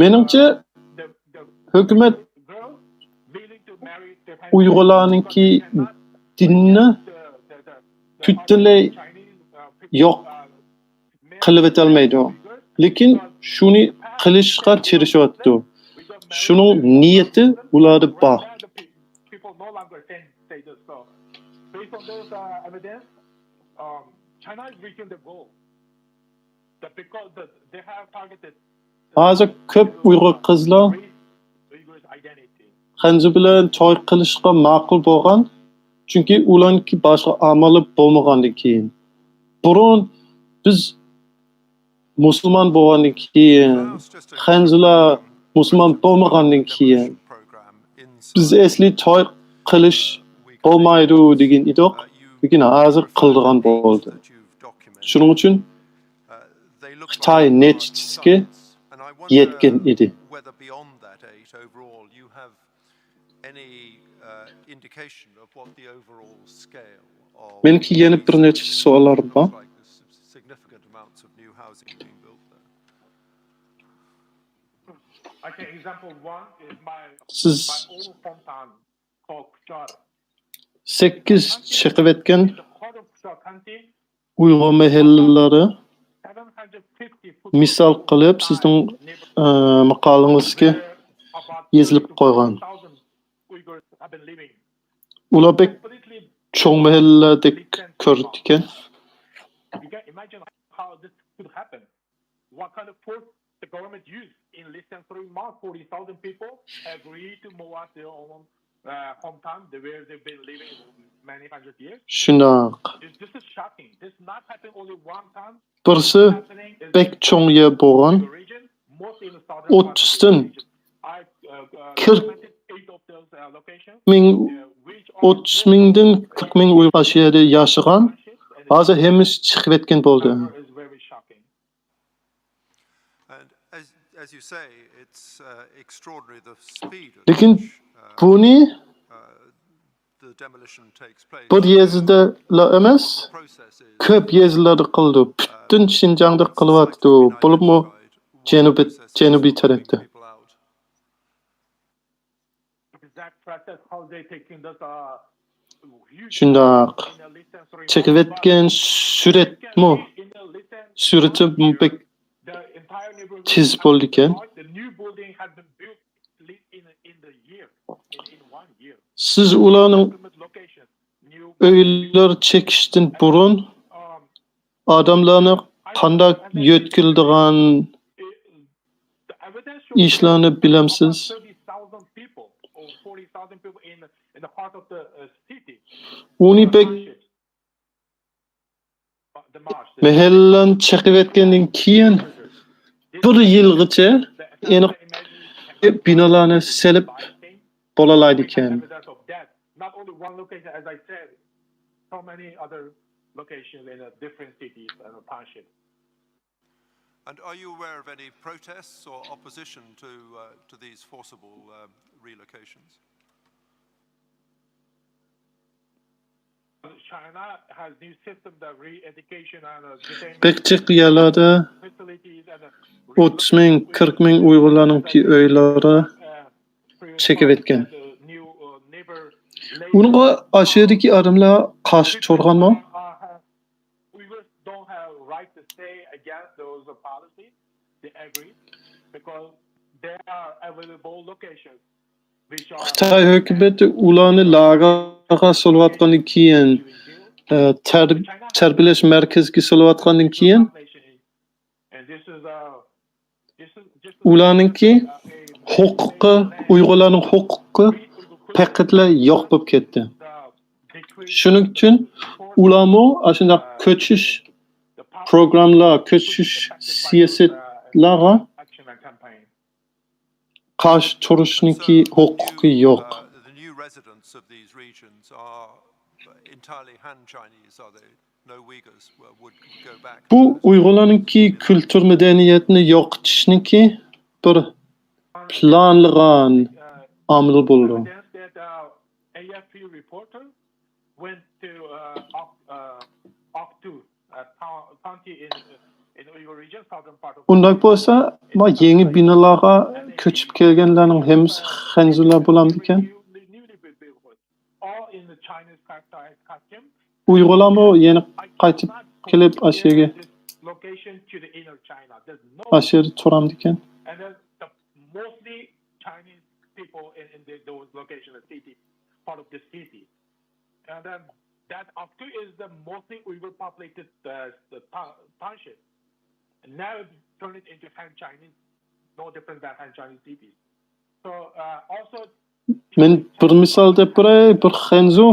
Menimcha hukumat Uyg'urlarningki dinni butunlay yo'q qilib o'tolmaydi. Lekin shuni qilishga tirishyapti. Shuning niyati ularda bor. people no longer say this. So based on those evidence, China is reaching the goal. Because they have targeted Hozir ko'p Uyg'ur qizlar Xanzu bilan to'y qilishga ma'qul bo'lgan, chunki ularniki boshqa amali bo'lmagandan keyin. Burun biz musulmon bo'lgandan keyin, Xanzular musulmon bo'lmagandan keyin biz asli to'y qilish bo'lmaydi degan edik, lekin hozir qildigan bo'ldi. Shuning uchun Xitoy nechtisiga yetgan edi. Whether beyond that 8 overall you have any indication of what the overall scale of Meniki yana bir necha savollarim bor. significant amounts of new housing being built there. Okay, example one is my Siz own hometown called Kuchar. 8 chiqib etgan The heart of Kuchar County, Uyg'ur mahallалары 750 misol qilib sizning maqolangizga yozilib qo'ygan. Uyghurs have been living. Ular bek cho'ng mahalladek ko'rdi ekan. You can imagine how this could happen. What kind of force the government used in less than 3 months. 40,000 people agreed to move out their own hometown, where they've been living many hundred years. Shundoq. This is shocking. This not happening only one time. Birisi bek cho'ng yer bo'lgan. 30dan 30 mingdan 40 ming Uyg'ur yerda yashagan. Hozir hammasi chiqib etgan bo'ldi. And as you say, it's extraordinary the speed at Lekin buni the demolition takes place. bir yezda emas, ko'p yezlarda qildi. Butun Xinjiangda qilyapti. Bo'libmi janubiy tarafda. Shundoq. Chekib etgan suratmi? Surati bek tez bo'ldi ekan. Siz ularning uylar chekishdan burun odamlarni qanday yo'tkildigan ishlarni bilamsiz? Uni bek mahallan chiqib etgandan keyin bir yilgacha aniq binolarni selib bo'lalaydi ekan. Not only one location, as I said, so many other locations in different cities and townships. And are you aware of any protests or opposition to these forcible relocations? China has new system that re-education and Bekçik yerlerde 30 ming, 40 ming Uyg'urlarningki uylari chekib etgan. Unga asherdagi odamlar qarshi turganmi? Uyghurs don't have right to say against those policies. They agree because there are available locations Xitoy hukumati ularni lagerga solayotgandan keyin, tarbiyalash markaziga solayotgandan keyin ularninki huquqi, Uyg'urlarning huquqi faqatla yo'q bo'lib ketdi. Shuning uchun ularmo ashunday ko'chish programmalar, ko'chish siyosatlarga qarshi turishniki huquqi yo'q. The new residents of these regions are entirely Han Chinese, are they? No Uyghurs would go back. Bu Uyg'urlarninki kultur madaniyatini yo'qotishniki bir planlangan omil bo'ldi. AFP reporter went to Oktu county in Uyghur region, southern part of. Unday bo'lsa, ma yangi binolarga ko'chib kelganlarning hammasi xanzular bo'lamdi ekan. All in the Chinese costume. Uyg'urlarmi yana qaytib kelib asherga Location to the inner China. There's no. Asherda turamdi ekan. And then mostly Chinese people in those locations, the city, part of the city. And then that Oktu is the mostly Uyghur populated township. And now it's turned it into Han Chinese, no different than Han Chinese cities. So also. Men bir misol deb beray, bir xanzu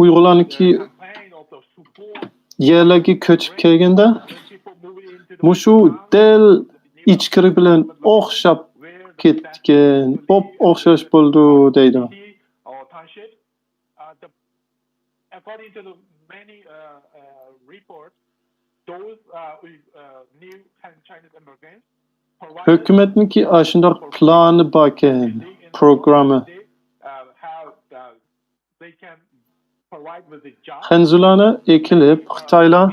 Uyg'urlarniki yerlarga ko'chib kelganda mushu del ichkiri bilan o'xshab ketgan, o'xshash bo'ldi deydi. According to the many reports, those new Chinese immigrants. Hukumatniki ashunday plani bor ekan, programmi. Xanzularni ekilib, Xitoylar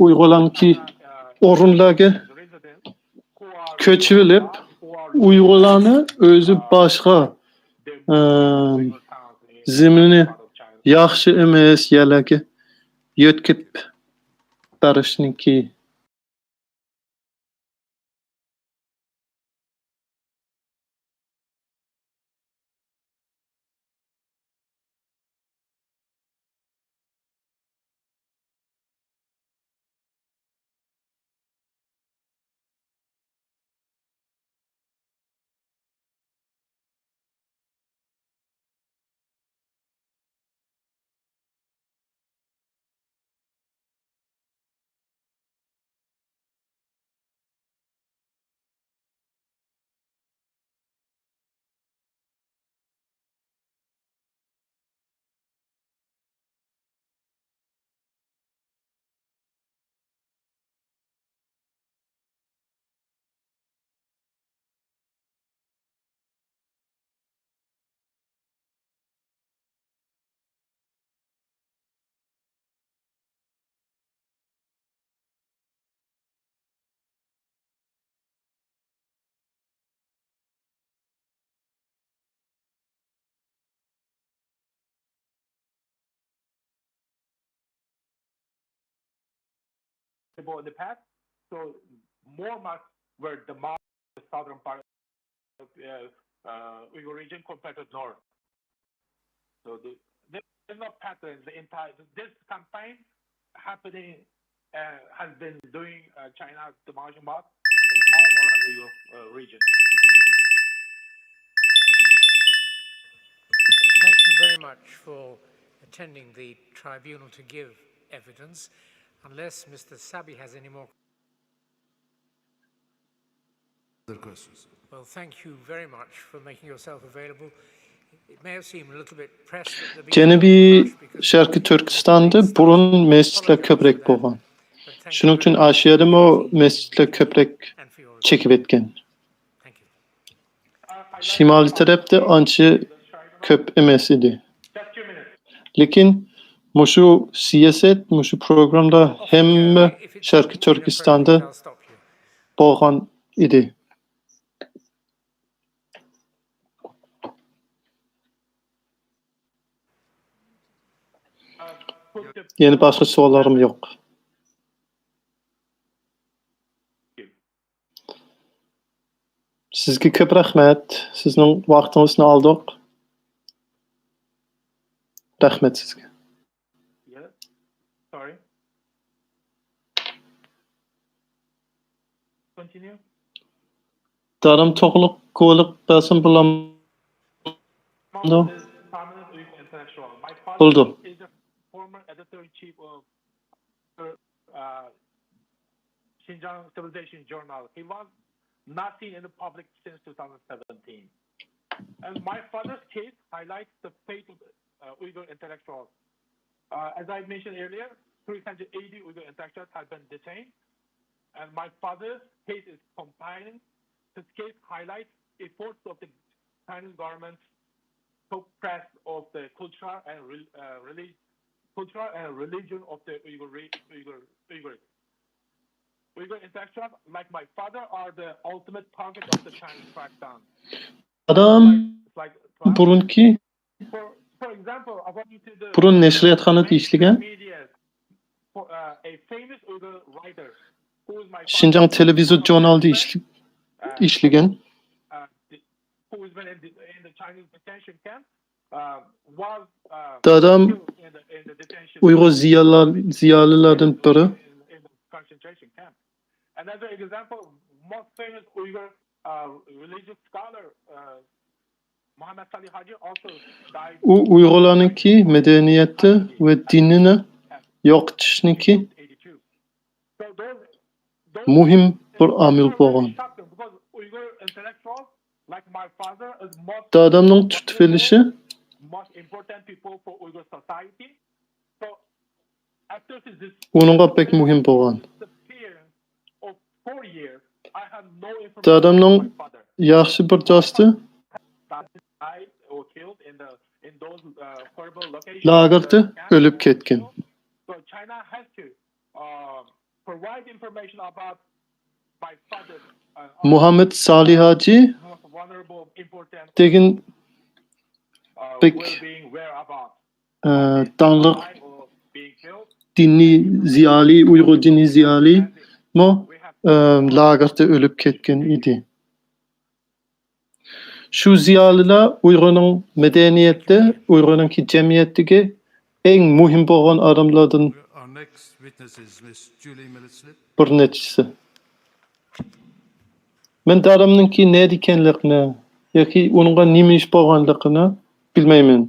Uyg'urlarniki o'rinlarga ko'chirib, Uyg'urlarni o'zi boshqa zemini yaxshi emas yerlarga yo'tkib berishniki. In the past, so more mosques were demolished in the southern part of Uyghur region compared to north. So there's no pattern. This campaign happening has been doing China demolishing mosques all around the Uyghur region. Thank you very much for attending the tribunal to give evidence. Unless Mr. Sabi has any more questions. Well, thank you very much for making yourself available. It may have seemed a little bit pressed at the Janubiy Sharqiy Turkistonda burun masjidlar ko'proq bo'lgan. Shuning uchun Ashiyadami masjidlar ko'proq chekib etgan. Shimoliy tarafda ancha ko'p emas edi. Lekin mushu siyosat, mushu programda hamma Sharqiy Turkistonda bo'lgan edi. Yeni başqa savollarim yo'q. Sizga ko'p rahmat. Sizning vaqtingizni oldik. Rahmat sizga. Yeah. Sorry. Continue. Darim to'g'liq ko'liq bo'lsin bilan. Mom is prominent Uyghur intellectual. My father Oldu. is a former editor-in-chief of Xinjiang Civilization Journal. He was not seen in the public since 2017. And my father's case highlights the fate of Uyghur intellectuals. As I mentioned earlier, 380 Uyghur intellectuals have been detained. And my father's case is compiling. This case highlights efforts of the Chinese government suppress of the culture and religion of the Uyghurs. Uyghur intellectuals, like my father, are the ultimate target of the Chinese crackdown. Adam burunki For example, according to the burun nashriyatxonada ishlagan. A famous Uyghur writer who is my Xinjiang Televizion Journalida ishlagan. Who has been in the Chinese detention camp was Dadam in the detention Uyg'ur ziyolilardan biri. in the concentration camp. Another example, most famous Uyghur religious scholar Muhammad Salih Haji also died. U Uyg'urlarningki madaniyati va dinini yo'qotishniki muhim bir omil bo'lgan. Because Uyghur intellectuals, like my father, is Dadamning tutilishi most important people for Uyghur society. So after this uningga pek muhim bo'lgan. disappearance of 4 years, I have no information Dadamning about my father. yaxshi bir do'sti That died or killed in those horrible locations. lagerda o'lib ketgan. So China has to provide information about my father. Muhammad Salih Haji Most vulnerable, important degan pek well-being whereabouts. tanliq Died or being killed. diniy ziyoli, Uyg'ur diniy ziyoli mo lagerda o'lib ketgan edi. Shu ziyolilar Uyg'urning madaniyati, Uyg'urning jamiyatiga eng muhim bo'lgan odamlardan Our next witness is Miss Julie Millett-Slip. bir nechisi. Men dadamninki ne ekanligini yoki uningga nima ish bo'lganligini bilmayman.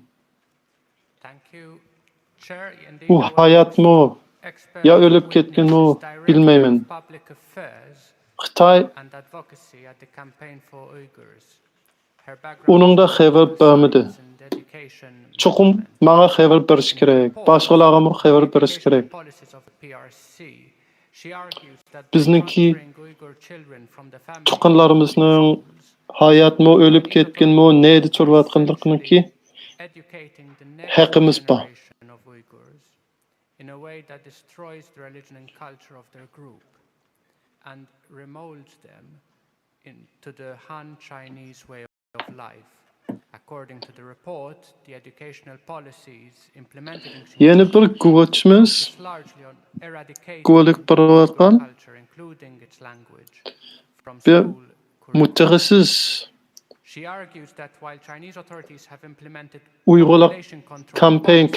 U hayotmi yo o'lib ketganmi bilmayman. Xitoy uningda xabar bermadi. Chuqum menga xabar berish kerak, boshqalarga xabar berish kerak. Bizniki tuqqanlarimizning hayotmi o'lib ketganmi, neydi turayotganliginiki haqqimiz bor. In a way that destroys the religion and culture of their group and remolds them into the Han Chinese way of life. According to the report, the educational policies implemented in Yeni bir guvochimiz largely on eradicating guvolik berayotgan culture, including its language, from bir school mutaxassis She argues that while Chinese authorities have implemented Uyg'urlar population control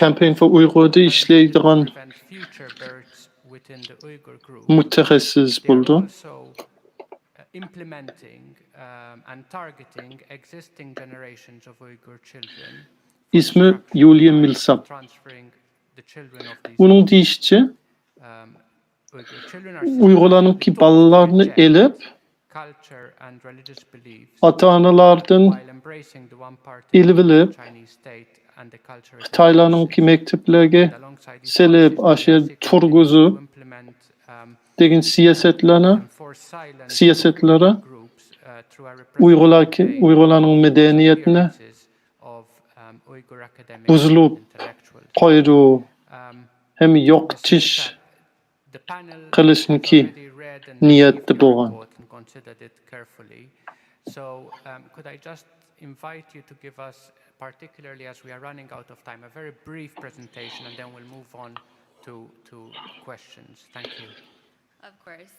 campaign for Uyg'urda ishlaydigan prevent future births within the Uyghur group, mutaxassis they are bo'ldi. also implementing and targeting existing generations of Uyghur children, İsmi Yulia Millsap. transferring the children of these Onun deyişçi Uyghur children are Uyg'urlarningki bolalarni elib culture and religious beliefs ota-onalardan while embracing the one-party ilib Chinese state and the culture Xitoylarningki maktablarga selib asher turguzu degan siyasatlari Uyg'urlarning madaniyatini buzilib qo'ydi hem yo'qotish qilishniki niyatda bo'lgan. considered it carefully. So could I just invite you to give us, particularly as we are running out of time, a very brief presentation and then we'll move on to questions. Thank you. Of course.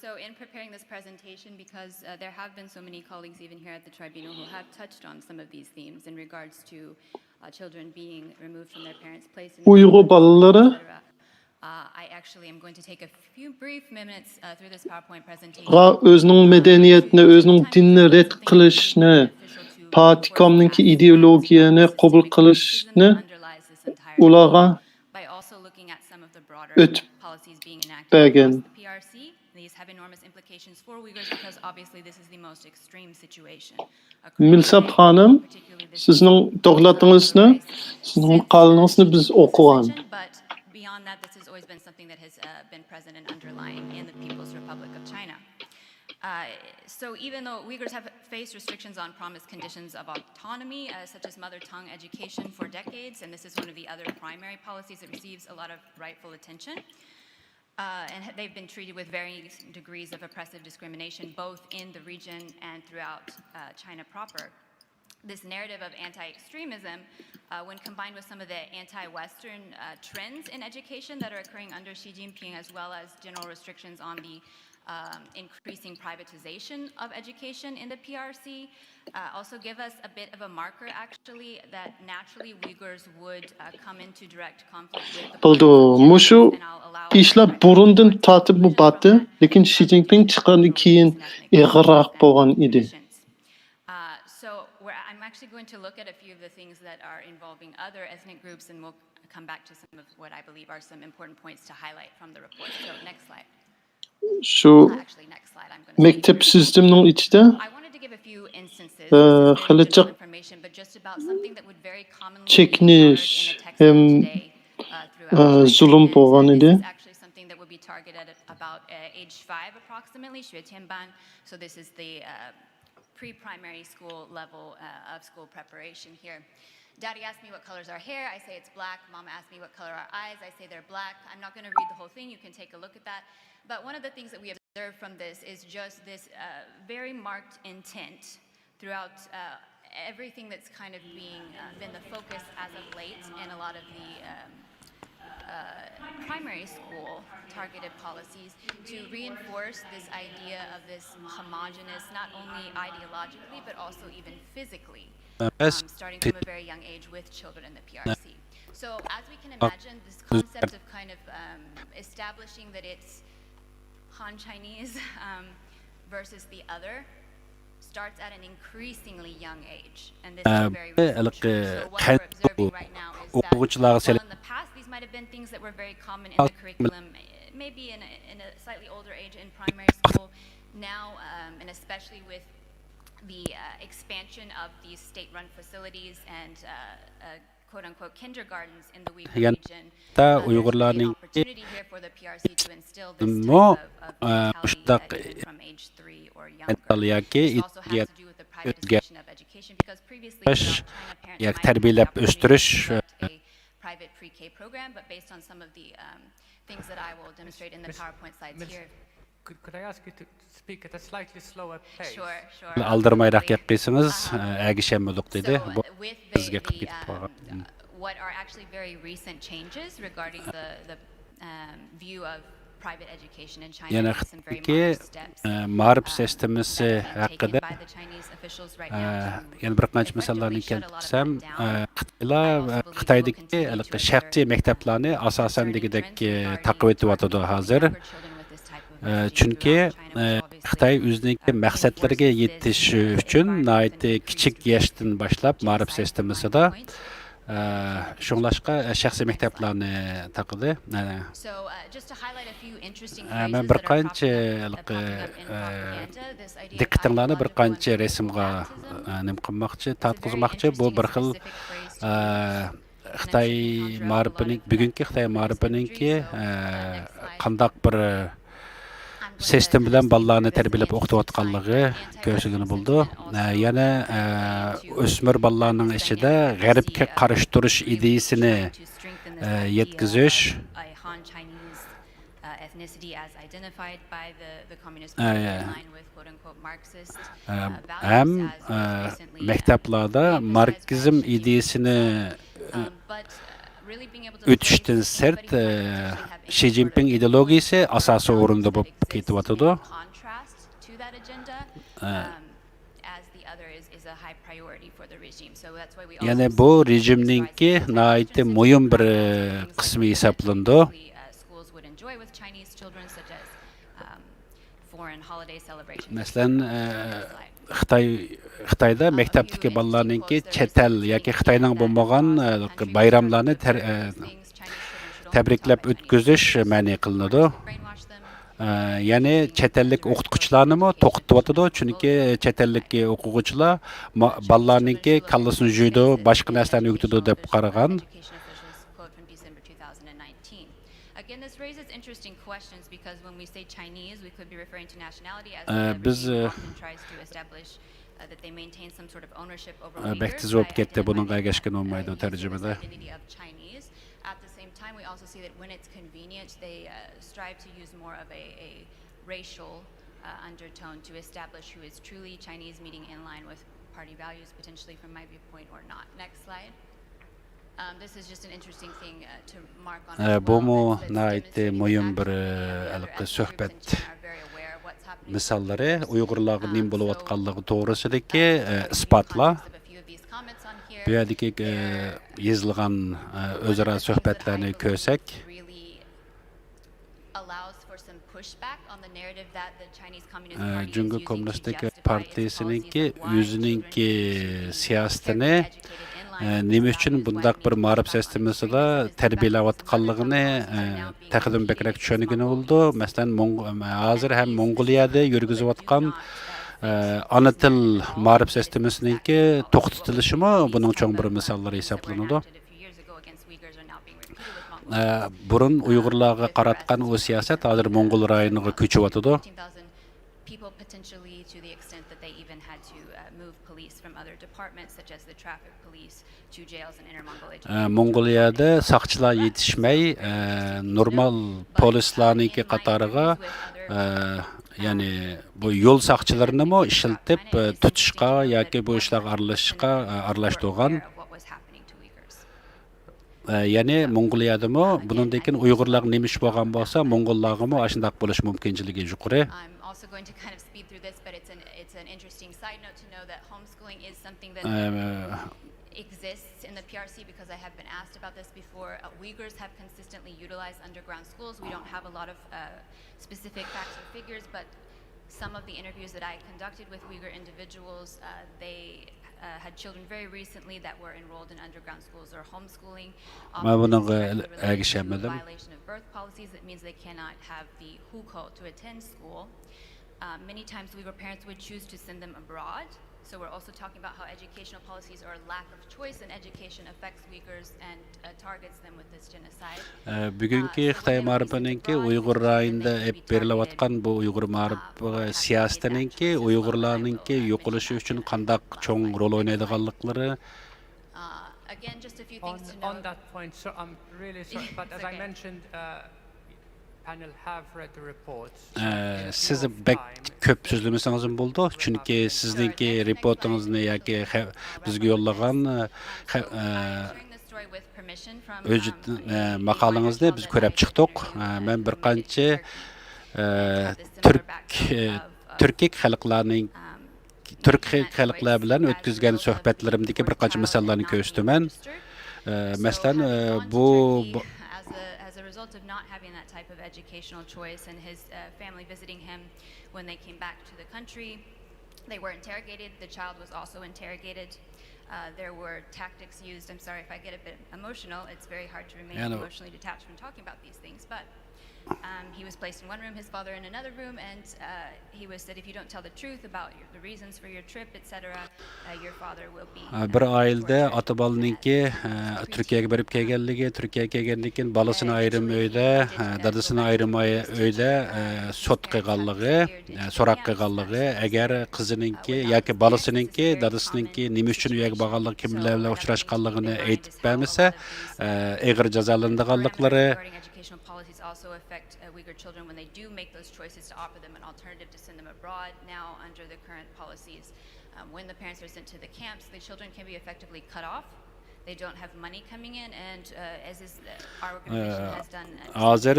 So in preparing this presentation, because there have been so many colleagues even here at the tribunal who have touched on some of these themes in regards to children being removed from their parents' place in Uyghur balaları I actually am going to take a few brief minutes through this PowerPoint presentation. özünün medeniyetini, özünün dinini red kılışını, Patikam'nınki ideologiyani qabul qilishni ularga ötüp bergen. These have enormous implications for Uyghurs because obviously this is the most extreme situation. Milsab Hanım, sizning doklatınızını, sizning maqalanızını biz okugan. But beyond that, this has always been something that has been present and underlying in the People's Republic of China. So even though Uyghurs have faced restrictions on promised conditions of autonomy, such as mother tongue education for decades, and this is one of the other primary policies that receives a lot of rightful attention, and they've been treated with varying degrees of oppressive discrimination, both in the region and throughout China proper. This narrative of anti-extremism, when combined with some of the anti-Western trends in education that are occurring under Xi Jinping, as well as general restrictions on the increasing privatization of education in the PRC, also give us a bit of a marker, actually, that naturally Uyghurs would come into direct conflict with the Buldu, mushu işler burundan tatib bu batı, lekin Xi Jinping chiqqandan keyin ig'irroq bo'lgan edi. So I'm actually going to look at a few of the things that are involving other ethnic groups, and we'll come back to some of what I believe are some important points to highlight from the report. So next slide. Şu mektep sisteminin içinde xilichiq chekinish hem zulm bo'lgan edi. So this is the pre-primary school level of school preparation here. Daddy asked me what colors are hair. I say it's black. Mama asked me what color are eyes. I say they're black. I'm not going to read the whole thing. You can take a look at that. But one of the things that we observe from this is just this very marked intent throughout everything that's kind of been the focus as of late in a lot of the primary school targeted policies to reinforce this idea of this homogenous, not only ideologically, but also even physically. Starting from a very young age with children in the PRC. So as we can imagine, this concept of kind of establishing that it's Han Chinese versus the other starts at an increasingly young age. And this is very true. So what we're observing right now is that while in the past these might have been things that were very common in the curriculum, maybe in a slightly older age in primary school, now, and especially with the expansion of these state-run facilities and quote-unquote kindergartens in the Uyghur region, there's an opportunity here for the PRC to instill this type of mentality from age 3 or younger. This also has to do with the privatization of education, because previously China parents might have a private pre-K program, but based on some of the things that I will demonstrate in the PowerPoint slides here. Could I ask you to speak at a slightly slower pace? Sure. Aldırmayrak yapıyorsunuz, əgişəmməlik dedi. Bu bizə qıpıb qaldı. What are actually very recent changes regarding the view of private education in China? Yəni ki, maarif sistemisi haqqında yəni bir qancha misallarni keltirsam, Xitoydagi şəxsi məktəblərni asasən degidek taqib etyapti hazır. Çünki Xitoy o'zining maqsadlariga yetish uchun kichik yoshdan boshlab ma'rif sistemasida shunglashqa shaxsiy maktablarni taqidi. Men bir qancha diqqatinglarni bir qancha rasmga nim qilmoqchi, tatqizmoqchi. Bu bir xil Xitoy ma'rifining bugungi Xitoy ma'rifiningki qandaq bir sistem bilan bolalarni tarbiyalab o'qitayotganligi ko'rsatgani bo'ldi. Yana o'smir bolalarning ichida g'arbga qarshi turish ideyasini yetkazish ham maktablarda marksizm ideyasini really being able to өтүштен сырт Ши Цзиньпин идеологиясы асасы орунда болуп кетип атыды. contrast to that agenda as the other is a high priority for the regime. So that's why we Yani bu rejimninki naiti moyun bir kısmı hesaplındı. schools would enjoy with Chinese children such as foreign holiday celebrations. Mesela Xitayda mektabdagi balalarninki chet el yoki Xitoyning bo'lmagan bayramlarni tabriklab o'tkazish ma'ni qilinadi. Ya'ni chet ellik o'qituvchilarni to'xtatib chunki chet ellik o'quvchilar balalarninki kallasini juydi, boshqa narsalarni o'qitadi deb qaragan. Again, this raises interesting questions because when we say Chinese, we could be referring to nationality as the often tries to establish that they maintain some sort of ownership over Uyghurs by identifying identity of Chinese. At the same time, we also see that when it's convenient, they strive to use more of a racial undertone to establish who is truly Chinese, meeting in line with party values, potentially from my viewpoint or not. Next slide. This is just an interesting thing to mark on as well. Bu mu naiti moyun bir söhbet misalları Uygurlarga nim bolup atkanlığı toğrusidagi ispatlar. Bu yerdagi yazılgan özara söhbetlerini körsek Cumhuriyet Komünistlik Partiyasininki özününki siyasetini nima uchun bundaq bir ma'rif sistemasida tarbiyalayotganligini taqdim bekrak tushunigini bo'ldi. Masalan, hozir ham Mongoliyada yurgizayotgan ana til ma'rif sistemasiningki to'xtatilishimi buning cho'ng bir misollari hisoblanadi. Burun Uyg'urlarga qaratgan o siyosat hozir Mongol rayoniga ko'chyotidi. People potentially to the extent that they even had to move police from other departments such as the traffic police to jails in Inner Mongolia. Mongoliyada saqchilar yetishmay normal polislarniki qatoriga ya'ni bu yo'l saqchilarini mo ishlatib tutishga yoki bu ishlarga aralashtirgan. Ya'ni Mongoliyada mo buningdan Uyg'urlar nima ish bo'lgan bo'lsa, Mongollarga mo shunday bo'lish mumkinchiligi yuqori. Also going to kind of speed through this, but it's an interesting side note to know that homeschooling is something that exists in the PRC because I have been asked about this before. Uyghurs have consistently utilized underground schools. We don't have a lot of specific facts or figures, but some of the interviews that I conducted with Uyghur individuals, they had children very recently that were enrolled in underground schools or homeschooling. Violation of birth policies, that means they cannot have the hukou to attend school. Many times Uyghur parents would choose to send them abroad. So we're also talking about how educational policies or lack of choice in education affects Uyghurs and targets them with this genocide. Bugünkü Xitay ma'rifininki Uyg'ur rayonida berilayotgan bu Uyg'ur ma'rif siyosatininki Uyg'urlarninki yo'qolishi uchun qanday cho'ng rol o'ynaydiganliklari. Again, just a few things to note. On that point, so I'm really sorry, but as I mentioned, panel have read the reports. Siz bek köp sözlemesiniz bo'ldi, chunki sizningki reportingizni yoki bizga yo'llagan maqolangizni biz ko'rib chiqdik. Men bir qancha Türk xalqlar bilan o'tkazgan suhbatlarimdagi bir qancha misollarni ko'rsataman. Masalan, bu as a result of not having that type of educational choice and his family visiting him when they came back to the country, they were interrogated. The child was also interrogated. There were tactics used. I'm sorry if I get a bit emotional. It's very hard to remain emotionally detached when talking about these things, but he was placed in one room, his father in another room, and he was said, if you don't tell the truth about the reasons for your trip, etc., your father will be. Bir ailede atabalninki Türkiye'ye berip kelganligi, Türkiye'ye kelgandan keyin balasını ayrım öyde, dadasını ayrım öyde sot qilganligi, so'roq qilganligi, agar qizininki yoki balasınınki, dadasınınki nima uchun u yerga borganligi, kimlar bilan uchrashganligini aytib bermasa, og'ir jazolanadiganliklari. Also affect Uyghur children when they do make those choices to offer them an alternative to send them abroad. Now, under the current policies, when the parents are sent to the camps, the children can be effectively cut off. they don't have money coming in, and as is our organization has done. Hazır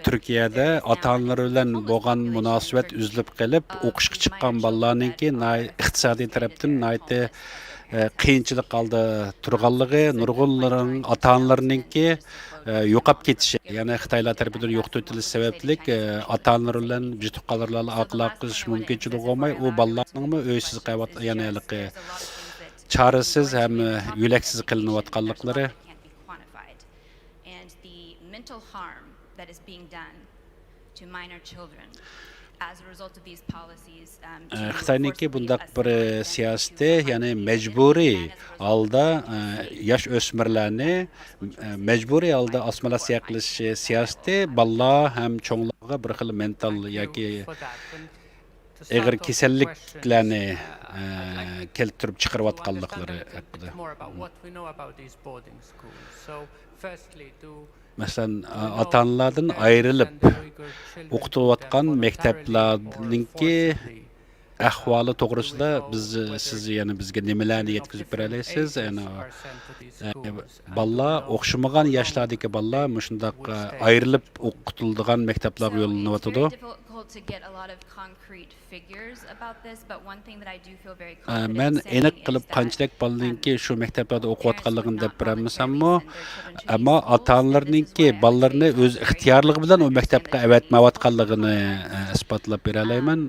Türkiye'de ata-analar bilen bolgan münasibet üzülüp gelip okuşqa çıqqan balalarnınki iqtisadi tarapdan nayti qiyinchilik qaldı turganlığı, nurg'unların ata-analarnınki yo'qab ketishi, ya'ni Xitoylar tarafidan yo'qotib o'tilish sababli ata-analar bilan jituq qalarlarni aloqa qilish mumkinchiligi bo'lmay, u balalarning uysiz qavat, ya'ni chorasiz ham yo'laksiz qilinayotganliklari. And the mental harm that is being done to minor children as a result of these policies. Xitoyniki bundaq bir siyosati, ya'ni majburiy holda yosh o'smirlarni majburiy holda osmonasiya qilish siyosati balalar ham cho'nglarga bir xil mental yoki ig'ir kasalliklarni keltirib chiqarayotganliklari haqida. Masalan, ata-analardan ayrilib o'qitilayotgan maktablarninki ahvoli to'g'risida siz yana bizga nimalarni yetkazib bera olasiz? Balalar o'xshamagan yoshlardagi balalar mushundaq ayrilib o'qitiladigan maktablarga yo'llanayotdi. Men aniq qilib qanchalik balalarniki shu maktablarda o'qiyotganligini deb berolmasammi, ammo ota-onalarningki balalarni o'z ixtiyorligi bilan u maktabga avatmayotganligini isbotlab bera olaman.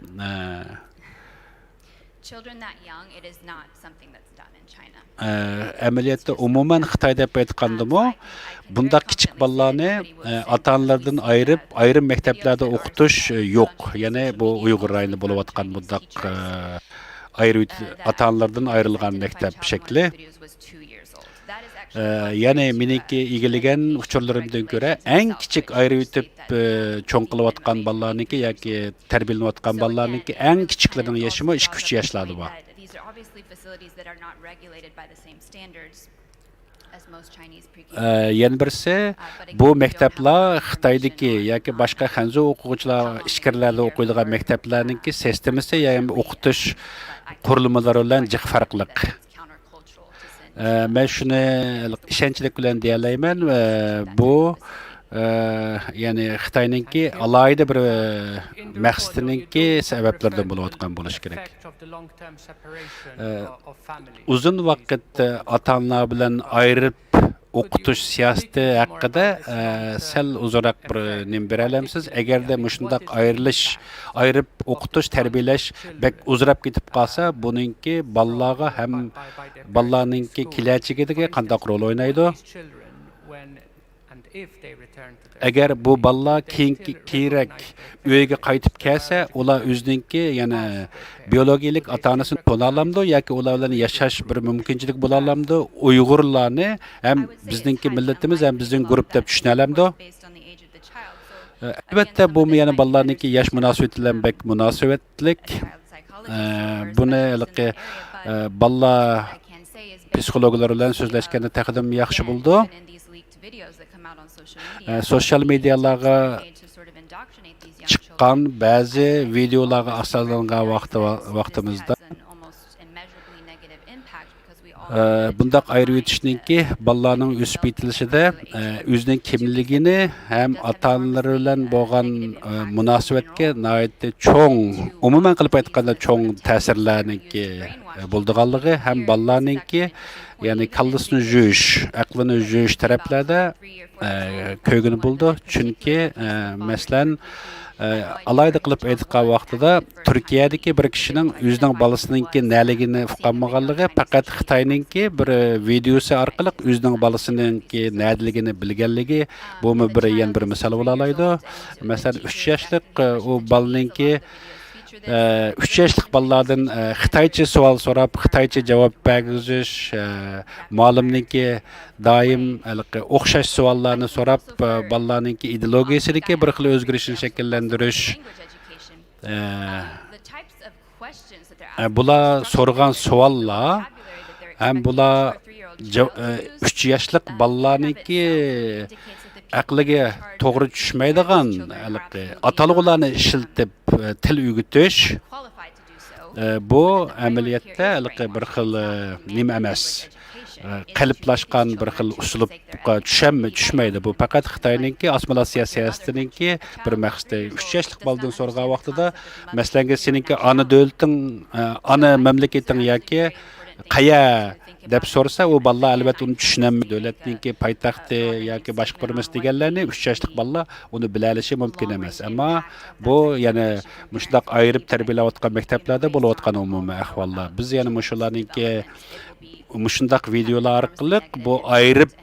Children that young, it is not something that's done in China. Amaliyotda umuman Xitoyda aytgandimi, bunda kichik balalarni ota-onalardan ayrim maktablarda o'qitish yo'q. Ya'ni bu Uyg'ur rayonida bo'layotgan bundaq ota-onalardan ayrilgan maktab shakli. Ya'ni meniki egillagan uchurlarimdan ko'ra eng kichik ayrib o'tib cho'ng qilayotgan balalarniki yoki tarbiyalanayotgan balalarniki eng kichiklarining yoshi 2-3 yoshlarda bor. Yana birisi, bu maktablar Xitoydagi yoki boshqa Xanzu o'quvchilar ishkirlarda o'qiydigan maktablarningki sistemasi, ya'ni o'qitish qurilmalari bilan jiq farqliq. Men shuni ishonchlik bilan deya olmayman, bu ya'ni Xitoyninki alohida bir maqsadiningki sabablardan bo'layotgan bo'lishi kerak. Uzun vaqt ota-onalar bilan ayirib o'qitish siyosati haqida sal uzunroq bir nim bera olamsiz? Agarda mushundaq ayirib o'qitish, tarbiyalash bek uzrab ketib qolsa, buningki balalarga ham balalarningki kelajagiga qanday rol o'ynaydi? Agar bu balalar keyinroq uyga qaytib kelsa, ular o'zininki, ya'ni biologik ota-onasini tona olamdi yoki ular bilan yashash bir mumkinchilik bo'la olamdi? Uyg'urlarni ham bizningki millatimiz, ham bizning guruh deb tushuna olamdi? Albatta bu yana balalarningki yosh munosabati bilan bek munosabatlik. Buni balalar psixologlar bilan so'zlashganda taqdim yaxshi bo'ldi. Sosyal medyalarga chiqqan ba'zi videolarga asoslangan vaqtimizda bundaq ayirib o'tishninki balalarning o'sib yetilishida o'zining kimligini ham ota-onalar bilan bo'lgan munosabatga nihoyatda cho'ng, umuman qilib aytganda cho'ng ta'sirlarniki bo'lganligi ham balalarningki, ya'ni kallasini juyish, aqlini juyish taraflarda ko'ygini bo'ldi. Chunki masalan alayda qilib aytgan vaqtida Turkiyadagi bir kishining o'zining balasiningki naligini uqolmaganligi faqat Xitoyningki bir videosi orqali o'zining balasiningki nadiligini bilganligi, bu yana bir misol bo'la oladi. Masalan 3 yoshlik u balaninki 3 yoshlik balalardan Xitoycha savol so'rab, Xitoycha javob bergizish, muallimniki doim o'xshash savollarni so'rab, balalarningki ideologiyasidagi bir xil o'zgarishni shakllantirish. Bular so'rgan savollar ham bular 3 yoshlik balalarningki aqliga to'g'ri tushmaydigan atalg'ularni ishlatib til o'rgatish, bu amaliyotda bir xil nima emas. qaliplashgan bir xil uslubga tushmaydi. Bu faqat Xitoyningki assimilyatsiya siyosatininki bir maqsadi. 3 yoshlik boladan so'rgan vaqtida, masalan, seninki ana davlating, ana mamlakating yoki qaya deb so'rsa, u balla albatta uni tushunmaydi. Davlatninki poytaxti yoki boshqa bir mis deganlarni 3 yoshlik balla uni bila olishi mumkin emas. Ammo bu yana mushundaq ayirib tarbiyalayotgan maktablarda bo'layotgan umumiy ahvollar. Biz yana mushularninki mushundaq videolar orqali bu ayirib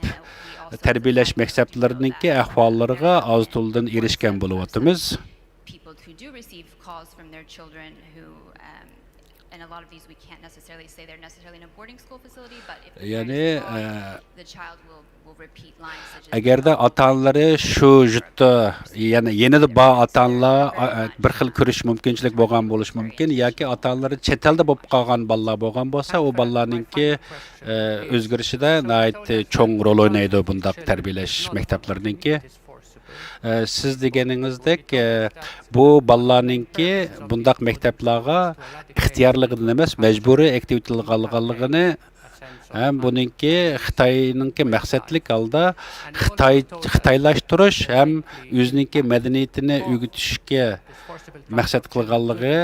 tarbiyalash maktablarininki ahvollariga oz-to'ldan erishgan bo'layotimiz. People who do receive calls from their children who and a lot of these we can't necessarily say they're necessarily in a boarding school facility, but if the child will repeat lines such as agarda ota-onalari shu jutda yana yenida bor ota-onalar bir xil ko'rish mumkinchilik bo'lgan bo'lishi mumkin yoki ota-onalari chet elda bo'lib qolgan bolalar bo'lgan bo'lsa, u bolalarningki o'zgarishida nihoyat cho'ng rol o'ynaydi bundaq tarbiyalash maktablarininki. Siz deganingizdek bu bolalarninki bundaq maktablarga ixtiyorligidan emas, majburiy aktivitetlariga ham buningki Xitoyninki maqsadlik holda xitoylashtirish ham o'zininki madaniyatini o'rgatishga maqsad qilganligi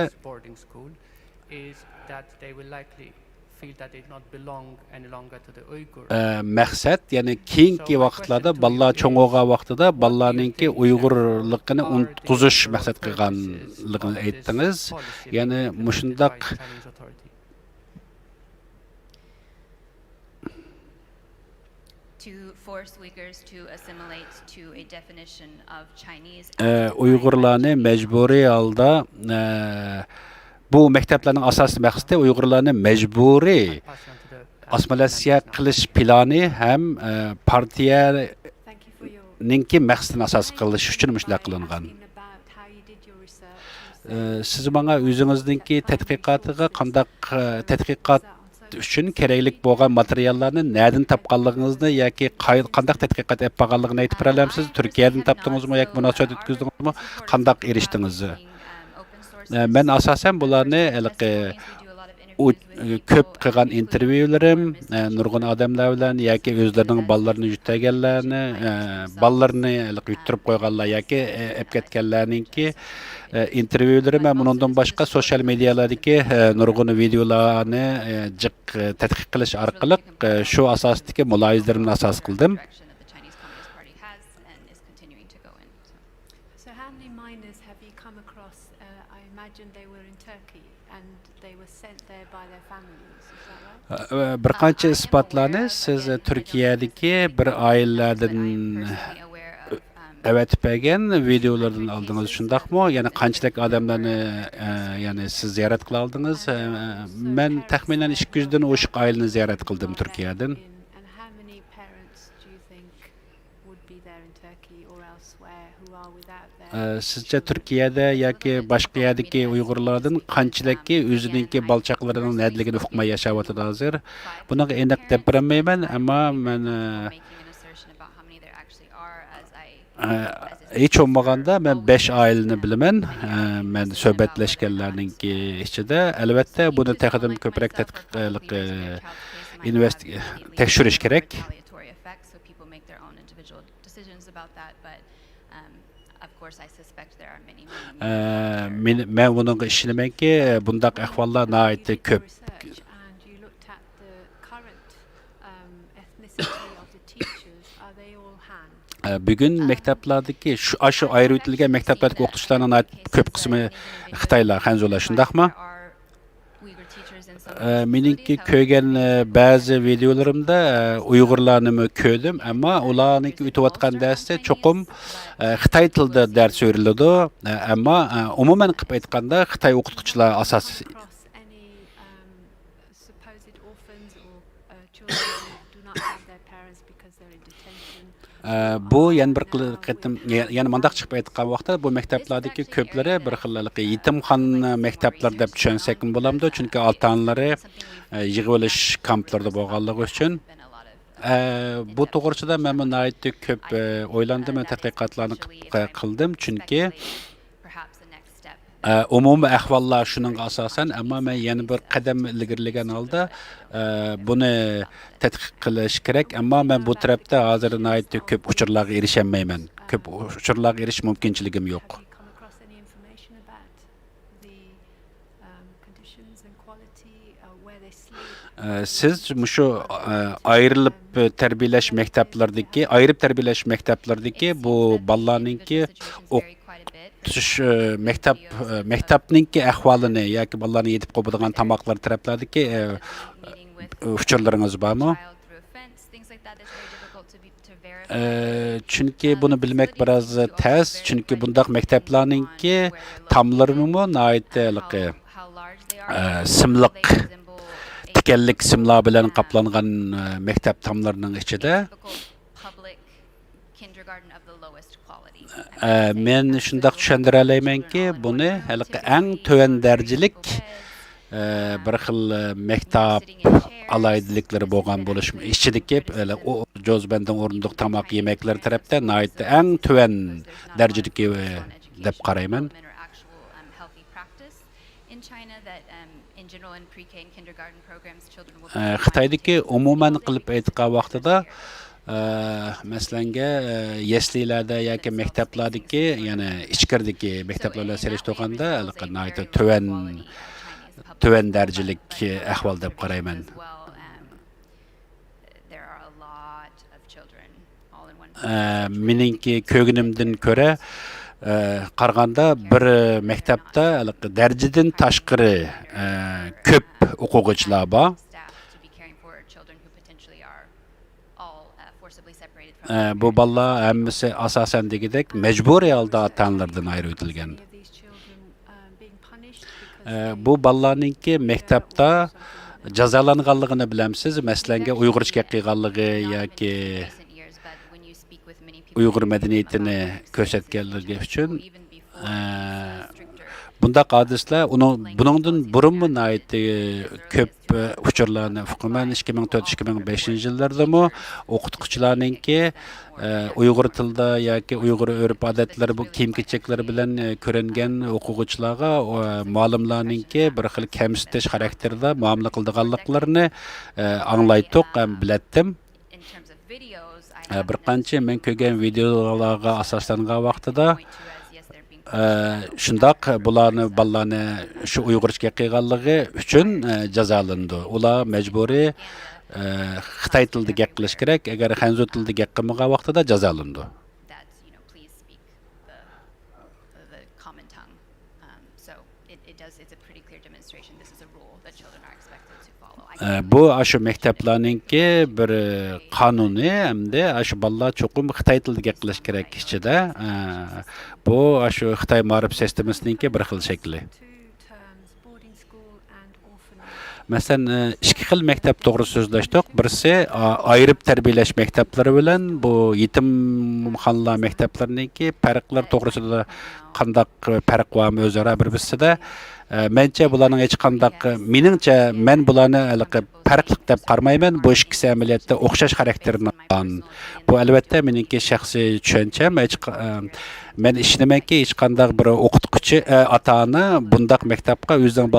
maqsad, ya'ni keyingi vaqtlarda bolalar cho'ng'o'g'a vaqtida bolalarninki uyg'urligini unutqizish maqsad qilganligini aytdingiz. Ya'ni mushundaq to force Uyghurs to assimilate to a definition of Chinese. Uyg'urlarni majburiy holda bu maktablarning asosiy maqsadi Uyg'urlarni majburiy assimilyatsiya qilish plani ham partiyaninki maqsadini asos qilish uchun shunday qilingan. Siz menga o'zingizningki tadqiqotiga qandaq tadqiqot uchun keraklik bo'lgan materiallarni nereden topganligingizni yoki qandaq tadqiqot olib borganligini aytib bera olamsiz? Turkiyadan topdingizmi yoki munosabat o'tkazdingizmi? Qandaq erishdingiz? Men asosan bularni ko'p qilgan intervyularim nurg'un odamlar bilan yoki o'zlarining bolalarini yutaganlarni, bolalarini yuttirib qo'yganlar yoki olib ketganlarninki intervyularim ham bundan boshqa sosyal medialardagi nurg'un videolarni jiq tadqiq qilish orqali shu asosdagi mulohazalarimni asos qildim. So how many minors have you come across? I imagine they were in Turkey and they were sent there by their families. Is that right? Bir qancha isbotlarni siz Turkiyadagi bir oilalardan avatib bergan videolardan oldingiz, shundaqmi? Ya'ni qanchalik odamlarni ya'ni siz ziyorat qila oldingiz? Men taxminan 200 dan oshiq oilani ziyorat qildim Turkiyadan. And how many parents do you think would be there in Turkey or elsewhere who are without their Sizce Turkiyada yoki boshqa yerdagi Uyg'urlardan qanchalik o'zininki balchaqlarining nadligini uqmay yashayotdi hozir? Buni aniq deb bermayman, ammo men hech bo'lmaganda men 5 oilani bilaman. Men suhbatlashganlarninki ichida albatta buni taqdim ko'proq tadqiqlik tekshirish kerak. Men bunga ishonamanki, bundaq ahvollar nihoyat ko'p. Bugun maktablardagi shu ayirib o'tilgan maktablardagi o'qituvchilarning ko'p qismi Xitoylar, Xanzular, shundaqmi? Meningki ko'rgan ba'zi videolarimda Uyg'urlarni ko'rdim, ammo ularning o'tayotgan darsda cho'qim Xitoy tilida dars o'riladi, ammo umuman qilib aytganda Xitoy o'qituvchilar asos bu yana bir qatim yana mundaq chiqib aytgan vaqtda bu maktablardagi ko'plari bir xil yetimxon maktablar deb tushunsak bo'lamdi, chunki ota-onalari yig'ib olish kamplarida bo'lganligi uchun. Bu to'g'risida men nihoyat ko'p o'ylandim va tadqiqotlarni qildim, chunki umumiy ahvollar shuningga asosan, ammo men yana bir qadam ilgirlagan holda buni tadqiq qilish kerak, ammo men bu tarafda hozir nihoyatda ko'p uchurlarga erishamayman. Ko'p uchurlarga erish mumkinchiligim yo'q. Siz shu ayrilib tarbiyalash maktablaridagi, ayirib tarbiyalash maktablaridagi bu bolalarningki o'qitish maktabningki ahvolini yoki bolalarni yetib qo'yadigan tamoqlar taraflardagi uchurlaringiz bormi? Chunki buni bilmek biroz tez, chunki bundaq maktablarningki tamlarinimi nihoyatda simliq tikanlik simlar bilan qoplangan maktab tamlarining ichida men shundaq tushundira olmaymanki, buni haliqi eng to'van darajalik bir xil maktab alaydilikleri bo'lgan bo'lishmi ichidagi jo'zbandan o'rindiq tamoq yemeklar tarafda nihoyatda eng to'van darajadagi deb qarayman. Xitoydagi umuman qilib aytgan vaqtida masalanga yeslilarda yoki maktablardagi, ya'ni ichkiridagi maktablar bilan solishtirganda nihoyatda to'van darajalik ahvol deb qarayman. Meningki ko'nglimdan ko'ra qaraganda bir maktabda darajadan tashqari ko'p o'quvchilar bor. Bu bolalar hammasi asosan degidek majburiy holda ota-onalardan ayirib o'tilgan. Bu bolalarningki maktabda jazolanganligini bilamsiz. Masalanga Uyg'urcha qilganligi yoki Uyg'ur madaniyatini ko'rsatganligi uchun bundaq hadislar buningdan burunmi nihoyatda ko'p uchurlarni hukuman 2004-2005 yillardami o'qituvchilarningki Uyg'ur tilida yoki Uyg'ur urf-odatlari bu kiyim-kechaklari bilan ko'ringan o'quvchilarga muallimlarningki bir xil kamsitish xarakterida muomala qilganliklarini anglaydiq ham bilatdim. Bir qancha men ko'rgan videolarga asoslangan vaqtida shundaq bolalarni shu Uyg'urcha qilganligi uchun jazolandi. Ular majburiy Xitoy tilida gap qilish kerak, agar Xanzu tilida gap qilmagan vaqtida jazolandi. Bu shu maktablarningki bir qonuni hamda shu bolalar cho'qim Xitoy tilida gap qilish kerak ichida. Bu shu Xitoy ma'rif sistemasininkki bir xil shakli. Masalan, ikki xil maktab to'g'ri so'zlashdik. Birisi ayirib tarbiyalash maktablari bilan bu yetimxonalar maktablarininki farqlar to'g'risida qandaq farq bormi o'zaro bir-birsida? Mencha bularning hech qandaq, meningcha men bularni farqli deb qarmayman. Bu ikkisi amaliyotda o'xshash xarakterni olgan. Bu albatta meningki shaxsiy tushuncham. Men ishonamanki hech qandaq bir o'qituvchi ota-ona bundaq maktabga o'zining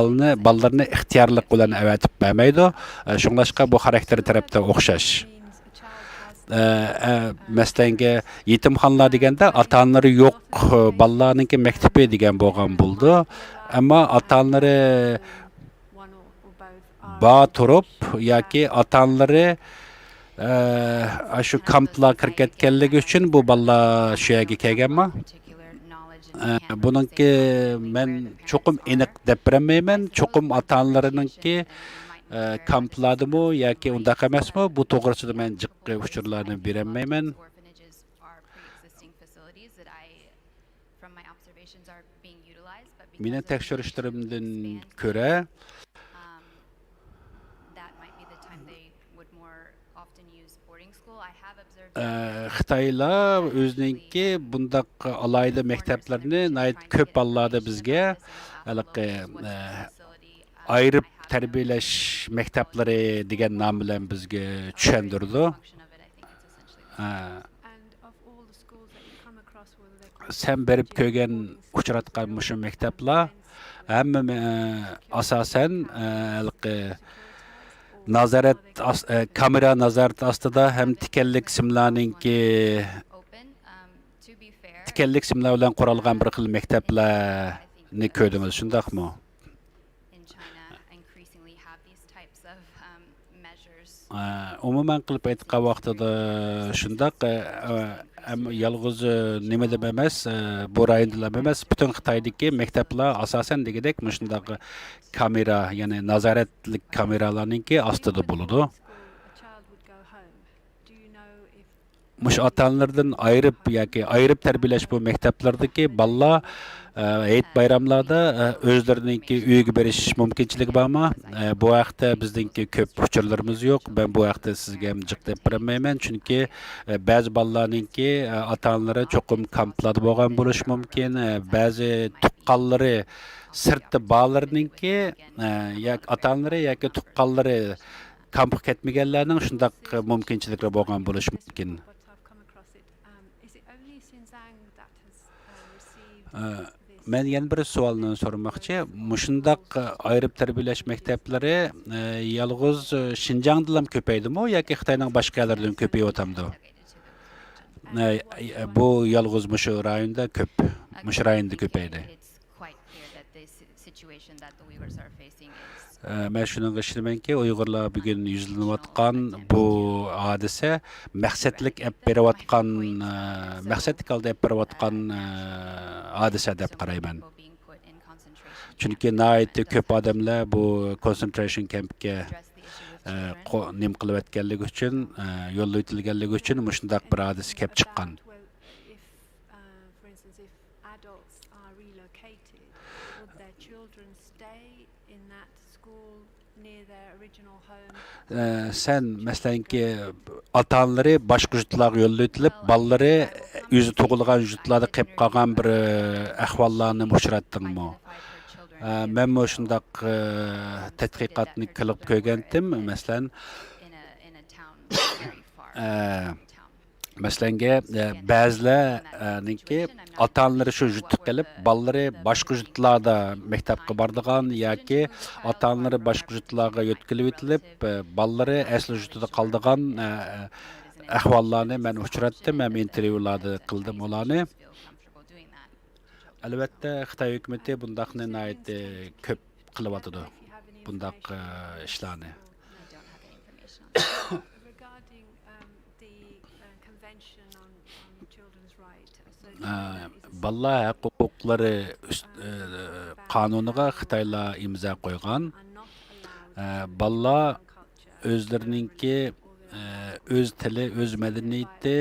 bolalarini ixtiyorlik bilan avatib bermaydi. Shunglashqa bu xarakter tarafda o'xshash. Masalanga yetimxonalar deganda ota-onalari yo'q bolalarningki maktabi degan bo'lgan bo'ldi. Ammo ota-onalari bor turib yoki ota-onalari shu kamplar kirib ketganligi uchun bu bolalar shu yerga kelganmi? Buningki men cho'qim aniq deb bermayman. Cho'qim ota-onalarininki kamplardimi yoki undaq emasmi? Bu to'g'risida men jiqqa uchurlarni berolmayman. Meni tekshirishlarimdan ko'ra Xitoylar o'zininki bundaq alayda maktablarni ko'p bolalarda bizga ayirib tarbiyalash maktablari degan nom bilan bizga tushundirdi. sen berip kögen uçuratkan muşu mektepler hamma asasen nazaret kamera nazaret astida hem tikenlik simlarninki tikenlik simlar bilan quralgan bir xil mekteplarni ko'rdingiz, shundaqmi? Umuman qilib aytgan vaqtida shundaq yalğız nima deb emas, bu rayonda emas, butun Xitoydagi maktablar asosan degidek shundaq kamera, ya'ni nazoratlik kameralarninki ostida bo'ladi. Mush ota-onalardan ayırıp tarbiyalash bu maktablardagi bolalar Eid bayramlarda özlerinki uyga berish mumkinchiligi bormi? Bu vaqtda bizningki ko'p uchurlarimiz yo'q. Ben bu vaqtda sizga ham jiq deb bermayman, chunki ba'zi bolalarninki ota-onalari cho'qim kamplarda bo'lgan bo'lishi mumkin. Ba'zi tuqqanlari sirtda bolalarninki ota-onalari yoki tuqqanlari kampga ketmaganlarning shundaq mumkinchiliklari bo'lgan bo'lishi mumkin. Men yana bir savolni so'ramoqchi. Mushundaq ayirib tarbiyalash maktablari yalg'iz Xinjiangda ham ko'paydimi yoki Xitoyning boshqa yerlaridan ko'payotamdi? Bu yalg'iz mushu rayonda ko'p, mushu rayonda ko'paydi. Men shunga ishonamanki, Uyg'urlar bugun yuzlanayotgan bu hodisa maqsadlik olib berayotgan, maqsadlik olib berayotgan hodisa deb qarayman. Chunki nihoyatda ko'p odamlar bu concentration campga nim qilib o'tganligi uchun, yo'lga o'tilganligi uchun shundaq bir hodisa kelib chiqqan. Sen masalanki ota-onalari boshqa yurtlarga yo'lga o'tilib, bolalari o'zi tug'ilgan yurtlarda qolib qolgan bir ahvollarni uchratdingmi? Men shundaq tadqiqotni qilib ko'rgandim. Masalanga ba'zilarniki ota-onalari shu yurtga kelib, bolalari boshqa yurtlarda maktabga bordigan yoki ota-onalari boshqa yurtlarga yo'tkilib o'tilib, bolalari asli yurtida qoldigan ahvollarni men uchratdim, men intervyularda qildim ularni. Albatta, Xitoy hukumati bundaqni nihoyat ko'p qilyotdi, bundaq ishlarni. Balla huquqlari qonuniga Xitoylar imzo qo'ygan. Balla o'zlarininki o'z tili, o'z madaniyati,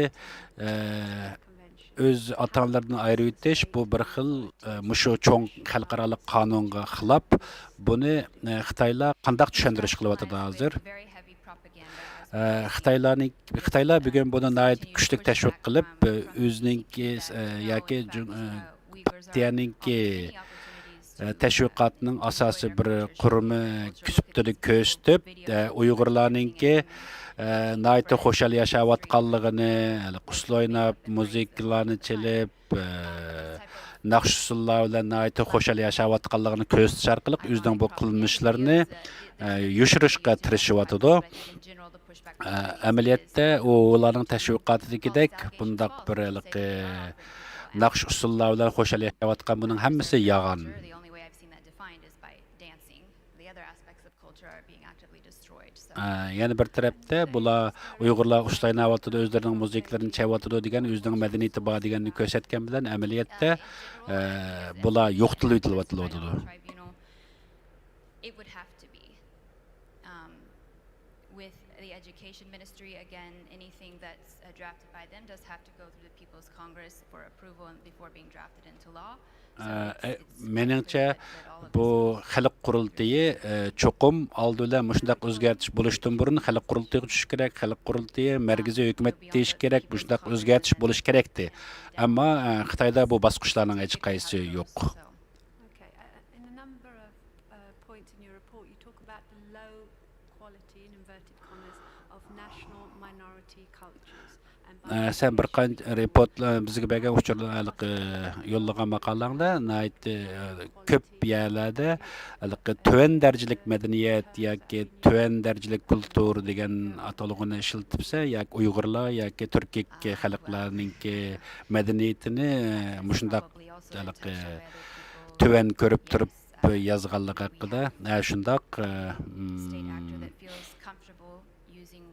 o'z ota-onalaridan ayirib o'tish bu bir xil mushu cho'ng xalqaro qonunga xilof. Buni Xitoylar qanday tushundirish qilyapti hozir? Xitoylar bugun buni nihoyat kuchli tashviq qilib, o'zininki yoki partiyaninki tashviqotning asosiy bir qurumi küsübtini ko'rsatib, Uyg'urlarninki nihoyat xo'shal yashayotganligini, qusli o'ynab, muzikalarni chelib, naqsh usullar bilan nihoyat xo'shal yashayotganligini ko'rsatish orqali o'zining bu qilmishlarini yushirishga tirishyapti. Amaliyotda ularning tashviqotidagidek bundaq bir naqsh usullar bilan xo'shal yashayotgan buning hammasi yolg'on. Yani bir tarafda bular Uyg'urlar ushlayapti, o'zlarining musiqalarini chalyapti degan, o'zining madaniyati bor deganni ko'rsatgan bilan amaliyotda bular yo'qtilib o'tilyapti. With the Education Ministry, again, anything that's drafted by them does have to go through the People's Congress for approval and before being drafted into law. Meningcha bu xalq qurultiyi cho'qim oldida shundaq o'zgartish bo'lishdan burun xalq qurultiyiga tushish kerak, xalq qurultiyi markaziy hukumat deyish kerak, shundaq o'zgartish bo'lish kerakdi. Ammo Xitoyda bu bosqichlarning hech qaysi yo'q. equality, in inverted commas, of national minority cultures. Sen bir qancha reportlar bizga bergan uchurlarlik yo'llagan maqolangda ko'p yerlarda tuvan darajalik madaniyat yoki tuvan darajalik kultur degan atalg'ini ishlatibsa yoki uyg'urlar yoki turkiy xalqlarninki madaniyatini mushundaq tuvan ko'rib turib yozganligi haqida shundoq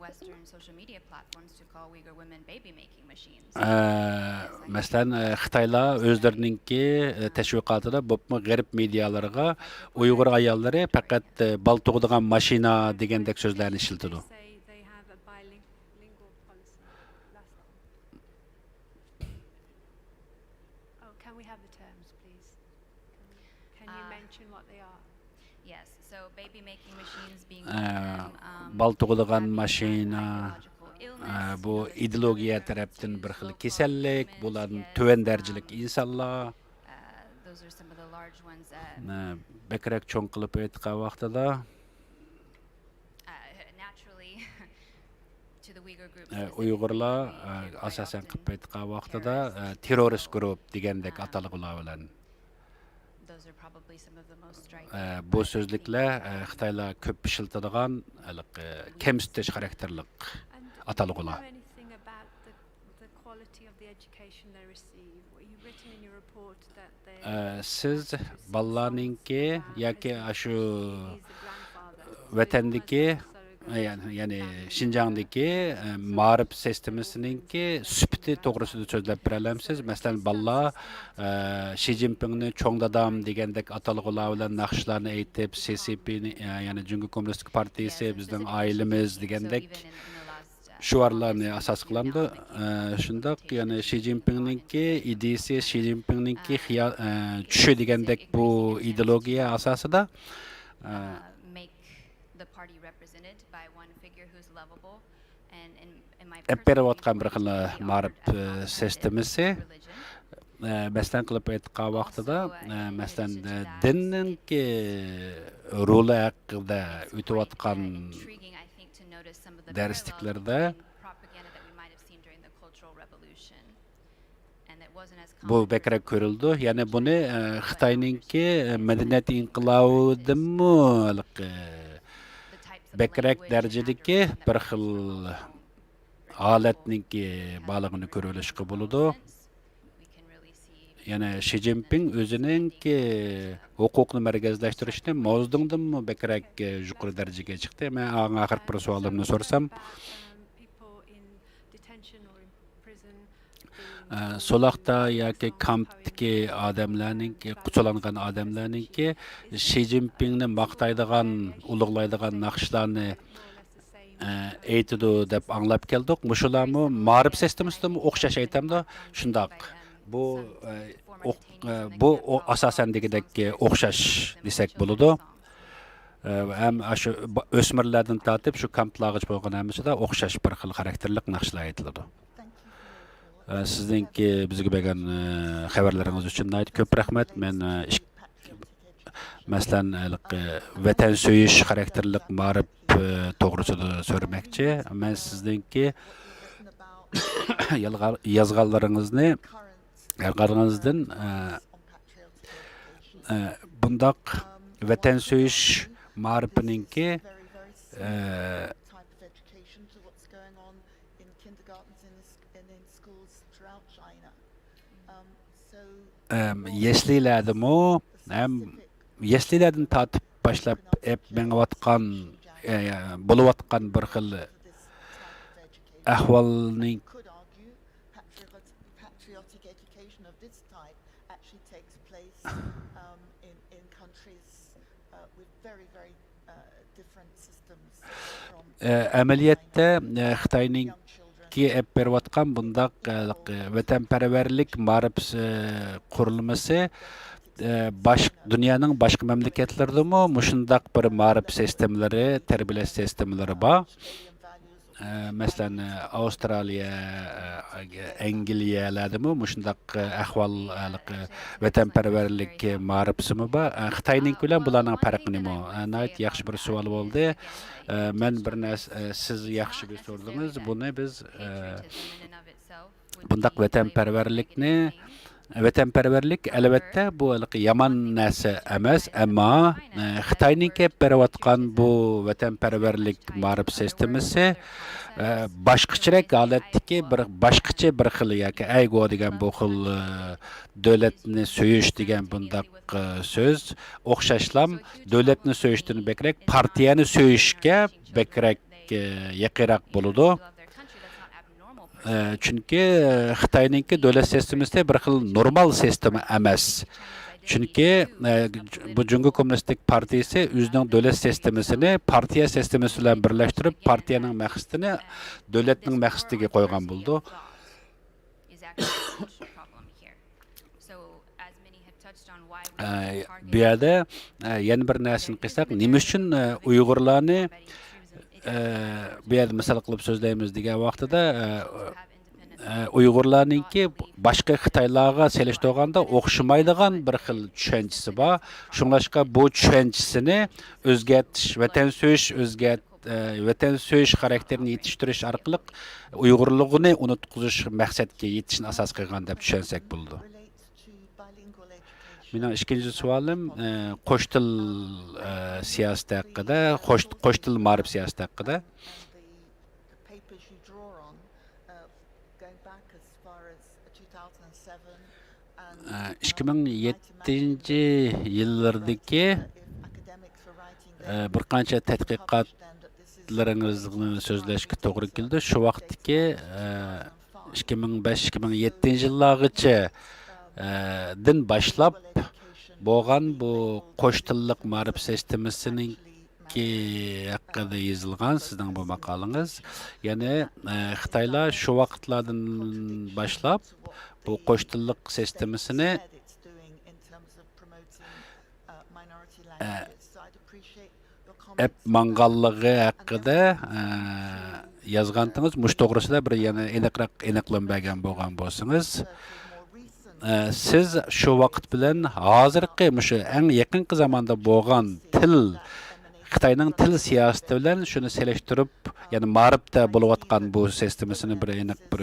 Western social media platforms to call Uyghur women baby-making machines. Masalan, Xitoylar o'zlarininki tashviqotida bo'pmi g'arb medialarga Uyg'ur ayollari faqat bal tug'digan mashina degandek so'zlarni ishlatadi. Can we have the terms, please? Can you mention what they are? Yes, so baby-making machines being bal tug'digan mashina bu ideologiya tarafdan bir xil kasallik, bular tuvan darajalik insonlar. Those are some of the large ones. Bekrak cho'ng qilib aytgan vaqtida Naturally, to the Uyghur group. Uyg'urlar asosan qilib aytgan vaqtida terrorist guruh degandek atalg'ular bilan bu so'zliklar Xitoylar ko'p ishlatadigan kamsitish xarakterlik atalg'ular. Siz balalarninki yoki shu vatandagi ya'ni Xinjiangdagi ma'rif sistemasininki sifati to'g'risida so'zlab bera olamsiz? Masalan, balalar Xi Jinpingni cho'ng dadam degandek atalg'ular bilan naqshlarni aytib, CCPni ya'ni Jungo Kommunistik partiyasi bizning oilamiz degandek shuarlarni asos qilamdi. Shundoq, ya'ni Xi Jinpingninki ideyasi, Xi Jinpingninki tushi degandek bu ideologiya asosida berayotgan bir xil ma'rif sistemasi. Masalan qilib aytgan vaqtida, masalan dinninki roli haqida o'tayotgan darsliklarda bu bekrak ko'rildi. Ya'ni buni Xitoyninki madaniyat inqilobidimi bekrak darajadagi bir xil holatninki balig'ini ko'rilishga bo'ladi. Ya'ni Xi Jinping o'zininki huquqni markazlashtirishni Mozdingdanmi bekrak yuqori darajaga chiqdi. Men oxirgi bir savolimni so'rsam, Solaqda yoki kampdagi odamlarninki, qucholangan odamlarninki Xi Jinpingni maqtaydigan, ulug'laydigan naqshlarni aytidi deb anglab keldik. Mushularmi ma'rif sistemasida o'xshash aytamdi. Shundoq. Bu asosan degidek o'xshash desak bo'ladi. Ham shu o'smirlardan tortib shu kamplarga bo'lgan hammasida o'xshash bir xil xarakterlik naqshlar aytiladi. Sizningki bizga bergan xabarlaringiz uchun ko'p rahmat. Men masalan vatan so'yish xarakterlik ma'rif to'g'risida so'ramoqchi. Men sizningki yozganlaringizni qarag'aningizdan bundaq vatan so'yish ma'rifininki yeslilardimi ham yeslilardan tortib boshlab mengayotgan bo'layotgan bir xil ahvolning amaliyotda Xitoyninki berayotgan bundaq vatanparvarlik ma'rif qurilmasi dunyoning boshqa mamlakatlaridami mushundaq bir ma'rif sistemlari, tarbiyalash sistemlari bor. Мәсәлән, Австралия, Англиялардымы мушындак ахвал ватанпәрвәрлек марипсымы бар. Хитаенның белән буларның фаркы нимә? Найт яхшы бер суал булды. Мен бер сез яхшы бер сордыңыз. Буны biz бундак ватанпәрвәрлек әлбәттә бу яман нәрсә эмас, әмма Хитаенның кеп беріп аткан бу ватанпәрвәрлек марып системасы башкачарак халаттагы бер башкача бер хил яки айго дигән бу хил дәүләтне сөйүш дигән бундак сөз охшашлам дәүләтне сөйүштән бәкрәк партияны сөйүшкә бәкрәк якырак булды. Çünkü Xitayninki dövlət sistemisi bir xil normal sistemi emas. Çünkü bu Cumhur Komünistik Partisi özünün dövlət sistemisini partiya sistemisi bilan birləşdirib partiyanın məqsədini dövlətin məqsədiga qoyğan buldu. Bu yerdə yeni bir nərsini qıysaq, nima üçün Uyg'urlarni bu yerda misol qilib so'zlaymiz degan vaqtida Uyg'urlarningki boshqa Xitoylarga selishtirganda o'xshamaydigan bir xil tushunchasi bor. Shunlashqa bu tushunchisini o'zgartish, vatan söyish xarakterini yetishtirish orqali Uyg'urligini unutqizish maqsadga yetishni asos qilgan deb tushunsak bo'ldi. Mening ikkinchi savolim qo'sh til siyosati haqida, qo'sh til ma'rif siyosati haqida. 2007 yillardagi bir qancha tadqiqotlaringizni so'zlashga to'g'ri keldi. Shu vaqtdagi 2005-2007 yillargacha din boshlab bo'lgan bu qo'sh tillik ma'rif sistemasining haqida yozilgan sizning bu maqolangiz. Ya'ni Xitoylar shu vaqtlardan boshlab bu qo'sh tillik sistemasini manganligi haqida yozgandingiz. Mush to'g'risida bir yana aniqlanmagan bo'lgan bo'lsangiz, siz shu vaqt bilan hozirgi mushu eng yaqinqi zamonda bo'lgan til Xitoyning til siyosati bilan shuni selishtirib, ya'ni ma'rifda bo'layotgan bu sistemasini bir aniq bir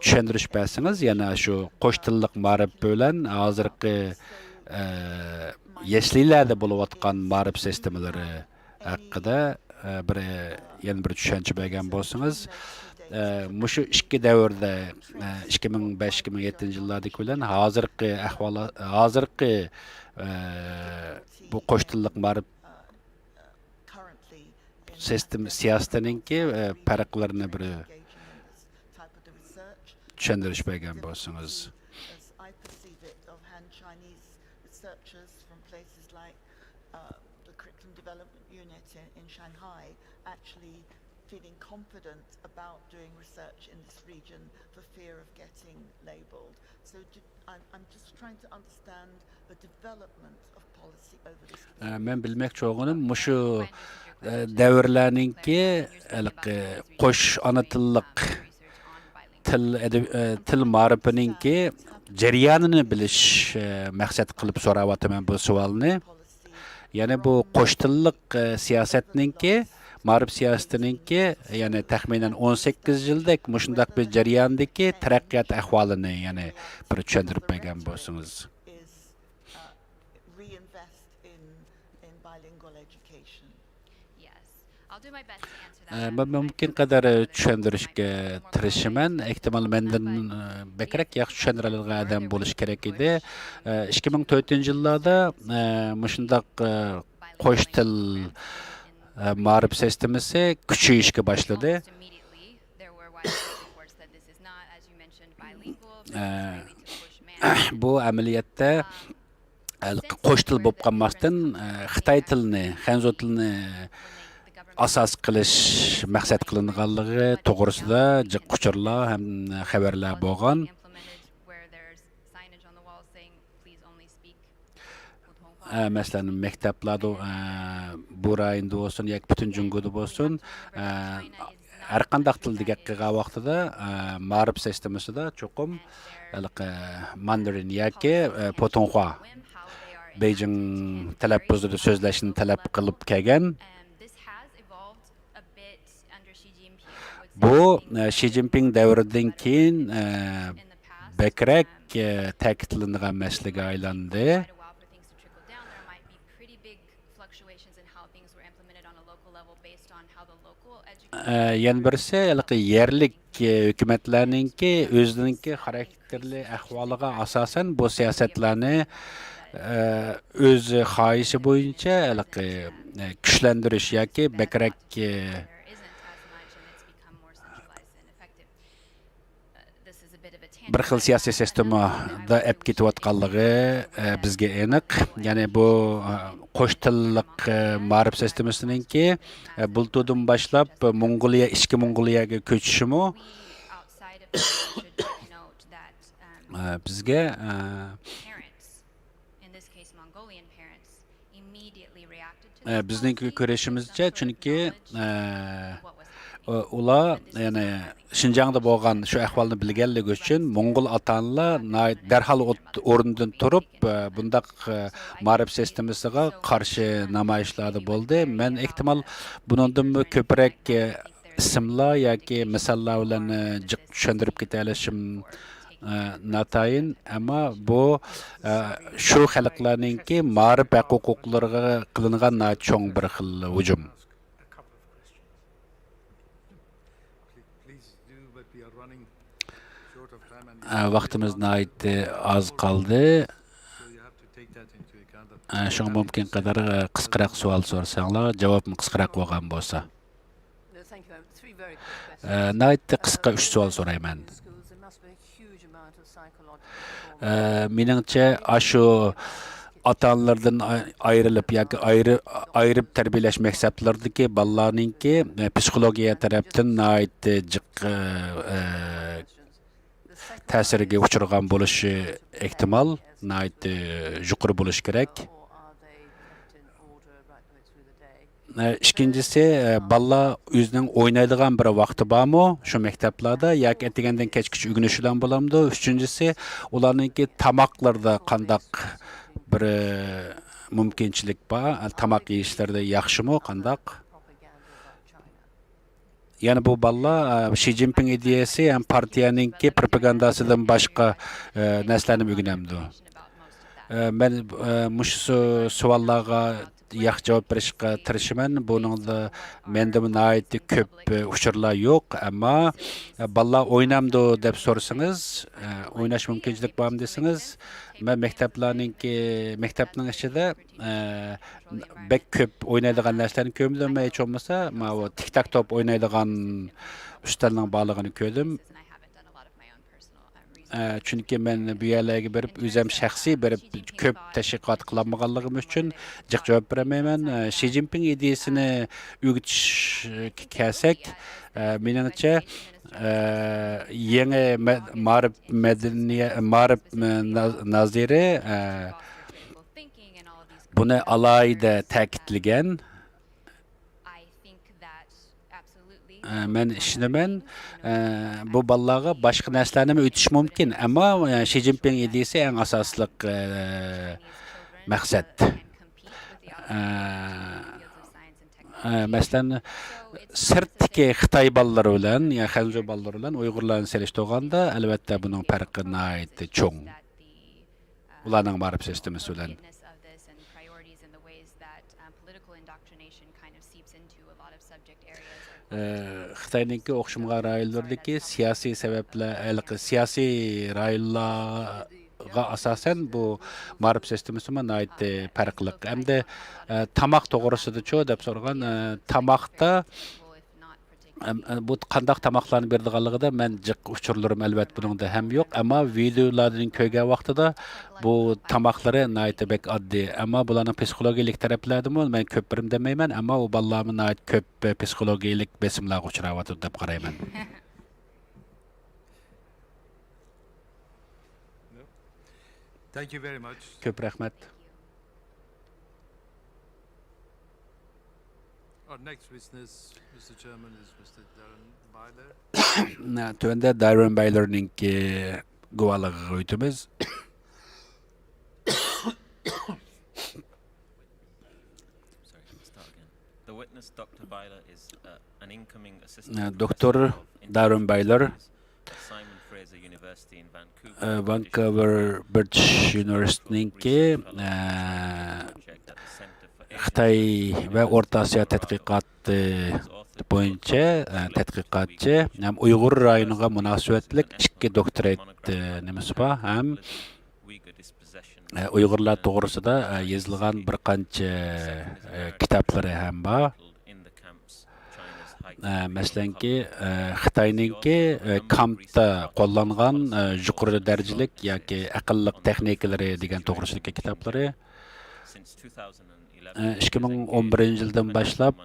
tushundirish bersangiz, yana shu qo'sh tillik ma'rif bilan hozirgi yoshlarda bo'layotgan ma'rif sistemalari haqida yana bir tushuncha bergan bo'lsangiz, mushu ikki davrda 2005-2007 yillardagi bilan hozirgi ahvol, hozirgi bu qo'sh tillik ma'rif sistem siyosatininki farqlarini bir tushundirish bergan bo'lsangiz. Feeling confident about doing research in this region for fear of getting labelled. So I'm just trying to understand the development of policy over this. Men bilmoqchi bo'lganim mushu davrlarningki qo'sh ona tillik til ma'rifininki jarayonini bilish maqsad qilib so'rayapman bu savolni. Ya'ni bu qo'sh tillik siyosatninki ma'rif siyosatininki, ya'ni taxminan 18 yildak mushundaq bir jarayondagi taraqqiyot ahvolini yana bir tushuntirib bergan bo'lsangiz. Ben mümkün kadar tushuntirishga tirishaman. Ehtimol mendan bekrak yaxshi tushundira oladigan odam bo'lish kerak edi. 2004-yillarda mushundaq qo'sh til ma'rif sistemasi kuchayishga boshladi. Bu amaliyotda qo'sh til bo'lib qolmasdan Xitoy tilini, Xanzu tilini asos qilish maqsad qilinganligi to'g'risida jiq quchurlar ham xabarlar bo'lgan. Masalan, maktablarda bu rayonda bo'lsin yoki butun Jungoda bo'lsin, har qanday tilda gap qilgan vaqtida ma'rif sistemasida cho'qim Mandarin yoki Putonghua Beijing talaffuzida so'zlashni talab qilib kelgan. Bu Xi Jinping davridan keyin bekrak ta'kidlangan masalaga aylandi. Yana birisi yerlik hukumatlarninki o'zininki xarakterli ahvoliga asosan bu siyosatlarni o'z xohishi bo'yicha kuchlantirish yoki bekrak bir xil siyosiy sistemada olib ketayotganligi bizga aniq. Ya'ni bu qo'sh tillik ma'rif sistemasiningki bultudan boshlab Mongoliya, ichki Mongoliyaga ko'chishimi bizga bizning ko'rishimizcha, chunki ular yani Şinjan'da bo'lgan shu ahvolni bilganligi uchun Mongol ota-onalar darhol o'rnidan turib bundaq ma'rif sistemasiga qarshi namoyishlarda bo'ldi. Men ehtimol bundan ko'proq ismlar yoki misollar bilan tushuntirib keta olishim natayin, ammo bu shu xalqlarningki ma'rif huquqlariga qilingan cho'ng bir xil hujum. Vaqtimiz az qoldi. Şoň mümkin qadar qisqaroq savol so'rasanglar, javobim qisqaroq bo'lgan bo'lsa. Qisqa 3 savol so'rayman. Meningcha, shu ota-onalardan ayrilib yoki ayirib tarbiyalash maqsadlaridagi bolalarningki psixologiya tarafdan jiq ta'siriga uchragan bo'lishi ehtimol yuqori bo'lishi kerak. Ikkinchisi, bolalar o'zining o'ynaydigan bir vaqti bormi shu maktablarda yoki ertagandan kechgacha o'rganishlar bo'lamdi? Uchinchisi, ularningki tamoqlarda qandaq bir mumkinchilik bor? Tamoq yeyishlarda yaxshimi, qandaq? Yani bu balla Xi Jinping ideyasi ham partiyaningki propagandasidan boshqa narsalarni o'rganamdi. Men mush savollarga yaxshi javob berishga tirishaman. Buningda menda ko'p uchurlar yo'q, ammo balla o'ynamdi deb so'rasangiz, o'ynash mumkinchilik bormi desangiz, men maktabning ichida bek ko'p o'ynaydigan narsalarni ko'rdim. Hech bo'lmasa, mana tik-tak top o'ynaydigan ustalning borligini ko'rdim. Chunki men bu yerlarga berib, o'zim shaxsiy berib ko'p tashviqot qilmaganligim uchun jiq javob beramayman. Xi Jinping ideyasini o'rgatish kelsak, meningcha yangi ma'rif naziri buni alayda ta'kidlagan. Men ishonaman, bu bolalarga boshqa narsalarni o'tish mumkin, ammo Xi Jinping ideyasi eng asosli maqsad. Masalan, sirtdagi Xitoy bolalari bilan, ya Xanzhou bolalari bilan Uyg'urlarni selishtirganda, albatta buning farqi nihoyatda cho'ng. Ularning ma'rif sistemasi bilan. Xitoyningki o'xshamagan rayonlardagi siyosiy sabablar, siyosiy rayonlarga asosan bu ma'rif sistemasi nihoyatda farqli. Hamda tamoq to'g'risida-chu deb so'ragan, tamoqda bu qandaq tamoqlarni berdiganligida men jiq uchurlarim albatta buningda ham yo'q, ammo videolarning ko'rgan vaqtida bu tamoqlari nihoyatda bek oddiy, ammo bularning psixologik taraflaridimi men ko'p birim demayman, ammo u bolalarni nihoyat ko'p psixologik besimlarga uchrayapti deb qarayman. Thank you very much. Ko'p rahmat. Our next witness, Mr. Chairman, is Mr. Darren Byler. Tövende Darren Byler'ninki guvalığı ötümüz. The witness, Dr. Byler, is an incoming assistant Dr. Darren Byler, Simon Fraser University in Vancouver. Vancouver British University'ninki Xitay ve Orta Asya tədqiqatı boyunca tədqiqatçı, hem Uyghur rayonuna münasibetlik iki doktorat nimesi var, hem Uyg'urlar to'g'risida yozilgan bir qancha kitoblari ham bor. Masalanki Xitoyninki kampda qo'llangan yuqori darajalik yoki aqlliq texnikalari degan to'g'risidagi kitoblari 2011-yildan boshlab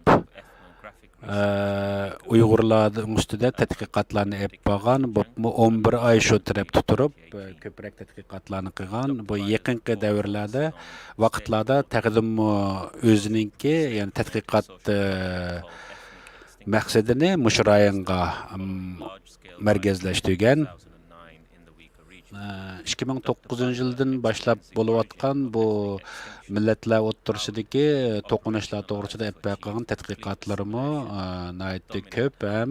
Uyg'urlarning ustida tadqiqotlarni olib borgan, bu 11 oy shu tarafda turib, ko'proq tadqiqotlarni qilgan. Bu yaqinqi davrlarda, vaqtlarda taqdim o'zininki, ya'ni tadqiqot maqsadini mushu rayonga markazlashtirgan. 2009-yildan boshlab bo'layotgan bu millatlar o'rtasidagi to'qinishlar to'g'risida olib borgan tadqiqotlarimi nihoyatda ko'p, ham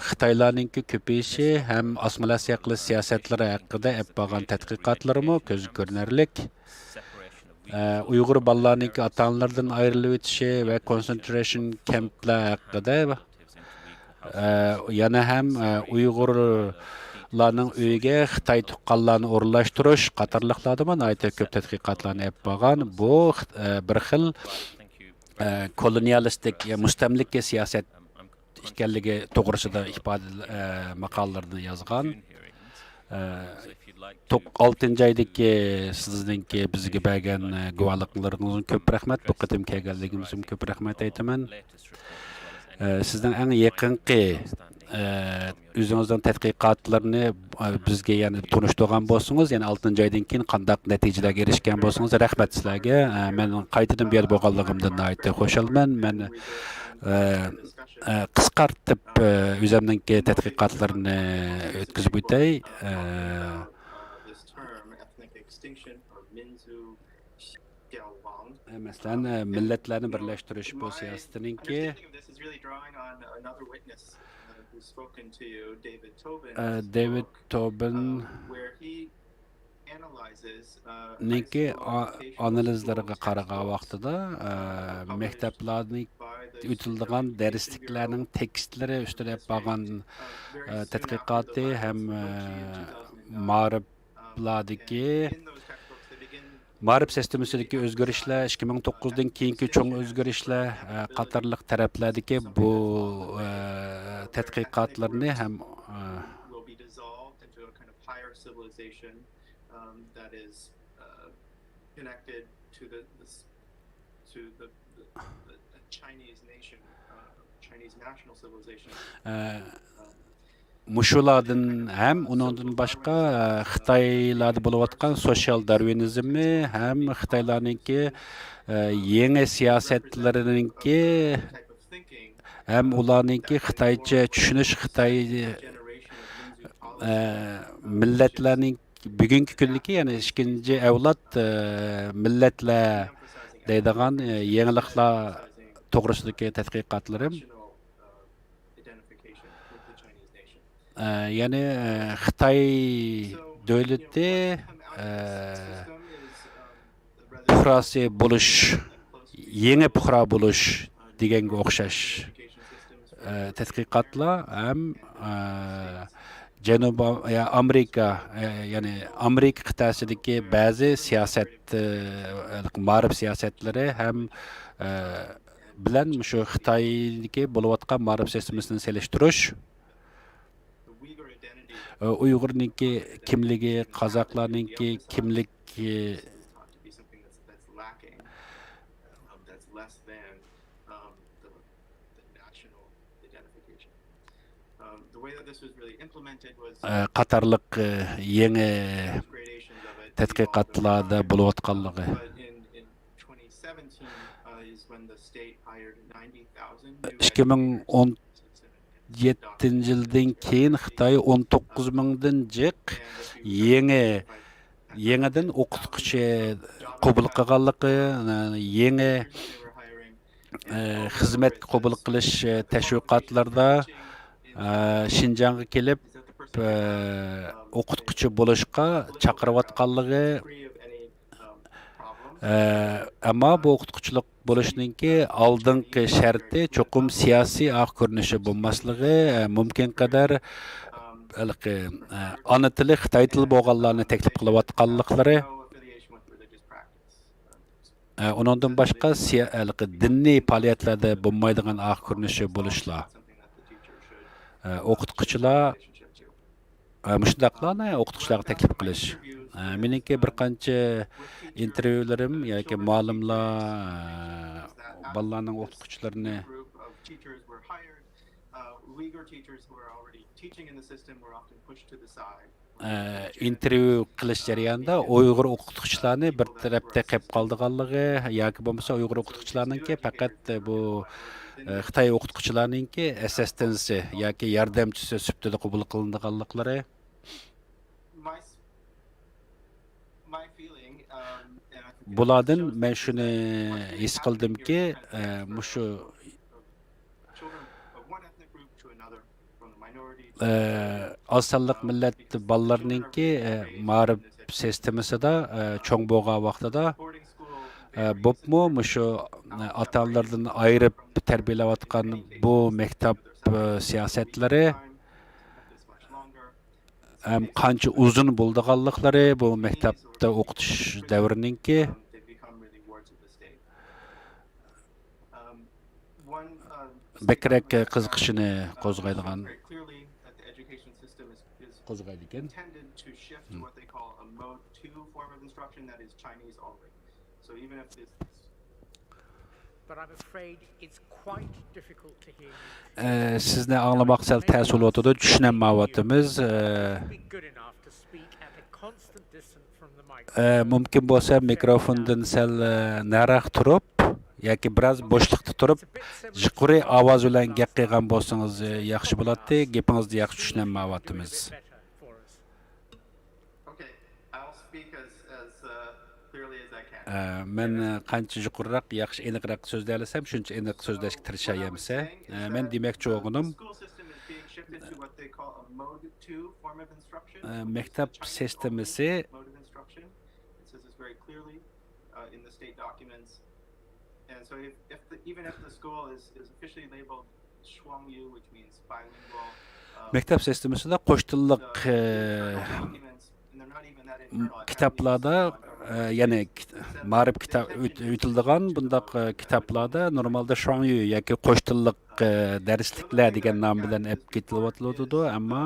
Xitoylarninki ko'payishi, ham assimilyatsiya qilish siyosatlari haqida olib borgan tadqiqotlarimi ko'z ko'rinarli. Uyg'ur bolalarninki ota-onalardan ayrilib o'tishi va concentration camplar haqida, yana ham Uyg'urlarning uyiga Xitoy tuqqanlarni o'rnalashtirish qatorliqlarda nihoyatda ko'p tadqiqotlarni olib borgan. Bu bir xil kolonialistik, mustamlika siyosat ekanligi to'g'risida ifoda maqolalarni yozgan. 6-oydagi sizningki bizga bergan guvohliklaringiz ko'p rahmat. Bu qatim kelganligimiz uchun ko'p rahmat aytaman. Sizning eng yaqinqi o'zingizning tadqiqotlarni bizga yana tunishtirgan bo'lsangiz, yana 6-oydan keyin qanday natijalarga erishgan bo'lsangiz, rahmat sizlarga. Men qaytadan bu yerda bo'lganligimdan nihoyatda xursandman. Men qisqartib o'zimninki tadqiqotlarni o'tkazib o'tay. Masalan, millatlarni birlashtirish bu siyosatininki David Tobin niki analizlariga qaragan vaqtida maktablarning o'tilgan darsliklarning tekstlari ustida bo'lgan tadqiqoti ham ma'riflardagi Ma'rif sistemasındaki o'zgarishlar, 2009'dan keyingi cho'ng o'zgarishlar qatorliq taraflardagi bu tadqiqotlarni ham that is connected to the Chinese nation, Chinese national civilization. Muşulardan hem onundan başka Xitaylarda bo'layotgan sosyal darwinizmi hem Xitaylarninki yeni siyasetlarininki hem ularninki Xitaycha tushunish, Xitoy millatlarning bugungi kundagi, ya'ni ikkinchi avlod millatlar deydigan yangiliklar to'g'risidagi tadqiqotlarim. Yani Xitay devleti puhrası buluş, yeni puhra buluş degenge o'xshash tadqiqotlar ham Janubiy Amerika, yani Amerika qit'asidagi ba'zi siyosat, ma'rif siyosatlari ham bilan shu Xitoydagi bo'layotgan ma'rif sistemasini selishtirish, Uyg'urninki kimligi, qozoqlarninki kimligi qatorliq yangi tadqiqotlarda bo'layotganligi. 2017 is when the state hired 90,000 new 2017 yıldan keyin Xitoy 19 mingdan jiq yenidən o'qituvchi qabul qilganligi, yangi xizmatga qabul qilish tashviqotlarida Şinjanğa kelib o'qituvchi bo'lishga chaqirayotganligi, ammo bu o'qituvchilik bo'lishninki oldingi sharti cho'qim siyosiy ko'rinishi bo'lmasligi, mumkin qadar ana tili Xitoy tili bo'lganlarni taklif qilayotganliklari, undan boshqa diniy faoliyatlarda bo'lmaydigan ko'rinishi bo'lishlar. O'qituvchilar mushundaqlarni o'qituvchilarga taklif qilish. Meniki bir qancha intervyularim yoki muallimlar bolalarning o'qituvchilarini intervyu qilish jarayonida Uyg'ur o'qituvchilarni bir tarafda qolib qoldiganligi yoki bo'lmasa Uyg'ur o'qituvchilarningki faqat bu Xitoy o'qituvchilarningki assistantsi yoki yordamchisi sifatida qabul qilinganliklari. Bulardan men shuni his qildimki, mushu oz sonliq millat bolalarningki ma'rif sistemasida cho'ng bo'lgan vaqtida bo'pmi mushu ota-onalardan ayirib tarbiyalayotgan bu maktab siyosatlari qancha uzun bo'lganliklari, bu maktabda o'qitish davrininki bekrak qiziqishini qo'zg'aydigan ekan. Sizni anglamoq sal tez bo'layotdi, tushunmayapmiz. Mumkin bo'lsa mikrofondan sal nariroq turib yoki biroz bo'shliqda turib, yuqori ovoz bilan gap qilgan bo'lsangiz yaxshi bo'ladi. Gapingizni yaxshi tushunmayapmiz. Men qancha yuqoriroq, yaxshi aniqroq so'zlay olsam, shuncha aniq so'zlashga tirishayapmiz. Men demoqchi o'g'lim, maktab sistemasi maktab sistemasida qo'sh tillik kitoblarda, ya'ni ma'rif kitob o'tiladigan bundaq kitoblarda normalda Shuangyu yoki qo'sh tillik darsliklar degan nom bilan olib ketilyotdi, ammo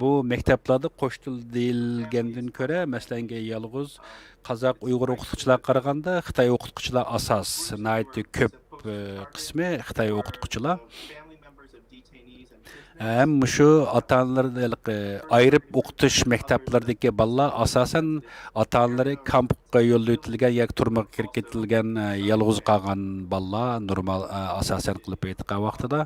bu maktablarda qo'sh til deyilgandan ko'ra, masalan, yolg'iz qozoq Uyg'ur o'qituvchilar qaraganda Xitoy o'qituvchilar asos, nihoyatda ko'p qismi Xitoy o'qituvchilar. Shu ota-onalar ayirib o'qitish maktablaridagi bolalar asosan ota-onalari kampga yo'llantirilgan yoki turmushga kirib ketilgan yolg'iz qolgan bolalar normal asosan qilib aytgan vaqtida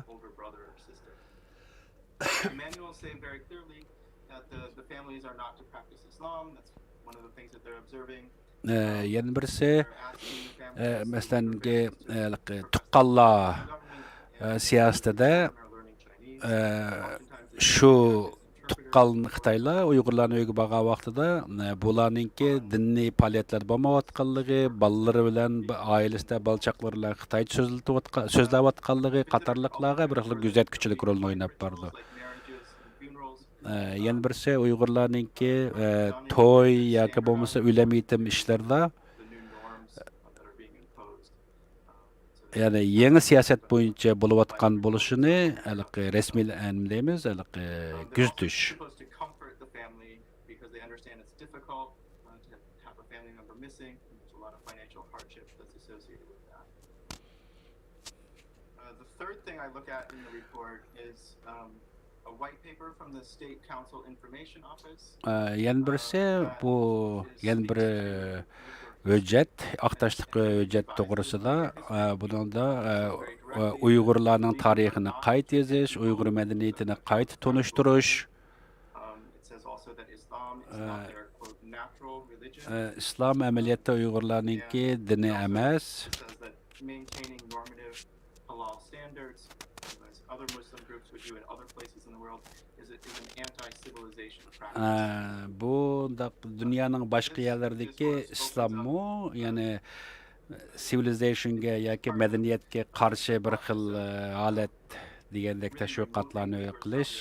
yana birisi masalan tuqqanlar siyosatida shu tuqqan Xitoylar Uyg'urlarni uyga borgan vaqtida bularningki diniy faoliyatlar bo'lmayotganligi, bolalari bilan oilasida balchaqlar bilan Xitoycha so'zlayotganligi qatorliqlarga bir xil kuzatuvchilik rolini o'ynab bordi. Yana birisi Uyg'urlarningki to'y yoki bo'lmasa o'lim yetim ishlarda yani yangi siyosat bo'yicha bo'layotgan bo'lishini rasmiy deymiz, kuzatish. a white paper from the State Council Information Office. Yana birisi bu yana bir hüccet, aqtaşlıq hüccet to'g'risida buningda Uyg'urlarning tarixini qayta yozish, Uyg'ur madaniyatini qayta tunishtirish, It says also that Islam is not their quote natural religion. islom amaliyotda Uyg'urlarningki dini emas. It says that maintaining normative halal standards, as other Muslim groups would do in other places in the world, is an anti-civilization practice. Bu dunyoning boshqa yerlaridagi islommi, ya'ni civilizationga yoki madaniyatga qarshi bir xil holat degandek tashviqotlarni qilish.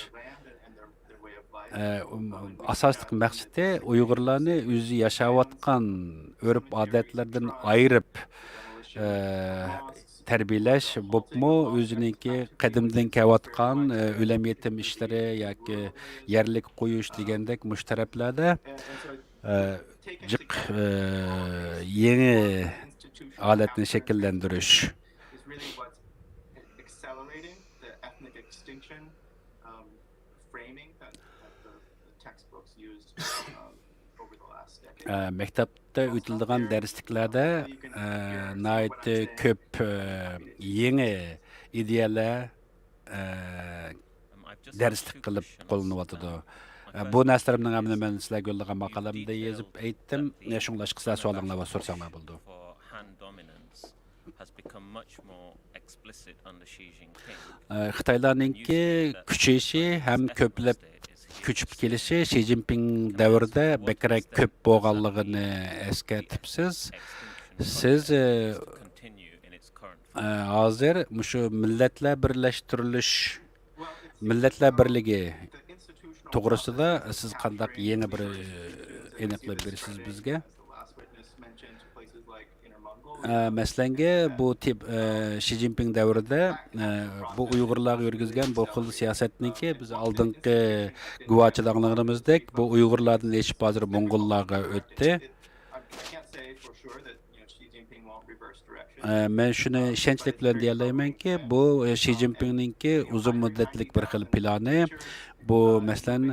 Asosli maqsadi Uyg'urlarni o'zi yashayotgan urf odatlardan ayirib tarbiyalash, bo'pmi o'ziniki qadimdan kelayotgan o'lam yetim ishlari yoki yerlik qo'yish degandek mushtaraflarda jiq yangi holatni shakllantirish. Is really what's accelerating the ethnic extinction framing that the textbooks used over the last decade. Maktabda o'tiladigan darsliklarda nayt ko'p yangi ideyalar darslik qilib qo'llanayotdi. Bu narsalarning hammasini men sizlarga yo'llagan maqolamda yozib aytdim. Shunlashqa sizlar savollaringiz va so'rasanglar bo'ldi. Xitoylarningki kuchayishi ham ko'plab ko'chib kelishi Xi Jinping davrida bakrak ko'p bo'lganligini eskartibsiz. Siz hozir mushu millatlar birlashtirilish, millatlar birligi to'g'risida siz qandaq yangi bir aniqlab berasiz bizga? Maslanga bu tip Xi Jinping davrida bu Uyg'urlarga yurgizgan bu xil siyosatniki biz oldingi guvohchiligimizdek bu Uyg'urlardan eshib hozir Mong'ollarga o'tdi. Men shuni ishonchli bilan deya olmaymanki, bu Xi Jinpingninki uzun muddatlik bir xil plani. Bu masalan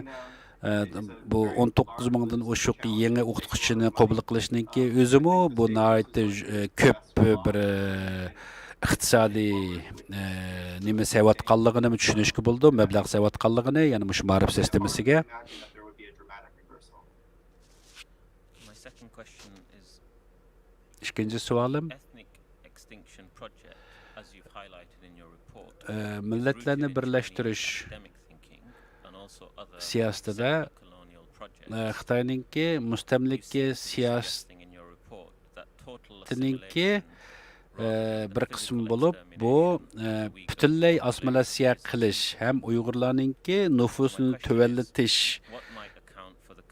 bu 19 mingdan oshiq yangi o'qituvchini qabul qilishninki o'zimi bu nihoyatda ko'p bir iqtisodiy nima sayvatqanligini tushunishga bo'ldi, mablag' sayvatqanligini, ya'ni mush ma'rif sistemasiga. İkinci savolim millatlarni birlashtirish siyosatida Xitoyninki mustamlika siyosatininki bir qismi bo'lib, bu butunlay osmonasiya qilish ham Uyg'urlarninki nüfusini tuvallatish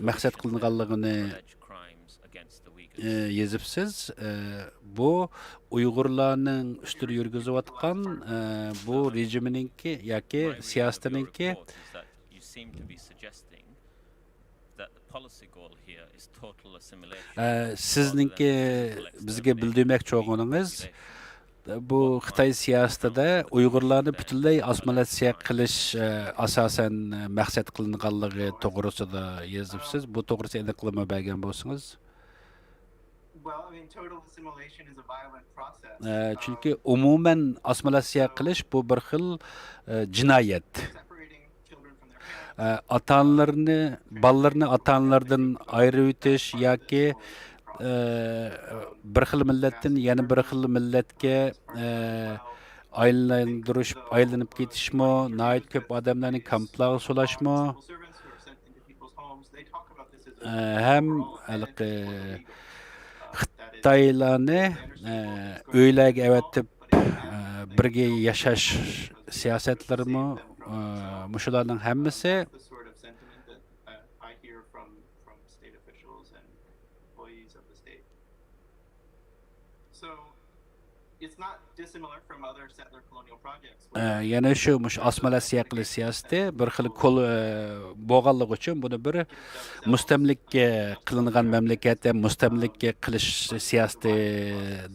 maqsad qilinganligini yozibsiz. Bu Uyg'urlarning ustida yurgizayotgan bu rejimininki yoki siyosatininki sizningki bizga bildirmoqchi bo'lganingiz bu Xitoy siyosatida Uyg'urlarni butunlay assimilyatsiya qilish asosan maqsad qilinganligi to'g'risida yozibsiz. Bu to'g'risida aniqlama bergan bo'lsangiz. Chunki umuman assimilyatsiya qilish bu bir xil jinoyat. Ota-onalarni, bolalarni ota-onalardan ayirib o'tish yoki bir xil millatdan yana bir xil millatga aylanib ketishmi, nihoyat ko'p odamlarni kamplarga solashmi, ham Xitoylarni uylarga avatib birga yashash siyosatlarimi mushularning hammasi it's not dissimilar from other settler colonial projects. Yana shu mush osmalasiya qilish siyosati bir xil qo'l bo'lganligi uchun buni bir mustamlikka qilingan mamlakatda mustamlikka qilish siyosati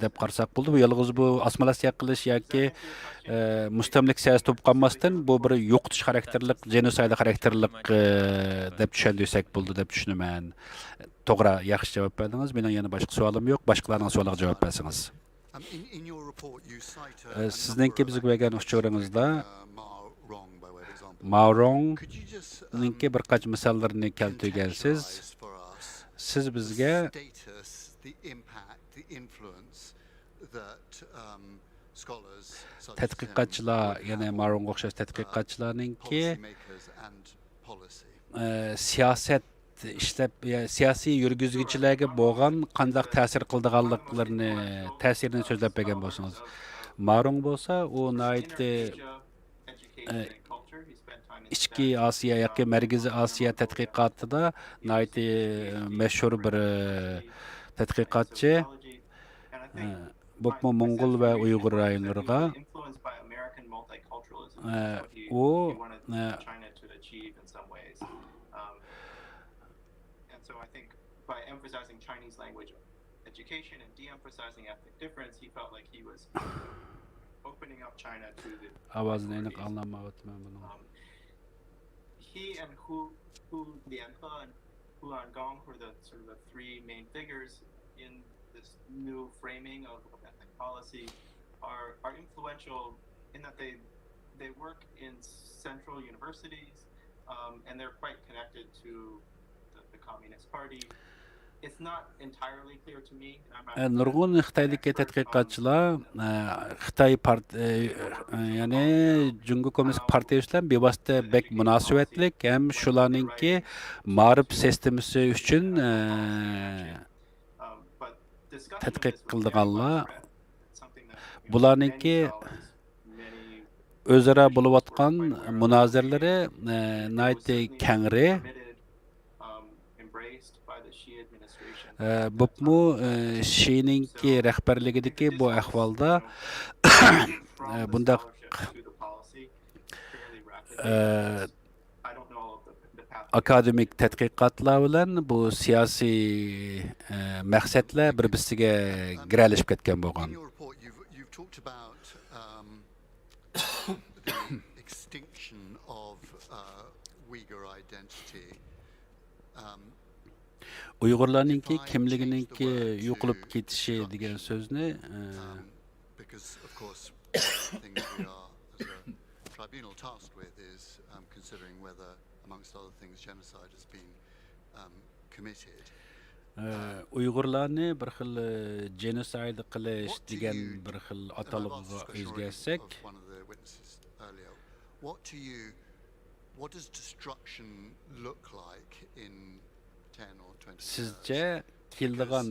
deb qarasak bo'ldi. Bu yolg'iz bu osmalasiya qilish yoki mustamlik siyosati bo'lib qolmasdan bu bir yo'qotish xarakterlik, genosid xarakterlik deb tushundirsak bo'ldi deb tushunaman. To'g'ri, yaxshi javob berdingiz. Mening yana boshqa savolim yo'q. Boshqalarning savoliga javob bersangiz. Sizningki bizga bergan uchuringizda Maorong'ninki bir qancha misollarni keltirgansiz. Siz bizga tadqiqotchilar, yana Maorong'ga o'xshash tadqiqotchilarninki siyosat ishlab siyosiy yurgizuvchilarga bo'lgan qanday ta'sir qildiganliklarini ta'sirini so'zlab bergan bo'lsangiz. Maorong bo'lsa, u ichki Osiyo yoki Markaziy Osiyo tadqiqotida mashhur bir tadqiqotchi. Bu Mongol va Uyg'ur rayonlariga u by emphasizing Chinese language education and de-emphasizing ethnic difference, he felt like he was opening up China to the he and Hu Lianhe and Hu Angong were the sort of the three main figures in this new framing of ethnic policy are influential in that they work in central universities and they're quite connected to the Communist Party. It's not entirely clear to me. Nurg'un Xitoydagi tadqiqotchilar Xitoy ya'ni Jungo Kommunist Partiyasi bilan bevosita bek munosabatlik ham shularningki ma'rif sistemasi uchun tadqiq qildiganlar. Bularningki o'zaro bo'layotgan munoziralari nayt kengri. Bu Shi'ninki rahbarligidagi bu ahvolda bundaq akademik tadqiqotlar bilan bu siyosiy maqsadlar bir-biriga giralashib ketgan bo'lgan. Uyg'urlarninki kimligininki yo'qolib ketishi degan so'zni because of course things we are as a tribunal tasked with is considering whether amongst other things genocide has been committed. Uyg'urlarni bir xil genocide qilish degan bir xil atalg'iga o'zgarsak, what does destruction look like in 10 or 20 sizce keldigan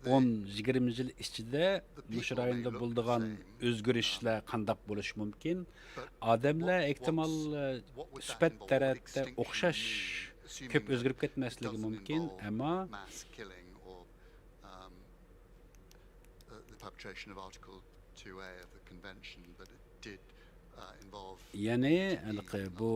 10-20 yil ichida mush rayonda bo'ldigan o'zgarishlar qanday bo'lishi mumkin? Odamlar ehtimol sifat tarafda o'xshash ko'p o'zgarib ketmasligi mumkin, ammo ya'ni bu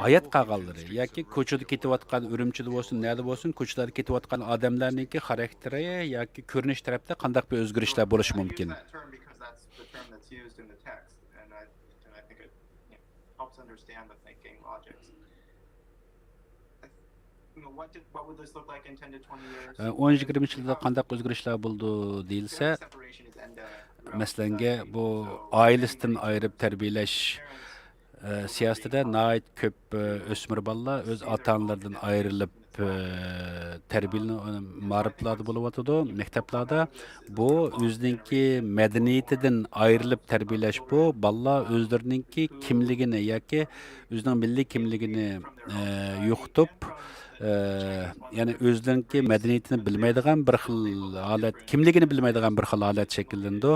hayat qolganlari yoki ko'chada ketayotgan Urumchida bo'lsin, nada bo'lsin, ko'chalarda ketayotgan odamlarningki xarakteri yoki ko'rinish tarafda qanday bir o'zgarishlar bo'lishi mumkin? What 10-20 yilda qanday o'zgarishlar bo'ldi deyilsa, masalanga bu oilasidan ayirib tarbiyalash siyosatida nəhayət köp ösmür balalar öz ata-analardan ayrılıb tərbiyelenib ma'riflarda bo'layotidu, maktablarda. Bu o'zininki madaniyatidan ayrılıb tərbiyələş bu balalar o'zlarininki kimligini yoki o'zining milliy kimligini yo'qotib, ya'ni o'zlarininki madaniyatini bilmaydigan bir xil holat, kimligini bilmaydigan bir xil holat shakllandi.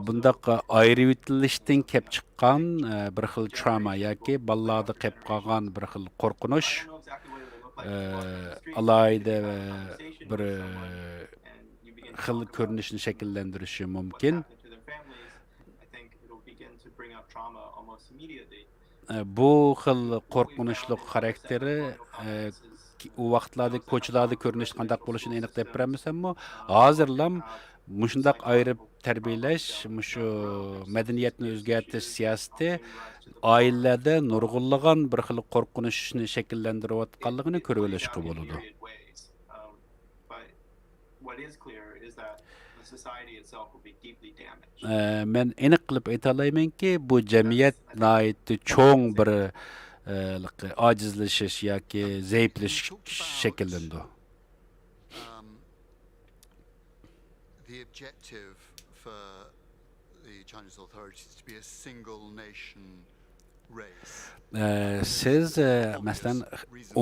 Bundaq ayrıvıtılışdan kelib chiqqan bir xil trauma yoki balalarda kelib qolgan bir xil qo'rqinish alayda bir xil ko'rinishni shakllantirishi mumkin. Bu xil qo'rqinchli xarakteri u vaqtlarda ko'chalarda ko'rinish qanday bo'lishini aniq deb beramiz-ammo hozirlam mushundaq ayirib tarbiyalash, mushu madaniyatni o'zgartirish siyosati oilalarda nurg'unlagan bir xil qo'rqinchni shakllantirayotganligini ko'rib olishga bo'ladi. Men aniq qilib ayta olamanki, bu jamiyat nihoyatda cho'ng bir ojizlashish yoki zaiflashish shakllandi. The objective for the Chinese authorities to be a single nation race. Siz masalan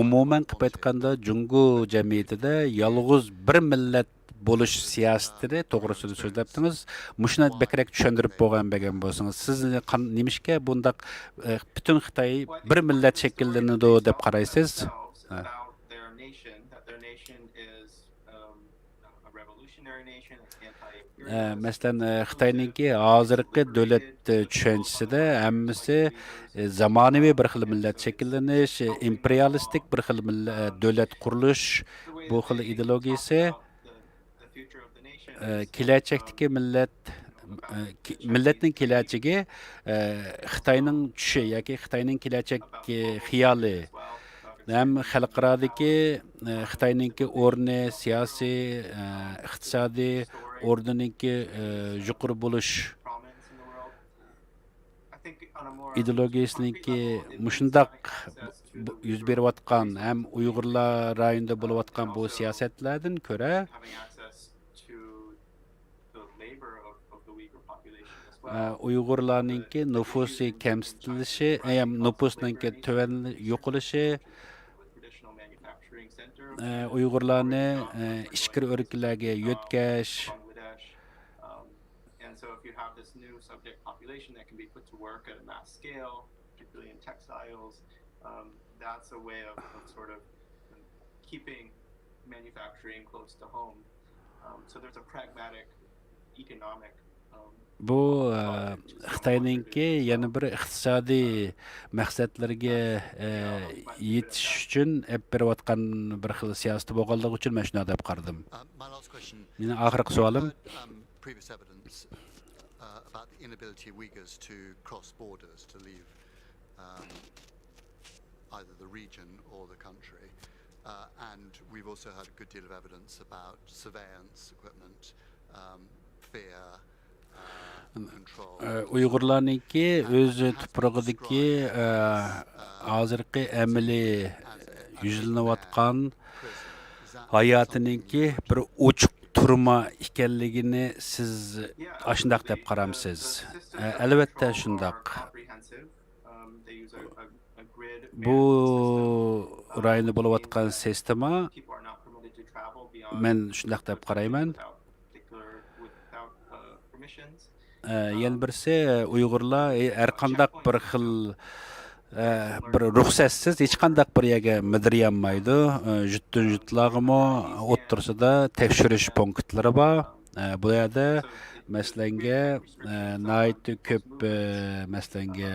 umuman qilib aytganda Jungo jamiyatida yolg'iz bir millat bo'lish siyosatini to'g'risida so'zlabdingiz. Mushuni bekrak tushuntirib bo'lgan bo'lsangiz, siz nimishga bundaq butun Xitoy bir millat shakllanadi deb qaraysiz? Masalan, Xitoyninki hozirgi davlat tushunchisida hammasi zamonaviy bir xil millat shakllanish, imperialistik bir xil davlat qurilish, bu xil ideologiyasi kelajakdagi millatning kelajagi Xitoyning tushi yoki Xitoyning kelajak xiyoli ham xalqarodagi Xitoyninki o'rni siyosiy, iqtisodiy o'rniniki yuqori bo'lish ideologiyasiniki mushundaq yuz berayotgan ham Uyg'urlar rayonida bo'layotgan bu siyosatlardan ko'ra Uyg'urlarninki nufusi kamsitilishi, nufusninki tuvan yo'qolishi, Uyg'urlarni ichkiri o'riklarga yo'tkash, and so if you have this new subject population that can be put to work at a mass scale, particularly in textiles, that's a way of sort of keeping manufacturing close to home. So there's a pragmatic economic bu Xitoyninki yana bir iqtisodiy maqsadlarga yetish uchun olib berayotgan bir xil siyosat bo'lganligi uchun men shuni deb qaradim. Meni oxirgi savolim previous evidence about the inability of Uyghurs to cross borders to leave either the region or the country. And we've also had a good deal of evidence about surveillance equipment, fear, control. Uyg'urlarningki o'zi tuprog'idagi hozirgi amaliy yuzlanayotgan hayotiningki bir ochiq turma ekanligini siz ashundaq deb qaramsiz? Albatta shundaq. Bu rayonda bo'layotgan sistema men shundaq deb qarayman. Yana birisi Uyg'urlar har qanday bir xil bir ruxsatsiz hech qanday bir yerga midirolmaydi. Jutlag'imi o'ttirsida tekshirish punktlari bor. Bu yerda masalanga nihoyat ko'p masalanga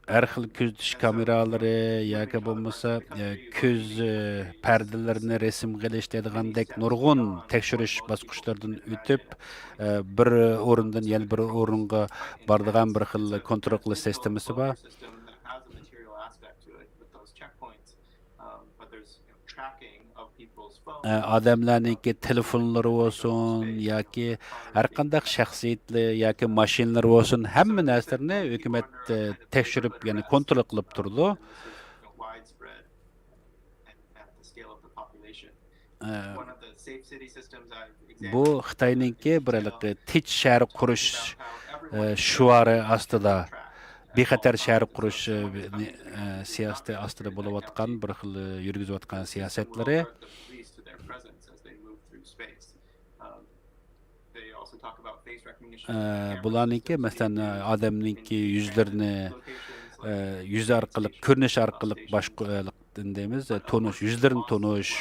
har xil kuzatish kameralari yoki bo'lmasa ko'z pardalarini rasmga olish dedigandek nurg'un tekshirish bosqichlaridan o'tib bir o'rindan yana bir o'ringa boradigan bir xil kontrol qilish sistemasi bor. Odamlarningki telefonlari bo'lsin yoki har qanday shaxsiyatli yoki mashinalar bo'lsin, hamma narsalarni hukumat tekshirib, ya'ni kontrol qilib turdi. Bu Xitoyningki bir tinch shahar qurish shuari ostida bexatar shahar qurish siyosati ostida bo'layotgan bir xil yurgizayotgan siyosatlari also talk about face recognition. Bularniki masalan odamninki yuzlarini yüz orqali ko'rinish orqali boshqa deymiz tonish yuzlarini tonish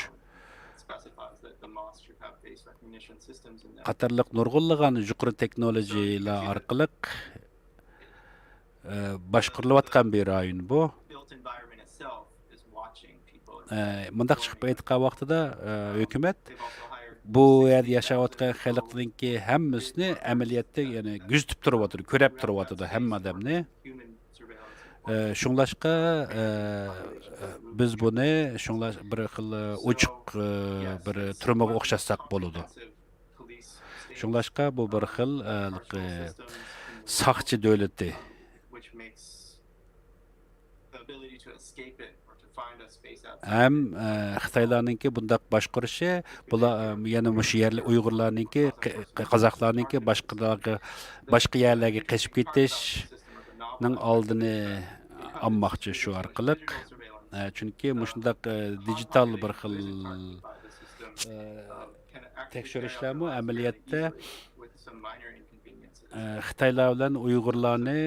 Specifies that the mosque should have face recognition systems in them. qatorliq nurg'unlagan yuqori texnologiyalar orqali boshqarilayotgan bir rayon bu. Built environment itself is watching people. Mundaq chiqib aytgan vaqtida hukumat bu yerda yashayotgan xalqninki hammasini amaliyotda ya'ni kuzatib turyapti, ko'rib turyapti hamma odamni. Shunglashqa biz buni shunglash bir xil ochiq bir turmaga o'xshatsak bo'ladi. Shunglashqa bu bir xil saqchi davlati. Which makes the ability to escape it or to find a space outside. Hem Xitoylarninki bundaq boshqarishi, bular yana mush yerli Uyg'urlarninki, Qozoqlarninki boshqa yerlarga qochib ketishning oldini olmoqchi shu orqali. Chunki mushundaq digital bir xil tekshirishlarmi amaliyotda Xitoylar bilan Uyg'urlarni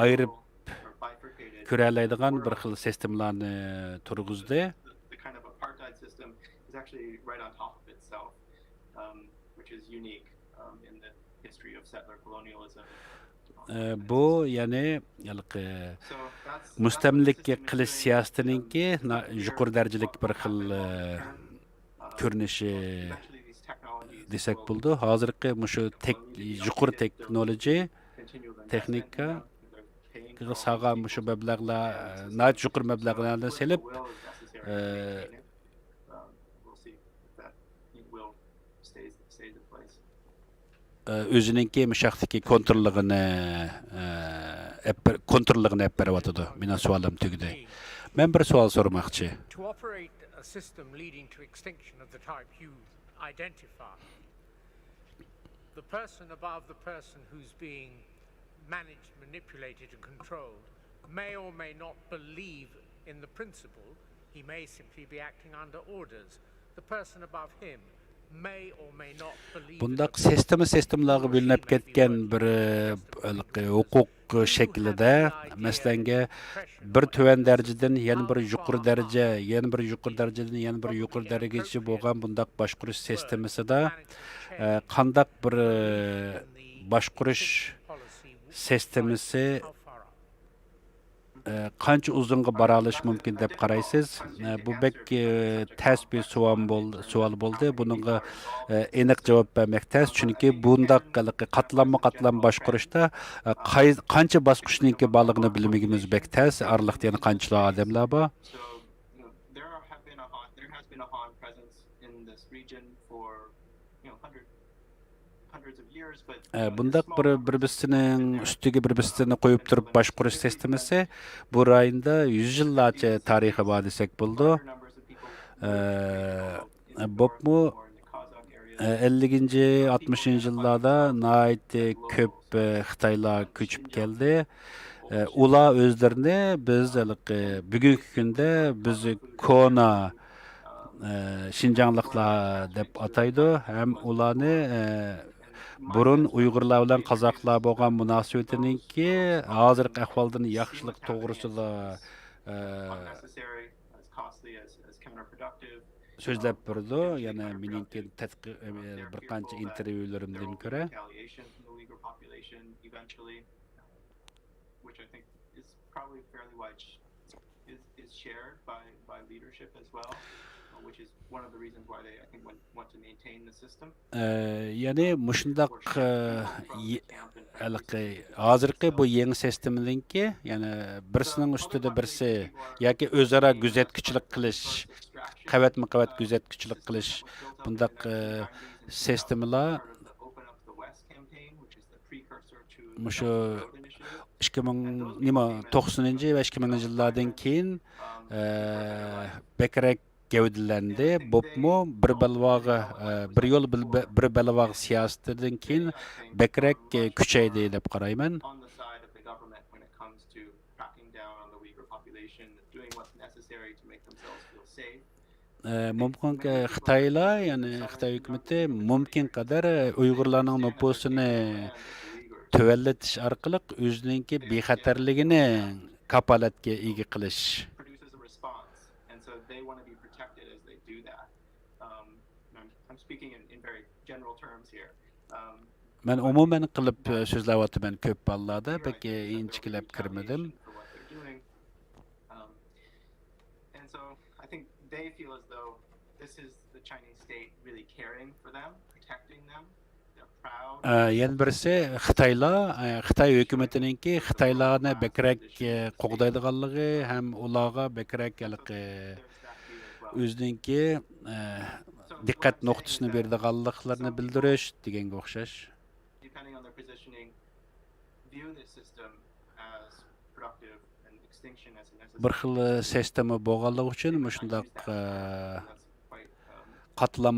ayirib ko'ralaydigan bir xil sistemlarni turg'izdi. The kind of apartheid system is actually right on top of itself, which is unique in the history of settler colonialism. Bu ya'ni mustamlika qilish siyosatininki yuqori darajalik bir xil ko'rinishi desak bo'ldi. Hozirgi mushu yuqori texnika sağlam şu meblağlar, nayt yuqur meblağlardan selip özününki müşaktaki kontrolligini hep berýatydy. Mena sualım tügidi. Men bir sual sormakçı. To operate a system leading to extinction of the type you identify, the person above the person who's being managed, manipulated and controlled may or may not believe in the principle. He may simply be acting under orders. The person above him may or may not believe. Bundaq sistemlarga bölünüp ketken bir hukuk şeklide meselenge bir tüven dereceden yani bir yuqur derece, yani bir yuqur dereceden yani bir yuqur derecesi bolgan bundaq başquruş sistemisi de qandaq bir başquruş sistemisi qancha uzunga bara olish mumkin deb qaraysiz? Bu bek ters bir sual bo'ldi. Buningga aniq javob bermek ters, chunki bundaq qatlamma boshqarishda qancha bosqichniki borligini bilmigimiz bek ters. Araliqda yana qanchalar odamlar bor? There has been a Han presence in this region for hundreds of years, but Bundaq bir-birisinin üstüge bir-birisini qoyup turup başqurish sistemisi bu rayonda 100 yıllarca tarihi var desek buldu. Bopmu 50-ci 60-cı yıllarda nait köp Xitaylar köçüp geldi. Ula özlerini biz bugünkü günde bizi Kona Şinjanlıklar dep ataydı. Hem ulanı burun Uygurlar bilan Qozoqlar bo'lgan munosabatiningki hozirgi ahvoldan yaxshilik to'g'risida so'zlab berdi. Yana meningki bir qancha intervyulerimdan ko'ra which I think is probably fairly wide is shared by leadership as well, which is one of the reasons why they I think want to maintain the system. Yani mushundaq hozirgi bu yangi sistemninki yani birisining ustida birisi yoki o'zaro kuzatuvchilik qilish, qavatma-qavat kuzatuvchilik qilish bundaq sistemlar mushu 2090 ve 2000 yıllardan keyin bekrek gevdilendi. Bopmu bir yol bir balvağı siyasetinden keyin bekrek küçeydi dep qarayman. On the side of the government when it comes to cracking down on the Uyghur population, doing what's necessary to make themselves feel safe. mumkinki Xitoylar, ya'ni Xitoy hukumati mumkin qadar Uyg'urlarning nüfusini tövelletish orqali o'zining bexatarligini kapolatga ega qilish. Produces a response, and so they want to be protected as they do that. I'm speaking in very general terms here. Men umuman qilib so'zlayapman ko'p ballarda, peki inchikilab kirmadim. And so I think they feel as though this is the Chinese state really caring for them, protecting them. Yana birisi Xitoy hukumatiningki Xitoylarni bekrak qo'g'daydiganligi ham ularga bekrak o'ziningki diqqat nuqtasini beradiganliklarini bildirish deganga o'xshash. Depending on their positioning, view this system as productive and extinction as a necessary. Bir xil sistema bo'lganligi uchun shundaq qatlam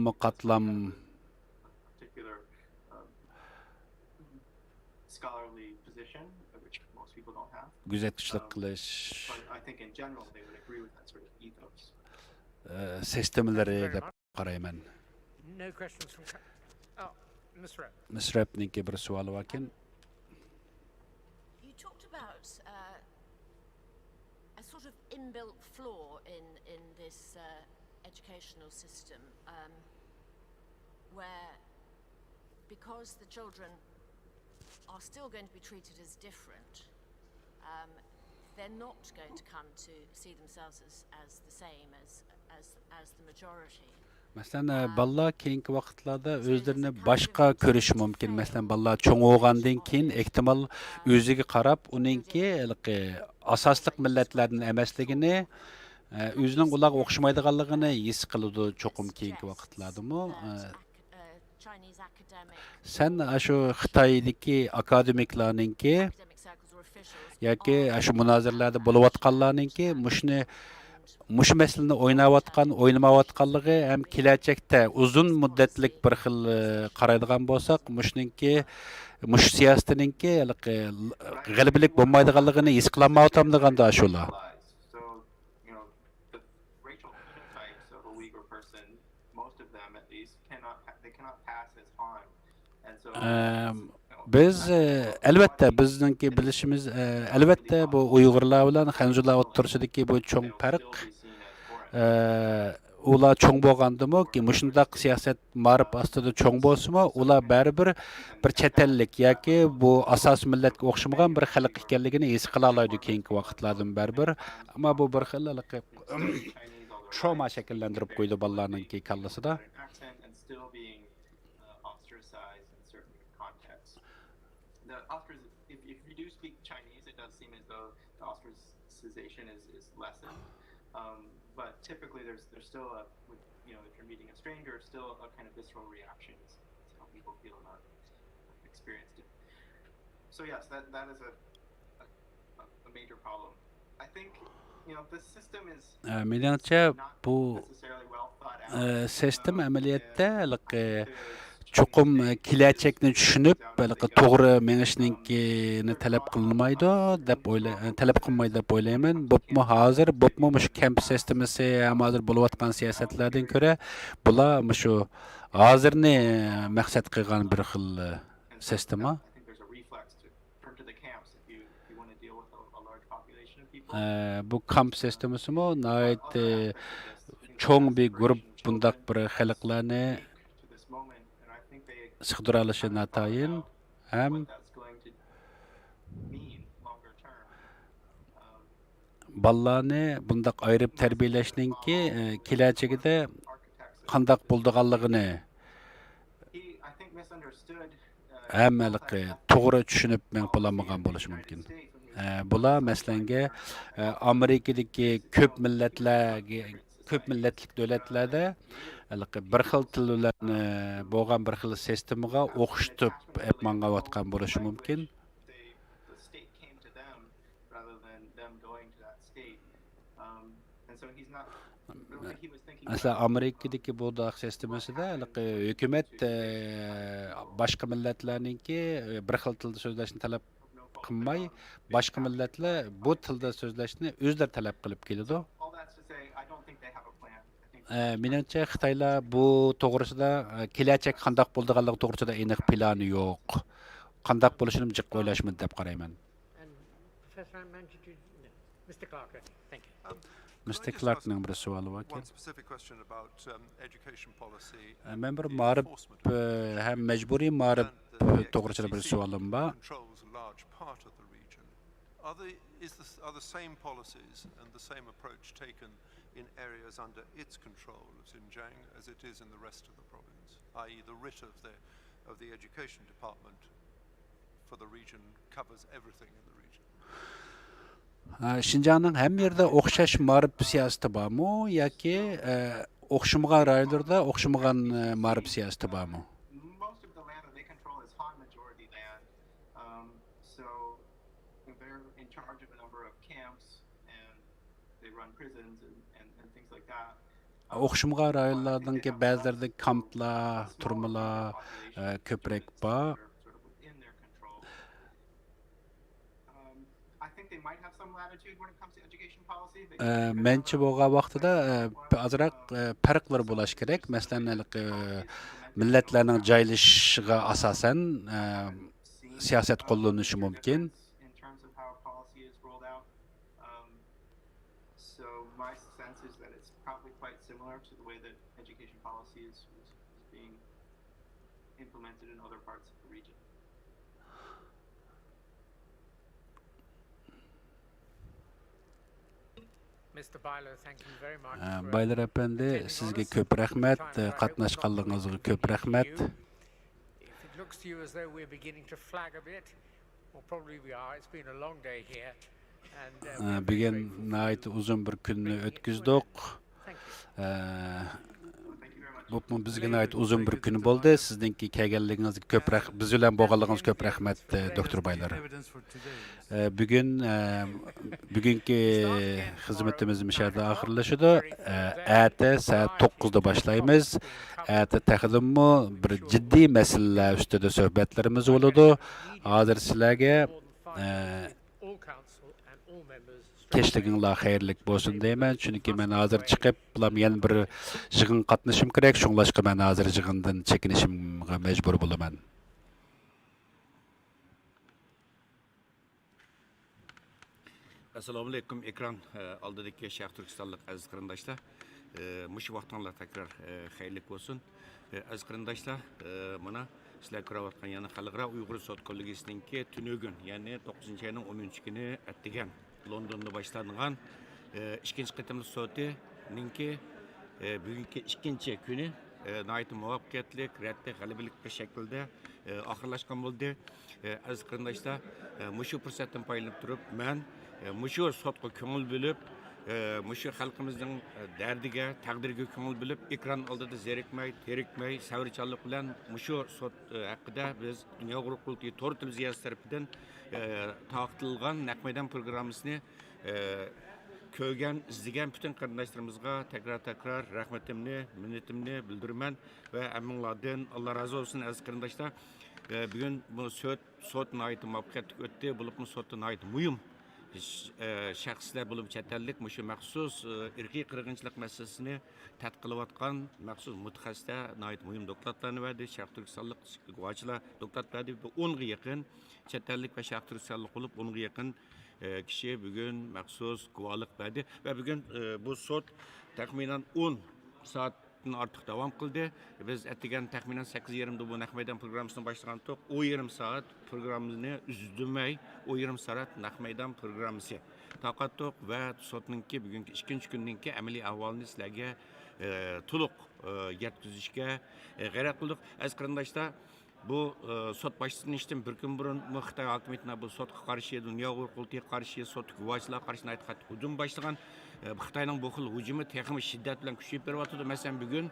scholarly position, which most people don't have. Gözetçilik qilish. But I think in general they would agree with that sort of ethos. Sistemalari deb qarayman. No questions from Ms. Rep. Ms. Rep'ninki bir savoli bor ekan. You talked about a sort of inbuilt flaw in this educational system, where because the children are still going to be treated as different, they're not going to come to see themselves as the same as the majority. Masalan, ballar keyingi vaqtlarda o'zlarini boshqa ko'rish mumkin. Masalan, ballar cho'ng bo'lgandan keyin ehtimol o'ziga qarab, uningki asosliq millatlarning emasligini, o'zining ularga o'xshamaydiganligini his qiladi cho'qim keyingi vaqtlardami. Sen shu Xitoydagi akademiklarningki yoki shu munozirlarda bo'layotganlarningki mush masalani o'ynamayotganligi ham kelajakda uzun muddatlik bir xil qaraydigan bo'lsak, mush siyosatninki g'alabalik bo'lmaydiganligini his qilmayotgan deganda shular. So, you know, the racial phenotypes of a Uyghur person, most of them at least, cannot pass as Han. And so biz albatta bizningki bilishimiz albatta bu Uyg'urlar bilan Xanzurlar o'rtasidagi bu cho'ng farq ular cho'ng bo'lgandimi ki mushundaq siyosat ma'rif ostida cho'ng bo'lsa-mu, ular baribir bir chet ellik yoki bu asos millatga o'xshamagan bir xalq ekanligini his qila oladi keyingi vaqtlardan baribir. Ammo bu bir xil trauma shakllantirib qo'ydi bolalarningki kallasida. If you do speak Chinese, it does seem as though the ostracization is lessened. But typically, there's still if you're meeting a stranger, still a kind of visceral reaction is how people feel about experienced it. So yes, that is a major problem. I think the system is menimcha bu sistem amaliyotda cho'qim kelajakni tushunib, to'g'ri menishnikini talab qilmaydi deb o'ylayman. Bo'pmi hozir, bo'pmi shu kamp sistemasi, hozir bo'layotgan siyosatlardan ko'ra bular shu hozirni maqsad qilgan bir xil sistema. Bu kamp sistemasimi nəhayət cho'ng bir guruh bundaq bir xalqlarni sig'diralishi natayin ham ballarni bundaq ayirib tarbiyalashninki kelajagida qandaq bo'ldiganligini hammaliqi to'g'ri tushunib men bo'lmagan bo'lishi mumkin. Bular masalanga Amerikadagi ko'p millatlik davlatlarda bir xil tillarni bo'lgan bir xil sistemaga o'xshatib aytmangayotgan bo'lishi mumkin. Mesela Amerikadagi bu sistemasida hukumat boshqa millatlarningki bir xil tilda so'zlashni talab qilmay, boshqa millatlar bu tilda so'zlashni o'zlari talab qilib keladi. menimcha Xitoylar bu to'g'risida kelajak qandoq bo'lganligi to'g'risida aniq plani yo'q. Qandoq bo'lishini jiq o'ylashmadi deb qarayman. Professor Manchitude, no. Mr. Clark, thank you. Mr. Clark'ning bir savoli bor. One specific question about education policy. Men bir ma'rif ham majburiy ma'rif to'g'risida bir savolim bor. Controls a large part of the region. Are the same policies and the same approach taken in areas under its control of Xinjiang as it is in the rest of the province, i.e. the writ of the education department for the region covers everything in the region? Şinjanның һәм yerdə oxşaş ma'rif siyasəti barmı yoki oxşamagan rayonlarda oxşamagan ma'rif siyasəti barmı? Most of the land that they control is Han majority land, so they're in charge of a number of camps and they run prisons and things like that. Oxşamagan rayonlardakı bəzilərdə kamplar, turmalar köprək var. Mençe bo'lgan vaqtida azroq farqlar bo'lish kerak. Masalan, millatlarning joylashishiga asosan siyosat qo'llanishi mumkin. So my sense is that it's probably quite similar to the way that education policy is being implemented in other parts of the region. Mr. Byler, thank you very much. Baylar efendi, sizga ko'p rahmat, qatnashganligingizga ko'p rahmat. If it looks to you as though we're beginning to flag a bit, well, probably we are. It's been a long day here. Bugun nəhayət uzun bir kunni o'tkazdik. Bu bizga nəhayət uzun bir kun bo'ldi. Sizningki kelganligingizga ko'p rahmat, biz bilan bo'lganligingiz ko'p rahmat, doktor Baylar. Bugungi xizmatimiz mishada oxirlashadi. Ata soat 9da boshlaymiz. Ata taqdimmi bir jiddiy masalalar ustida suhbatlarimiz bo'ladi. Hozir sizlarga keşliginglar xayrlik bo'lsin deyman, chunki men hozir chiqib, bular yana bir yig'in qatnashim kerak, shunglashqa men hozir yig'indan chekinishimga majbur bo'laman. Assalomu alaykum, ekran oldidagi Sharq Turkistonlik aziz qarindoshlar. Mush vaqtinglar takrar xayrlik bo'lsin. Aziz qarindoshlar, mana sizlar ko'rayotgan yana xalqaro Uyg'ur sud kollegiyasininki tunugun, ya'ni 9-oyning 10 kuni atdigan Londonda boshlangan ikkinchi qitimli sotininki bugungi ikkinchi kuni nihoyat muvaffaqiyatli, raddi g'alabalik bir shaklda oxirlashgan bo'ldi. Aziz qarindoshlar, mushu fursatdan foydalanib turib, men mushu sotga ko'ngil bo'lib, mushu xalqimizning dardiga, taqdiriga ko'ngil bo'lib, ekran oldida zerikmay, terikmay, savrichanlik bilan mushu sot haqida biz Dunyo Uyg'ur qurultiyi to'g'ri televiziyasi tarafidan taqdirlangan naq maydon programmasini ko'rgan, izlagan bütün qarindoshlarimizga takrar rahmatimni, minnetimni bildiraman va hammanglardan Alloh razı olsun aziz qarindoshlar. Bugun bu sot nihoyat muvaffaqiyatli o'tdi, bo'lib sotda nihoyat muhim shaxslar bo'lib chet-ellik mushu maxsus irqiy qirg'inchilik masalasini tadqiq qilayotgan maxsus mutaxassislar nihoyat muhim doktorlarni berdi. Sharq Turkistonlik guvohchilar doktorat berdi. 10 ga yaqin chet-ellik va Sharq Turkistonlik bo'lib 10 ga yaqin kishi bugun maxsus guvohlik berdi va bugun bu sot taxminan 10 soatdan ortiq davom qildi. Biz atdigan taxminan 8:30da bu naq maydon programmasini boshlagan to'q 10 soat programmani uzdirmay 10 soat naq maydon programmasi taqattoq va sotninki bugungi ikkinchi kunninki amaliy ahvolini sizlarga to'liq yetkazishga g'ayrat qildik. Aziz qarindoshlar, bu sot başlanışdan bir gün burun Xitoy hokimiyatına bu sotga qarshi, Dunyo Uyg'ur qurultiyiga qarshi, sot guvohchilar qarshi qattiq hujum boshlagan. Xitoyning bu xil hujumi texnik shiddat bilan kuchayib beryapti. Masalan, bugun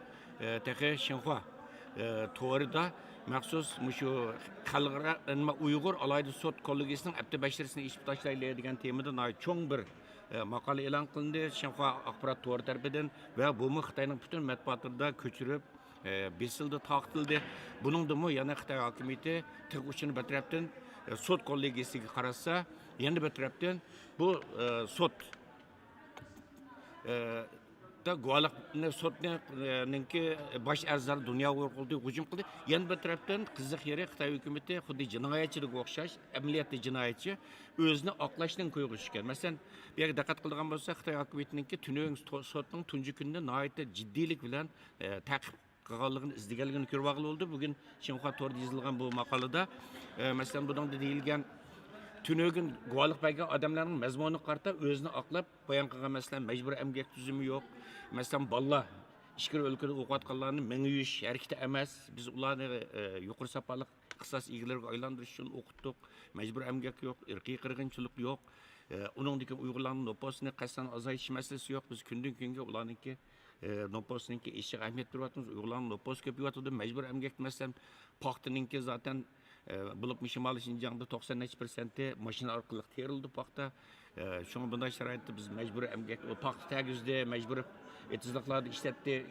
texi Xinhua to'g'rida maxsus mushu xalqaro Uyg'ur alayda sot kollegiyasining abdi bashirisini ish tashlaydi degan temada cho'ng bir maqola e'lon qilindi Xinhua axborot to'g'ri tarafidan va bu Xitoyning butun matbuotlarida ko'chirib besildi, taqtildi. Bunun da mı yana Xitoy hokimiyati tig' uchini bir tarafdan sot kollegiyasiga qarasa, yana bir tarafdan bu sot Hatta guvalıqni sotninki baş erzarı dünya uyg'urluğu hücum qildi. Yana bir tarafdan qiziq yeri Xitoy hukumati xuddi jinoyatchiga o'xshash, amaliyotda jinoyatchi o'zini oqlashdan ko'yga tushgan. Masalan, bu yerga diqqat qilgan bo'lsa, Xitoy hukumatininki tunang sotning tunji kunida nihoyatda jiddiylik bilan ta'qib qilganligini izlaganligini ko'rib oldi. Bugun Xinhua to'rida yozilgan bu maqolada masalan buningda deyilgan tünögün guvalık bergen adamların mezmununu qarta özünü aqlab bayan qilgan masalan mecbur emgek tüzümü yok. Masalan balla işkir өлkede o'qiyotganlarni mingiyish harakati emas. Biz ularni yuqori sapalik ixtisos egalariga aylantirish uchun o'qitdik. Mecbur emgek yok, irqiy qirg'inchilik yok. Uningdagi Uyg'urlarning noposini qasdan azaytish masalasi yok. Biz kundan kunga ularniki noposiniki ishiga ahamiyat beryapmiz. Uyg'urlarning noposi ko'payyapti. Mecbur emgek masalan paxtaninki zaten Bulup Şimali Şinjan'da 90% maşina arkalı terildi paxta. Şunu bunday şarayette biz mecbur emgek o paxta tagizde mecbur etizliklarda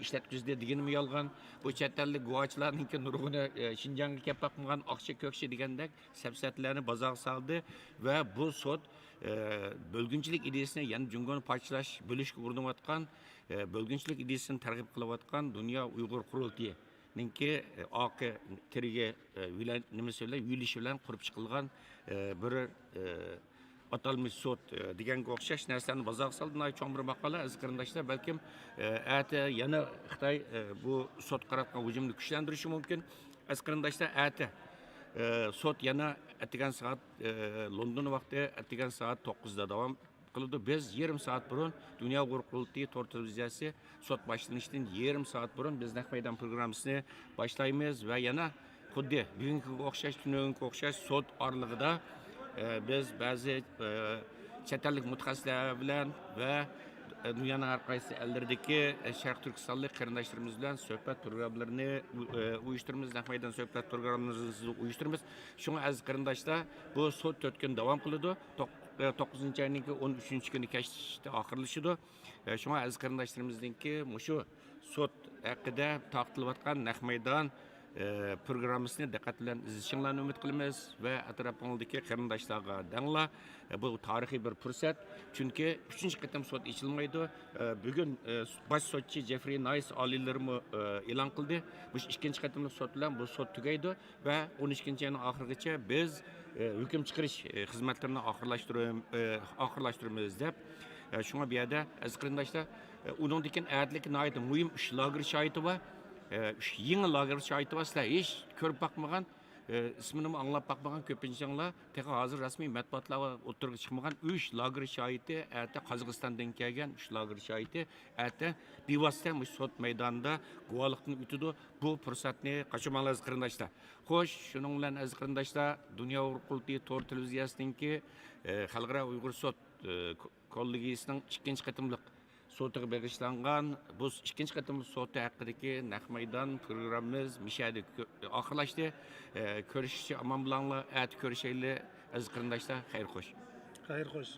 işletkizde degenimi yalgan. Bu çetelli guvaçlarınki nurgunu Şinjan'a kep bakmagan akçe kökçe degendek sepsetlerini bazağa saldı ve bu sot bölgünçülük ideyasine yani Cungonu parçalaş bölüşkü vurdumatkan bölgünçülük ideyasini tergip kılıvatkan Dünya Uygur Kurultayı. Ninki akı terige nima söyle yürüyüş bilan qurib chiqilgan bir atalmış sot deganga o'xshash narsani bazaga saldi. Cho'ng bir maqola aziz qarindoshlar balkim ati yana Xitoy bu sot qaratgan hujumni kuchlantirishi mumkin. Aziz qarindoshlar ati sot yana atigan soat London vaqti atigan soat 9da davom qiladi. Biz yarım saat burun Dünya Uyghur Kurultayı Tor televiziyasi sot başlanışından yarım saat burun biz Naq Meydan programmasını başlaymiz ve yana xuddi bugungi o'xshash tungi o'xshash sot orlig'ida biz ba'zi chet ellik mutaxassislar bilan va dunyoning har qaysi ellardagi Sharq Turkistonlik qarindoshlarimiz bilan suhbat programmalarini uyushtiramiz. Naq Meydan suhbat programmalarini uyushtiramiz. Shunga aziz qarindoshlar bu sot 4 kun davom qiladi. 9. ayning 13. kuni kechda oxirlashadi. Shunga aziz qarindoshlarimizningki mushu sot haqida taqtilayotgan Naq Meydan programmasını diqqat bilan izlashinglarni umid qilamiz va atrofingdagi qarindoshlarga danglar. Bu tarixiy bir fursat. Chunki 3-chi qatam sot ichilmaydi. Bugun bosh sotchi Jeffrey Nice oliylarimi e'lon qildi. Bu 2-chi qatamli sot bilan bu sot tugaydi va 12-ayning oxirigacha biz hukm chiqarish xizmatlarini oxirlashtiramiz deb shunga bu yerda aziz qarindoshlar uningdagi adlik nihoyat muhim 3 lager shohidi bor. Yeni lager şahidi var. Sizler hiç körüp bakmagan, ismini anlap bakmagan köpünçanlar, tek hazır resmi matbuatlarga oturga çıkmagan 3 lager şahidi, ete Kazakıstan'dan kelgen 3 lager şahidi, ete bivasita sot meydanında guvalıqni ütüdü. Bu fırsatni kaçırmanglar aziz qarindoshlar. Xo'sh, shuning bilan aziz qarindoshlar, Dünya Uyghur Kurultayı Tor televiziyasiningki Xalqaro Uyghur sot kollegiyasining 2-chi qatimliq sotiga bag'ishlangan bu 2-chi qatimli soti haqidagi Naq Meydan programmamiz mishadi oxirlashdi. Ko'rishishga omon bo'linglar, ati ko'rishaylik aziz qarindoshlar. Xayr xo'sh. Xayr xo'sh.